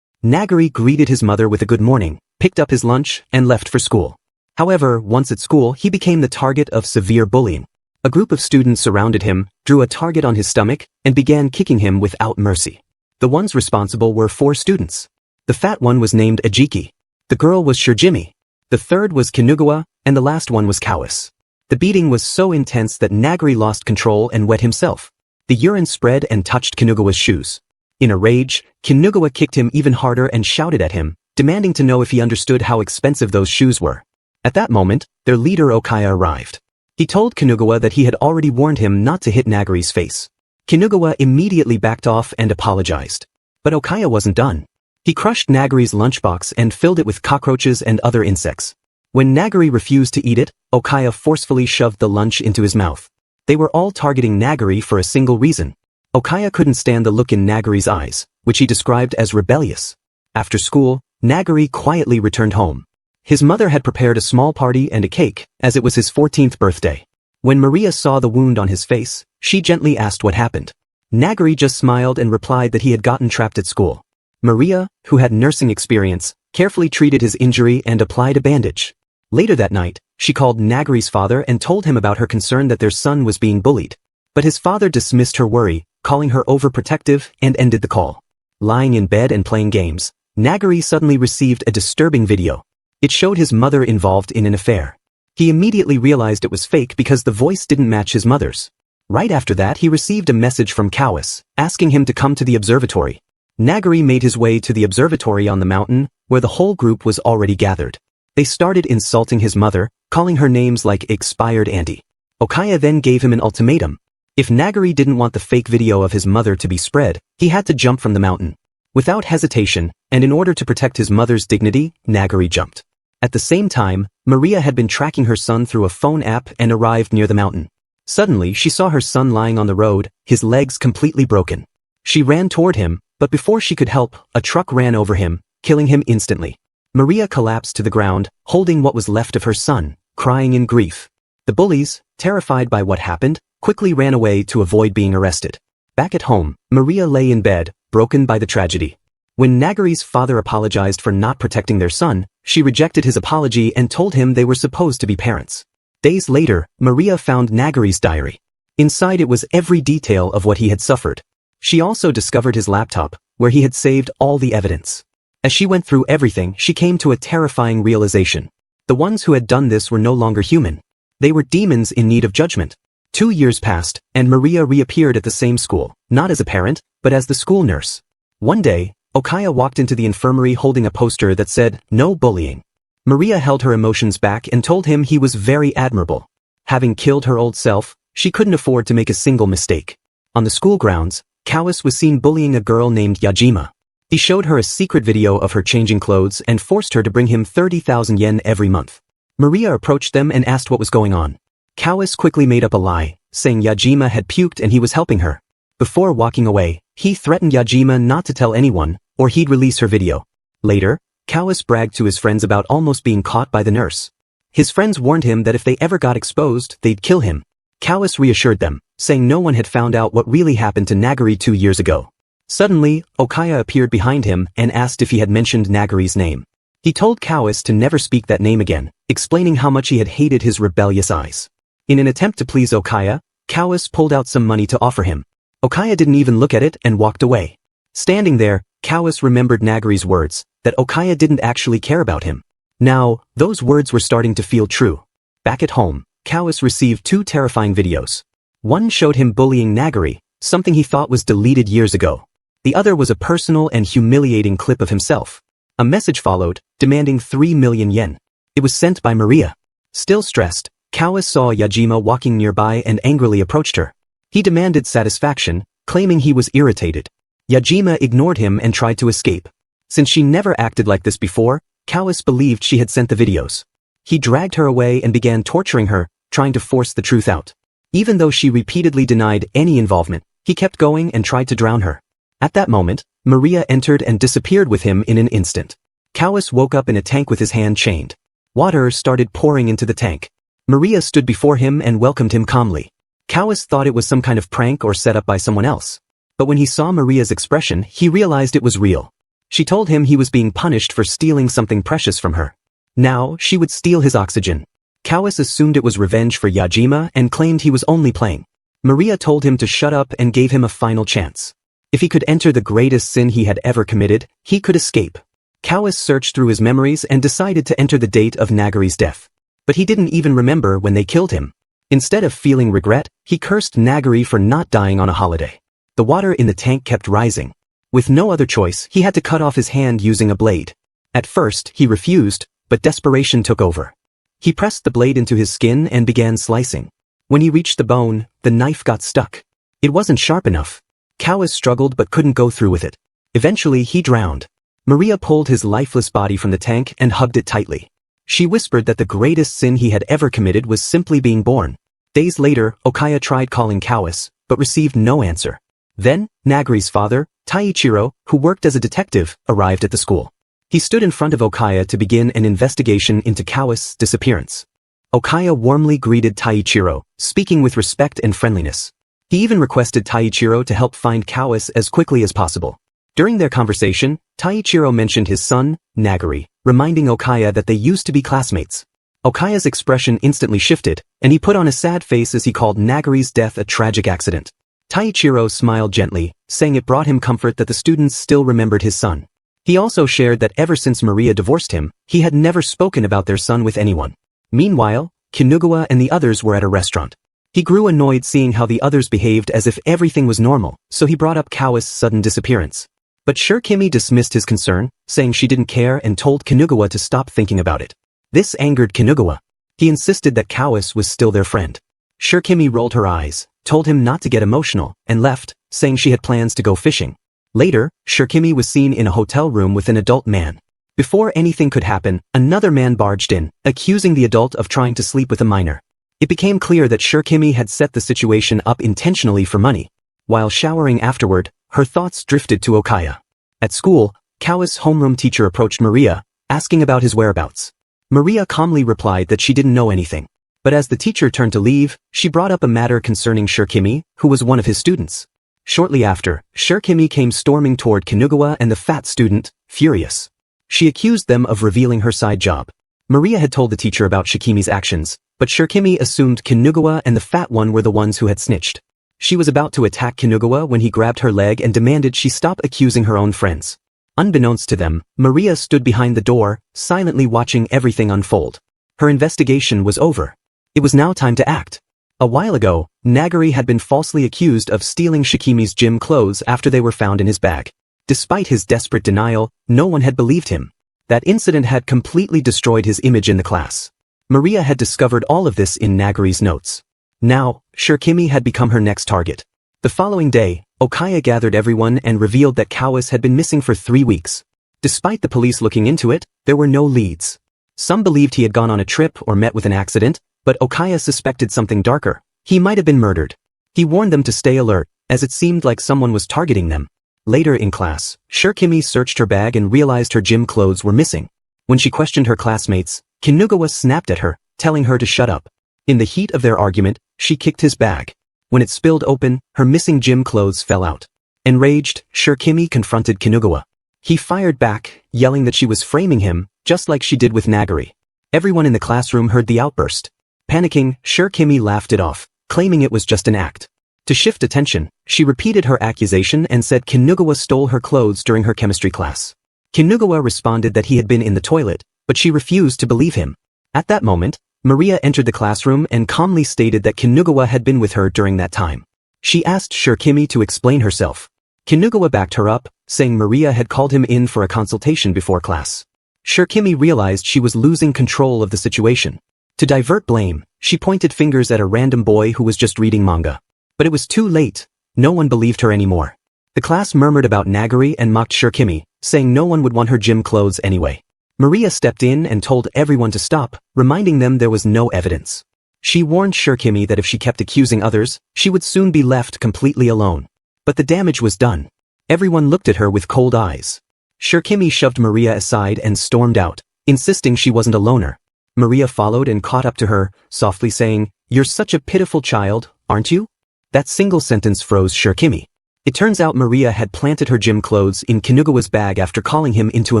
Nagari greeted his mother with a good morning, picked up his lunch, and left for school. However, once at school, he became the target of severe bullying. A group of students surrounded him, drew a target on his stomach, and began kicking him without mercy. The ones responsible were 4 students. The fat one was named Ajiki. The girl was Shirjimi. The third was Kinugawa, and the last one was Kawis. The beating was so intense that Nagari lost control and wet himself. The urine spread and touched Kinugawa's shoes. In a rage, Kinugawa kicked him even harder and shouted at him, demanding to know if he understood how expensive those shoes were. At that moment, their leader Okaya arrived. He told Kinugawa that he had already warned him not to hit Nagari's face. Kinugawa immediately backed off and apologized. But Okaya wasn't done. He crushed Nagari's lunchbox and filled it with cockroaches and other insects. When Nagari refused to eat it, Okaya forcefully shoved the lunch into his mouth. They were all targeting Nagari for a single reason. Okaya couldn't stand the look in Nagari's eyes, which he described as rebellious. After school, Nagari quietly returned home. His mother had prepared a small party and a cake, as it was his 14th birthday. When Maria saw the wound on his face, she gently asked what happened. Nagari just smiled and replied that he had gotten trapped at school. Maria, who had nursing experience, carefully treated his injury and applied a bandage. Later that night, she called Nagari's father and told him about her concern that their son was being bullied. But his father dismissed her worry, calling her overprotective, and ended the call. Lying in bed and playing games, Nagari suddenly received a disturbing video. It showed his mother involved in an affair. He immediately realized it was fake because the voice didn't match his mother's. Right after that, he received a message from Kawis, asking him to come to the observatory. Nagari made his way to the observatory on the mountain, where the whole group was already gathered. They started insulting his mother, calling her names like expired auntie. Okaya then gave him an ultimatum. If Nagari didn't want the fake video of his mother to be spread, he had to jump from the mountain. Without hesitation, and in order to protect his mother's dignity, Nagari jumped. At the same time, Maria had been tracking her son through a phone app and arrived near the mountain. Suddenly, she saw her son lying on the road, his legs completely broken. She ran toward him, but before she could help, a truck ran over him, killing him instantly. Maria collapsed to the ground, holding what was left of her son, crying in grief. The bullies, terrified by what happened, quickly ran away to avoid being arrested. Back at home, Maria lay in bed, broken by the tragedy. When Nagari's father apologized for not protecting their son, she rejected his apology and told him they were supposed to be parents. Days later, Maria found Nagari's diary. Inside it was every detail of what he had suffered. She also discovered his laptop, where he had saved all the evidence. As she went through everything, she came to a terrifying realization. The ones who had done this were no longer human. They were demons in need of judgment. 2 years passed, and Maria reappeared at the same school, not as a parent, but as the school nurse. One day, Okaya walked into the infirmary holding a poster that said, "No bullying." Maria held her emotions back and told him he was very admirable. Having killed her old self, she couldn't afford to make a single mistake. On the school grounds, Kawis was seen bullying a girl named Yajima. He showed her a secret video of her changing clothes and forced her to bring him 30,000 yen every month. Maria approached them and asked what was going on. Kawis quickly made up a lie, saying Yajima had puked and he was helping her. Before walking away, he threatened Yajima not to tell anyone, or he'd release her video. Later, Kawis bragged to his friends about almost being caught by the nurse. His friends warned him that if they ever got exposed, they'd kill him. Kawis reassured them, saying no one had found out what really happened to Nagari 2 years ago. Suddenly, Okaya appeared behind him and asked if he had mentioned Nagari's name. He told Kawis to never speak that name again, explaining how much he had hated his rebellious eyes. In an attempt to please Okaya, Kawis pulled out some money to offer him. Okaya didn't even look at it and walked away. Standing there, Kawis remembered Nagari's words, that Okaya didn't actually care about him. Now, those words were starting to feel true. Back at home, Kawis received 2 terrifying videos. One showed him bullying Nagari, something he thought was deleted years ago. The other was a personal and humiliating clip of himself. A message followed, demanding 3 million yen. It was sent by Maria. Still stressed, Kawis saw Yajima walking nearby and angrily approached her. He demanded satisfaction, claiming he was irritated. Yajima ignored him and tried to escape. Since she never acted like this before, Kawis believed she had sent the videos. He dragged her away and began torturing her, trying to force the truth out. Even though she repeatedly denied any involvement, he kept going and tried to drown her. At that moment, Maria entered and disappeared with him in an instant. Kawis woke up in a tank with his hand chained. Water started pouring into the tank. Maria stood before him and welcomed him calmly. Kawis thought it was some kind of prank or set up by someone else. But when he saw Maria's expression, he realized it was real. She told him he was being punished for stealing something precious from her. Now, she would steal his oxygen. Kawis assumed it was revenge for Yajima and claimed he was only playing. Maria told him to shut up and gave him a final chance. If he could enter the greatest sin he had ever committed, he could escape. Kawis searched through his memories and decided to enter the date of Nagari's death. But he didn't even remember when they killed him. Instead of feeling regret, he cursed Nagari for not dying on a holiday. The water in the tank kept rising. With no other choice, he had to cut off his hand using a blade. At first, he refused, but desperation took over. He pressed the blade into his skin and began slicing. When he reached the bone, the knife got stuck. It wasn't sharp enough. Kawis struggled but couldn't go through with it. Eventually, he drowned. Maria pulled his lifeless body from the tank and hugged it tightly. She whispered that the greatest sin he had ever committed was simply being born. Days later, Okaya tried calling Kawase, but received no answer. Then, Nagari's father, Taichiro, who worked as a detective, arrived at the school. He stood in front of Okaya to begin an investigation into Kawase's disappearance. Okaya warmly greeted Taichiro, speaking with respect and friendliness. He even requested Taichiro to help find Kawase as quickly as possible. During their conversation, Taichiro mentioned his son, Nagari, reminding Okaya that they used to be classmates. Okaya's expression instantly shifted, and he put on a sad face as he called Nagari's death a tragic accident. Taichiro smiled gently, saying it brought him comfort that the students still remembered his son. He also shared that ever since Maria divorced him, he had never spoken about their son with anyone. Meanwhile, Kinugawa and the others were at a restaurant. He grew annoyed seeing how the others behaved as if everything was normal, so he brought up Kawase's sudden disappearance. But Shirokimi dismissed his concern, saying she didn't care and told Kinugawa to stop thinking about it. This angered Kinugawa. He insisted that Kawase was still their friend. Shirokimi rolled her eyes, told him not to get emotional, and left, saying she had plans to go fishing. Later, Shirokimi was seen in a hotel room with an adult man. Before anything could happen, another man barged in, accusing the adult of trying to sleep with a minor. It became clear that Shirokimi had set the situation up intentionally for money. While showering afterward, her thoughts drifted to Okaya. At school, Kawase's homeroom teacher approached Maria, asking about his whereabouts. Maria calmly replied that she didn't know anything. But as the teacher turned to leave, she brought up a matter concerning Shirokimi, who was one of his students. Shortly after, Shirokimi came storming toward Kinugawa and the fat student, furious. She accused them of revealing her side job. Maria had told the teacher about Shikimi's actions, but Shirokimi assumed Kinugawa and the fat one were the ones who had snitched. She was about to attack Kinugawa when he grabbed her leg and demanded she stop accusing her own friends. Unbeknownst to them, Maria stood behind the door, silently watching everything unfold. Her investigation was over. It was now time to act. A while ago, Nagari had been falsely accused of stealing Shikimi's gym clothes after they were found in his bag. Despite his desperate denial, no one had believed him. That incident had completely destroyed his image in the class. Maria had discovered all of this in Nagari's notes. Now, Shirokimi had become her next target. The following day, Okaya gathered everyone and revealed that Kawase had been missing for 3 weeks. Despite the police looking into it, there were no leads. Some believed he had gone on a trip or met with an accident, but Okaya suspected something darker. He might have been murdered. He warned them to stay alert, as it seemed like someone was targeting them. Later in class, Shirokimi searched her bag and realized her gym clothes were missing. When she questioned her classmates, Kinugawa snapped at her, telling her to shut up. In the heat of their argument, she kicked his bag. When it spilled open, her missing gym clothes fell out. Enraged, Shirokimi confronted Kinugawa. He fired back, yelling that she was framing him, just like she did with Nagari. Everyone in the classroom heard the outburst. Panicking, Shirokimi laughed it off, claiming it was just an act. To shift attention, she repeated her accusation and said Kinugawa stole her clothes during her chemistry class. Kinugawa responded that he had been in the toilet, but she refused to believe him. At that moment, Maria entered the classroom and calmly stated that Kinugawa had been with her during that time. She asked Shirokimi to explain herself. Kinugawa backed her up, saying Maria had called him in for a consultation before class. Shirokimi realized she was losing control of the situation. To divert blame, she pointed fingers at a random boy who was just reading manga. But it was too late. No one believed her anymore. The class murmured about Nagari and mocked Shirokimi, saying no one would want her gym clothes anyway. Maria stepped in and told everyone to stop, reminding them there was no evidence. She warned Shirokimi that if she kept accusing others, she would soon be left completely alone. But the damage was done. Everyone looked at her with cold eyes. Shirokimi shoved Maria aside and stormed out, insisting she wasn't a loner. Maria followed and caught up to her, softly saying, "You're such a pitiful child, aren't you?" That single sentence froze Shirokimi. It turns out Maria had planted her gym clothes in Kinugawa's bag after calling him into a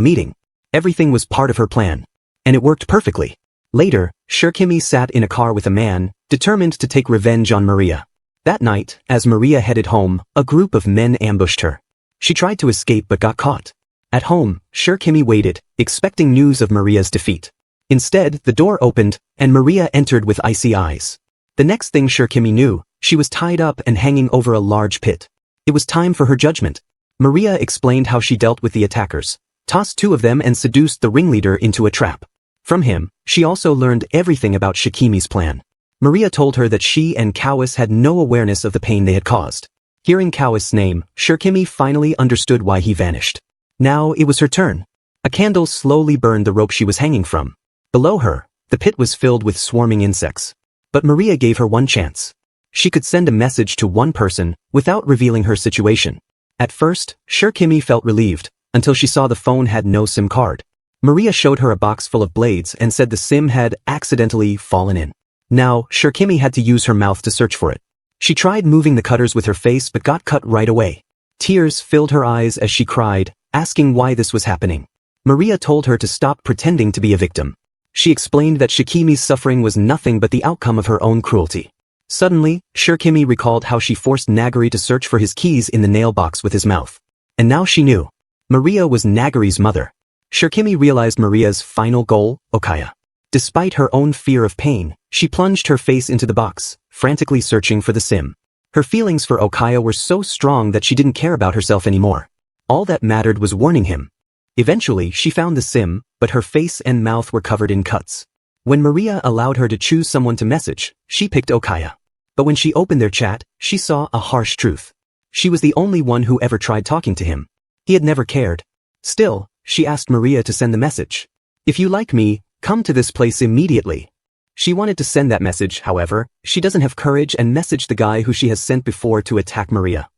meeting. Everything was part of her plan. And it worked perfectly. Later, Shirokimi sat in a car with a man, determined to take revenge on Maria. That night, as Maria headed home, a group of men ambushed her. She tried to escape but got caught. At home, Shirokimi waited, expecting news of Maria's defeat. Instead, the door opened, and Maria entered with icy eyes. The next thing Shirokimi knew, she was tied up and hanging over a large pit. It was time for her judgment. Maria explained how she dealt with the attackers, tossed 2 of them and seduced the ringleader into a trap. From him, she also learned everything about Shikimi's plan. Maria told her that she and Kawase had no awareness of the pain they had caused. Hearing Kawase's name, Shirokimi finally understood why he vanished. Now it was her turn. A candle slowly burned the rope she was hanging from. Below her, the pit was filled with swarming insects. But Maria gave her one chance. She could send a message to one person without revealing her situation. At first, Shirkimi felt relieved, until she saw the phone had no SIM card. Maria showed her a box full of blades and said the SIM had accidentally fallen in. Now, Shirkimi had to use her mouth to search for it. She tried moving the cutters with her face but got cut right away. Tears filled her eyes as she cried, asking why this was happening. Maria told her to stop pretending to be a victim. She explained that Shikimi's suffering was nothing but the outcome of her own cruelty. Suddenly, Shirkimi recalled how she forced Nagari to search for his keys in the nail box with his mouth. And now she knew. Maria was Nagari's mother. Shirkimi realized Maria's final goal, Okaya. Despite her own fear of pain, she plunged her face into the box, frantically searching for the SIM. Her feelings for Okaya were so strong that she didn't care about herself anymore. All that mattered was warning him. Eventually, she found the SIM, but her face and mouth were covered in cuts. When Maria allowed her to choose someone to message, she picked Okaya. But when she opened their chat, she saw a harsh truth. She was the only one who ever tried talking to him. He had never cared. Still, she asked Maria to send the message. If you like me, come to this place immediately. She wanted to send that message, however, she doesn't have courage and messaged the guy who she has sent before to attack Maria.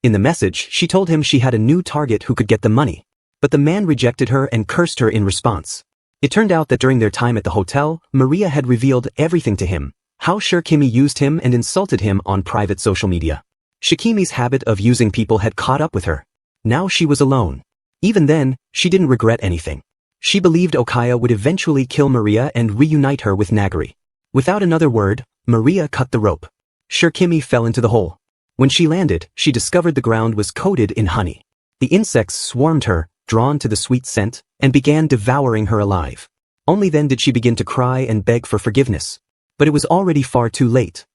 In the message, she told him she had a new target who could get the money. But the man rejected her and cursed her in response. It turned out that during their time at the hotel, Maria had revealed everything to him, how Shirkimi used him and insulted him on private social media. Shikimi's habit of using people had caught up with her. Now she was alone. Even then, she didn't regret anything. She believed Okaya would eventually kill Maria and reunite her with Nagari. Without another word, Maria cut the rope. Shirkimi fell into the hole. When she landed, she discovered the ground was coated in honey. The insects swarmed her, drawn to the sweet scent, and began devouring her alive. Only then did she begin to cry and beg for forgiveness. But it was already far too late.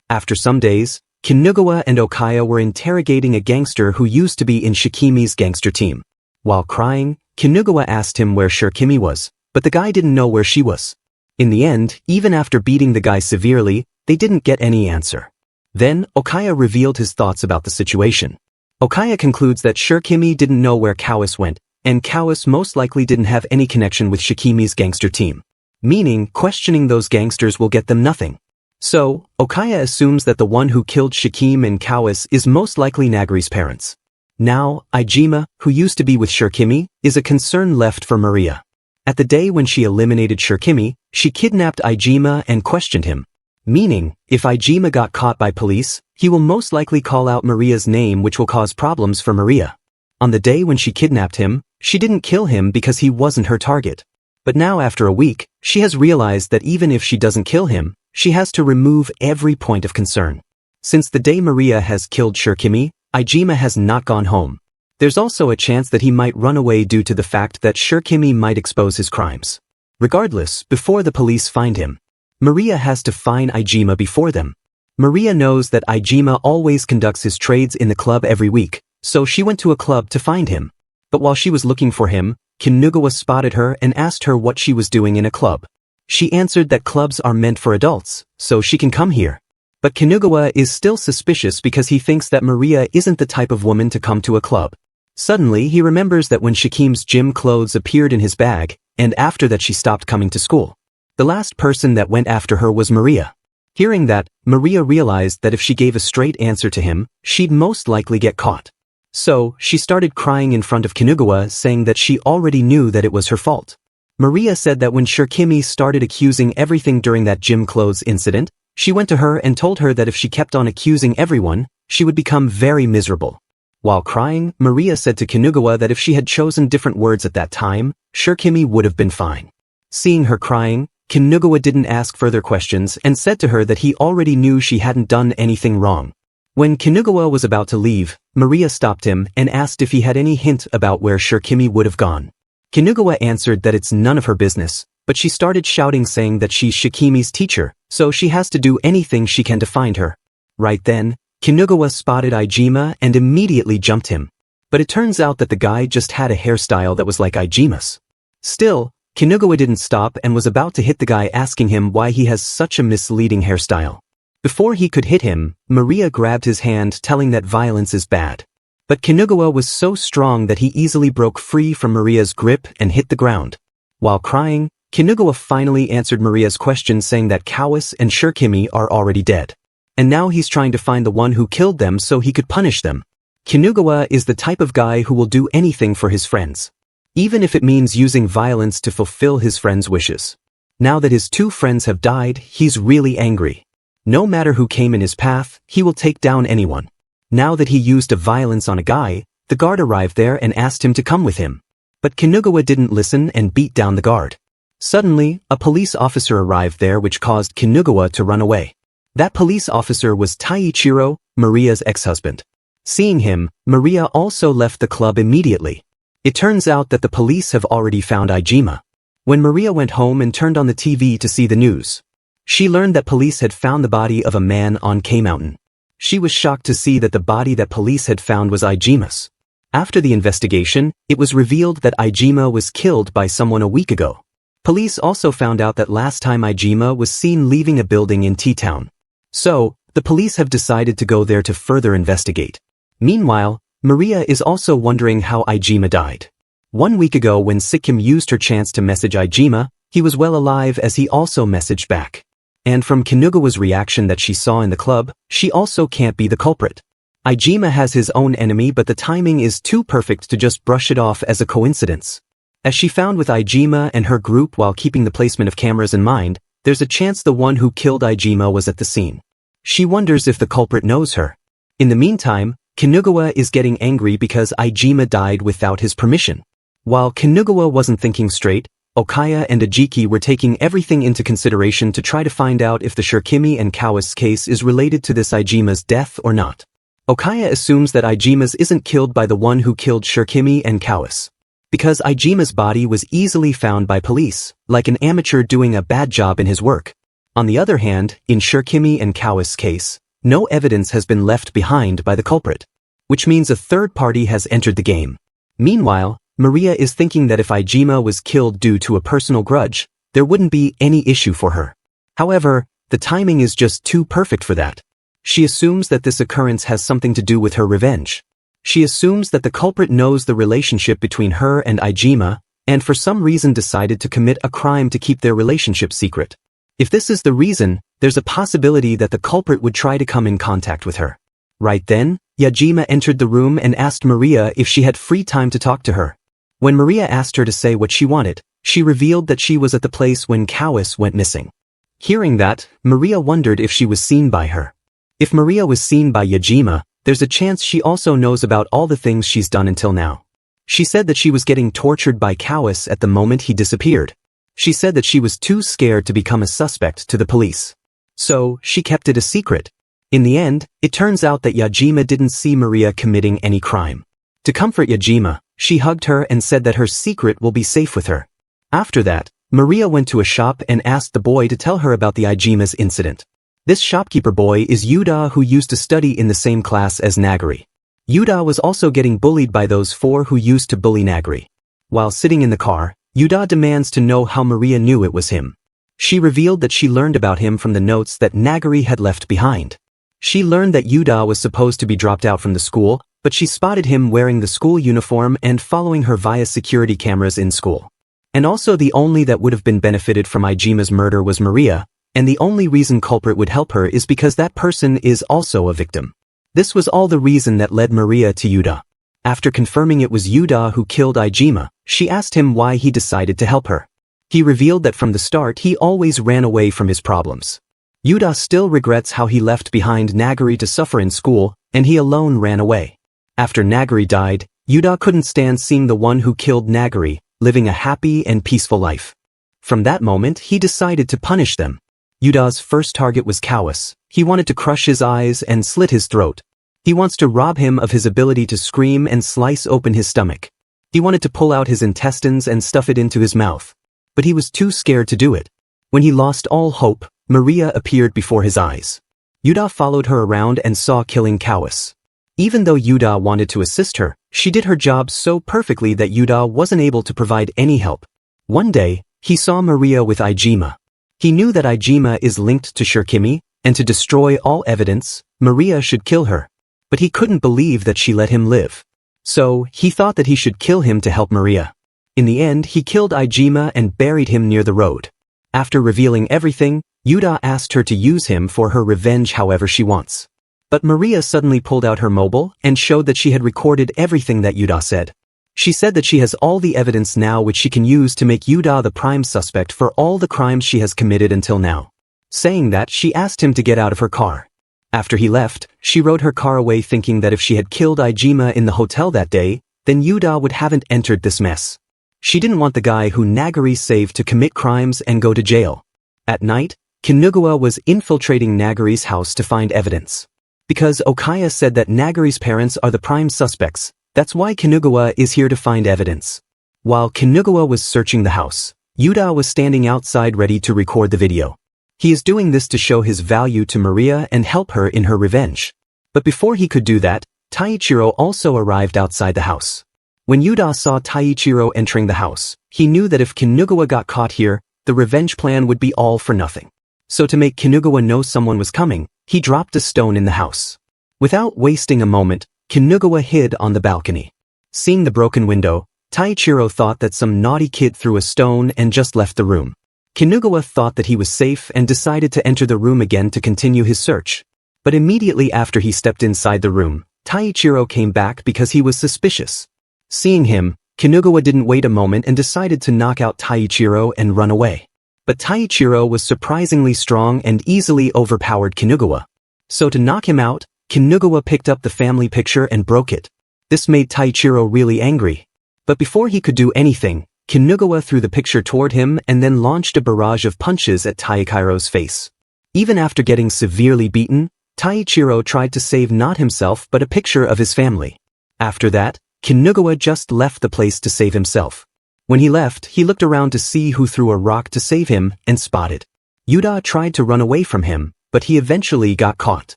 After some days, Kinugawa and Okaya were interrogating a gangster who used to be in Shikimi's gangster team. While crying, Kinugawa asked him where Shirkimi was, but the guy didn't know where she was. In the end, even after beating the guy severely, they didn't get any answer. Then, Okaya revealed his thoughts about the situation. Okaya concludes that Shirkimi didn't know where Kawis went, and Kawis most likely didn't have any connection with Shikimi's gangster team. Meaning, questioning those gangsters will get them nothing. So, Okaya assumes that the one who killed Shikim and Kawis is most likely Nagari's parents. Now, Ijima, who used to be with Shirkimi, is a concern left for Maria. At the day when she eliminated Shirkimi, she kidnapped Ijima and questioned him. Meaning, if Ijima got caught by police, he will most likely call out Maria's name, which will cause problems for Maria. On the day when she kidnapped him, she didn't kill him because he wasn't her target. But now after a week, she has realized that even if she doesn't kill him, she has to remove every point of concern. Since the day Maria has killed Shirkimi, Ijima has not gone home. There's also a chance that he might run away due to the fact that Shirkimi might expose his crimes. Regardless, before the police find him, Maria has to find Ijima before them. Maria knows that Ijima always conducts his trades in the club every week, so she went to a club to find him. But while she was looking for him, Kinugawa spotted her and asked her what she was doing in a club. She answered that clubs are meant for adults, so she can come here. But Kinugawa is still suspicious because he thinks that Maria isn't the type of woman to come to a club. Suddenly, he remembers that when Shikim's gym clothes appeared in his bag, and after that she stopped coming to school. The last person that went after her was Maria. Hearing that, Maria realized that if she gave a straight answer to him, she'd most likely get caught. So, she started crying in front of Kinugawa, saying that she already knew that it was her fault. Maria said that when Shirkimi started accusing everything during that gym clothes incident, she went to her and told her that if she kept on accusing everyone, she would become very miserable. While crying, Maria said to Kinugawa that if she had chosen different words at that time, Shirkimi would have been fine. Seeing her crying, Kinugawa didn't ask further questions and said to her that he already knew she hadn't done anything wrong. When Kinugawa was about to leave, Maria stopped him and asked if he had any hint about where Shirkimi would have gone. Kinugawa answered that it's none of her business, but she started shouting saying that she's Shikimi's teacher, so she has to do anything she can to find her. Right then, Kinugawa spotted Ijima and immediately jumped him. But it turns out that the guy just had a hairstyle that was like Ijima's. Still, Kinugawa didn't stop and was about to hit the guy, asking him why he has such a misleading hairstyle. Before he could hit him, Maria grabbed his hand, telling that violence is bad. But Kinugawa was so strong that he easily broke free from Maria's grip and hit the ground. While crying, Kinugawa finally answered Maria's question saying that Kawase and Shirokimi are already dead. And now he's trying to find the one who killed them so he could punish them. Kinugawa is the type of guy who will do anything for his friends, even if it means using violence to fulfill his friends' wishes. Now that his two friends have died, he's really angry. No matter who came in his path, he will take down anyone. Now that he used a violence on a guy, the guard arrived there and asked him to come with him. But Kinugawa didn't listen and beat down the guard. Suddenly, a police officer arrived there which caused Kinugawa to run away. That police officer was Taiichiro, Maria's ex-husband. Seeing him, Maria also left the club immediately. It turns out that the police have already found Iijima. When Maria went home and turned on the TV to see the news, she learned that police had found the body of a man on K Mountain. She was shocked to see that the body that police had found was Iijima's. After the investigation, it was revealed that Iijima was killed by someone a week ago. Police also found out that last time Iijima was seen leaving a building in T-Town. So, the police have decided to go there to further investigate. Meanwhile, Maria is also wondering how Iijima died. 1 week ago when Sikkim used her chance to message Iijima, he was well alive as he also messaged back. And from Kinugawa's reaction that she saw in the club, she also can't be the culprit. Iijima has his own enemy but the timing is too perfect to just brush it off as a coincidence. As she found with Iijima and her group while keeping the placement of cameras in mind, there's a chance the one who killed Iijima was at the scene. She wonders if the culprit knows her. In the meantime, Kinugawa is getting angry because Iijima died without his permission. While Kinugawa wasn't thinking straight, Okaya and Ajiki were taking everything into consideration to try to find out if the Shirokimi and Kawase case is related to this Iijima's death or not. Okaya assumes that Iijima's isn't killed by the one who killed Shirokimi and Kawase, because Iijima's body was easily found by police, like an amateur doing a bad job in his work. On the other hand, in Shirokimi and Kawase's case, no evidence has been left behind by the culprit, which means a third party has entered the game. Meanwhile, Maria is thinking that if Iijima was killed due to a personal grudge, there wouldn't be any issue for her. However, the timing is just too perfect for that. She assumes that this occurrence has something to do with her revenge. She assumes that the culprit knows the relationship between her and Iijima, and for some reason decided to commit a crime to keep their relationship secret. If this is the reason, there's a possibility that the culprit would try to come in contact with her. Right then, Iijima entered the room and asked Maria if she had free time to talk to her. When Maria asked her to say what she wanted, she revealed that she was at the place when Kawase went missing. Hearing that, Maria wondered if she was seen by her. If Maria was seen by Iijima, there's a chance she also knows about all the things she's done until now. She said that she was getting tortured by Kawase at the moment he disappeared. She said that she was too scared to become a suspect to the police. So, she kept it a secret. In the end, it turns out that Iijima didn't see Maria committing any crime. To comfort Iijima, she hugged her and said that her secret will be safe with her. After that, Maria went to a shop and asked the boy to tell her about the Iijima's incident. This shopkeeper boy is Yuda, who used to study in the same class as Nagari. Yuda was also getting bullied by those four who used to bully Nagari. While sitting in the car, Yuda demands to know how Maria knew it was him. She revealed that she learned about him from the notes that Nagari had left behind. She learned that Yuda was supposed to be dropped out from the school, but she spotted him wearing the school uniform and following her via security cameras in school. And also the only that would have been benefited from Iijima's murder was Maria, and the only reason culprit would help her is because that person is also a victim. This was all the reason that led Maria to Yuda. After confirming it was Yuda who killed Iijima, she asked him why he decided to help her. He revealed that from the start he always ran away from his problems. Yuda still regrets how he left behind Nagari to suffer in school, and he alone ran away. After Nagari died, Yuda couldn't stand seeing the one who killed Nagari living a happy and peaceful life. From that moment he decided to punish them. Yuda's first target was Kawase. He wanted to crush his eyes and slit his throat. He wants to rob him of his ability to scream and slice open his stomach. He wanted to pull out his intestines and stuff it into his mouth. But he was too scared to do it. When he lost all hope, Maria appeared before his eyes. Yuda followed her around and saw killing Kawase. Even though Yuda wanted to assist her, she did her job so perfectly that Yuda wasn't able to provide any help. One day, he saw Maria with Iijima. He knew that Iijima is linked to Shirokimi, and to destroy all evidence, Maria should kill her. But he couldn't believe that she let him live. So, he thought that he should kill him to help Maria. In the end, he killed Ijima and buried him near the road. After revealing everything, Yuda asked her to use him for her revenge however she wants. But Maria suddenly pulled out her mobile and showed that she had recorded everything that Yuda said. She said that she has all the evidence now which she can use to make Yuda the prime suspect for all the crimes she has committed until now. Saying that, she asked him to get out of her car. After he left, she rode her car away thinking that if she had killed Ijima in the hotel that day, then Yuda would haven't entered this mess. She didn't want the guy who Nagari saved to commit crimes and go to jail. At night, Kinugawa was infiltrating Nagari's house to find evidence. Because Okaya said that Nagari's parents are the prime suspects, that's why Kinugawa is here to find evidence. While Kinugawa was searching the house, Yuda was standing outside ready to record the video. He is doing this to show his value to Maria and help her in her revenge. But before he could do that, Taichiro also arrived outside the house. When Yuda saw Taichiro entering the house, he knew that if Kinugawa got caught here, the revenge plan would be all for nothing. So to make Kinugawa know someone was coming, he dropped a stone in the house. Without wasting a moment, Kinugawa hid on the balcony. Seeing the broken window, Taichiro thought that some naughty kid threw a stone and just left the room. Kinugawa thought that he was safe and decided to enter the room again to continue his search. But immediately after he stepped inside the room, Taichiro came back because he was suspicious. Seeing him, Kinugawa didn't wait a moment and decided to knock out Taichiro and run away. But Taichiro was surprisingly strong and easily overpowered Kinugawa. So to knock him out, Kinugawa picked up the family picture and broke it. This made Taichiro really angry. But before he could do anything, Kinugawa threw the picture toward him and then launched a barrage of punches at Taichiro's face. Even after getting severely beaten, Taichiro tried to save not himself but a picture of his family. After that, Kinugawa just left the place to save himself. When he left, he looked around to see who threw a rock to save him and spotted. Yuda tried to run away from him, but he eventually got caught.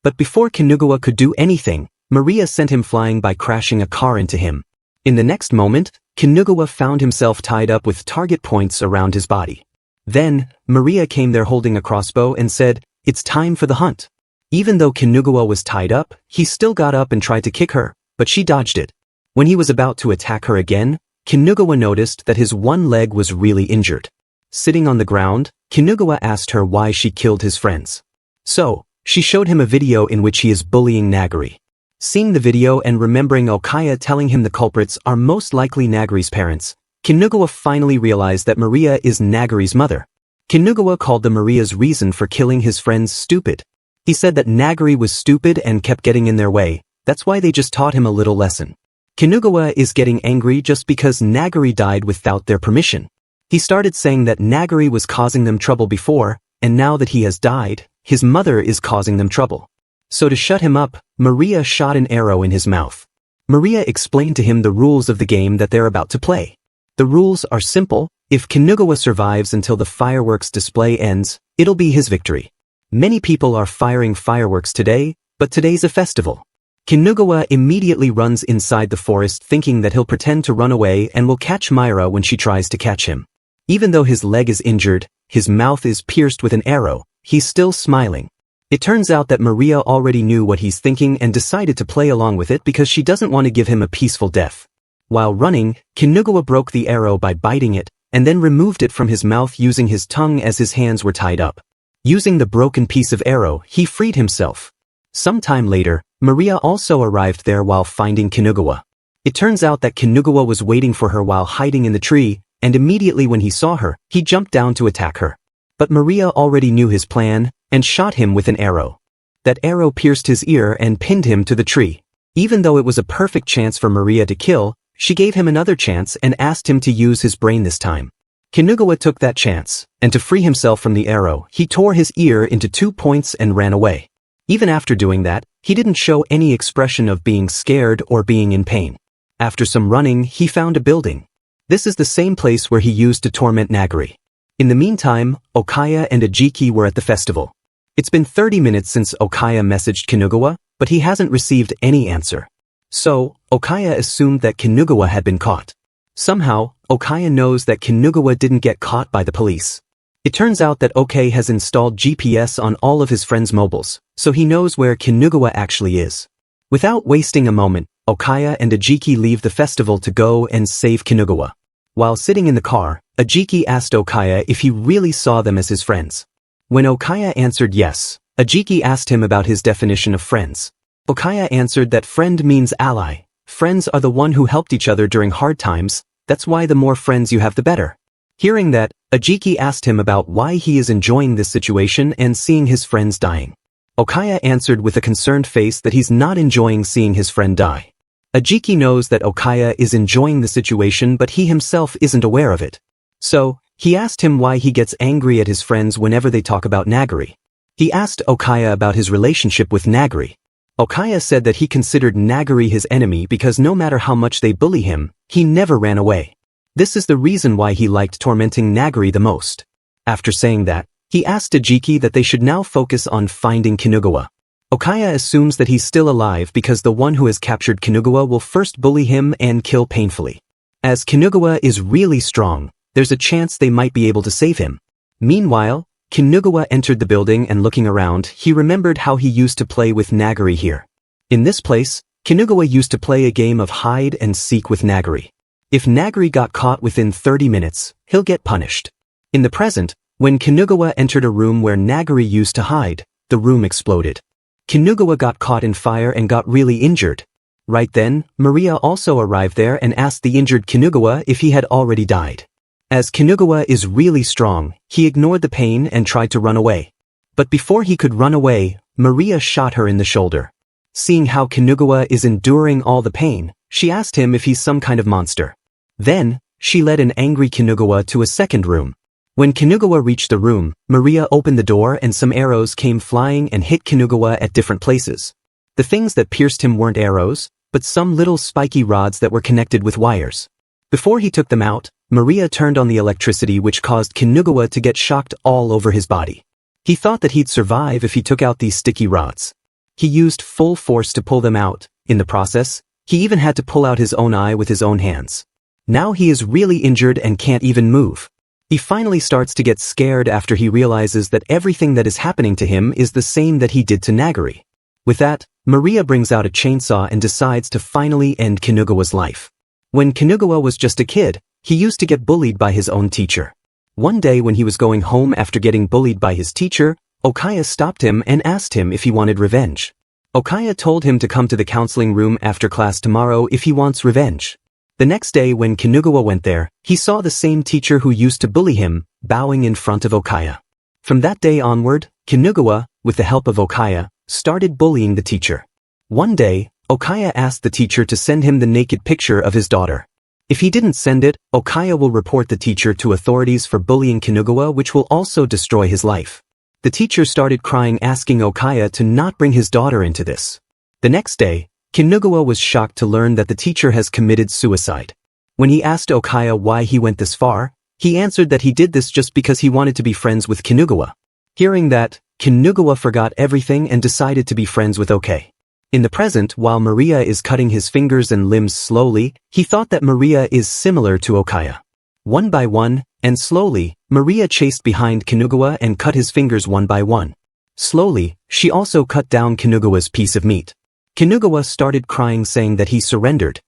But before Kinugawa could do anything, Maria sent him flying by crashing a car into him. In the next moment, Kinugawa found himself tied up with target points around his body. Then, Maria came there holding a crossbow and said, "It's time for the hunt." Even though Kinugawa was tied up, he still got up and tried to kick her, but she dodged it. When he was about to attack her again, Kinugawa noticed that his one leg was really injured. Sitting on the ground, Kinugawa asked her why she killed his friends. So, she showed him a video in which he is bullying Nagari. Seeing the video and remembering Okaya telling him the culprits are most likely Nagari's parents, Kinugawa finally realized that Maria is Nagari's mother. Kinugawa called the Maria's reason for killing his friends stupid. He said that Nagari was stupid and kept getting in their way, that's why they just taught him a little lesson. Kinugawa is getting angry just because Nagari died without their permission. He started saying that Nagari was causing them trouble before, and now that he has died, his mother is causing them trouble. So to shut him up, Maria shot an arrow in his mouth. Maria explained to him the rules of the game that they're about to play. The rules are simple: if Kinugawa survives until the fireworks display ends, it'll be his victory. Many people are firing fireworks today, but today's a festival. Kinugawa immediately runs inside the forest thinking that he'll pretend to run away and will catch Myra when she tries to catch him. Even though his leg is injured, his mouth is pierced with an arrow, he's still smiling. It turns out that Maria already knew what he's thinking and decided to play along with it because she doesn't want to give him a peaceful death. While running, Kinugawa broke the arrow by biting it, and then removed it from his mouth using his tongue as his hands were tied up. Using the broken piece of arrow, he freed himself. Some time later, Maria also arrived there while finding Kinugawa. It turns out that Kinugawa was waiting for her while hiding in the tree, and immediately when he saw her, he jumped down to attack her. But Maria already knew his plan, and shot him with an arrow. That arrow pierced his ear and pinned him to the tree. Even though it was a perfect chance for Maria to kill, she gave him another chance and asked him to use his brain this time. Kinugawa took that chance, and to free himself from the arrow, he tore his ear into 2 points and ran away. Even after doing that, he didn't show any expression of being scared or being in pain. After some running, he found a building. This is the same place where he used to torment Nagari. In the meantime, Okaya and Ajiki were at the festival. It's been 30 minutes since Okaya messaged Kinugawa, but he hasn't received any answer. So, Okaya assumed that Kinugawa had been caught. Somehow, Okaya knows that Kinugawa didn't get caught by the police. It turns out that OK has installed GPS on all of his friends' mobiles, so he knows where Kinugawa actually is. Without wasting a moment, Okaya and Ajiki leave the festival to go and save Kinugawa. While sitting in the car, Ajiki asked Okaya if he really saw them as his friends. When Okaya answered yes, Ajiki asked him about his definition of friends. Okaya answered that friend means ally. Friends are the one who helped each other during hard times, that's why the more friends you have the better. Hearing that, Ajiki asked him about why he is enjoying this situation and seeing his friends dying. Okaya answered with a concerned face that he's not enjoying seeing his friend die. Ajiki knows that Okaya is enjoying the situation but he himself isn't aware of it. So, he asked him why he gets angry at his friends whenever they talk about Nagari. He asked Okaya about his relationship with Nagari. Okaya said that he considered Nagari his enemy because no matter how much they bully him, he never ran away. This is the reason why he liked tormenting Nagari the most. After saying that, he asked Ajiki that they should now focus on finding Kinugawa. Okaya assumes that he's still alive because the one who has captured Kinugawa will first bully him and kill painfully. As Kinugawa is really strong, there's a chance they might be able to save him. Meanwhile, Kinugawa entered the building and looking around, he remembered how he used to play with Nagari here. In this place, Kinugawa used to play a game of hide and seek with Nagari. If Nagari got caught within 30 minutes, he'll get punished. In the present, when Kinugawa entered a room where Nagari used to hide, the room exploded. Kinugawa got caught in fire and got really injured. Right then, Maria also arrived there and asked the injured Kinugawa if he had already died. As Kinugawa is really strong, he ignored the pain and tried to run away. But before he could run away, Maria shot her in the shoulder. Seeing how Kinugawa is enduring all the pain, she asked him if he's some kind of monster. Then, she led an angry Kinugawa to a second room. When Kinugawa reached the room, Maria opened the door and some arrows came flying and hit Kinugawa at different places. The things that pierced him weren't arrows, but some little spiky rods that were connected with wires. Before he took them out, Maria turned on the electricity which caused Kinugawa to get shocked all over his body. He thought that he'd survive if he took out these sticky rods. He used full force to pull them out. In the process, he even had to pull out his own eye with his own hands. Now he is really injured and can't even move. He finally starts to get scared after he realizes that everything that is happening to him is the same that he did to Nagari. With that, Maria brings out a chainsaw and decides to finally end Kinugawa's life. When Kinugawa was just a kid, he used to get bullied by his own teacher. One day when he was going home after getting bullied by his teacher, Okaya stopped him and asked him if he wanted revenge. Okaya told him to come to the counseling room after class tomorrow if he wants revenge. The next day when Kinugawa went there, he saw the same teacher who used to bully him, bowing in front of Okaya. From that day onward, Kinugawa, with the help of Okaya, started bullying the teacher. One day, Okaya asked the teacher to send him the naked picture of his daughter. If he didn't send it, Okaya will report the teacher to authorities for bullying Kinugawa, which will also destroy his life. The teacher started crying, asking Okaya to not bring his daughter into this. The next day, Kinugawa was shocked to learn that the teacher has committed suicide. When he asked Okaya why he went this far, he answered that he did this just because he wanted to be friends with Kinugawa. Hearing that, Kinugawa forgot everything and decided to be friends with Okaya. In the present, while Maria is cutting his fingers and limbs slowly, he thought that Maria is similar to Okaya. One by one, and slowly, Maria chased behind Kinugawa and cut his fingers one by one. Slowly, she also cut down Kinugawa's piece of meat. Kinugawa started crying, saying that he surrendered.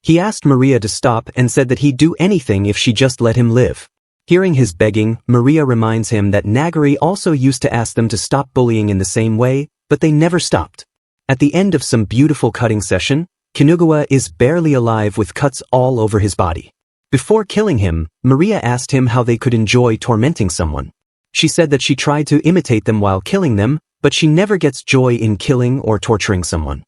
He asked Maria to stop and said that he'd do anything if she just let him live. Hearing his begging, Maria reminds him that Nagari also used to ask them to stop bullying in the same way, but they never stopped. At the end of some beautiful cutting session, Kinugawa is barely alive with cuts all over his body. Before killing him, Maria asked him how they could enjoy tormenting someone. She said that she tried to imitate them while killing them, but she never gets joy in killing or torturing someone.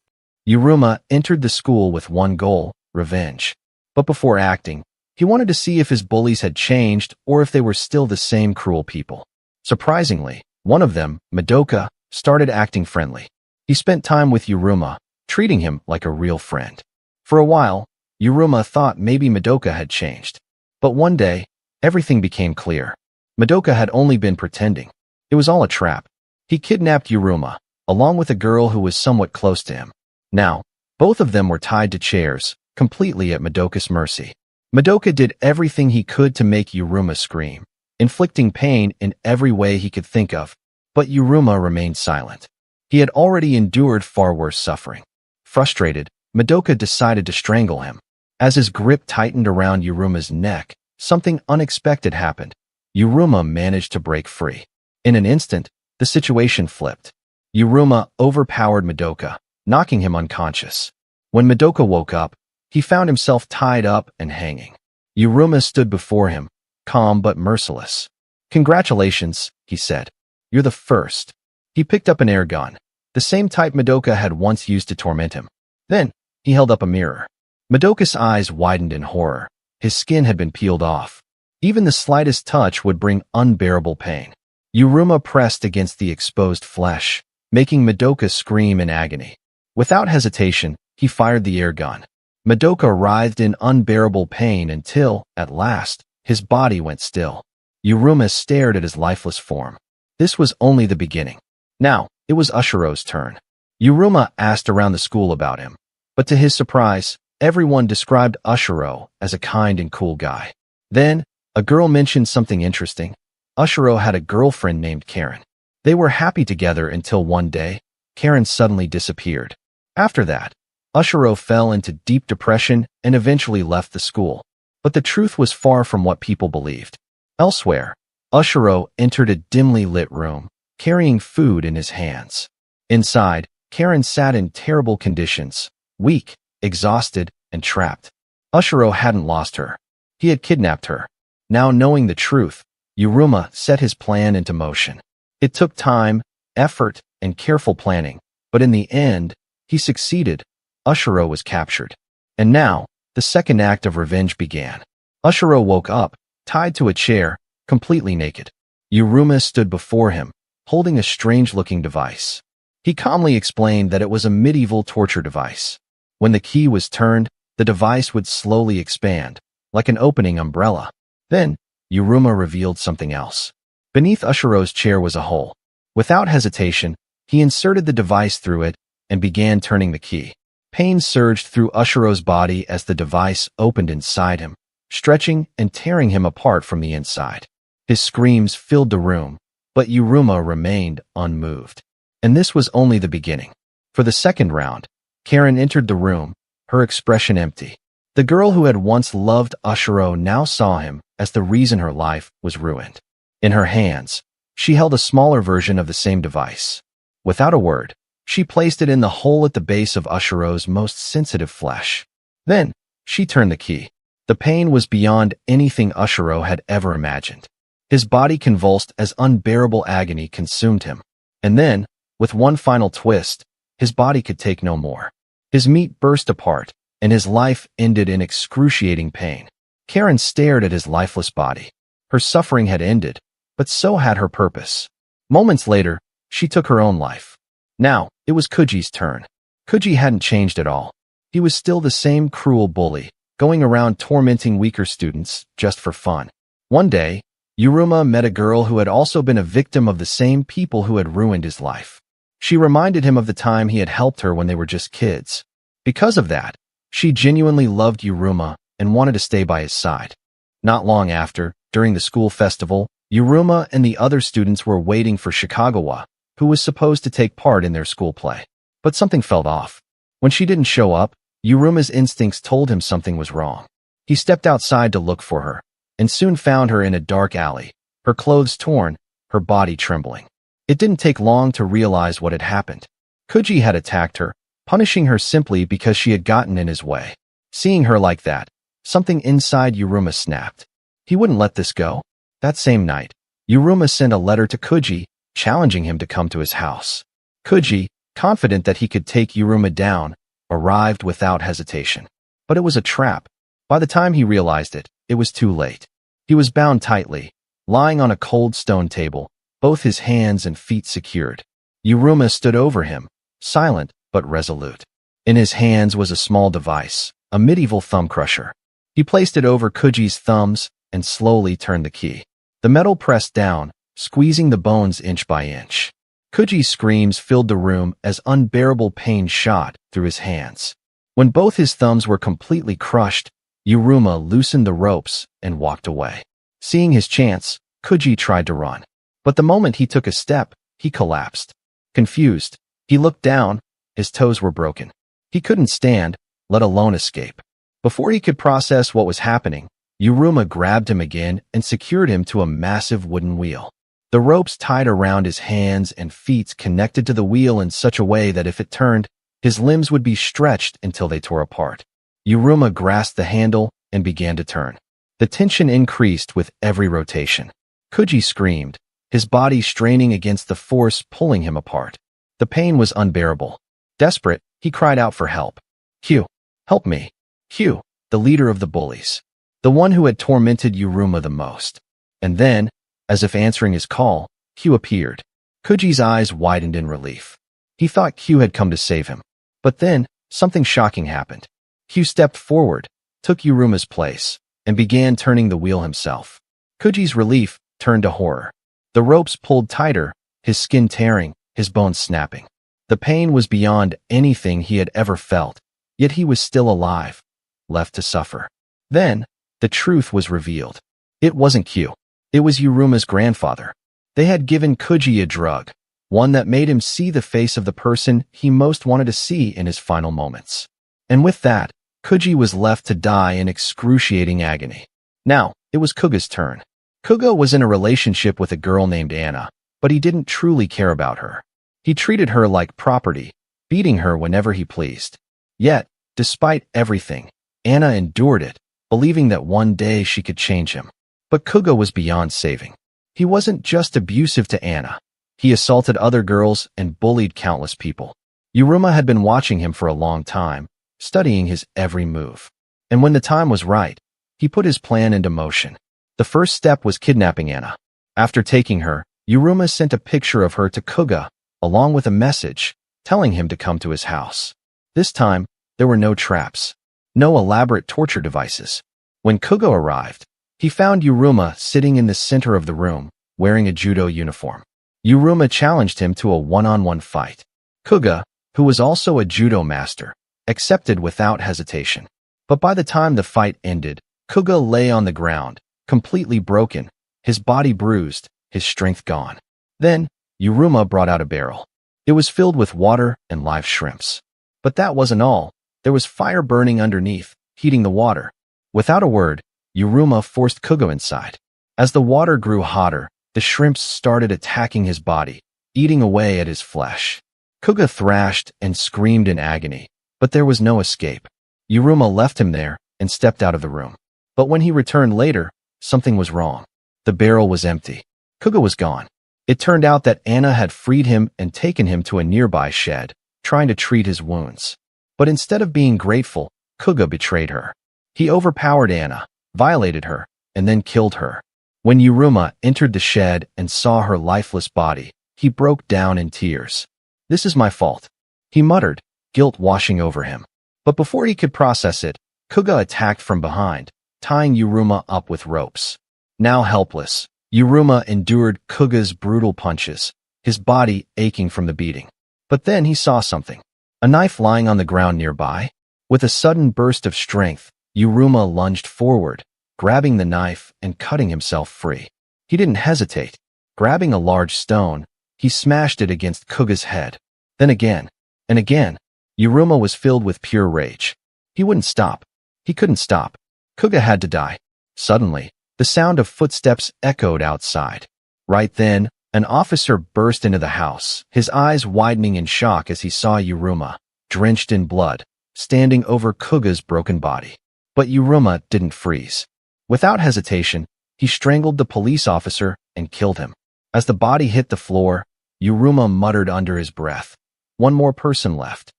Yuruma entered the school with one goal, revenge. But before acting, he wanted to see if his bullies had changed or if they were still the same cruel people. Surprisingly, one of them, Madoka, started acting friendly. He spent time with Yuruma, treating him like a real friend. For a while, Yuruma thought maybe Madoka had changed. But one day, everything became clear. Madoka had only been pretending. It was all a trap. He kidnapped Yuruma, along with a girl who was somewhat close to him. Now, both of them were tied to chairs, completely at Madoka's mercy. Madoka did everything he could to make Yuruma scream, inflicting pain in every way he could think of, but Yuruma remained silent. He had already endured far worse suffering. Frustrated, Madoka decided to strangle him. As his grip tightened around Yuruma's neck, something unexpected happened. Yuruma managed to break free. In an instant, the situation flipped. Yuruma overpowered Madoka, knocking him unconscious. When Madoka woke up, he found himself tied up and hanging. Yuruma stood before him, calm but merciless. "Congratulations," he said. "You're the first." He picked up an air gun, the same type Madoka had once used to torment him. Then, he held up a mirror. Madoka's eyes widened in horror. His skin had been peeled off. Even the slightest touch would bring unbearable pain. Yuruma pressed against the exposed flesh, making Madoka scream in agony. Without hesitation, he fired the air gun. Madoka writhed in unbearable pain until, at last, his body went still. Yuruma stared at his lifeless form. This was only the beginning. Now, it was Ushiro's turn. Yuruma asked around the school about him, but to his surprise, everyone described Ushiro as a kind and cool guy. Then, a girl mentioned something interesting. Ushiro had a girlfriend named Karen. They were happy together until one day, Karen suddenly disappeared. After that, Ushiro fell into deep depression and eventually left the school. But the truth was far from what people believed. Elsewhere, Ushiro entered a dimly lit room, carrying food in his hands. Inside, Karen sat in terrible conditions, weak, exhausted, and trapped. Ushiro hadn't lost her. He had kidnapped her. Now knowing the truth, Yuruma set his plan into motion. It took time, effort, and careful planning, but in the end, he succeeded. Ushiro was captured. And now, the second act of revenge began. Ushiro woke up, tied to a chair, completely naked. Yuruma stood before him, holding a strange-looking device. He calmly explained that it was a medieval torture device. When the key was turned, the device would slowly expand, like an opening umbrella. Then, Yuruma revealed something else. Beneath Ushiro's chair was a hole. Without hesitation, he inserted the device through it and began turning the key. Pain surged through Ushiro's body as the device opened inside him, stretching and tearing him apart from the inside. His screams filled the room, but Yuruma remained unmoved. And this was only the beginning. For the second round, Karen entered the room, her expression empty. The girl who had once loved Ushiro now saw him as the reason her life was ruined. In her hands, she held a smaller version of the same device. Without a word, she placed it in the hole at the base of Ushiro's most sensitive flesh. Then, she turned the key. The pain was beyond anything Ushiro had ever imagined. His body convulsed as unbearable agony consumed him. And then, with one final twist, his body could take no more. His meat burst apart, and his life ended in excruciating pain. Karen stared at his lifeless body. Her suffering had ended, but so had her purpose. Moments later, she took her own life. Now, it was Kuji's turn. Kuji hadn't changed at all. He was still the same cruel bully, going around tormenting weaker students just for fun. One day, Yuruma met a girl who had also been a victim of the same people who had ruined his life. She reminded him of the time he had helped her when they were just kids. Because of that, she genuinely loved Yuruma and wanted to stay by his side. Not long after, during the school festival, Yuruma and the other students were waiting for Shikagawa, who was supposed to take part in their school play. But something felt off. When she didn't show up, Yuruma's instincts told him something was wrong. He stepped outside to look for her, and soon found her in a dark alley, her clothes torn, her body trembling. It didn't take long to realize what had happened. Kuji had attacked her, punishing her simply because she had gotten in his way. Seeing her like that, something inside Yuruma snapped. He wouldn't let this go. That same night, Yuruma sent a letter to Kuji, challenging him to come to his house. Kuji, confident that he could take Yuruma down, arrived without hesitation. But it was a trap. By the time he realized it, it was too late. He was bound tightly, lying on a cold stone table, both his hands and feet secured. Yuruma stood over him, silent but resolute. In his hands was a small device, a medieval thumb crusher. He placed it over Kuji's thumbs and slowly turned the key. The metal pressed down, squeezing the bones inch by inch. Kuji's screams filled the room as unbearable pain shot through his hands. When both his thumbs were completely crushed, Yuruma loosened the ropes and walked away. Seeing his chance, Kuji tried to run. But the moment he took a step, he collapsed. Confused, he looked down. His toes were broken. He couldn't stand, let alone escape. Before he could process what was happening, Yuruma grabbed him again and secured him to a massive wooden wheel. The ropes tied around his hands and feet connected to the wheel in such a way that if it turned, his limbs would be stretched until they tore apart. Yuruma grasped the handle and began to turn. The tension increased with every rotation. Kuji screamed, his body straining against the force pulling him apart. The pain was unbearable. Desperate, he cried out for help. Q, help me. Q, the leader of the bullies. The one who had tormented Yuruma the most. And then, as if answering his call, Q appeared. Kuji's eyes widened in relief. He thought Q had come to save him. But then, something shocking happened. Q stepped forward, took Yuruma's place, and began turning the wheel himself. Kuji's relief turned to horror. The ropes pulled tighter, his skin tearing, his bones snapping. The pain was beyond anything he had ever felt, yet he was still alive, left to suffer. Then, the truth was revealed. It wasn't Q. It was Yuruma's grandfather. They had given Kuji a drug, one that made him see the face of the person he most wanted to see in his final moments. And with that, Kuji was left to die in excruciating agony. Now, it was Kuga's turn. Kuga was in a relationship with a girl named Anna, but he didn't truly care about her. He treated her like property, beating her whenever he pleased. Yet, despite everything, Anna endured it, believing that one day she could change him. But Kuga was beyond saving. He wasn't just abusive to Anna. He assaulted other girls and bullied countless people. Yuruma had been watching him for a long time, studying his every move. And when the time was right, he put his plan into motion. The first step was kidnapping Anna. After taking her, Yuruma sent a picture of her to Kuga, along with a message, telling him to come to his house. This time, there were no traps, no elaborate torture devices. When Kuga arrived, he found Yuruma sitting in the center of the room, wearing a judo uniform. Yuruma challenged him to a one-on-one fight. Kuga, who was also a judo master, accepted without hesitation. But by the time the fight ended, Kuga lay on the ground, completely broken, his body bruised, his strength gone. Then, Yuruma brought out a barrel. It was filled with water and live shrimps. But that wasn't all. There was fire burning underneath, heating the water. Without a word, Yuruma forced Kuga inside. As the water grew hotter, the shrimps started attacking his body, eating away at his flesh. Kuga thrashed and screamed in agony, but there was no escape. Yuruma left him there and stepped out of the room. But when he returned later, something was wrong. The barrel was empty. Kuga was gone. It turned out that Anna had freed him and taken him to a nearby shed, trying to treat his wounds. But instead of being grateful, Kuga betrayed her. He overpowered Anna, violated her, and then killed her. When Yuruma entered the shed and saw her lifeless body, he broke down in tears. "This is my fault," he muttered, guilt washing over him. But before he could process it, Kuga attacked from behind, tying Yuruma up with ropes. Now helpless, Yuruma endured Kuga's brutal punches, his body aching from the beating. But then he saw something. A knife lying on the ground nearby. With a sudden burst of strength, Yuruma lunged forward, grabbing the knife and cutting himself free. He didn't hesitate. Grabbing a large stone, he smashed it against Kuga's head. Then again, and again. Yuruma was filled with pure rage. He wouldn't stop. He couldn't stop. Kuga had to die. Suddenly, the sound of footsteps echoed outside. Right then, an officer burst into the house, his eyes widening in shock as he saw Yuruma, drenched in blood, standing over Kuga's broken body. But Yuruma didn't freeze. Without hesitation, he strangled the police officer and killed him. As the body hit the floor, Yuruma muttered under his breath, "One more person left."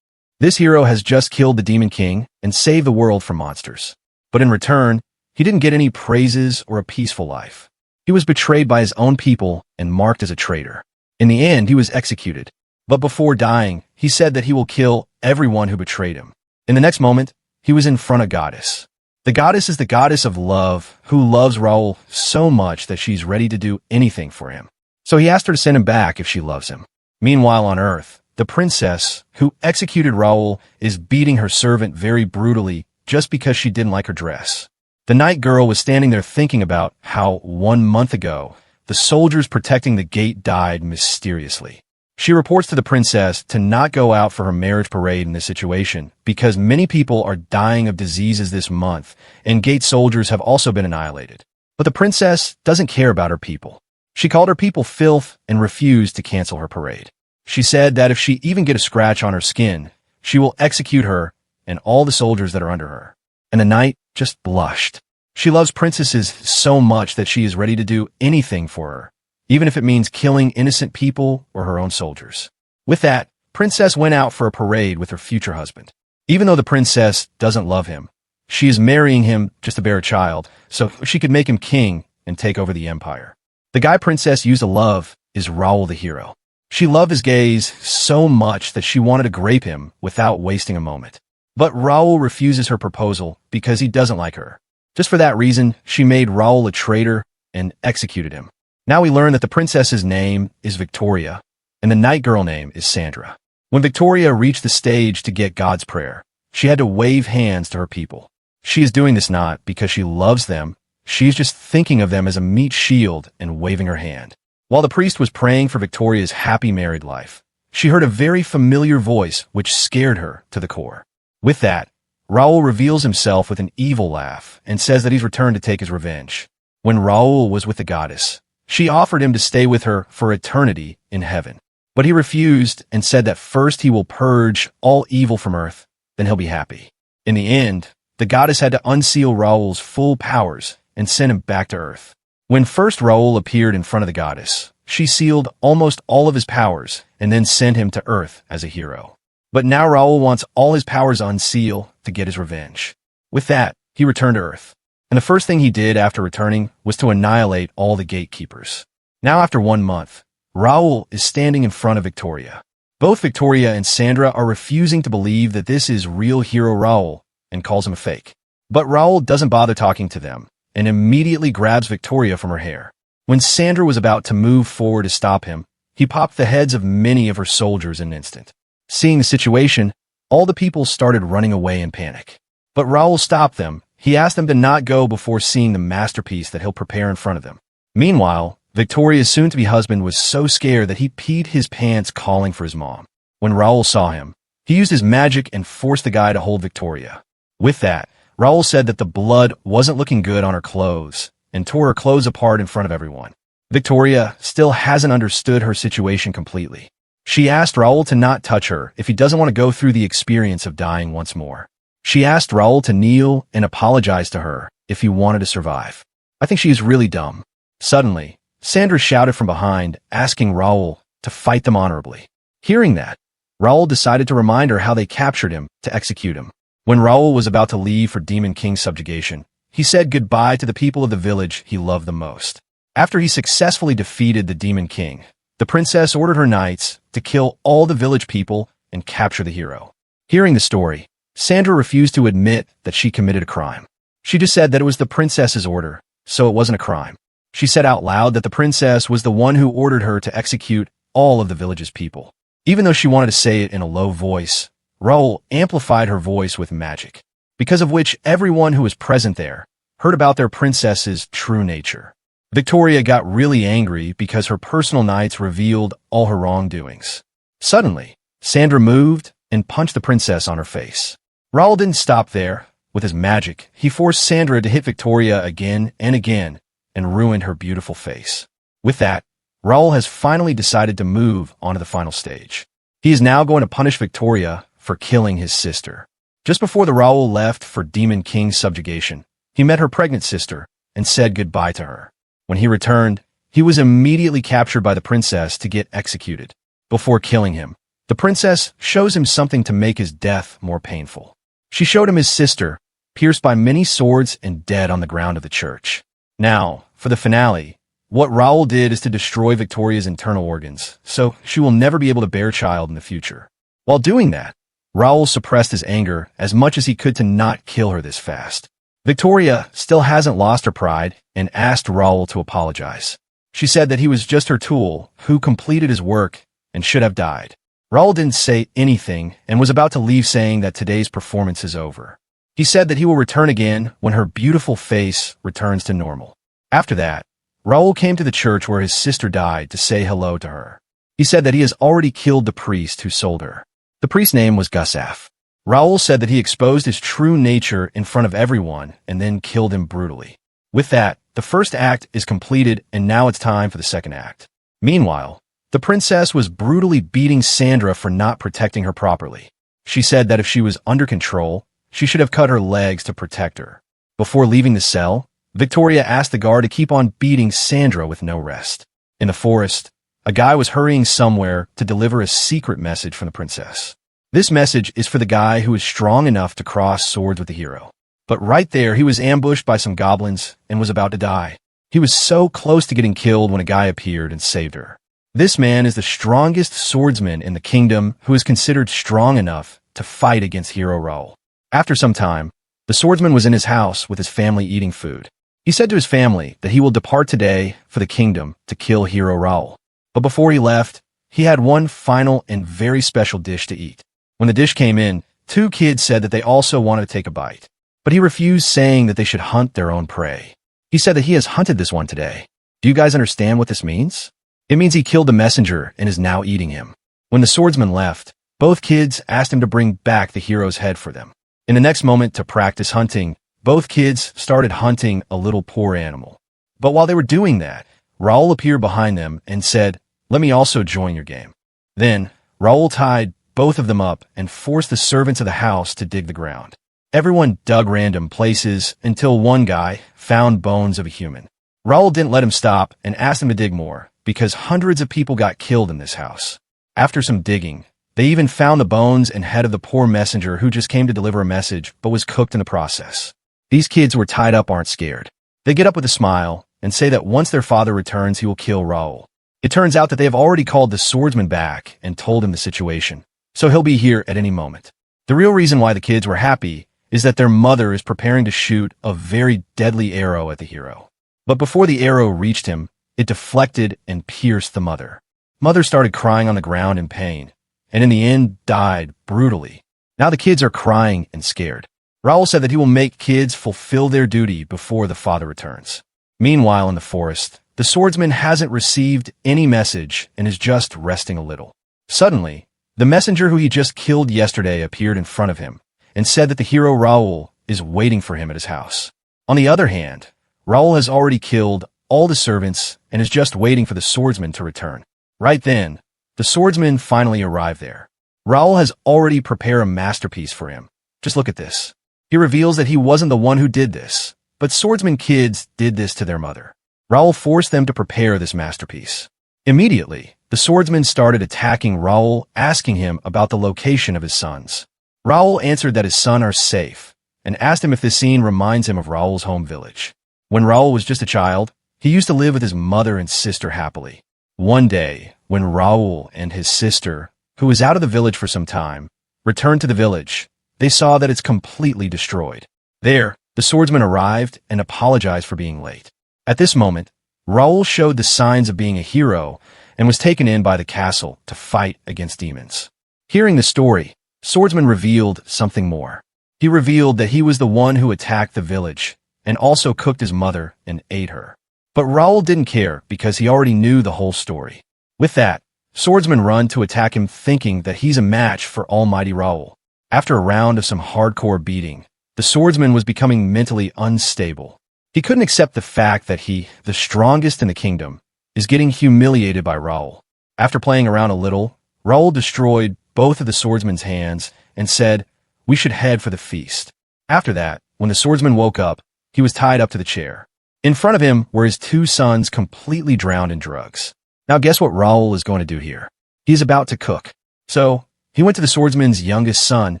This hero has just killed the Demon King and saved the world from monsters. But in return, he didn't get any praises or a peaceful life. He was betrayed by his own people and marked as a traitor. In the end, he was executed. But before dying, he said that he will kill everyone who betrayed him. In the next moment, he was in front of Goddess. The Goddess is the goddess of love, who loves Raoul so much that she's ready to do anything for him. So he asked her to send him back if she loves him. Meanwhile on Earth, the princess, who executed Raoul, is beating her servant very brutally just because she didn't like her dress. The night girl was standing there thinking about how 1 month ago, the soldiers protecting the gate died mysteriously. She reports to the princess to not go out for her marriage parade in this situation because many people are dying of diseases this month and gate soldiers have also been annihilated. But the princess doesn't care about her people. She called her people filth and refused to cancel her parade. She said that if she even get a scratch on her skin, she will execute her and all the soldiers that are under her. And the knight just blushed. She loves princesses so much that she is ready to do anything for her, even if it means killing innocent people or her own soldiers. With that, Princess went out for a parade with her future husband. Even though the princess doesn't love him, she is marrying him just to bear a child, so she could make him king and take over the empire. The guy Princess used to love is Raoul the hero. She loved his gaze so much that she wanted to grape him without wasting a moment. But Raoul refuses her proposal because he doesn't like her. Just for that reason, she made Raoul a traitor and executed him. Now we learn that the princess's name is Victoria, and the night girl name is Sandra. When Victoria reached the stage to get God's prayer, she had to wave hands to her people. She is doing this not because she loves them, she's just thinking of them as a meat shield and waving her hand. While the priest was praying for Victoria's happy married life, she heard a very familiar voice which scared her to the core. With that, Raoul reveals himself with an evil laugh and says that he's returned to take his revenge. When Raoul was with the goddess, she offered him to stay with her for eternity in heaven. But he refused and said that first he will purge all evil from earth, then he'll be happy. In the end, the goddess had to unseal Raoul's full powers and send him back to earth. When first Raoul appeared in front of the goddess, she sealed almost all of his powers and then sent him to earth as a hero. But now Raoul wants all his powers unsealed to get his revenge. With that, he returned to Earth. And the first thing he did after returning was to annihilate all the gatekeepers. Now after 1 month, Raoul is standing in front of Victoria. Both Victoria and Sandra are refusing to believe that this is real hero Raoul and calls him a fake. But Raoul doesn't bother talking to them and immediately grabs Victoria from her hair. When Sandra was about to move forward to stop him, he popped the heads of many of her soldiers in an instant. Seeing the situation, all the people started running away in panic. But Raoul stopped them. He asked them to not go before seeing the masterpiece that he'll prepare in front of them. Meanwhile, Victoria's soon-to-be husband was so scared that he peed his pants calling for his mom. When Raoul saw him, he used his magic and forced the guy to hold Victoria. With that, Raoul said that the blood wasn't looking good on her clothes and tore her clothes apart in front of everyone. Victoria still hasn't understood her situation completely. She asked Raoul to not touch her if he doesn't want to go through the experience of dying once more. She asked Raoul to kneel and apologize to her if he wanted to survive. I think she is really dumb. Suddenly, Sandra shouted from behind, asking Raoul to fight them honorably. Hearing that, Raoul decided to remind her how they captured him to execute him. When Raoul was about to leave for Demon King's subjugation, he said goodbye to the people of the village he loved the most. After he successfully defeated the Demon King, the princess ordered her knights to kill all the village people and capture the hero. Hearing the story, Sandra refused to admit that she committed a crime. She just said that it was the princess's order, so it wasn't a crime. She said out loud that the princess was the one who ordered her to execute all of the village's people. Even though she wanted to say it in a low voice, Raoul amplified her voice with magic, because of which everyone who was present there heard about their princess's true nature. Victoria got really angry because her personal knights revealed all her wrongdoings. Suddenly, Sandra moved and punched the princess on her face. Raoul didn't stop there. With his magic, he forced Sandra to hit Victoria again and again and ruined her beautiful face. With that, Raoul has finally decided to move on to the final stage. He is now going to punish Victoria for killing his sister. Just before the Raoul left for Demon King's subjugation, he met her pregnant sister and said goodbye to her. When he returned, he was immediately captured by the princess to get executed. Before killing him, the princess shows him something to make his death more painful. She showed him his sister, pierced by many swords and dead on the ground of the church. Now, for the finale, what Raoul did is to destroy Victoria's internal organs, so she will never be able to bear a child in the future. While doing that, Raoul suppressed his anger as much as he could to not kill her this fast. Victoria still hasn't lost her pride and asked Raoul to apologize. She said that he was just her tool who completed his work and should have died. Raoul didn't say anything and was about to leave saying that today's performance is over. He said that he will return again when her beautiful face returns to normal. After that, Raoul came to the church where his sister died to say hello to her. He said that he has already killed the priest who sold her. The priest's name was Gusaf. Raul said that he exposed his true nature in front of everyone and then killed him brutally. With that, the first act is completed and now it's time for the second act. Meanwhile, the princess was brutally beating Sandra for not protecting her properly. She said that if she was under control, she should have cut her legs to protect her. Before leaving the cell, Victoria asked the guard to keep on beating Sandra with no rest. In the forest, a guy was hurrying somewhere to deliver a secret message from the princess. This message is for the guy who is strong enough to cross swords with the hero. But right there, he was ambushed by some goblins and was about to die. He was so close to getting killed when a guy appeared and saved her. This man is the strongest swordsman in the kingdom who is considered strong enough to fight against Hero Raul. After some time, the swordsman was in his house with his family eating food. He said to his family that he will depart today for the kingdom to kill Hero Raul. But before he left, he had one final and very special dish to eat. When the dish came in, 2 kids said that they also wanted to take a bite. But he refused, saying that they should hunt their own prey. He said that he has hunted this one today. Do you guys understand what this means? It means he killed the messenger and is now eating him. When the swordsman left, both kids asked him to bring back the hero's head for them. In the next moment, to practice hunting, both kids started hunting a little poor animal. But while they were doing that, Raul appeared behind them and said, "Let me also join your game." Then, Raul tied both of them up and forced the servants of the house to dig the ground. Everyone dug random places until one guy found bones of a human. Raul didn't let him stop and asked him to dig more, because hundreds of people got killed in this house. After some digging, they even found the bones and head of the poor messenger who just came to deliver a message but was cooked in the process. These kids who were tied up aren't scared. They get up with a smile and say that once their father returns, he will kill Raul. It turns out that they have already called the swordsman back and told him the situation, so he'll be here at any moment. The real reason why the kids were happy is that their mother is preparing to shoot a very deadly arrow at the hero. But before the arrow reached him, it deflected and pierced the mother. Mother started crying on the ground in pain, and in the end died brutally. Now the kids are crying and scared. Raul said that he will make kids fulfill their duty before the father returns. Meanwhile, in the forest, the swordsman hasn't received any message and is just resting a little. Suddenly, the messenger who he just killed yesterday appeared in front of him and said that the hero Raul is waiting for him at his house. On the other hand, Raul has already killed all the servants and is just waiting for the swordsman to return. Right then, the swordsman finally arrived there. Raul has already prepared a masterpiece for him. Just look at this. He reveals that he wasn't the one who did this, but swordsman kids did this to their mother. Raul forced them to prepare this masterpiece. Immediately, the swordsman started attacking Raul, asking him about the location of his sons. Raul answered that his sons are safe, and asked him if this scene reminds him of Raul's home village. When Raul was just a child, he used to live with his mother and sister happily. One day, when Raul and his sister, who was out of the village for some time, returned to the village, they saw that it's completely destroyed. There, the swordsman arrived and apologized for being late. At this moment, Raul showed the signs of being a hero and was taken in by the castle to fight against demons. Hearing the story, Swordsman revealed something more. He revealed that he was the one who attacked the village and also cooked his mother and ate her. But Raul didn't care because he already knew the whole story. With that, Swordsman run to attack him, thinking that he's a match for Almighty Raul. After a round of some hardcore beating, the swordsman was becoming mentally unstable. He couldn't accept the fact that he, the strongest in the kingdom, is getting humiliated by Raul. After playing around a little, Raul destroyed both of the swordsman's hands and said, "We should head for the feast." After that, when the swordsman woke up, he was tied up to the chair. In front of him were his 2 sons completely drowned in drugs. Now guess what Raul is going to do here? He's about to cook. So, he went to the swordsman's youngest son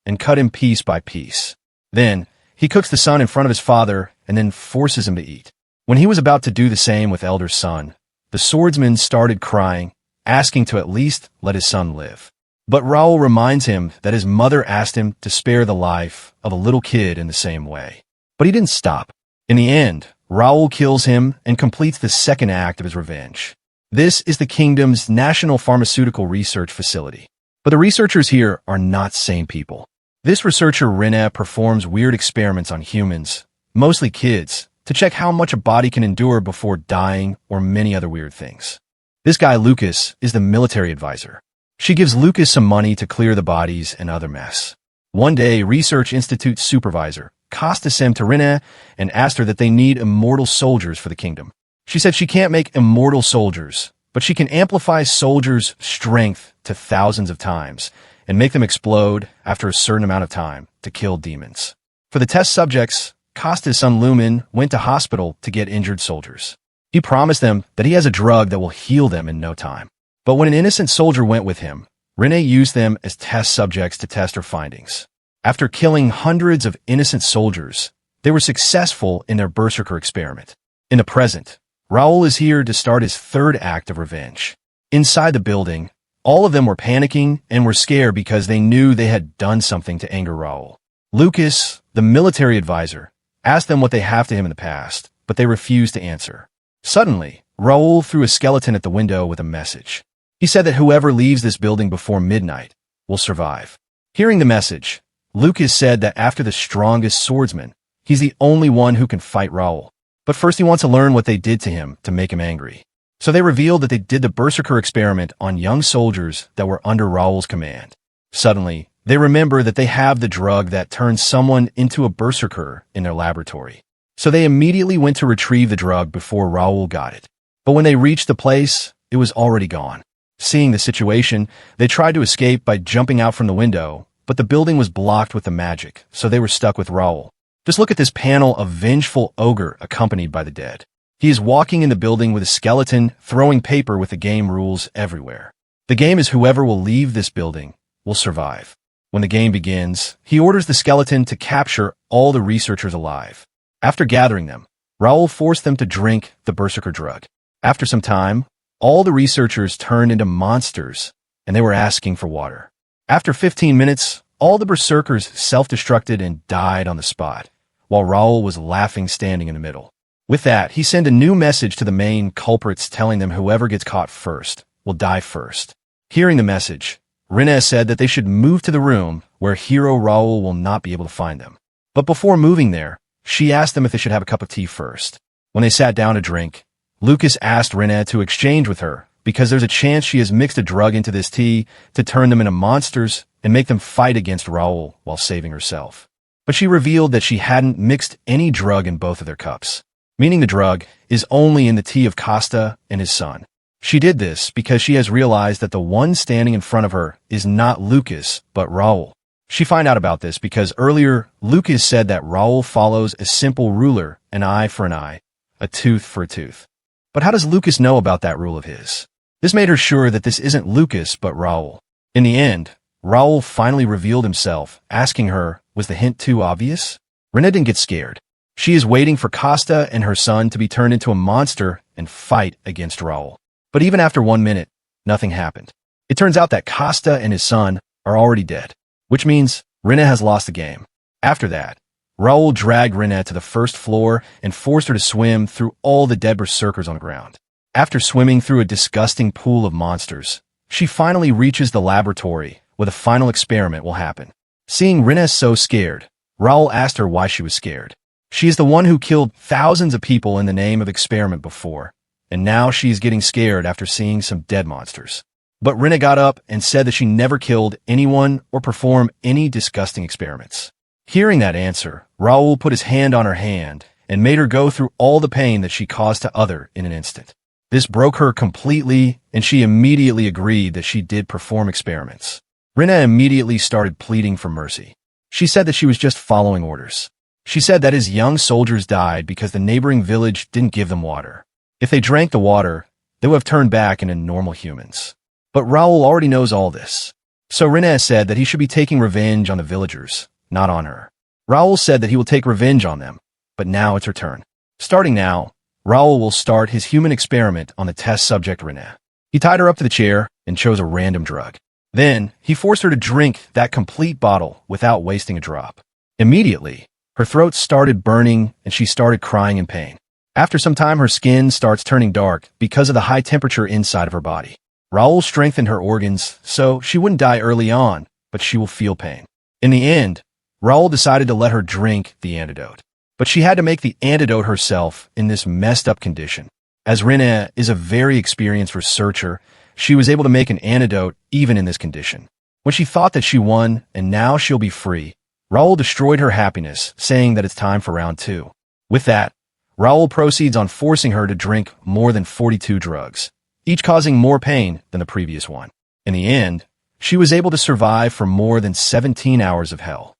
and cut him piece by piece. Then, he cooks the son in front of his father and then forces him to eat. When he was about to do the same with elder son, the swordsman started crying, asking to at least let his son live. But Raul reminds him that his mother asked him to spare the life of a little kid in the same way. But he didn't stop. In the end, Raul kills him and completes the second act of his revenge. This is the kingdom's national pharmaceutical research facility. But the researchers here are not sane people. This researcher Rene performs weird experiments on humans, mostly kids, to check how much a body can endure before dying or many other weird things. This guy, Lucas, is the military advisor. She gives Lucas some money to clear the bodies and other mess. One day, Research Institute supervisor Costa sent to Rina and asked her that they need immortal soldiers for the kingdom. She said she can't make immortal soldiers, but she can amplify soldiers' strength to thousands of times and make them explode after a certain amount of time to kill demons. For the test subjects, Costa's son Lumen went to hospital to get injured soldiers. He promised them that he has a drug that will heal them in no time. But when an innocent soldier went with him, Renee used them as test subjects to test her findings. After killing hundreds of innocent soldiers, they were successful in their Berserker experiment. In the present, Raoul is here to start his third act of revenge. Inside the building, all of them were panicking and were scared because they knew they had done something to anger Raoul. Lucas, the military advisor, asked them what they have to him in the past, but they refused to answer. Suddenly, Raoul threw a skeleton at the window with a message. He said that whoever leaves this building before midnight will survive. Hearing the message, Lucas said that after the strongest swordsman, he's the only one who can fight Raoul. But first he wants to learn what they did to him to make him angry. So they revealed that they did the Berserker experiment on young soldiers that were under Raoul's command. Suddenly, they remember that they have the drug that turns someone into a Berserker in their laboratory. So they immediately went to retrieve the drug before Raoul got it. But when they reached the place, it was already gone. Seeing the situation, they tried to escape by jumping out from the window, but the building was blocked with the magic, so they were stuck with Raoul. Just look at this panel of vengeful ogre accompanied by the dead. He is walking in the building with a skeleton, throwing paper with the game rules everywhere. The game is whoever will leave this building will survive. When the game begins, he orders the skeleton to capture all the researchers alive. After gathering them, Raoul forced them to drink the Berserker drug. After some time, all the researchers turned into monsters, and they were asking for water. After 15 minutes, all the Berserkers self-destructed and died on the spot, while Raoul was laughing standing in the middle. With that, he sent a new message to the main culprits telling them whoever gets caught first will die first. Hearing the message, Rina said that they should move to the room where hero Raoul will not be able to find them. But before moving there, she asked them if they should have a cup of tea first. When they sat down to drink, Lucas asked Rina to exchange with her because there's a chance she has mixed a drug into this tea to turn them into monsters and make them fight against Raoul while saving herself. But she revealed that she hadn't mixed any drug in both of their cups, meaning the drug is only in the tea of Costa and his son. She did this because she has realized that the one standing in front of her is not Lucas, but Raoul. She found out about this because earlier, Lucas said that Raoul follows a simple ruler, an eye for an eye, a tooth for a tooth. But how does Lucas know about that rule of his? This made her sure that this isn't Lucas, but Raoul. In the end, Raoul finally revealed himself, asking her, was the hint too obvious? Rina didn't get scared. She is waiting for Costa and her son to be turned into a monster and fight against Raoul. But even after 1 minute, nothing happened. It turns out that Costa and his son are already dead, which means Rina has lost the game. After that, Raoul dragged Rina to the first floor and forced her to swim through all the dead berserkers on the ground. After swimming through a disgusting pool of monsters, she finally reaches the laboratory where the final experiment will happen. Seeing Rina so scared, Raoul asked her why she was scared. She is the one who killed thousands of people in the name of experiment before, and now she is getting scared after seeing some dead monsters. But Rina got up and said that she never killed anyone or performed any disgusting experiments. Hearing that answer, Raoul put his hand on her hand and made her go through all the pain that she caused to others in an instant. This broke her completely, and she immediately agreed that she did perform experiments. Rina immediately started pleading for mercy. She said that she was just following orders. She said that his young soldiers died because the neighboring village didn't give them water. If they drank the water, they would have turned back into normal humans. But Raoul already knows all this. So Rina said that he should be taking revenge on the villagers, not on her. Raoul said that he will take revenge on them, but now it's her turn. Starting now, Raoul will start his human experiment on the test subject Rina. He tied her up to the chair and chose a random drug. Then, he forced her to drink that complete bottle without wasting a drop. Immediately, her throat started burning and she started crying in pain. After some time, her skin starts turning dark because of the high temperature inside of her body. Raoul strengthened her organs so she wouldn't die early on, but she will feel pain. In the end, Raoul decided to let her drink the antidote. But she had to make the antidote herself in this messed up condition. As Rina is a very experienced researcher, she was able to make an antidote even in this condition. When she thought that she won and now she'll be free, Raul destroyed her happiness, saying that it's time for round 2. With that, Raul proceeds on forcing her to drink more than 42 drugs, each causing more pain than the previous one. In the end, she was able to survive for more than 17 hours of hell.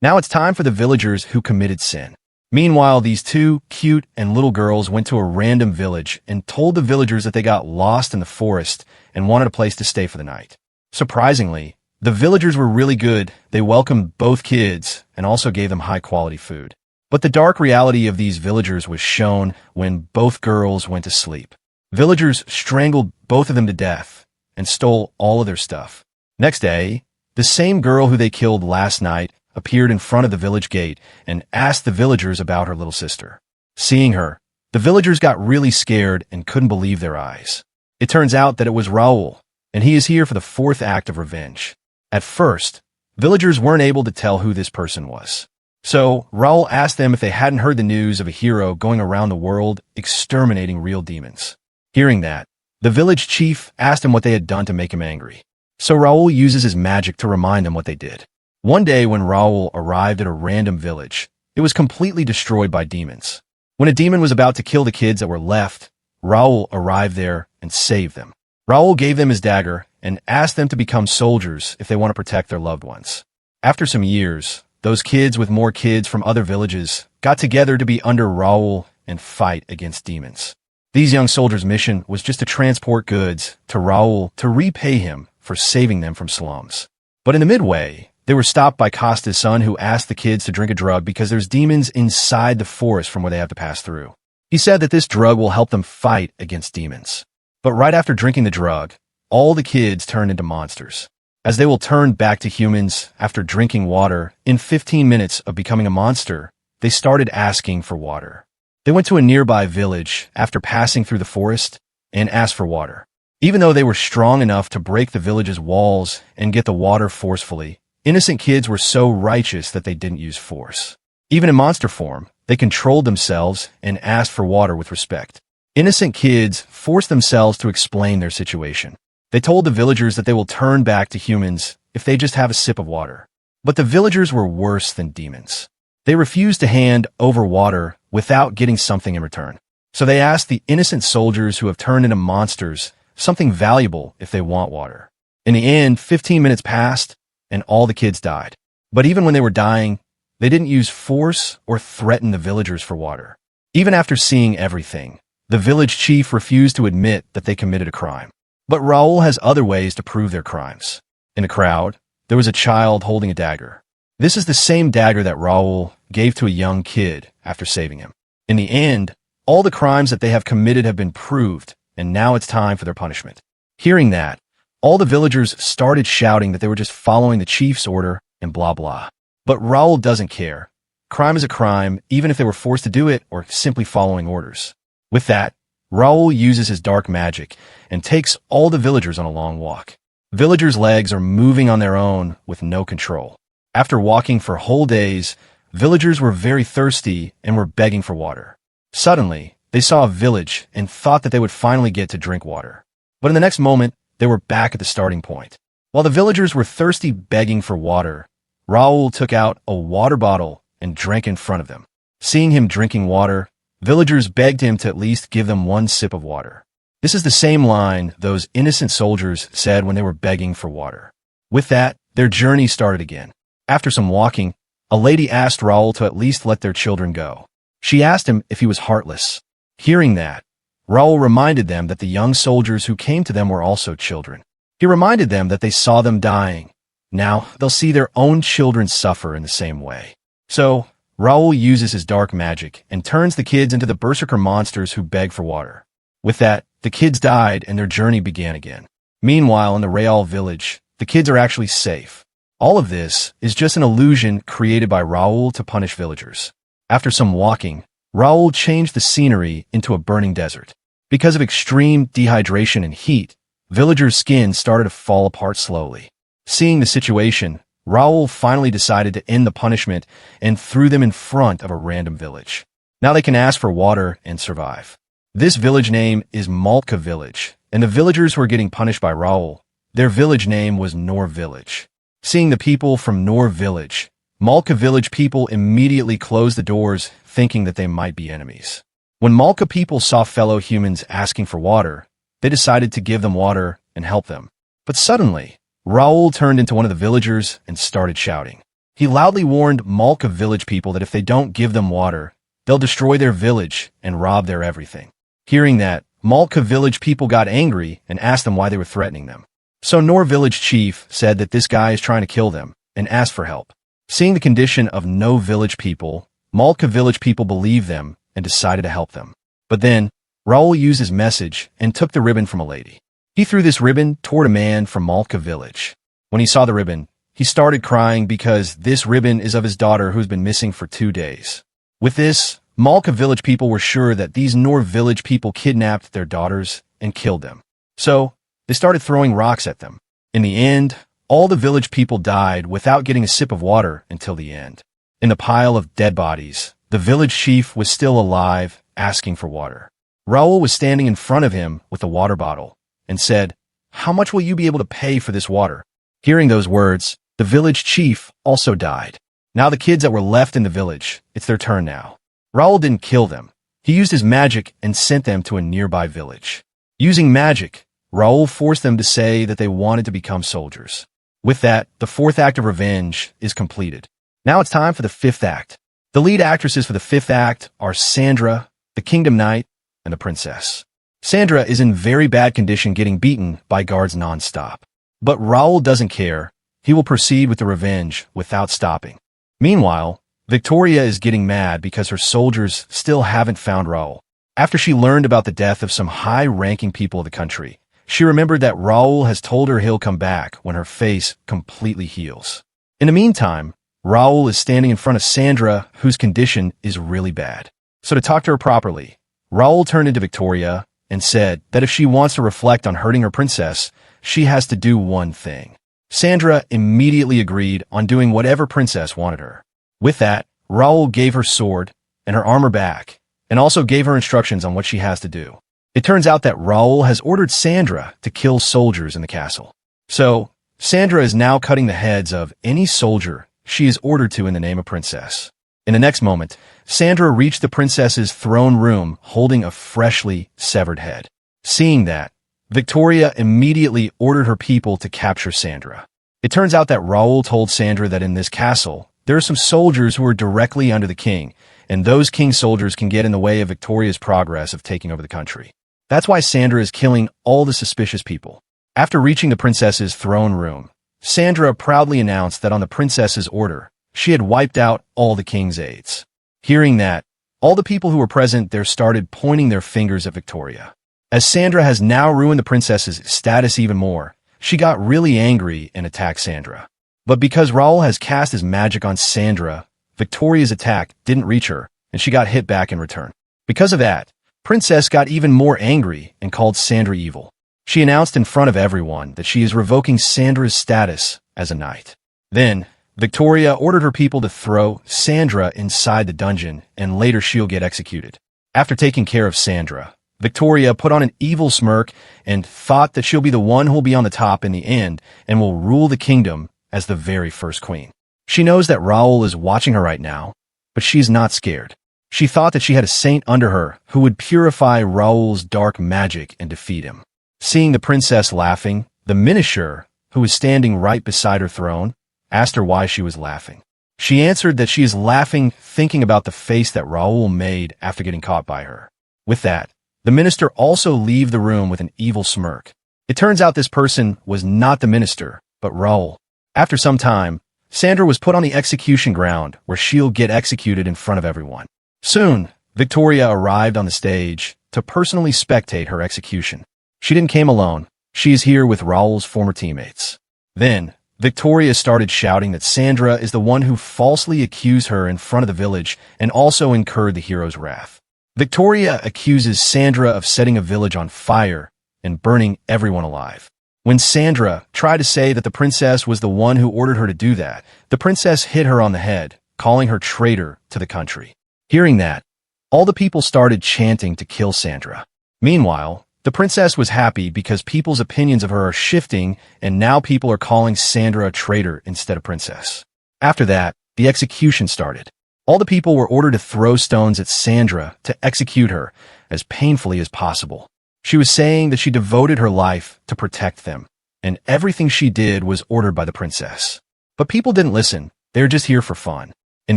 Now it's time for the villagers who committed sin. Meanwhile, these two cute and little girls went to a random village and told the villagers that they got lost in the forest and wanted a place to stay for the night. Surprisingly, the villagers were really good. They welcomed both kids and also gave them high-quality food. But the dark reality of these villagers was shown when both girls went to sleep. Villagers strangled both of them to death and stole all of their stuff. Next day, the same girl who they killed last night appeared in front of the village gate and asked the villagers about her little sister. Seeing her, the villagers got really scared and couldn't believe their eyes. It turns out that it was Raul, and he is here for the 4th act of revenge. At first, villagers weren't able to tell who this person was. So, Raul asked them if they hadn't heard the news of a hero going around the world exterminating real demons. Hearing that, the village chief asked him what they had done to make him angry. So Raul uses his magic to remind them what they did. One day when Raul arrived at a random village, it was completely destroyed by demons. When a demon was about to kill the kids that were left, Raul arrived there and saved them. Raul gave them his dagger and asked them to become soldiers if they want to protect their loved ones. After some years, those kids with more kids from other villages got together to be under Raul and fight against demons. These young soldiers' mission was just to transport goods to Raul to repay him for saving them from slums. But in the midway, they were stopped by Costa's son, who asked the kids to drink a drug because there's demons inside the forest from where they have to pass through. He said that this drug will help them fight against demons. But right after drinking the drug, all the kids turned into monsters. As they will turn back to humans after drinking water, in 15 minutes of becoming a monster, they started asking for water. They went to a nearby village after passing through the forest and asked for water. Even though they were strong enough to break the village's walls and get the water forcefully, innocent kids were so righteous that they didn't use force. Even in monster form, they controlled themselves and asked for water with respect. Innocent kids forced themselves to explain their situation. They told the villagers that they will turn back to humans if they just have a sip of water. But the villagers were worse than demons. They refused to hand over water without getting something in return. So they asked the innocent soldiers who have turned into monsters something valuable if they want water. In the end, 15 minutes passed, and all the kids died. But even when they were dying, they didn't use force or threaten the villagers for water. Even after seeing everything, the village chief refused to admit that they committed a crime. But Raul has other ways to prove their crimes. In the crowd, there was a child holding a dagger. This is the same dagger that Raul gave to a young kid after saving him. In the end, all the crimes that they have committed have been proved, and now it's time for their punishment. Hearing that, all the villagers started shouting that they were just following the chief's order and blah blah. But Raul doesn't care. Crime is a crime, even if they were forced to do it or simply following orders. With that, Raul uses his dark magic and takes all the villagers on a long walk. Villagers' legs are moving on their own with no control. After walking for whole days, villagers were very thirsty and were begging for water. Suddenly, they saw a village and thought that they would finally get to drink water. But in the next moment, they were back at the starting point. While the villagers were thirsty begging for water, Raul took out a water bottle and drank in front of them. Seeing him drinking water, villagers begged him to at least give them one sip of water. This is the same line those innocent soldiers said when they were begging for water. With that, their journey started again. After some walking, a lady asked Raul to at least let their children go. She asked him if he was heartless. Hearing that, Raul reminded them that the young soldiers who came to them were also children. He reminded them that they saw them dying. Now, they'll see their own children suffer in the same way. So, Raul uses his dark magic and turns the kids into the berserker monsters who beg for water. With that, the kids died and their journey began again. Meanwhile, in the Real village, the kids are actually safe. All of this is just an illusion created by Raul to punish villagers. After some walking, Raul changed the scenery into a burning desert. Because of extreme dehydration and heat, villagers' skin started to fall apart slowly. Seeing the situation, Raul finally decided to end the punishment and threw them in front of a random village. Now they can ask for water and survive. This village name is Malka Village, and the villagers who were getting punished by Raoul, their village name was Nor Village. Seeing the people from Nor Village, Malka Village people immediately closed the doors, thinking that they might be enemies. When Malka people saw fellow humans asking for water, they decided to give them water and help them. But suddenly, Raoul turned into one of the villagers and started shouting. He loudly warned Malka Village people that if they don't give them water, they'll destroy their village and rob their everything. Hearing that, Malka Village people got angry and asked them why they were threatening them. So Nor Village Chief said that this guy is trying to kill them and asked for help. Seeing the condition of No Village people, Malka Village people believed them and decided to help them. But then, Raoul used his message and took the ribbon from a lady. He threw this ribbon toward a man from Malka Village. When he saw the ribbon, he started crying because this ribbon is of his daughter who's been missing for 2 days. With this, Malka Village people were sure that these Nor Village people kidnapped their daughters and killed them. So, they started throwing rocks at them. In the end, all the village people died without getting a sip of water until the end. In the pile of dead bodies, the village chief was still alive, asking for water. Raoul was standing in front of him with a water bottle and said, "How much will you be able to pay for this water?" Hearing those words, the village chief also died. Now the kids that were left in the village, it's their turn now. Raoul didn't kill them. He used his magic and sent them to a nearby village. Using magic, Raoul forced them to say that they wanted to become soldiers. With that, the 4th act of revenge is completed. Now it's time for the 5th act. The lead actresses for the 5th act are Sandra, the Kingdom Knight, and the Princess. Sandra is in very bad condition, getting beaten by guards nonstop. But Raoul doesn't care. He will proceed with the revenge without stopping. Meanwhile, Victoria is getting mad because her soldiers still haven't found Raoul. After she learned about the death of some high-ranking people of the country, she remembered that Raoul has told her he'll come back when her face completely heals. In the meantime, Raoul is standing in front of Sandra, whose condition is really bad. So to talk to her properly, Raoul turned into Victoria and said that if she wants to reflect on hurting her princess, she has to do one thing. Sandra immediately agreed on doing whatever Princess wanted her. With that, Raoul gave her sword and her armor back, and also gave her instructions on what she has to do. It turns out that Raoul has ordered Sandra to kill soldiers in the castle. So, Sandra is now cutting the heads of any soldier she is ordered to in the name of Princess. In the next moment, Sandra reached the princess's throne room holding a freshly severed head. Seeing that, Victoria immediately ordered her people to capture Sandra. It turns out that Raoul told Sandra that in this castle, there are some soldiers who are directly under the king, and those king soldiers can get in the way of Victoria's progress of taking over the country. That's why Sandra is killing all the suspicious people. After reaching the princess's throne room, Sandra proudly announced that on the princess's order, she had wiped out all the king's aides. Hearing that, all the people who were present there started pointing their fingers at Victoria. As Sandra has now ruined the princess's status even more, she got really angry and attacked Sandra. But because Raoul has cast his magic on Sandra, Victoria's attack didn't reach her, and she got hit back in return. Because of that, Princess got even more angry and called Sandra evil. She announced in front of everyone that she is revoking Sandra's status as a knight. Then, Victoria ordered her people to throw Sandra inside the dungeon, and later she'll get executed. After taking care of Sandra, Victoria put on an evil smirk and thought that she'll be the one who'll be on the top in the end and will rule the kingdom as the very first queen. She knows that Raoul is watching her right now, but she's not scared. She thought that she had a saint under her who would purify Raoul's dark magic and defeat him. Seeing the princess laughing, the minister, who was standing right beside her throne, asked her why she was laughing. She answered that she is laughing thinking about the face that Raoul made after getting caught by her. With that, the minister also left the room with an evil smirk. It turns out this person was not the minister, but Raoul. After some time, Sandra was put on the execution ground where she'll get executed in front of everyone. Soon, Victoria arrived on the stage to personally spectate her execution. She didn't come alone. She is here with Raoul's former teammates. Then, Victoria started shouting that Sandra is the one who falsely accused her in front of the village and also incurred the hero's wrath. Victoria accuses Sandra of setting a village on fire and burning everyone alive. When Sandra tried to say that the princess was the one who ordered her to do that, the princess hit her on the head, calling her traitor to the country. Hearing that, All the people started chanting to kill Sandra. Meanwhile, the princess was happy because people's opinions of her are shifting, and now people are calling Sandra a traitor instead of princess. After that, the execution started. All the people were ordered to throw stones at Sandra to execute her as painfully as possible. She was saying that she devoted her life to protect them, and everything she did was ordered by the princess. But people didn't listen. They were just here for fun. In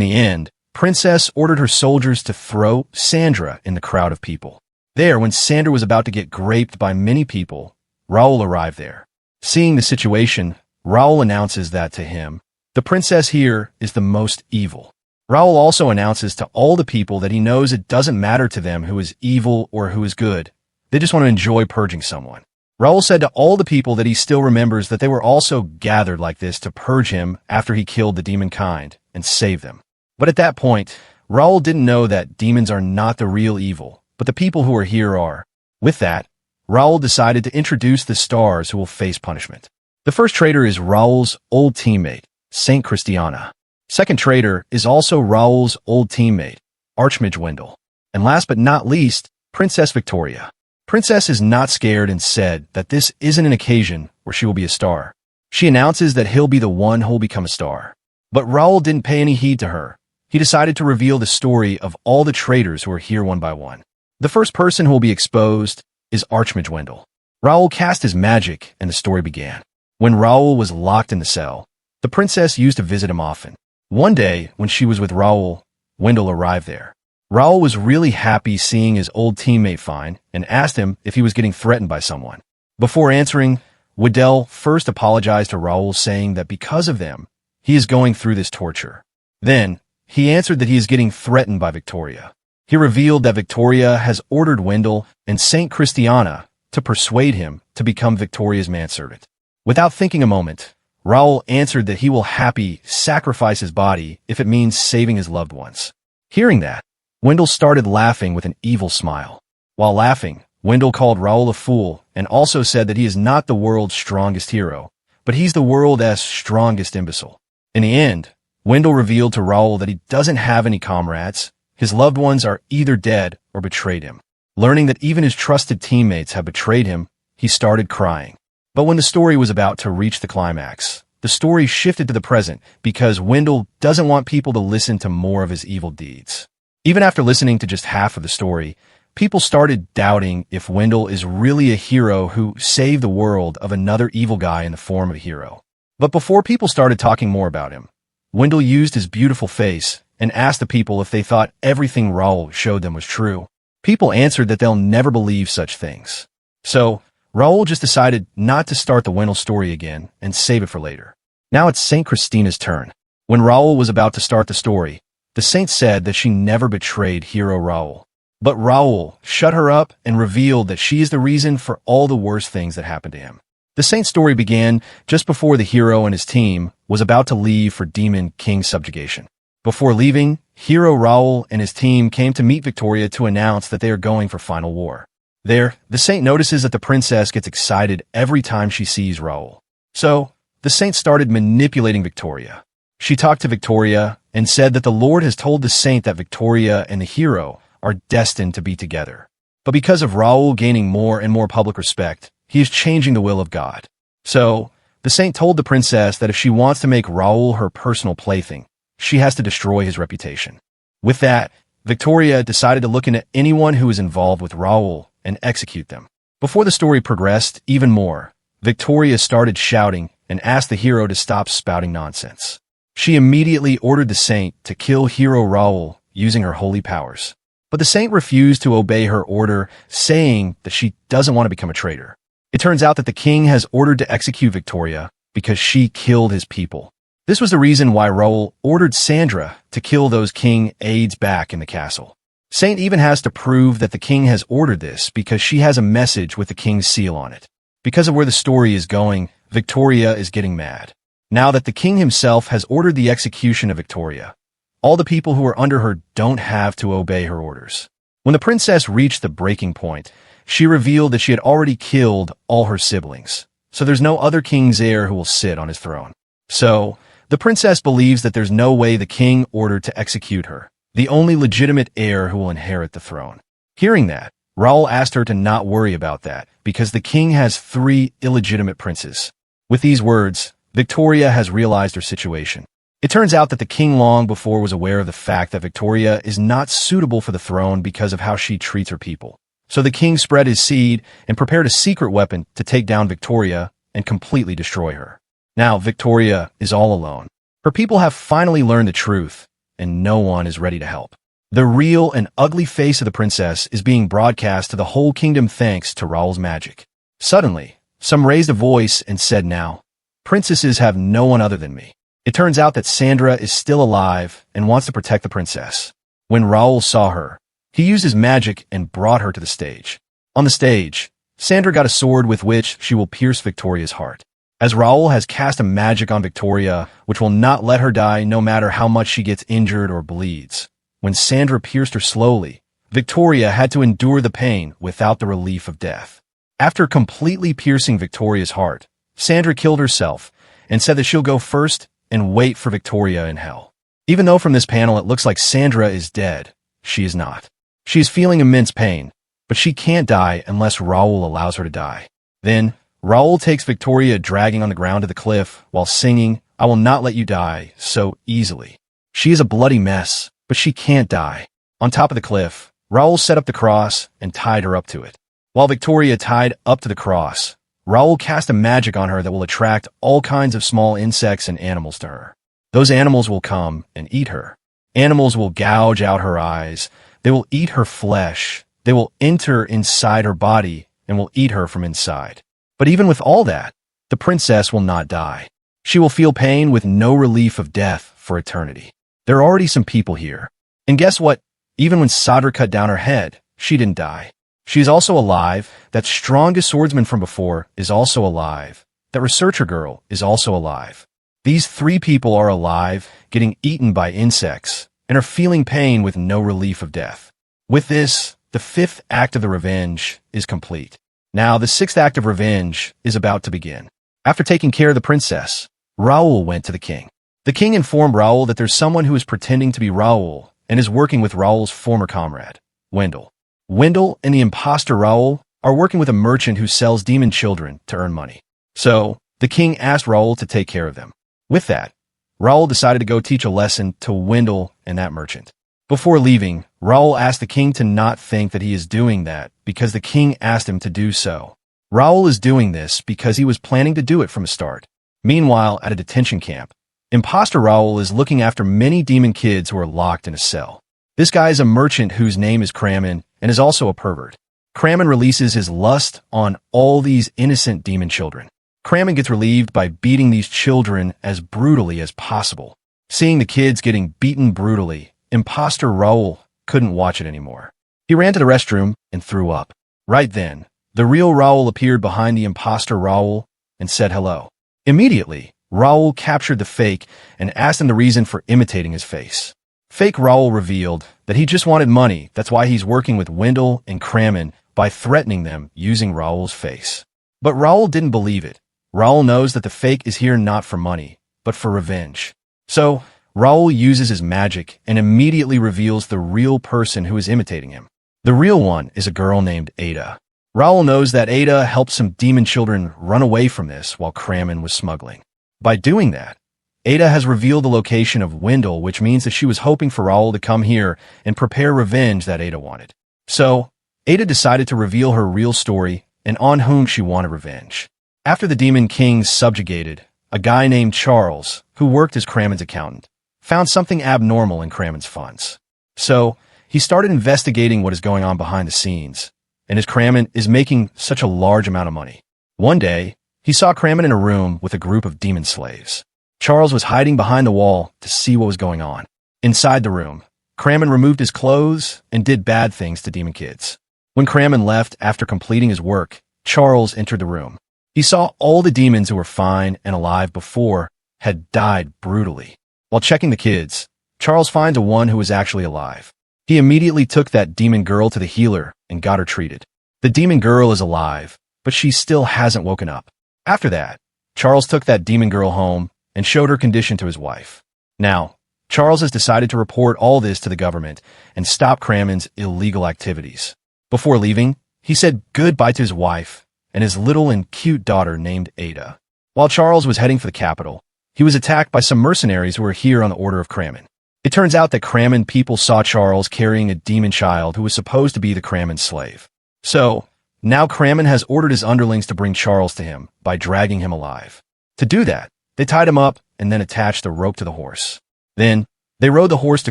the end, Princess ordered her soldiers to throw Sandra in the crowd of people. There, when Sandra was about to get graped by many people, Raoul arrived there. Seeing the situation, Raoul announces that to him, the princess here is the most evil. Raoul also announces to all the people that he knows it doesn't matter to them who is evil or who is good. They just want to enjoy purging someone. Raoul said to all the people that he still remembers that they were also gathered like this to purge him after he killed the demon kind and save them. But at that point, Raoul didn't know that demons are not the real evil, but the people who are here are. With that, Raoul decided to introduce the stars who will face punishment. The first traitor is Raoul's old teammate, Saint Christiana. Second traitor is also Raoul's old teammate, Archmage Wendell. And last but not least, Princess Victoria. Princess is not scared and said that this isn't an occasion where she will be a star. She announces that he'll be the one who'll become a star. But Raoul didn't pay any heed to her. He decided to reveal the story of all the traitors who are here one by one. The first person who will be exposed is Archmage Wendell. Raoul cast his magic and the story began. When Raoul was locked in the cell, the princess used to visit him often. One day, when she was with Raoul, Wendell arrived there. Raoul was really happy seeing his old teammate fine and asked him if he was getting threatened by someone. Before answering, Wendell first apologized to Raoul, saying that because of them, he is going through this torture. Then, he answered that he is getting threatened by Victoria. He revealed that Victoria has ordered Wendell and Saint Christiana to persuade him to become Victoria's manservant. Without thinking a moment, Raoul answered that he will happy sacrifice his body if it means saving his loved ones. Hearing that, Wendell started laughing with an evil smile. While laughing, Wendell called Raoul a fool and also said that he is not the world's strongest hero, but he's the world's strongest imbecile. In the end, Wendell revealed to Raoul that he doesn't have any comrades. His loved ones are either dead or betrayed him. Learning that even his trusted teammates have betrayed him, he started crying. But when the story was about to reach the climax, the story shifted to the present because Wendell doesn't want people to listen to more of his evil deeds. Even after listening to just half of the story, people started doubting if Wendell is really a hero who saved the world of another evil guy in the form of a hero. But before people started talking more about him, Wendell used his beautiful face and asked the people if they thought everything Raoul showed them was true. People answered that they'll never believe such things. So, Raoul just decided not to start the Wendell story again and save it for later. Now it's Saint Christina's turn. When Raoul was about to start the story, the saint said that she never betrayed hero Raoul. But Raoul shut her up and revealed that she is the reason for all the worst things that happened to him. The saint's story began just before the hero and his team was about to leave for Demon King subjugation. Before leaving, hero Raoul and his team came to meet Victoria to announce that they are going for final war. There, the saint notices that the princess gets excited every time she sees Raoul. So, the saint started manipulating Victoria. She talked to Victoria and said that the Lord has told the saint that Victoria and the hero are destined to be together. But because of Raoul gaining more and more public respect, he is changing the will of God. So, the saint told the princess that if she wants to make Raoul her personal plaything, she has to destroy his reputation. With that, Victoria decided to look into anyone who is involved with Raoul and execute them. Before the story progressed even more, Victoria started shouting and asked the hero to stop spouting nonsense. She immediately ordered the saint to kill hero Raoul using her holy powers. But the saint refused to obey her order, saying that she doesn't want to become a traitor. It turns out that the king has ordered to execute Victoria because she killed his people. This was the reason why Raoul ordered Sandra to kill those king aides back in the castle. Saint even has to prove that the king has ordered this because she has a message with the king's seal on it. Because of where the story is going, Victoria is getting mad. Now that the king himself has ordered the execution of Victoria, all the people who are under her don't have to obey her orders. When the princess reached the breaking point, she revealed that she had already killed all her siblings, so there's no other king's heir who will sit on his throne. So, the princess believes that there's no way the king ordered to execute her, the only legitimate heir who will inherit the throne. Hearing that, Raoul asked her to not worry about that because the king has 3 illegitimate princes. With these words, Victoria has realized her situation. It turns out that the king long before was aware of the fact that Victoria is not suitable for the throne because of how she treats her people. So the king spread his seed and prepared a secret weapon to take down Victoria and completely destroy her. Now Victoria is all alone. Her people have finally learned the truth, and no one is ready to help. The real and ugly face of the princess is being broadcast to the whole kingdom thanks to Raoul's magic. Suddenly, some raised a voice and said, "Now, princesses have no one other than me." It turns out that Sandra is still alive and wants to protect the princess. When Raoul saw her, he used his magic and brought her to the stage. On the stage, Sandra got a sword with which she will pierce Victoria's heart. As Raoul has cast a magic on Victoria, which will not let her die no matter how much she gets injured or bleeds. When Sandra pierced her slowly, Victoria had to endure the pain without the relief of death. After completely piercing Victoria's heart, Sandra killed herself and said that she'll go first and wait for Victoria in hell. Even though from this panel it looks like Sandra is dead, she is not. She is feeling immense pain, but she can't die unless Raoul allows her to die. Then, Raoul takes Victoria dragging on the ground to the cliff while singing, "I will not let you die so easily." She is a bloody mess, but she can't die. On top of the cliff, Raoul set up the cross and tied her up to it. While Victoria tied up to the cross, Raoul cast a magic on her that will attract all kinds of small insects and animals to her. Those animals will come and eat her. Animals will gouge out her eyes. They will eat her flesh. They will enter inside her body and will eat her from inside. But even with all that, the princess will not die. She will feel pain with no relief of death for eternity. There are already some people here. And guess what? Even when Sadr cut down her head, she didn't die. She is also alive. That strongest swordsman from before is also alive. That researcher girl is also alive. These 3 people are alive, getting eaten by insects, and are feeling pain with no relief of death. With this, the 5th act of the revenge is complete. Now, the 6th act of revenge is about to begin. After taking care of the princess, Raoul went to the king. The king informed Raoul that there's someone who is pretending to be Raoul and is working with Raoul's former comrade, Wendell. Wendell and the imposter Raoul are working with a merchant who sells demon children to earn money. So, the king asked Raoul to take care of them. With that, Raoul decided to go teach a lesson to Wendell and that merchant. Before leaving, Raoul asked the king to not think that he is doing that because the king asked him to do so. Raoul is doing this because he was planning to do it from the start. Meanwhile, at a detention camp, imposter Raoul is looking after many demon kids who are locked in a cell. This guy is a merchant whose name is Kramen and is also a pervert. Kramen releases his lust on all these innocent demon children. Kramen gets relieved by beating these children as brutally as possible. Seeing the kids getting beaten brutally, imposter Raoul couldn't watch it anymore. He ran to the restroom and threw up. Right then, the real Raoul appeared behind the imposter Raoul and said hello. Immediately, Raoul captured the fake and asked him the reason for imitating his face. Fake Raoul revealed that he just wanted money. That's why he's working with Wendell and Kramen by threatening them using Raoul's face. But Raoul didn't believe it. Raoul knows that the fake is here not for money, but for revenge. So, Raoul uses his magic and immediately reveals the real person who is imitating him. The real one is a girl named Ada. Raoul knows that Ada helped some demon children run away from this while Kramen was smuggling. By doing that, Ada has revealed the location of Wendell, which means that she was hoping for Raoul to come here and prepare revenge that Ada wanted. So, Ada decided to reveal her real story and on whom she wanted revenge. After the demon kings subjugated, a guy named Charles, who worked as Kramen's accountant, found something abnormal in Kramen's funds. So, he started investigating what is going on behind the scenes, and as Kramen is making such a large amount of money. One day, he saw Kramen in a room with a group of demon slaves. Charles was hiding behind the wall to see what was going on. Inside the room, Kramen removed his clothes and did bad things to demon kids. When Kramen left after completing his work, Charles entered the room. He saw all the demons who were fine and alive before had died brutally. While checking the kids, Charles finds a one who was actually alive. He immediately took that demon girl to the healer and got her treated. The demon girl is alive, but she still hasn't woken up. After that, Charles took that demon girl home and showed her condition to his wife. Now, Charles has decided to report all this to the government and stop Cramon's illegal activities. Before leaving, he said goodbye to his wife and his little and cute daughter named Ada. While Charles was heading for the capital, he was attacked by some mercenaries who were here on the order of Cramon. It turns out that Cramon people saw Charles carrying a demon child who was supposed to be the Cramon's slave. So, now Cramon has ordered his underlings to bring Charles to him by dragging him alive. To do that, they tied him up and then attached the rope to the horse. Then, they rode the horse to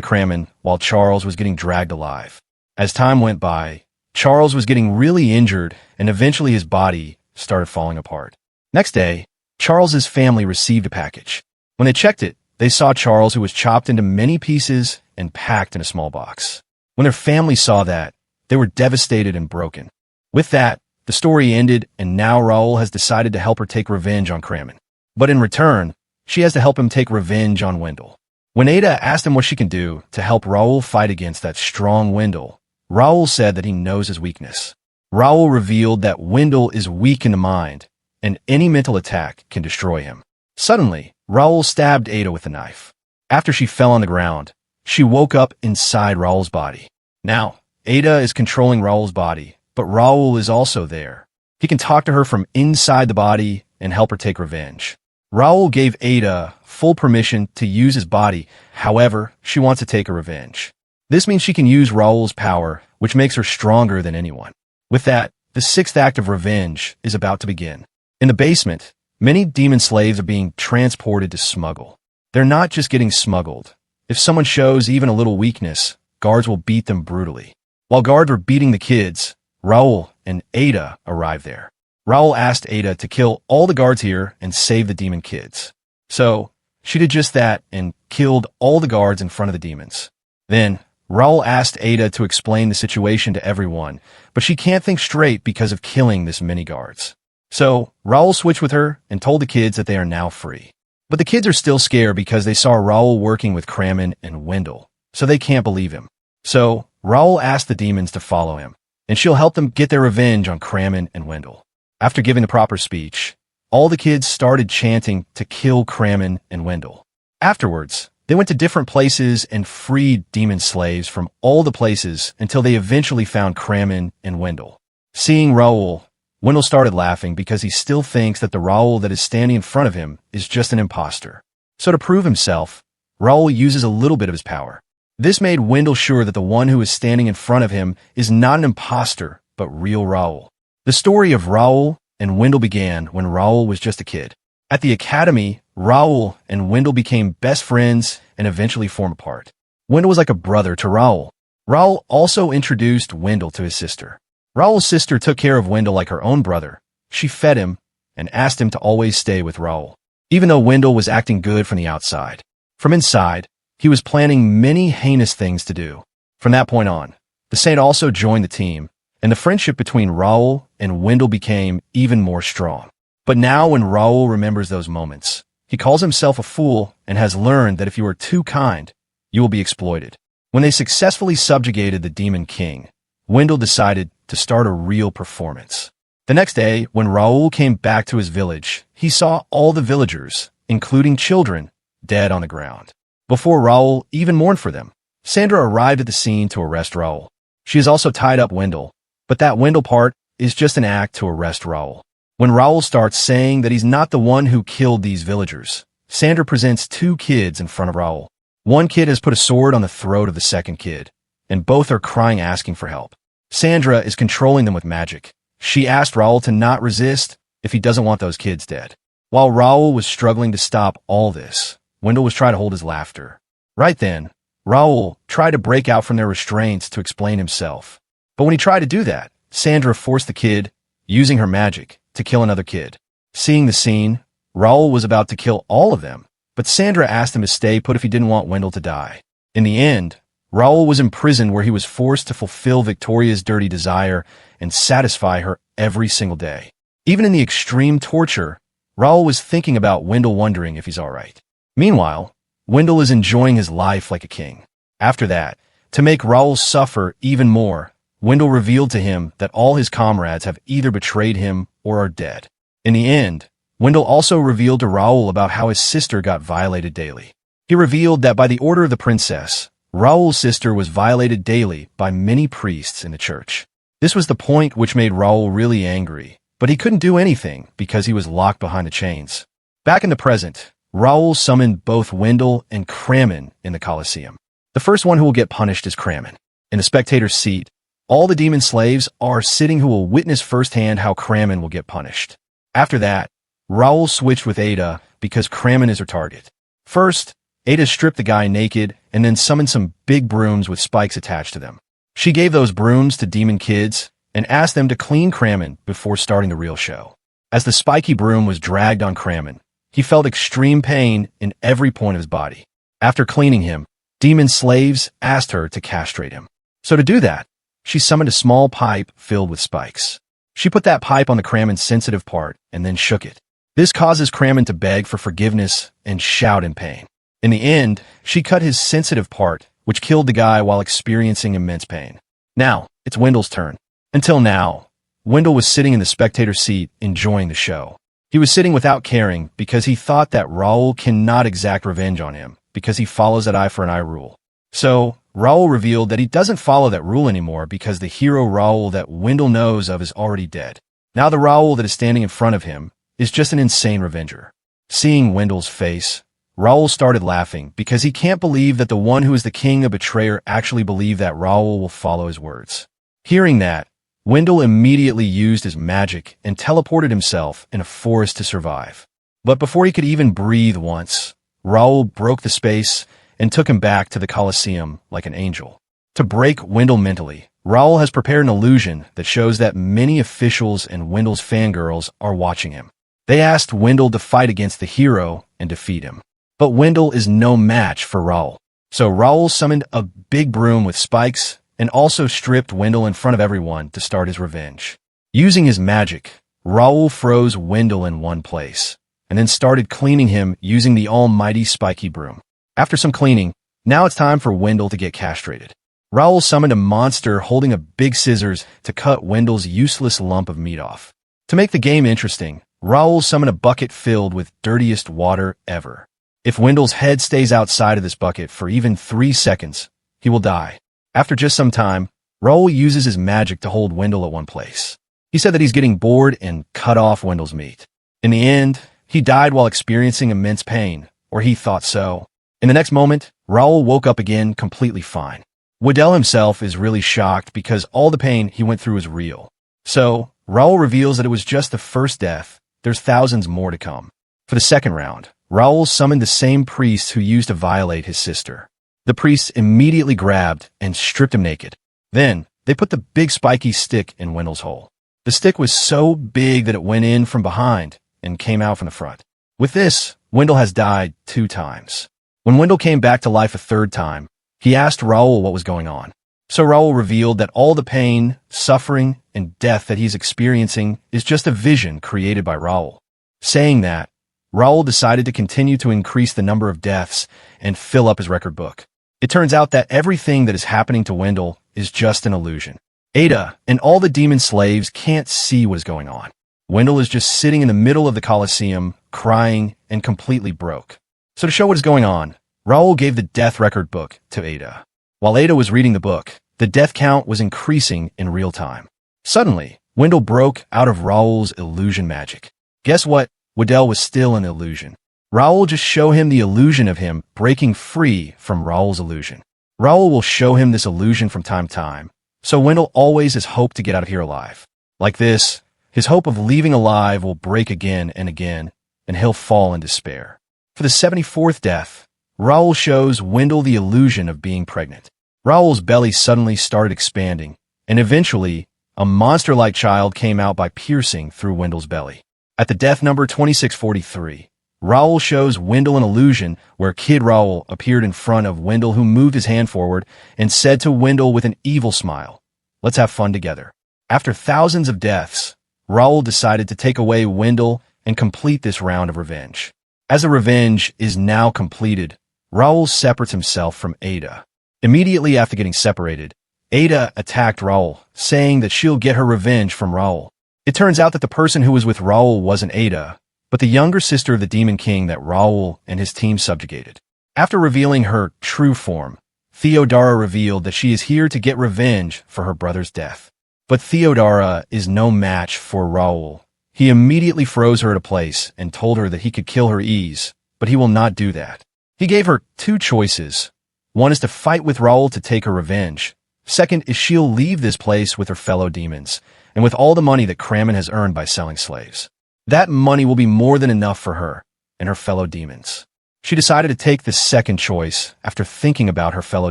Cramon while Charles was getting dragged alive. As time went by, Charles was getting really injured and eventually his body started falling apart. Next day, Charles's family received a package. When they checked it, they saw Charles who was chopped into many pieces and packed in a small box. When their family saw that, they were devastated and broken. With that, the story ended and now Raoul has decided to help her take revenge on Cramon. But in return, she has to help him take revenge on Wendell. When Ada asked him what she can do to help Raoul fight against that strong Wendell, Raoul said that he knows his weakness. Raoul revealed that Wendell is weak in the mind, and any mental attack can destroy him. Suddenly, Raoul stabbed Ada with a knife. After she fell on the ground, she woke up inside Raoul's body. Now, Ada is controlling Raoul's body, but Raoul is also there. He can talk to her from inside the body and help her take revenge. Raoul gave Ada full permission to use his body, however, she wants to take her revenge. This means she can use Raoul's power, which makes her stronger than anyone. With that, the sixth act of revenge is about to begin. In the basement, many demon slaves are being transported to smuggle. They're not just getting smuggled. If someone shows even a little weakness, guards will beat them brutally. While guards were beating the kids, Raoul and Ada arrived there. Raoul asked Ada to kill all the guards here and save the demon kids. So, she did just that and killed all the guards in front of the demons. Then, Raoul asked Ada to explain the situation to everyone, but she can't think straight because of killing this many guards. So, Raoul switched with her and told the kids that they are now free. But the kids are still scared because they saw Raoul working with Cramon and Wendell, so they can't believe him. So, Raoul asked the demons to follow him, and she'll help them get their revenge on Cramon and Wendell. After giving the proper speech, all the kids started chanting to kill Cramon and Wendell. Afterwards, they went to different places and freed demon slaves from all the places until they eventually found Cramon and Wendell. Seeing Raoul, Wendell started laughing because he still thinks that the Raoul that is standing in front of him is just an imposter. So to prove himself, Raoul uses a little bit of his power. This made Wendell sure that the one who is standing in front of him is not an imposter, but real Raoul. The story of Raoul and Wendell began when Raoul was just a kid. At the academy, Raoul and Wendell became best friends and eventually formed apart. Wendell was like a brother to Raoul. Raoul also introduced Wendell to his sister. Raoul's sister took care of Wendell like her own brother. She fed him and asked him to always stay with Raoul, even though Wendell was acting good from the outside. From inside, he was planning many heinous things to do. From that point on, the saint also joined the team, and the friendship between Raoul and Wendell became even more strong. But now when Raoul remembers those moments, he calls himself a fool and has learned that if you are too kind, you will be exploited. When they successfully subjugated the Demon King, Wendell decided to start a real performance. The next day, when Raoul came back to his village, he saw all the villagers, including children, dead on the ground. Before Raoul even mourned for them, Sandra arrived at the scene to arrest Raoul. She has also tied up Wendell, but that Wendell part is just an act to arrest Raoul. When Raoul starts saying that he's not the one who killed these villagers, Sandra presents two kids in front of Raoul. One kid has put a sword on the throat of the second kid, and both are crying asking for help. Sandra is controlling them with magic. She asked Raoul to not resist if he doesn't want those kids dead. While Raoul was struggling to stop all this, Wendell was trying to hold his laughter. Right then, Raoul tried to break out from their restraints to explain himself. But when he tried to do that, Sandra forced the kid, using her magic, to kill another kid. Seeing the scene, Raoul was about to kill all of them, but Sandra asked him to stay put if he didn't want Wendell to die. In the end, Raoul was imprisoned where he was forced to fulfill Victoria's dirty desire and satisfy her every single day. Even in the extreme torture, Raoul was thinking about Wendell, wondering if he's all right. Meanwhile, Wendell is enjoying his life like a king. After that, to make Raoul suffer even more, Wendell revealed to him that all his comrades have either betrayed him or are dead. In the end, Wendell also revealed to Raoul about how his sister got violated daily. He revealed that by the order of the princess, Raul's sister was violated daily by many priests in the church. This was the point which made Raul really angry, but he couldn't do anything because he was locked behind the chains. Back in the present, Raul summoned both Wendell and Kramen in the Colosseum. The first one who will get punished is Kramen. In the spectator's seat, all the demon slaves are sitting who will witness firsthand how Kramen will get punished. After that, Raul switched with Ada because Kramen is her target. First, Ada stripped the guy naked and then summoned some big brooms with spikes attached to them. She gave those brooms to demon kids and asked them to clean Kramen before starting the real show. As the spiky broom was dragged on Kramen, he felt extreme pain in every point of his body. After cleaning him, demon slaves asked her to castrate him. So to do that, she summoned a small pipe filled with spikes. She put that pipe on the Kramen's sensitive part and then shook it. This causes Kramen to beg for forgiveness and shout in pain. In the end, she cut his sensitive part, which killed the guy while experiencing immense pain. Now, it's Wendell's turn. Until now, Wendell was sitting in the spectator seat enjoying the show. He was sitting without caring because he thought that Raul cannot exact revenge on him because he follows that eye for an eye rule. So, Raul revealed that he doesn't follow that rule anymore because the hero Raul that Wendell knows of is already dead. Now the Raul that is standing in front of him is just an insane revenger. Seeing Wendell's face, Raul started laughing because he can't believe that the one who is the king of betrayer actually believed that Raul will follow his words. Hearing that, Wendell immediately used his magic and teleported himself in a forest to survive. But before he could even breathe once, Raul broke the space and took him back to the Colosseum like an angel. To break Wendell mentally, Raul has prepared an illusion that shows that many officials and Wendell's fangirls are watching him. They asked Wendell to fight against the hero and defeat him. But Wendell is no match for Raul. So Raul summoned a big broom with spikes and also stripped Wendell in front of everyone to start his revenge. Using his magic, Raul froze Wendell in one place, and then started cleaning him using the almighty spiky broom. After some cleaning, now it's time for Wendell to get castrated. Raul summoned a monster holding a big scissors to cut Wendell's useless lump of meat off. To make the game interesting, Raul summoned a bucket filled with dirtiest water ever. If Wendell's head stays outside of this bucket for even 3 seconds, he will die. After just some time, Raul uses his magic to hold Wendell at one place. He said that he's getting bored and cut off Wendell's meat. In the end, he died while experiencing immense pain, or he thought so. In the next moment, Raul woke up again completely fine. Wendell himself is really shocked because all the pain he went through is real. So, Raul reveals that it was just the first death. There's thousands more to come. For the second round, Raul summoned the same priest who used to violate his sister. The priests immediately grabbed and stripped him naked. Then, they put the big spiky stick in Wendell's hole. The stick was so big that it went in from behind and came out from the front. With this, Wendell has died 2 times. When Wendell came back to life a 3rd time, he asked Raul what was going on. So Raul revealed that all the pain, suffering, and death that he's experiencing is just a vision created by Raul. Saying that, Raul decided to continue to increase the number of deaths and fill up his record book. It turns out that everything that is happening to Wendell is just an illusion. Ada and all the demon slaves can't see what is going on. Wendell is just sitting in the middle of the Colosseum, crying and completely broke. So to show what is going on, Raul gave the death record book to Ada. While Ada was reading the book, the death count was increasing in real time. Suddenly, Wendell broke out of Raul's illusion magic. Guess what? Wendell was still an illusion. Raul just show him the illusion of him breaking free from Raul's illusion. Raul will show him this illusion from time to time, so Wendell always has hope to get out of here alive. Like this, his hope of leaving alive will break again and again, and he'll fall in despair. For the 74th death, Raul shows Wendell the illusion of being pregnant. Raul's belly suddenly started expanding, and eventually, a monster-like child came out by piercing through Wendell's belly. At the death number 2643, Raul shows Wendell an illusion where Kid Raul appeared in front of Wendell, who moved his hand forward and said to Wendell with an evil smile, "Let's have fun together." After thousands of deaths, Raul decided to take away Wendell and complete this round of revenge. As the revenge is now completed, Raul separates himself from Ada. Immediately after getting separated, Ada attacked Raul, saying that she'll get her revenge from Raul. It turns out that the person who was with Raul wasn't Ada, but the younger sister of the Demon King that Raul and his team subjugated. After revealing her true form, Theodora revealed that she is here to get revenge for her brother's death. But Theodora is no match for Raul. He immediately froze her at a place and told her that he could kill her ease, but he will not do that. He gave her two choices. One is to fight with Raul to take her revenge. Second is she'll leave this place with her fellow demons, and with all the money that Kramen has earned by selling slaves. That money will be more than enough for her and her fellow demons. She decided to take this second choice after thinking about her fellow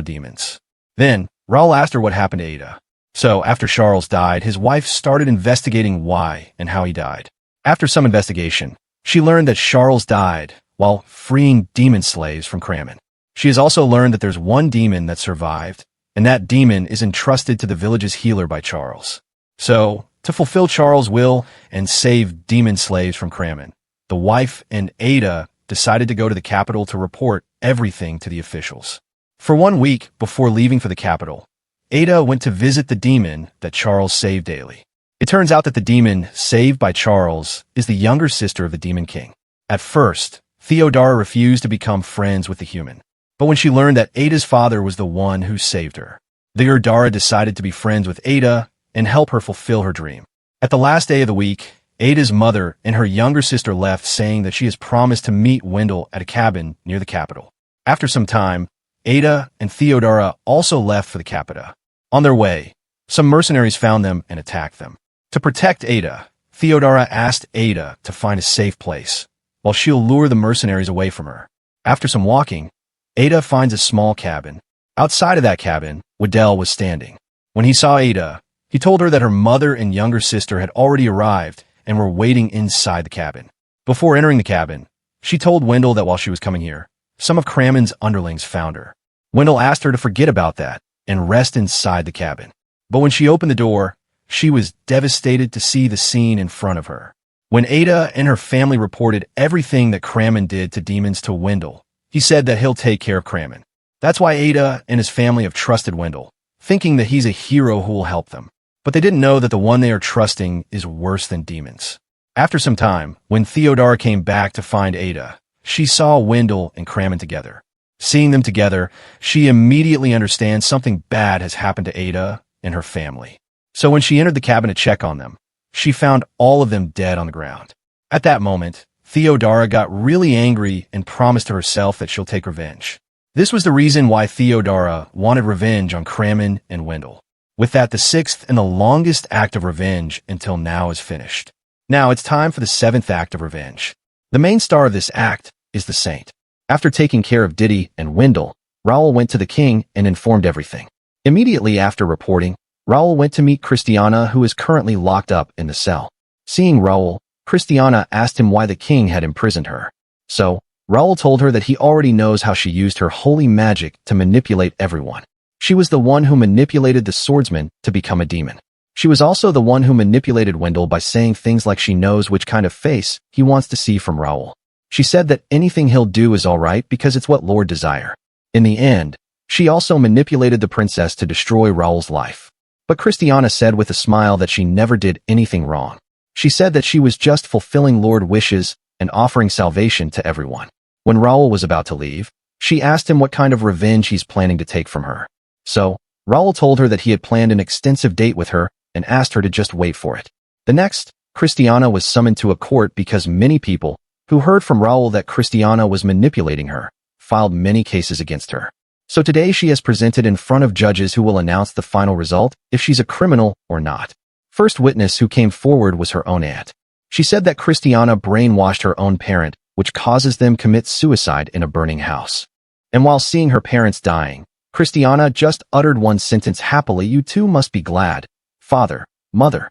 demons. Then, Raul asked her what happened to Ada. So, after Charles died, his wife started investigating why and how he died. After some investigation, she learned that Charles died while freeing demon slaves from Kramen. She has also learned that there's one demon that survived, and that demon is entrusted to the village's healer by Charles. So, to fulfill Charles' will and save demon slaves from Kramen, the wife and Ada decided to go to the capital to report everything to the officials. For 1 week before leaving for the capital, Ada went to visit the demon that Charles saved daily. It turns out that the demon saved by Charles is the younger sister of the Demon King. At first, Theodora refused to become friends with the human. But when she learned that Ada's father was the one who saved her, Theodora decided to be friends with Ada and help her fulfill her dream. At the last day of the week, Ada's mother and her younger sister left, saying that she has promised to meet Wendell at a cabin near the capital. After some time, Ada and Theodora also left for the capital. On their way, some mercenaries found them and attacked them. To protect Ada, Theodora asked Ada to find a safe place, while she'll lure the mercenaries away from her. After some walking, Ada finds a small cabin. Outside of that cabin, Wendell was standing. When he saw Ada, he told her that her mother and younger sister had already arrived and were waiting inside the cabin. Before entering the cabin, she told Wendell that while she was coming here, some of Kramen's underlings found her. Wendell asked her to forget about that and rest inside the cabin. But when she opened the door, she was devastated to see the scene in front of her. When Ada and her family reported everything that Kramen did to demons to Wendell, he said that he'll take care of Kramen. That's why Ada and his family have trusted Wendell, thinking that he's a hero who will help them. But they didn't know that the one they are trusting is worse than demons. After some time, when Theodora came back to find Ada, she saw Wendell and Kramen together. Seeing them together, she immediately understands something bad has happened to Ada and her family. So when she entered the cabin to check on them, she found all of them dead on the ground. At that moment, Theodora got really angry and promised to herself that she'll take revenge. This was the reason why Theodora wanted revenge on Kramen and Wendell. With that, the sixth and the longest act of revenge until now is finished. Now it's time for the seventh act of revenge. The main star of this act is the saint. After taking care of Diddy and Wendell, Raul went to the king and informed everything. Immediately after reporting, Raul went to meet Christiana, who is currently locked up in the cell. Seeing Raul, Christiana asked him why the king had imprisoned her. So, Raul told her that he already knows how she used her holy magic to manipulate everyone. She was the one who manipulated the swordsman to become a demon. She was also the one who manipulated Wendell by saying things like she knows which kind of face he wants to see from Raul. She said that anything he'll do is alright because it's what Lord desire. In the end, she also manipulated the princess to destroy Raul's life. But Christiana said with a smile that she never did anything wrong. She said that she was just fulfilling Lord wishes and offering salvation to everyone. When Raul was about to leave, she asked him what kind of revenge he's planning to take from her. So, Raul told her that he had planned an extensive date with her and asked her to just wait for it. The next, Christiana was summoned to a court because many people, who heard from Raul that Christiana was manipulating her, filed many cases against her. So today she is presented in front of judges who will announce the final result, if she's a criminal or not. First witness who came forward was her own aunt. She said that Christiana brainwashed her own parent, which causes them commit suicide in a burning house. And while seeing her parents dying, Christiana just uttered one sentence happily, "You two must be glad. Father, mother."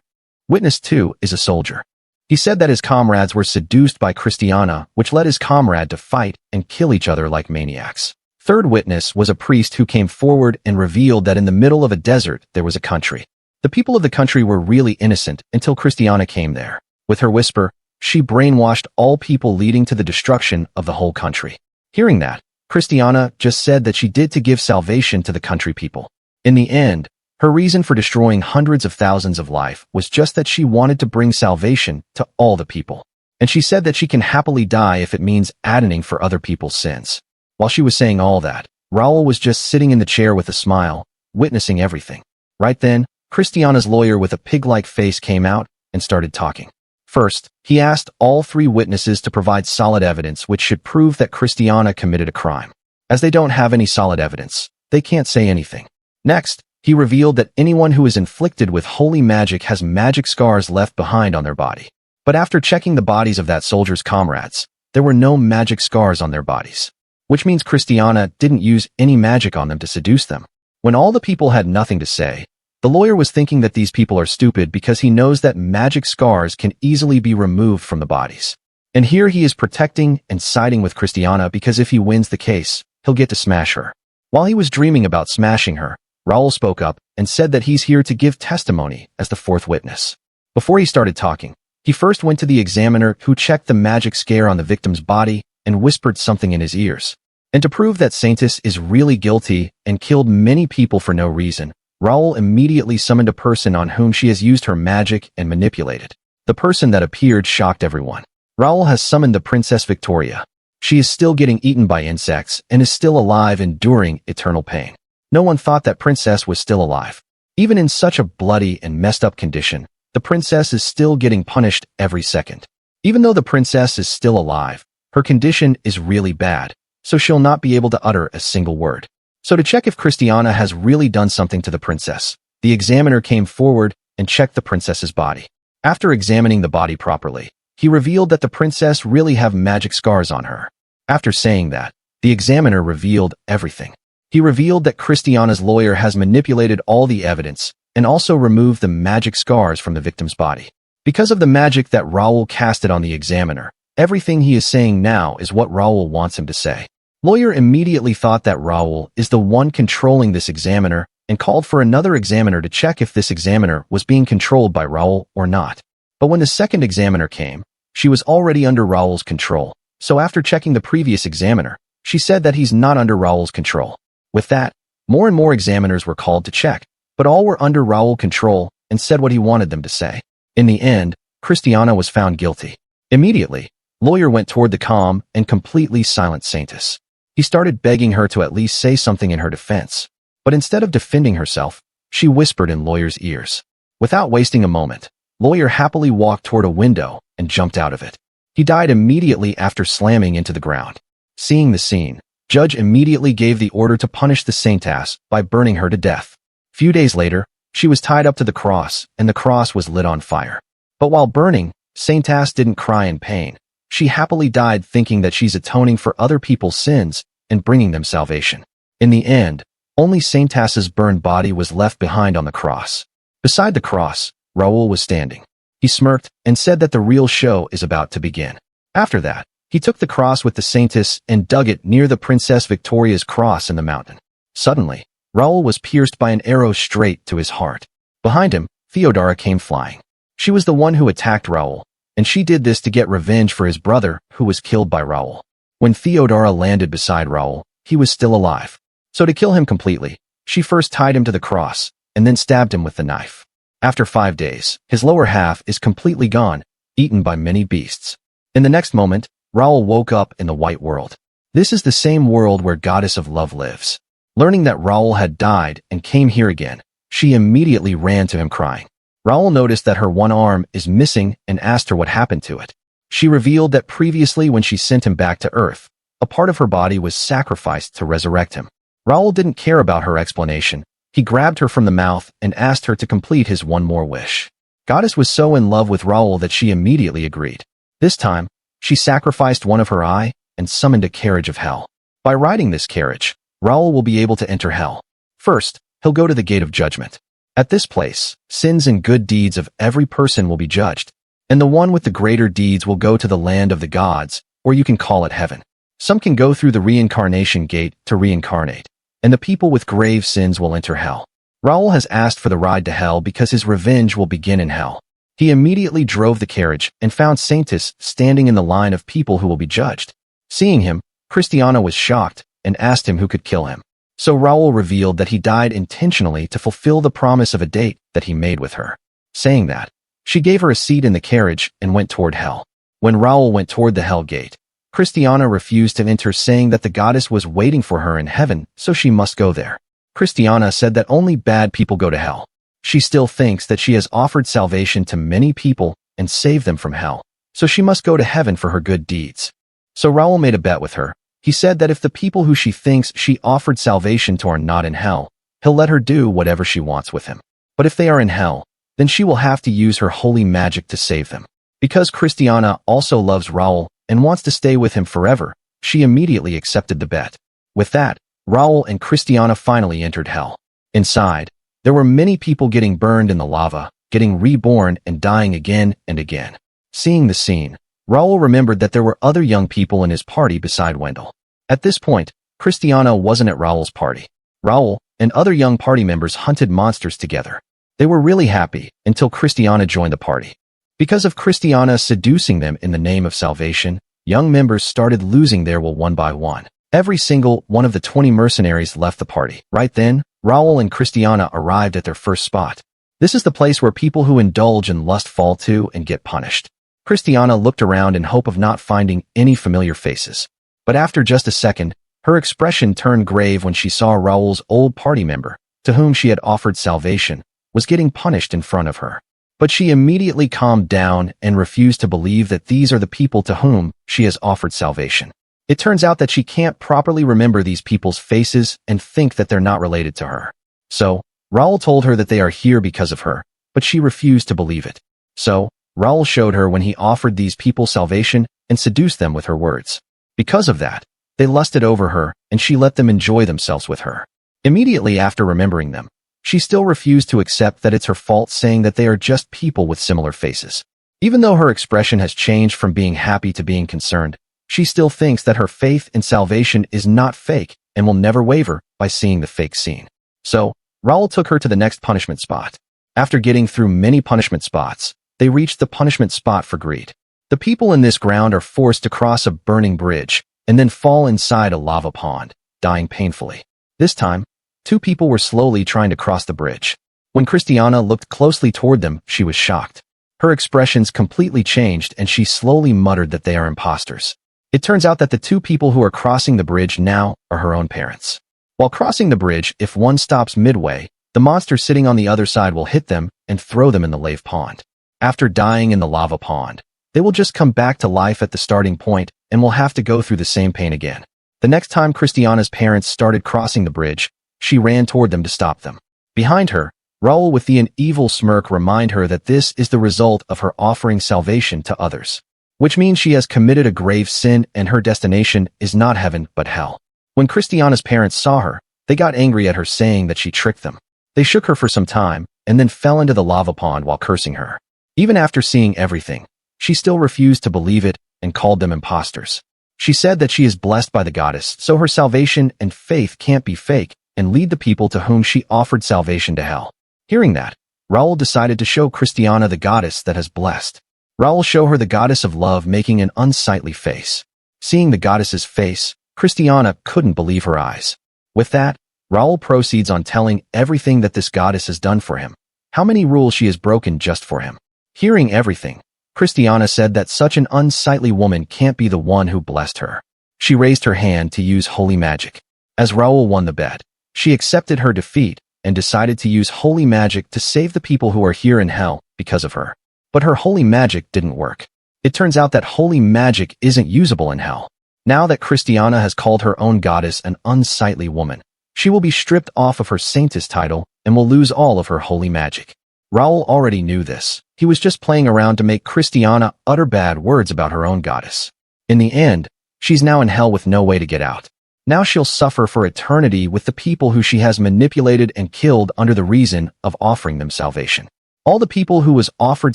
Witness 2 is a soldier. He said that his comrades were seduced by Christiana, which led his comrade to fight and kill each other like maniacs. Third witness was a priest who came forward and revealed that in the middle of a desert there was a country. The people of the country were really innocent until Christiana came there. With her whisper, she brainwashed all people, leading to the destruction of the whole country. Hearing that, Christiana just said that she did to give salvation to the country people. In the end, her reason for destroying hundreds of thousands of lives was just that she wanted to bring salvation to all the people. And she said that she can happily die if it means atonning for other people's sins. While she was saying all that, Raul was just sitting in the chair with a smile, witnessing everything. Right then, Christiana's lawyer with a pig-like face came out and started talking. First, he asked all three witnesses to provide solid evidence which should prove that Christiana committed a crime. As they don't have any solid evidence, they can't say anything. Next, he revealed that anyone who is inflicted with holy magic has magic scars left behind on their body. But after checking the bodies of that soldier's comrades, there were no magic scars on their bodies, which means Christiana didn't use any magic on them to seduce them. When all the people had nothing to say, the lawyer was thinking that these people are stupid because he knows that magic scars can easily be removed from the bodies. And here he is protecting and siding with Christiana because if he wins the case, he'll get to smash her. While he was dreaming about smashing her, Raul spoke up and said that he's here to give testimony as the fourth witness. Before he started talking, he first went to the examiner who checked the magic scare on the victim's body and whispered something in his ears. And to prove that Saintis is really guilty and killed many people for no reason, Raul immediately summoned a person on whom she has used her magic and manipulated. The person that appeared shocked everyone. Raul has summoned the Princess Victoria. She is still getting eaten by insects and is still alive, enduring eternal pain. No one thought that princess was still alive. Even in such a bloody and messed up condition, the princess is still getting punished every second. Even though the princess is still alive, her condition is really bad, so she'll not be able to utter a single word. So to check if Christiana has really done something to the princess, the examiner came forward and checked the princess's body. After examining the body properly, he revealed that the princess really have magic scars on her. After saying that, the examiner revealed everything. He revealed that Christiana's lawyer has manipulated all the evidence and also removed the magic scars from the victim's body. Because of the magic that Raul casted on the examiner, everything he is saying now is what Raul wants him to say. Lawyer immediately thought that Raul is the one controlling this examiner and called for another examiner to check if this examiner was being controlled by Raul or not. But when the second examiner came, she was already under Raul's control. So after checking the previous examiner, she said that he's not under Raul's control. With that, more and more examiners were called to check, but all were under Raul's control and said what he wanted them to say. In the end, Christiana was found guilty. Immediately, lawyer went toward the calm and completely silent Saintis. He started begging her to at least say something in her defense. But instead of defending herself, she whispered in lawyer's ears. Without wasting a moment, lawyer happily walked toward a window and jumped out of it. He died immediately after slamming into the ground. Seeing the scene, judge immediately gave the order to punish the saintess by burning her to death. Few days later, she was tied up to the cross and the cross was lit on fire. But while burning, saintess didn't cry in pain. She happily died thinking that she's atoning for other people's sins and bringing them salvation. In the end, only Saintess's burned body was left behind on the cross. Beside the cross, Raul was standing. He smirked and said that the real show is about to begin. After that, he took the cross with the Saintess and dug it near the Princess Victoria's cross in the mountain. Suddenly, Raul was pierced by an arrow straight to his heart. Behind him, Theodora came flying. She was the one who attacked Raul, and she did this to get revenge for his brother who was killed by Raul. When Theodora landed beside Raul, he was still alive. So to kill him completely, she first tied him to the cross and then stabbed him with the knife. After 5 days, his lower half is completely gone, eaten by many beasts. In the next moment, Raul woke up in the white world. This is the same world where Goddess of Love lives. Learning that Raul had died and came here again, she immediately ran to him crying. Raul noticed that her one arm is missing and asked her what happened to it. She revealed that previously when she sent him back to Earth, a part of her body was sacrificed to resurrect him. Raul didn't care about her explanation. He grabbed her from the mouth and asked her to complete his one more wish. Goddess was so in love with Raul that she immediately agreed. This time, she sacrificed one of her eye and summoned a carriage of hell. By riding this carriage, Raul will be able to enter hell. First, he'll go to the gate of judgment. At this place, sins and good deeds of every person will be judged, and the one with the greater deeds will go to the land of the gods, or you can call it heaven. Some can go through the reincarnation gate to reincarnate, and the people with grave sins will enter hell. Raul has asked for the ride to hell because his revenge will begin in hell. He immediately drove the carriage and found Saintis standing in the line of people who will be judged. Seeing him, Christiana was shocked and asked him who could kill him. So Raul revealed that he died intentionally to fulfill the promise of a date that he made with her. Saying that, she gave her a seat in the carriage and went toward hell. When Raul went toward the hell gate, Christiana refused to enter, saying that the goddess was waiting for her in heaven, so she must go there. Christiana said that only bad people go to hell. She still thinks that she has offered salvation to many people and saved them from hell, so she must go to heaven for her good deeds. So Raul made a bet with her. He said that if the people who she thinks she offered salvation to are not in hell, he'll let her do whatever she wants with him. But if they are in hell, then she will have to use her holy magic to save them. Because Christiana also loves Raul and wants to stay with him forever, she immediately accepted the bet. With that, Raul and Christiana finally entered hell. Inside, there were many people getting burned in the lava, getting reborn and dying again and again. Seeing the scene, Raul remembered that there were other young people in his party beside Wendell. At this point, Christiana wasn't at Raul's party. Raul and other young party members hunted monsters together. They were really happy until Christiana joined the party. Because of Christiana seducing them in the name of salvation, young members started losing their will one by one. Every single one of the 20 mercenaries left the party. Right then, Raul and Christiana arrived at their first spot. This is the place where people who indulge in lust fall to and get punished. Christiana looked around in hope of not finding any familiar faces. But after just a second, her expression turned grave when she saw Raul's old party member, to whom she had offered salvation, was getting punished in front of her. But she immediately calmed down and refused to believe that these are the people to whom she has offered salvation. It turns out that she can't properly remember these people's faces and think that they're not related to her. So, Raul told her that they are here because of her, but she refused to believe it. So, Raul showed her when he offered these people salvation and seduced them with her words. Because of that, they lusted over her and she let them enjoy themselves with her. Immediately after remembering them, she still refused to accept that it's her fault, saying that they are just people with similar faces. Even though her expression has changed from being happy to being concerned, she still thinks that her faith in salvation is not fake and will never waver by seeing the fake scene. So, Raul took her to the next punishment spot. After getting through many punishment spots, they reached the punishment spot for greed. The people in this ground are forced to cross a burning bridge and then fall inside a lava pond, dying painfully. This time, 2 people were slowly trying to cross the bridge. When Christiana looked closely toward them, she was shocked. Her expressions completely changed and she slowly muttered that they are imposters. It turns out that the 2 people who are crossing the bridge now are her own parents. While crossing the bridge, if one stops midway, the monster sitting on the other side will hit them and throw them in the lava pond. After dying in the lava pond, they will just come back to life at the starting point and will have to go through the same pain again. The next time Christiana's parents started crossing the bridge, she ran toward them to stop them. Behind her, Raul with an evil smirk reminded her that this is the result of her offering salvation to others, which means she has committed a grave sin and her destination is not heaven but hell. When Christiana's parents saw her, they got angry at her, saying that she tricked them. They shook her for some time and then fell into the lava pond while cursing her. Even after seeing everything, she still refused to believe it and called them imposters. She said that she is blessed by the goddess, so her salvation and faith can't be fake, and lead the people to whom she offered salvation to hell. Hearing that, Raul decided to show Christiana the goddess that has blessed. Raul showed her the goddess of love, making an unsightly face. Seeing the goddess's face, Christiana couldn't believe her eyes. With that, Raul proceeds on telling everything that this goddess has done for him, how many rules she has broken just for him. Hearing everything, Christiana said that such an unsightly woman can't be the one who blessed her. She raised her hand to use holy magic. As Raul won the bet, she accepted her defeat and decided to use holy magic to save the people who are here in hell because of her. But her holy magic didn't work. It turns out that holy magic isn't usable in hell. Now that Christiana has called her own goddess an unsightly woman, she will be stripped off of her saintess title and will lose all of her holy magic. Raul already knew this. He was just playing around to make Christiana utter bad words about her own goddess. In the end, she's now in hell with no way to get out. Now she'll suffer for eternity with the people who she has manipulated and killed under the reason of offering them salvation. All the people who was offered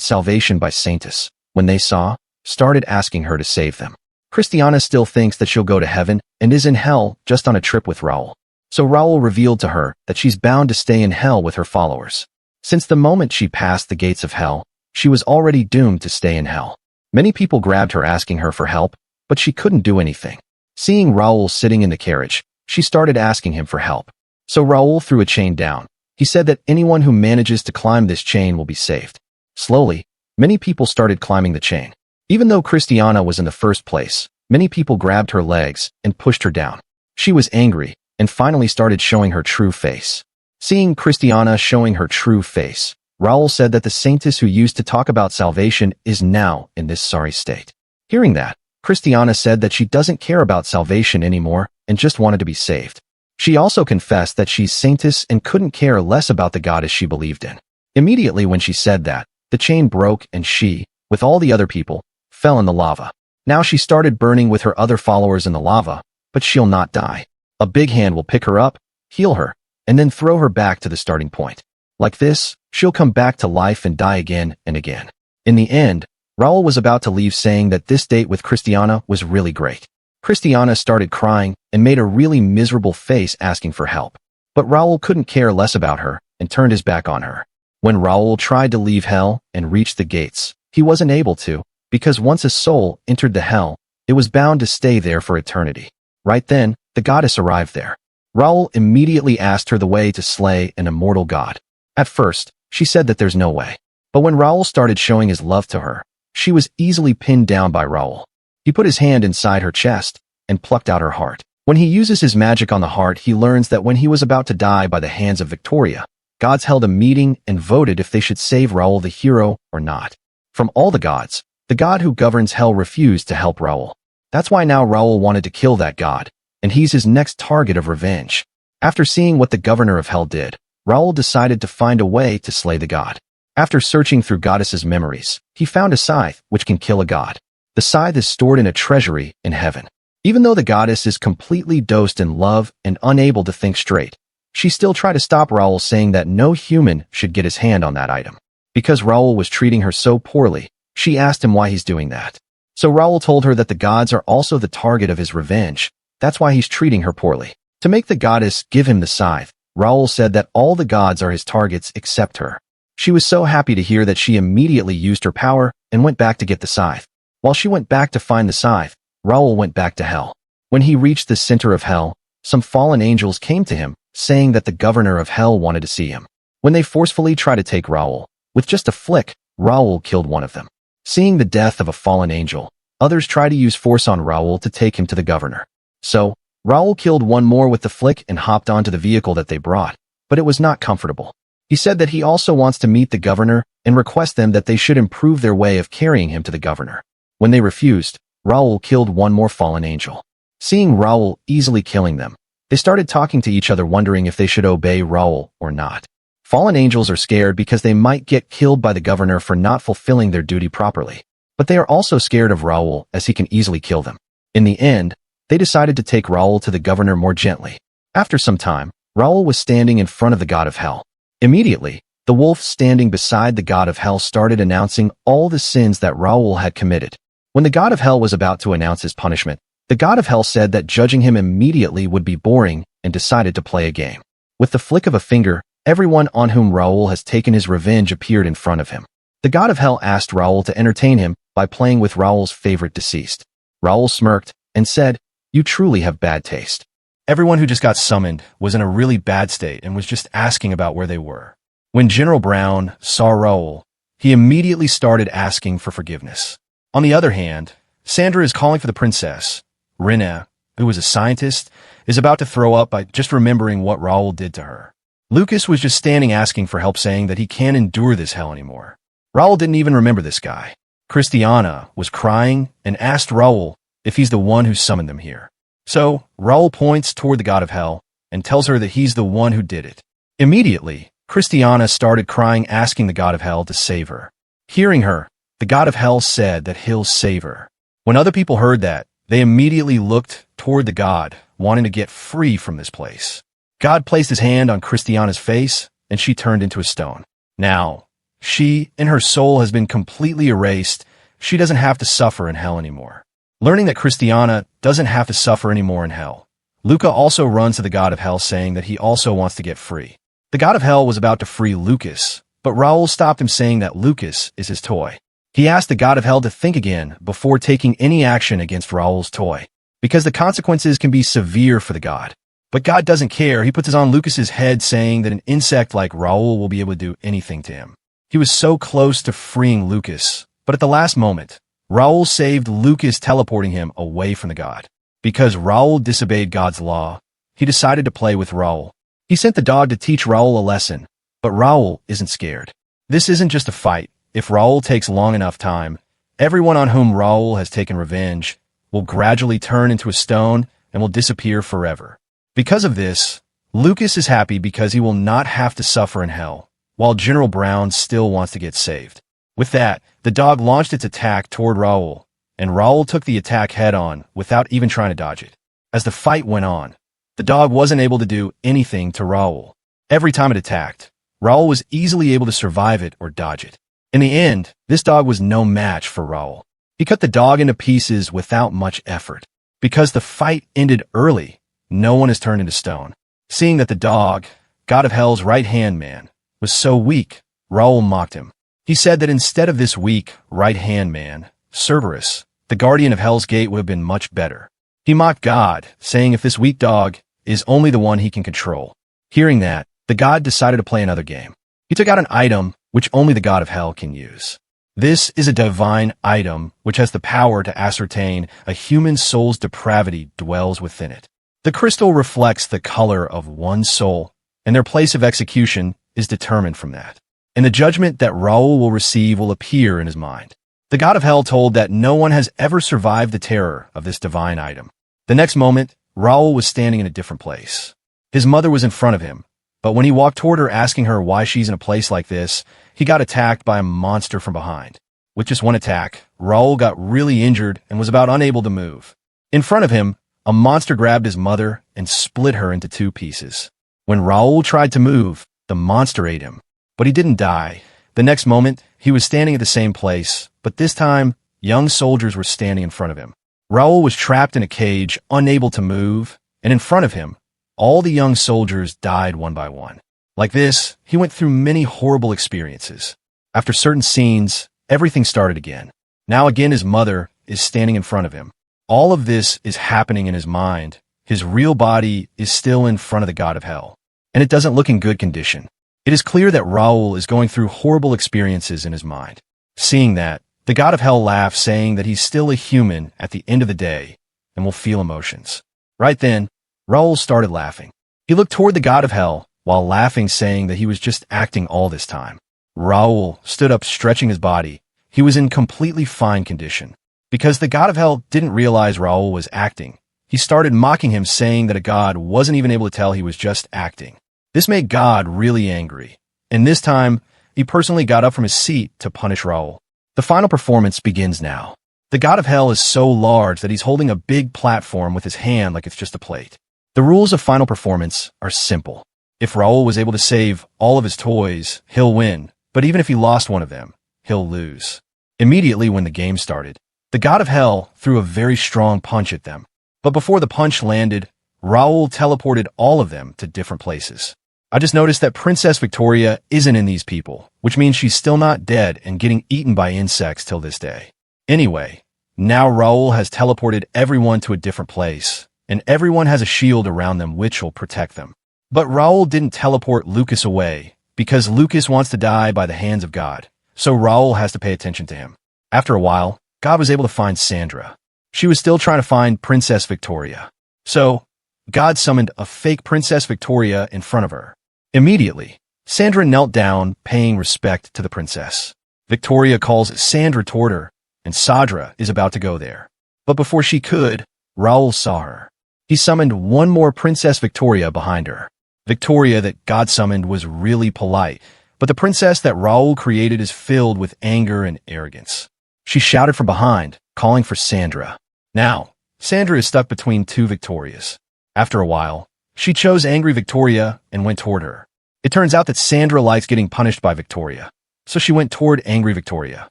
salvation by Saintess, when they saw, started asking her to save them. Christiana still thinks that she'll go to heaven and is in hell just on a trip with Raul. So Raul revealed to her that she's bound to stay in hell with her followers. Since the moment she passed the gates of hell, she was already doomed to stay in hell. Many people grabbed her asking her for help, but she couldn't do anything. Seeing Raul sitting in the carriage, she started asking him for help. So Raul threw a chain down. He said that anyone who manages to climb this chain will be saved. Slowly, many people started climbing the chain. Even though Christiana was in the first place, Many people grabbed her legs and pushed her down. She was angry and finally started showing her true face. Seeing Christiana showing her true face, Raul said that the saintess who used to talk about salvation is now in this sorry state. Hearing that, Christiana said that she doesn't care about salvation anymore and just wanted to be saved. She also confessed that she's saintess and couldn't care less about the goddess she believed in. Immediately when she said that, the chain broke and she, with all the other people, fell in the lava. Now she started burning with her other followers in the lava, but she'll not die. A big hand will pick her up, heal her, and then throw her back to the starting point. Like this, she'll come back to life and die again and again. In the end, Raul was about to leave saying that this date with Christiana was really great. Christiana started crying and made a really miserable face asking for help. But Raul couldn't care less about her and turned his back on her. When Raul tried to leave hell and reach the gates, he wasn't able to, because once a soul entered the hell, it was bound to stay there for eternity. Right then, the goddess arrived there. Raul immediately asked her the way to slay an immortal god. At first, she said that there's no way. But when Raul started showing his love to her, she was easily pinned down by Raul. He put his hand inside her chest and plucked out her heart. When he uses his magic on the heart, he learns that when he was about to die by the hands of Victoria, gods held a meeting and voted if they should save Raul the hero or not. From all the gods, the god who governs hell refused to help Raul. That's why now Raul wanted to kill that god, and he's his next target of revenge. After seeing what the governor of hell did, Raul decided to find a way to slay the god. After searching through goddesses' memories, he found a scythe which can kill a god. The scythe is stored in a treasury in heaven. Even though the goddess is completely dosed in love and unable to think straight, she still tried to stop Raul, saying that no human should get his hand on that item. Because Raul was treating her so poorly, she asked him why he's doing that. So Raul told her that the gods are also the target of his revenge. That's why he's treating her poorly. To make the goddess give him the scythe, Raul said that all the gods are his targets except her. She was so happy to hear that she immediately used her power and went back to get the scythe. While she went back to find the scythe, Raul went back to hell. When he reached the center of hell, some fallen angels came to him, saying that the governor of hell wanted to see him. When they forcefully tried to take Raul, with just a flick, Raul killed one of them. Seeing the death of a fallen angel, others tried to use force on Raul to take him to the governor. So, Raul killed one more with the flick and hopped onto the vehicle that they brought, but it was not comfortable. He said that he also wants to meet the governor and request them that they should improve their way of carrying him to the governor. When they refused, Raul killed one more fallen angel. Seeing Raul easily killing them, they started talking to each other, wondering if they should obey Raul or not. Fallen angels are scared because they might get killed by the governor for not fulfilling their duty properly. But they are also scared of Raul, as he can easily kill them. In the end, they decided to take Raul to the governor more gently. After some time, Raul was standing in front of the god of hell. Immediately, the wolf standing beside the god of hell started announcing all the sins that Raul had committed. When the god of hell was about to announce his punishment, the god of hell said that judging him immediately would be boring and decided to play a game. With the flick of a finger, everyone on whom Raul has taken his revenge appeared in front of him. The god of hell asked Raul to entertain him by playing with Raul's favorite deceased. Raul smirked and said, "You truly have bad taste." Everyone who just got summoned was in a really bad state and was just asking about where they were. When General Brown saw Raul, he immediately started asking for forgiveness. On the other hand, Sandra is calling for the princess. Rina, who was a scientist, is about to throw up by just remembering what Raul did to her. Lucas was just standing asking for help, saying that he can't endure this hell anymore. Raul didn't even remember this guy. Christiana was crying and asked Raul if he's the one who summoned them here. So, Raul points toward the god of hell and tells her that he's the one who did it. Immediately, Christiana started crying, asking the god of hell to save her. Hearing her, the god of hell said that he'll save her. When other people heard that, they immediately looked toward the god, wanting to get free from this place. God placed his hand on Christiana's face, and she turned into a stone. Now, she, in her soul, has been completely erased. She doesn't have to suffer in hell anymore. Learning that Christiana doesn't have to suffer anymore in hell, Luca also runs to the god of hell, saying that he also wants to get free. The god of hell was about to free Lucas, but Raul stopped him, saying that Lucas is his toy. He asked the god of hell to think again before taking any action against Raul's toy, because the consequences can be severe for the god. But God doesn't care. He puts it on Lucas's head, saying that an insect like Raul will be able to do anything to him. He was so close to freeing Lucas, but at the last moment, Raul saved Lucas, teleporting him away from the god. Because Raul disobeyed God's law, he decided to play with Raul. He sent the dog to teach Raul a lesson, but Raul isn't scared. This isn't just a fight. If Raul takes long enough time, everyone on whom Raul has taken revenge will gradually turn into a stone and will disappear forever. Because of this, Lucas is happy because he will not have to suffer in hell, while General Brown still wants to get saved. With that, the dog launched its attack toward Raul, and Raul took the attack head-on without even trying to dodge it. As the fight went on, the dog wasn't able to do anything to Raul. Every time it attacked, Raul was easily able to survive it or dodge it. In the end, this dog was no match for Raul. He cut the dog into pieces without much effort. Because the fight ended early, no one is turned into stone. Seeing that the dog, God of Hell's right-hand man, was so weak, Raul mocked him. He said that instead of this weak right-hand man, Cerberus, the guardian of Hell's Gate, would have been much better. He mocked God, saying if this weak dog is only the one he can control. Hearing that, the god decided to play another game. He took out an item which only the god of hell can use. This is a divine item which has the power to ascertain a human soul's depravity dwells within it. The crystal reflects the color of one's soul, and their place of execution is determined from that. And the judgment that Raul will receive will appear in his mind. The god of hell told that no one has ever survived the terror of this divine item. The next moment, Raul was standing in a different place. His mother was in front of him, but when he walked toward her asking her why she's in a place like this, he got attacked by a monster from behind. With just one attack, Raul got really injured and was about unable to move. In front of him, a monster grabbed his mother and split her into two pieces. When Raul tried to move, the monster ate him, but he didn't die. The next moment, he was standing at the same place, but this time, young soldiers were standing in front of him. Raul was trapped in a cage, unable to move, and in front of him, all the young soldiers died one by one. Like this, he went through many horrible experiences. After certain scenes, everything started again. Now again his mother is standing in front of him. All of this is happening in his mind. His real body is still in front of the god of hell, and it doesn't look in good condition. It is clear that Raul is going through horrible experiences in his mind. Seeing that, the god of hell laughs, saying that he's still a human at the end of the day and will feel emotions. Right then, Raul started laughing. He looked toward the god of hell while laughing, saying that he was just acting all this time. Raul stood up, stretching his body. He was in completely fine condition. Because the god of hell didn't realize Raul was acting, he started mocking him, saying that a god wasn't even able to tell he was just acting. This made God really angry, and this time, he personally got up from his seat to punish Raul. The final performance begins now. The god of hell is so large that he's holding a big platform with his hand like it's just a plate. The rules of final performance are simple. If Raul was able to save all of his toys, he'll win, but even if he lost one of them, he'll lose. Immediately when the game started, the god of hell threw a very strong punch at them. But before the punch landed, Raul teleported all of them to different places. I just noticed that Princess Victoria isn't in these people, which means she's still not dead and getting eaten by insects till this day. Anyway, now Raul has teleported everyone to a different place, and everyone has a shield around them which will protect them. But Raul didn't teleport Lucas away, because Lucas wants to die by the hands of God, so Raul has to pay attention to him. After a while, God was able to find Sandra. She was still trying to find Princess Victoria. So, God summoned a fake Princess Victoria in front of her. Immediately, Sandra knelt down, paying respect to the princess. Victoria calls Sandra toward her, and Sandra is about to go there. But before she could, Raul saw her. He summoned one more Princess Victoria behind her. Victoria that God summoned was really polite, but the princess that Raul created is filled with anger and arrogance. She shouted from behind, calling for Sandra. Now, Sandra is stuck between two Victorias. After a while, she chose angry Victoria and went toward her. It turns out that Sandra likes getting punished by Victoria, so she went toward angry Victoria.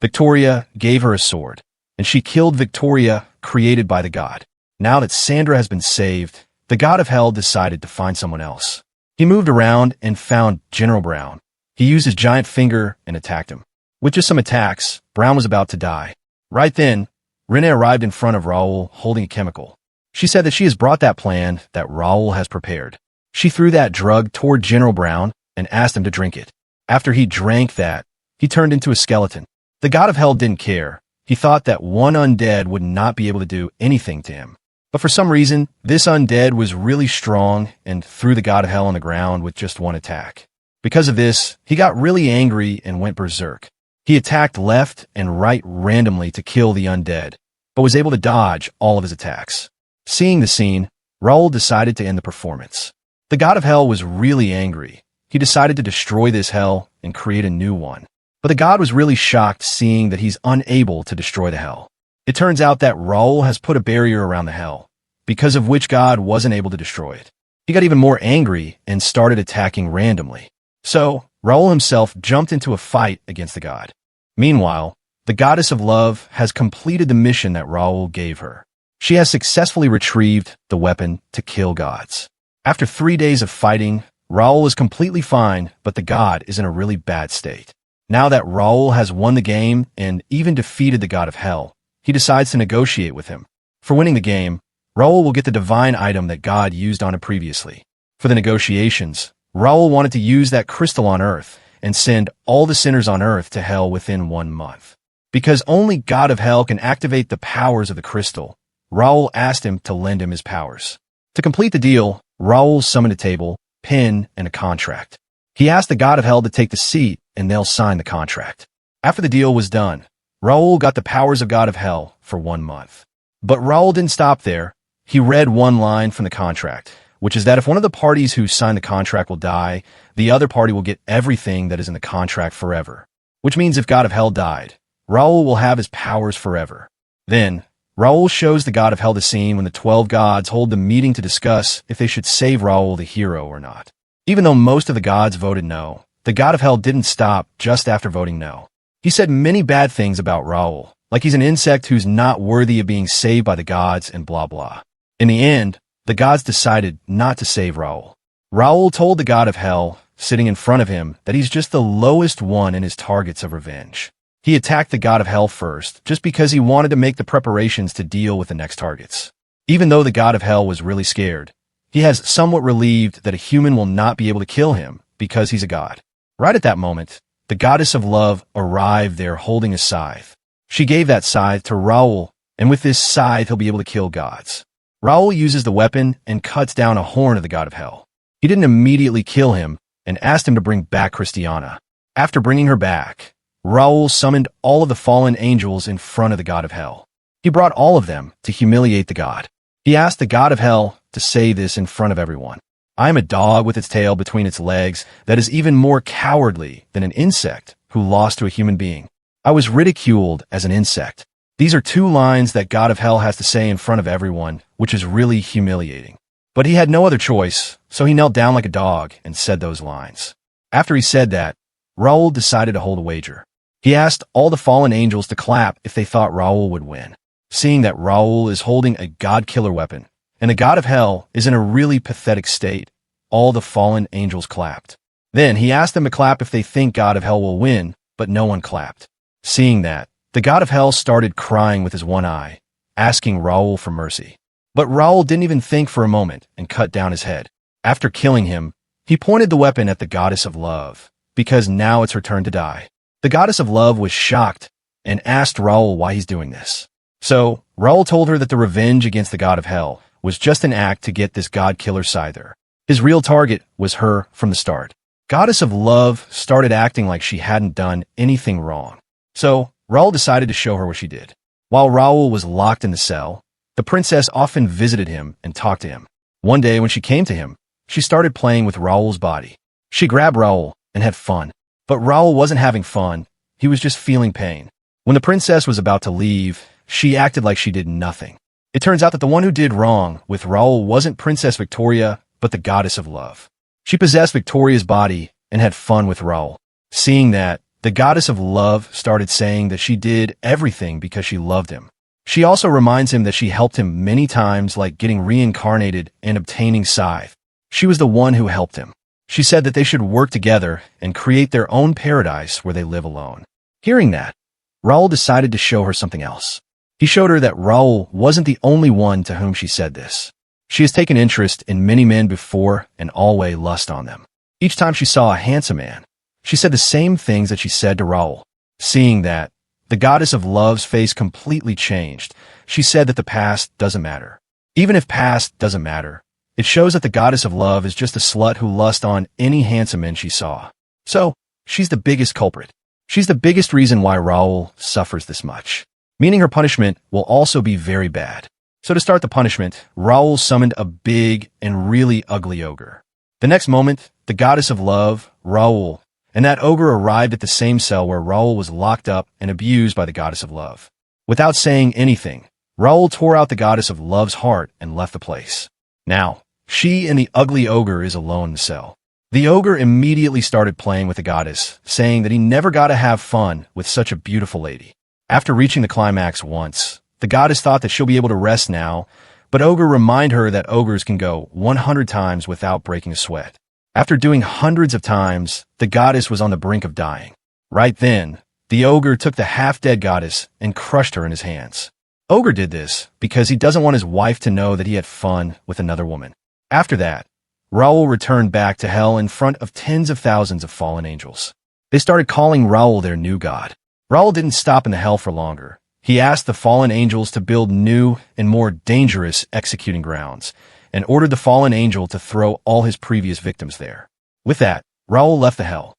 Victoria gave her a sword, and she killed Victoria, created by the god. Now that Sandra has been saved, the god of hell decided to find someone else. He moved around and found General Brown. He used his giant finger and attacked him. With just some attacks, Brown was about to die. Right then, Renee arrived in front of Raul holding a chemical. She said that she has brought that plan that Raul has prepared. She threw that drug toward General Brown and asked him to drink it. After he drank that, he turned into a skeleton. The god of hell didn't care. He thought that one undead would not be able to do anything to him. But for some reason, this undead was really strong and threw the god of hell on the ground with just one attack. Because of this, he got really angry and went berserk. He attacked left and right randomly to kill the undead, but was able to dodge all of his attacks. Seeing the scene, Raul decided to end the performance. The god of hell was really angry. He decided to destroy this hell and create a new one. But the god was really shocked seeing that he's unable to destroy the hell. It turns out that Raul has put a barrier around the hell, because of which God wasn't able to destroy it. He got even more angry and started attacking randomly. So, Raul himself jumped into a fight against the god. Meanwhile, the goddess of love has completed the mission that Raul gave her. She has successfully retrieved the weapon to kill gods. After 3 days of fighting, Raul is completely fine, but the god is in a really bad state. Now that Raul has won the game and even defeated the god of hell, he decides to negotiate with him. For winning the game, Raul will get the divine item that God used on him previously. For the negotiations, Raul wanted to use that crystal on Earth and send all the sinners on Earth to hell within 1 month. Because only God of hell can activate the powers of the crystal, Raul asked him to lend him his powers. To complete the deal, Raul summoned a table, pen, and a contract. He asked the god of hell to take the seat and they'll sign the contract. After the deal was done, Raul got the powers of God of hell for 1 month. But Raul didn't stop there. He read one line from the contract, which is that if one of the parties who signed the contract will die, the other party will get everything that is in the contract forever. Which means if God of hell died, Raul will have his powers forever. Then, Raul shows the god of hell the scene when the 12 gods hold the meeting to discuss if they should save Raul the hero or not. Even though most of the gods voted no, the god of hell didn't stop just after voting no. He said many bad things about Raul, like he's an insect who's not worthy of being saved by the gods and blah blah. In the end, the gods decided not to save Raul. Raul told the god of hell, sitting in front of him, that he's just the lowest one in his targets of revenge. He attacked the god of hell first, just because he wanted to make the preparations to deal with the next targets. Even though the god of hell was really scared, he has somewhat relieved that a human will not be able to kill him because he's a god. Right at that moment, the goddess of love arrived there holding a scythe. She gave that scythe to Raul, and with this scythe he'll be able to kill gods. Raul uses the weapon and cuts down a horn of the god of hell. He didn't immediately kill him and asked him to bring back Christiana. After bringing her back, Raul summoned all of the fallen angels in front of the god of hell. He brought all of them to humiliate the god. He asked the god of hell to say this in front of everyone. I am a dog with its tail between its legs that is even more cowardly than an insect who lost to a human being. I was ridiculed as an insect. These are 2 lines that God of Hell has to say in front of everyone, which is really humiliating. But he had no other choice, so he knelt down like a dog and said those lines. After he said that, Raul decided to hold a wager. He asked all the fallen angels to clap if they thought Raul would win. Seeing that Raul is holding a god-killer weapon, and the god of hell is in a really pathetic state, all the fallen angels clapped. Then he asked them to clap if they think God of hell will win, but no one clapped. Seeing that, the god of hell started crying with his one eye, asking Raul for mercy. But Raul didn't even think for a moment and cut down his head. After killing him, he pointed the weapon at the goddess of love, because now it's her turn to die. The goddess of love was shocked and asked Raul why he's doing this. So, Raul told her that the revenge against the god of hell was just an act to get this god-killer Scyther. His real target was her from the start. Goddess of love started acting like she hadn't done anything wrong. So, Raul decided to show her what she did. While Raul was locked in the cell, the princess often visited him and talked to him. One day when she came to him, she started playing with Raul's body. She grabbed Raul and had fun. But Raul wasn't having fun, he was just feeling pain. When the princess was about to leave, she acted like she did nothing. It turns out that the one who did wrong with Raul wasn't Princess Victoria, but the goddess of love. She possessed Victoria's body and had fun with Raul. Seeing that, the goddess of love started saying that she did everything because she loved him. She also reminds him that she helped him many times, like getting reincarnated and obtaining Scythe. She was the one who helped him. She said that they should work together and create their own paradise where they live alone. Hearing that, Raul decided to show her something else. He showed her that Raul wasn't the only one to whom she said this. She has taken interest in many men before and always lust on them. Each time she saw a handsome man, she said the same things that she said to Raul. Seeing that, the goddess of love's face completely changed. She said that the past doesn't matter. Even if past doesn't matter, it shows that the goddess of love is just a slut who lust on any handsome man she saw. So, she's the biggest culprit. She's the biggest reason why Raul suffers this much. Meaning her punishment will also be very bad. So to start the punishment, Raul summoned a big and really ugly ogre. The next moment, the goddess of love, Raul, and that ogre arrived at the same cell where Raul was locked up and abused by the goddess of love. Without saying anything, Raul tore out the goddess of love's heart and left the place. Now, she and the ugly ogre is alone in the cell. The ogre immediately started playing with the goddess, saying that he never got to have fun with such a beautiful lady. After reaching the climax once, the goddess thought that she'll be able to rest now, but ogre reminded her that ogres can go 100 times without breaking a sweat. After doing hundreds of times, the goddess was on the brink of dying. Right then, the ogre took the half-dead goddess and crushed her in his hands. Ogre did this because he doesn't want his wife to know that he had fun with another woman. After that, Raul returned back to hell in front of tens of thousands of fallen angels. They started calling Raul their new god. Raul didn't stop in the hell for longer. He asked the fallen angels to build new and more dangerous executing grounds, and ordered the fallen angel to throw all his previous victims there. With that, Raul left the hell.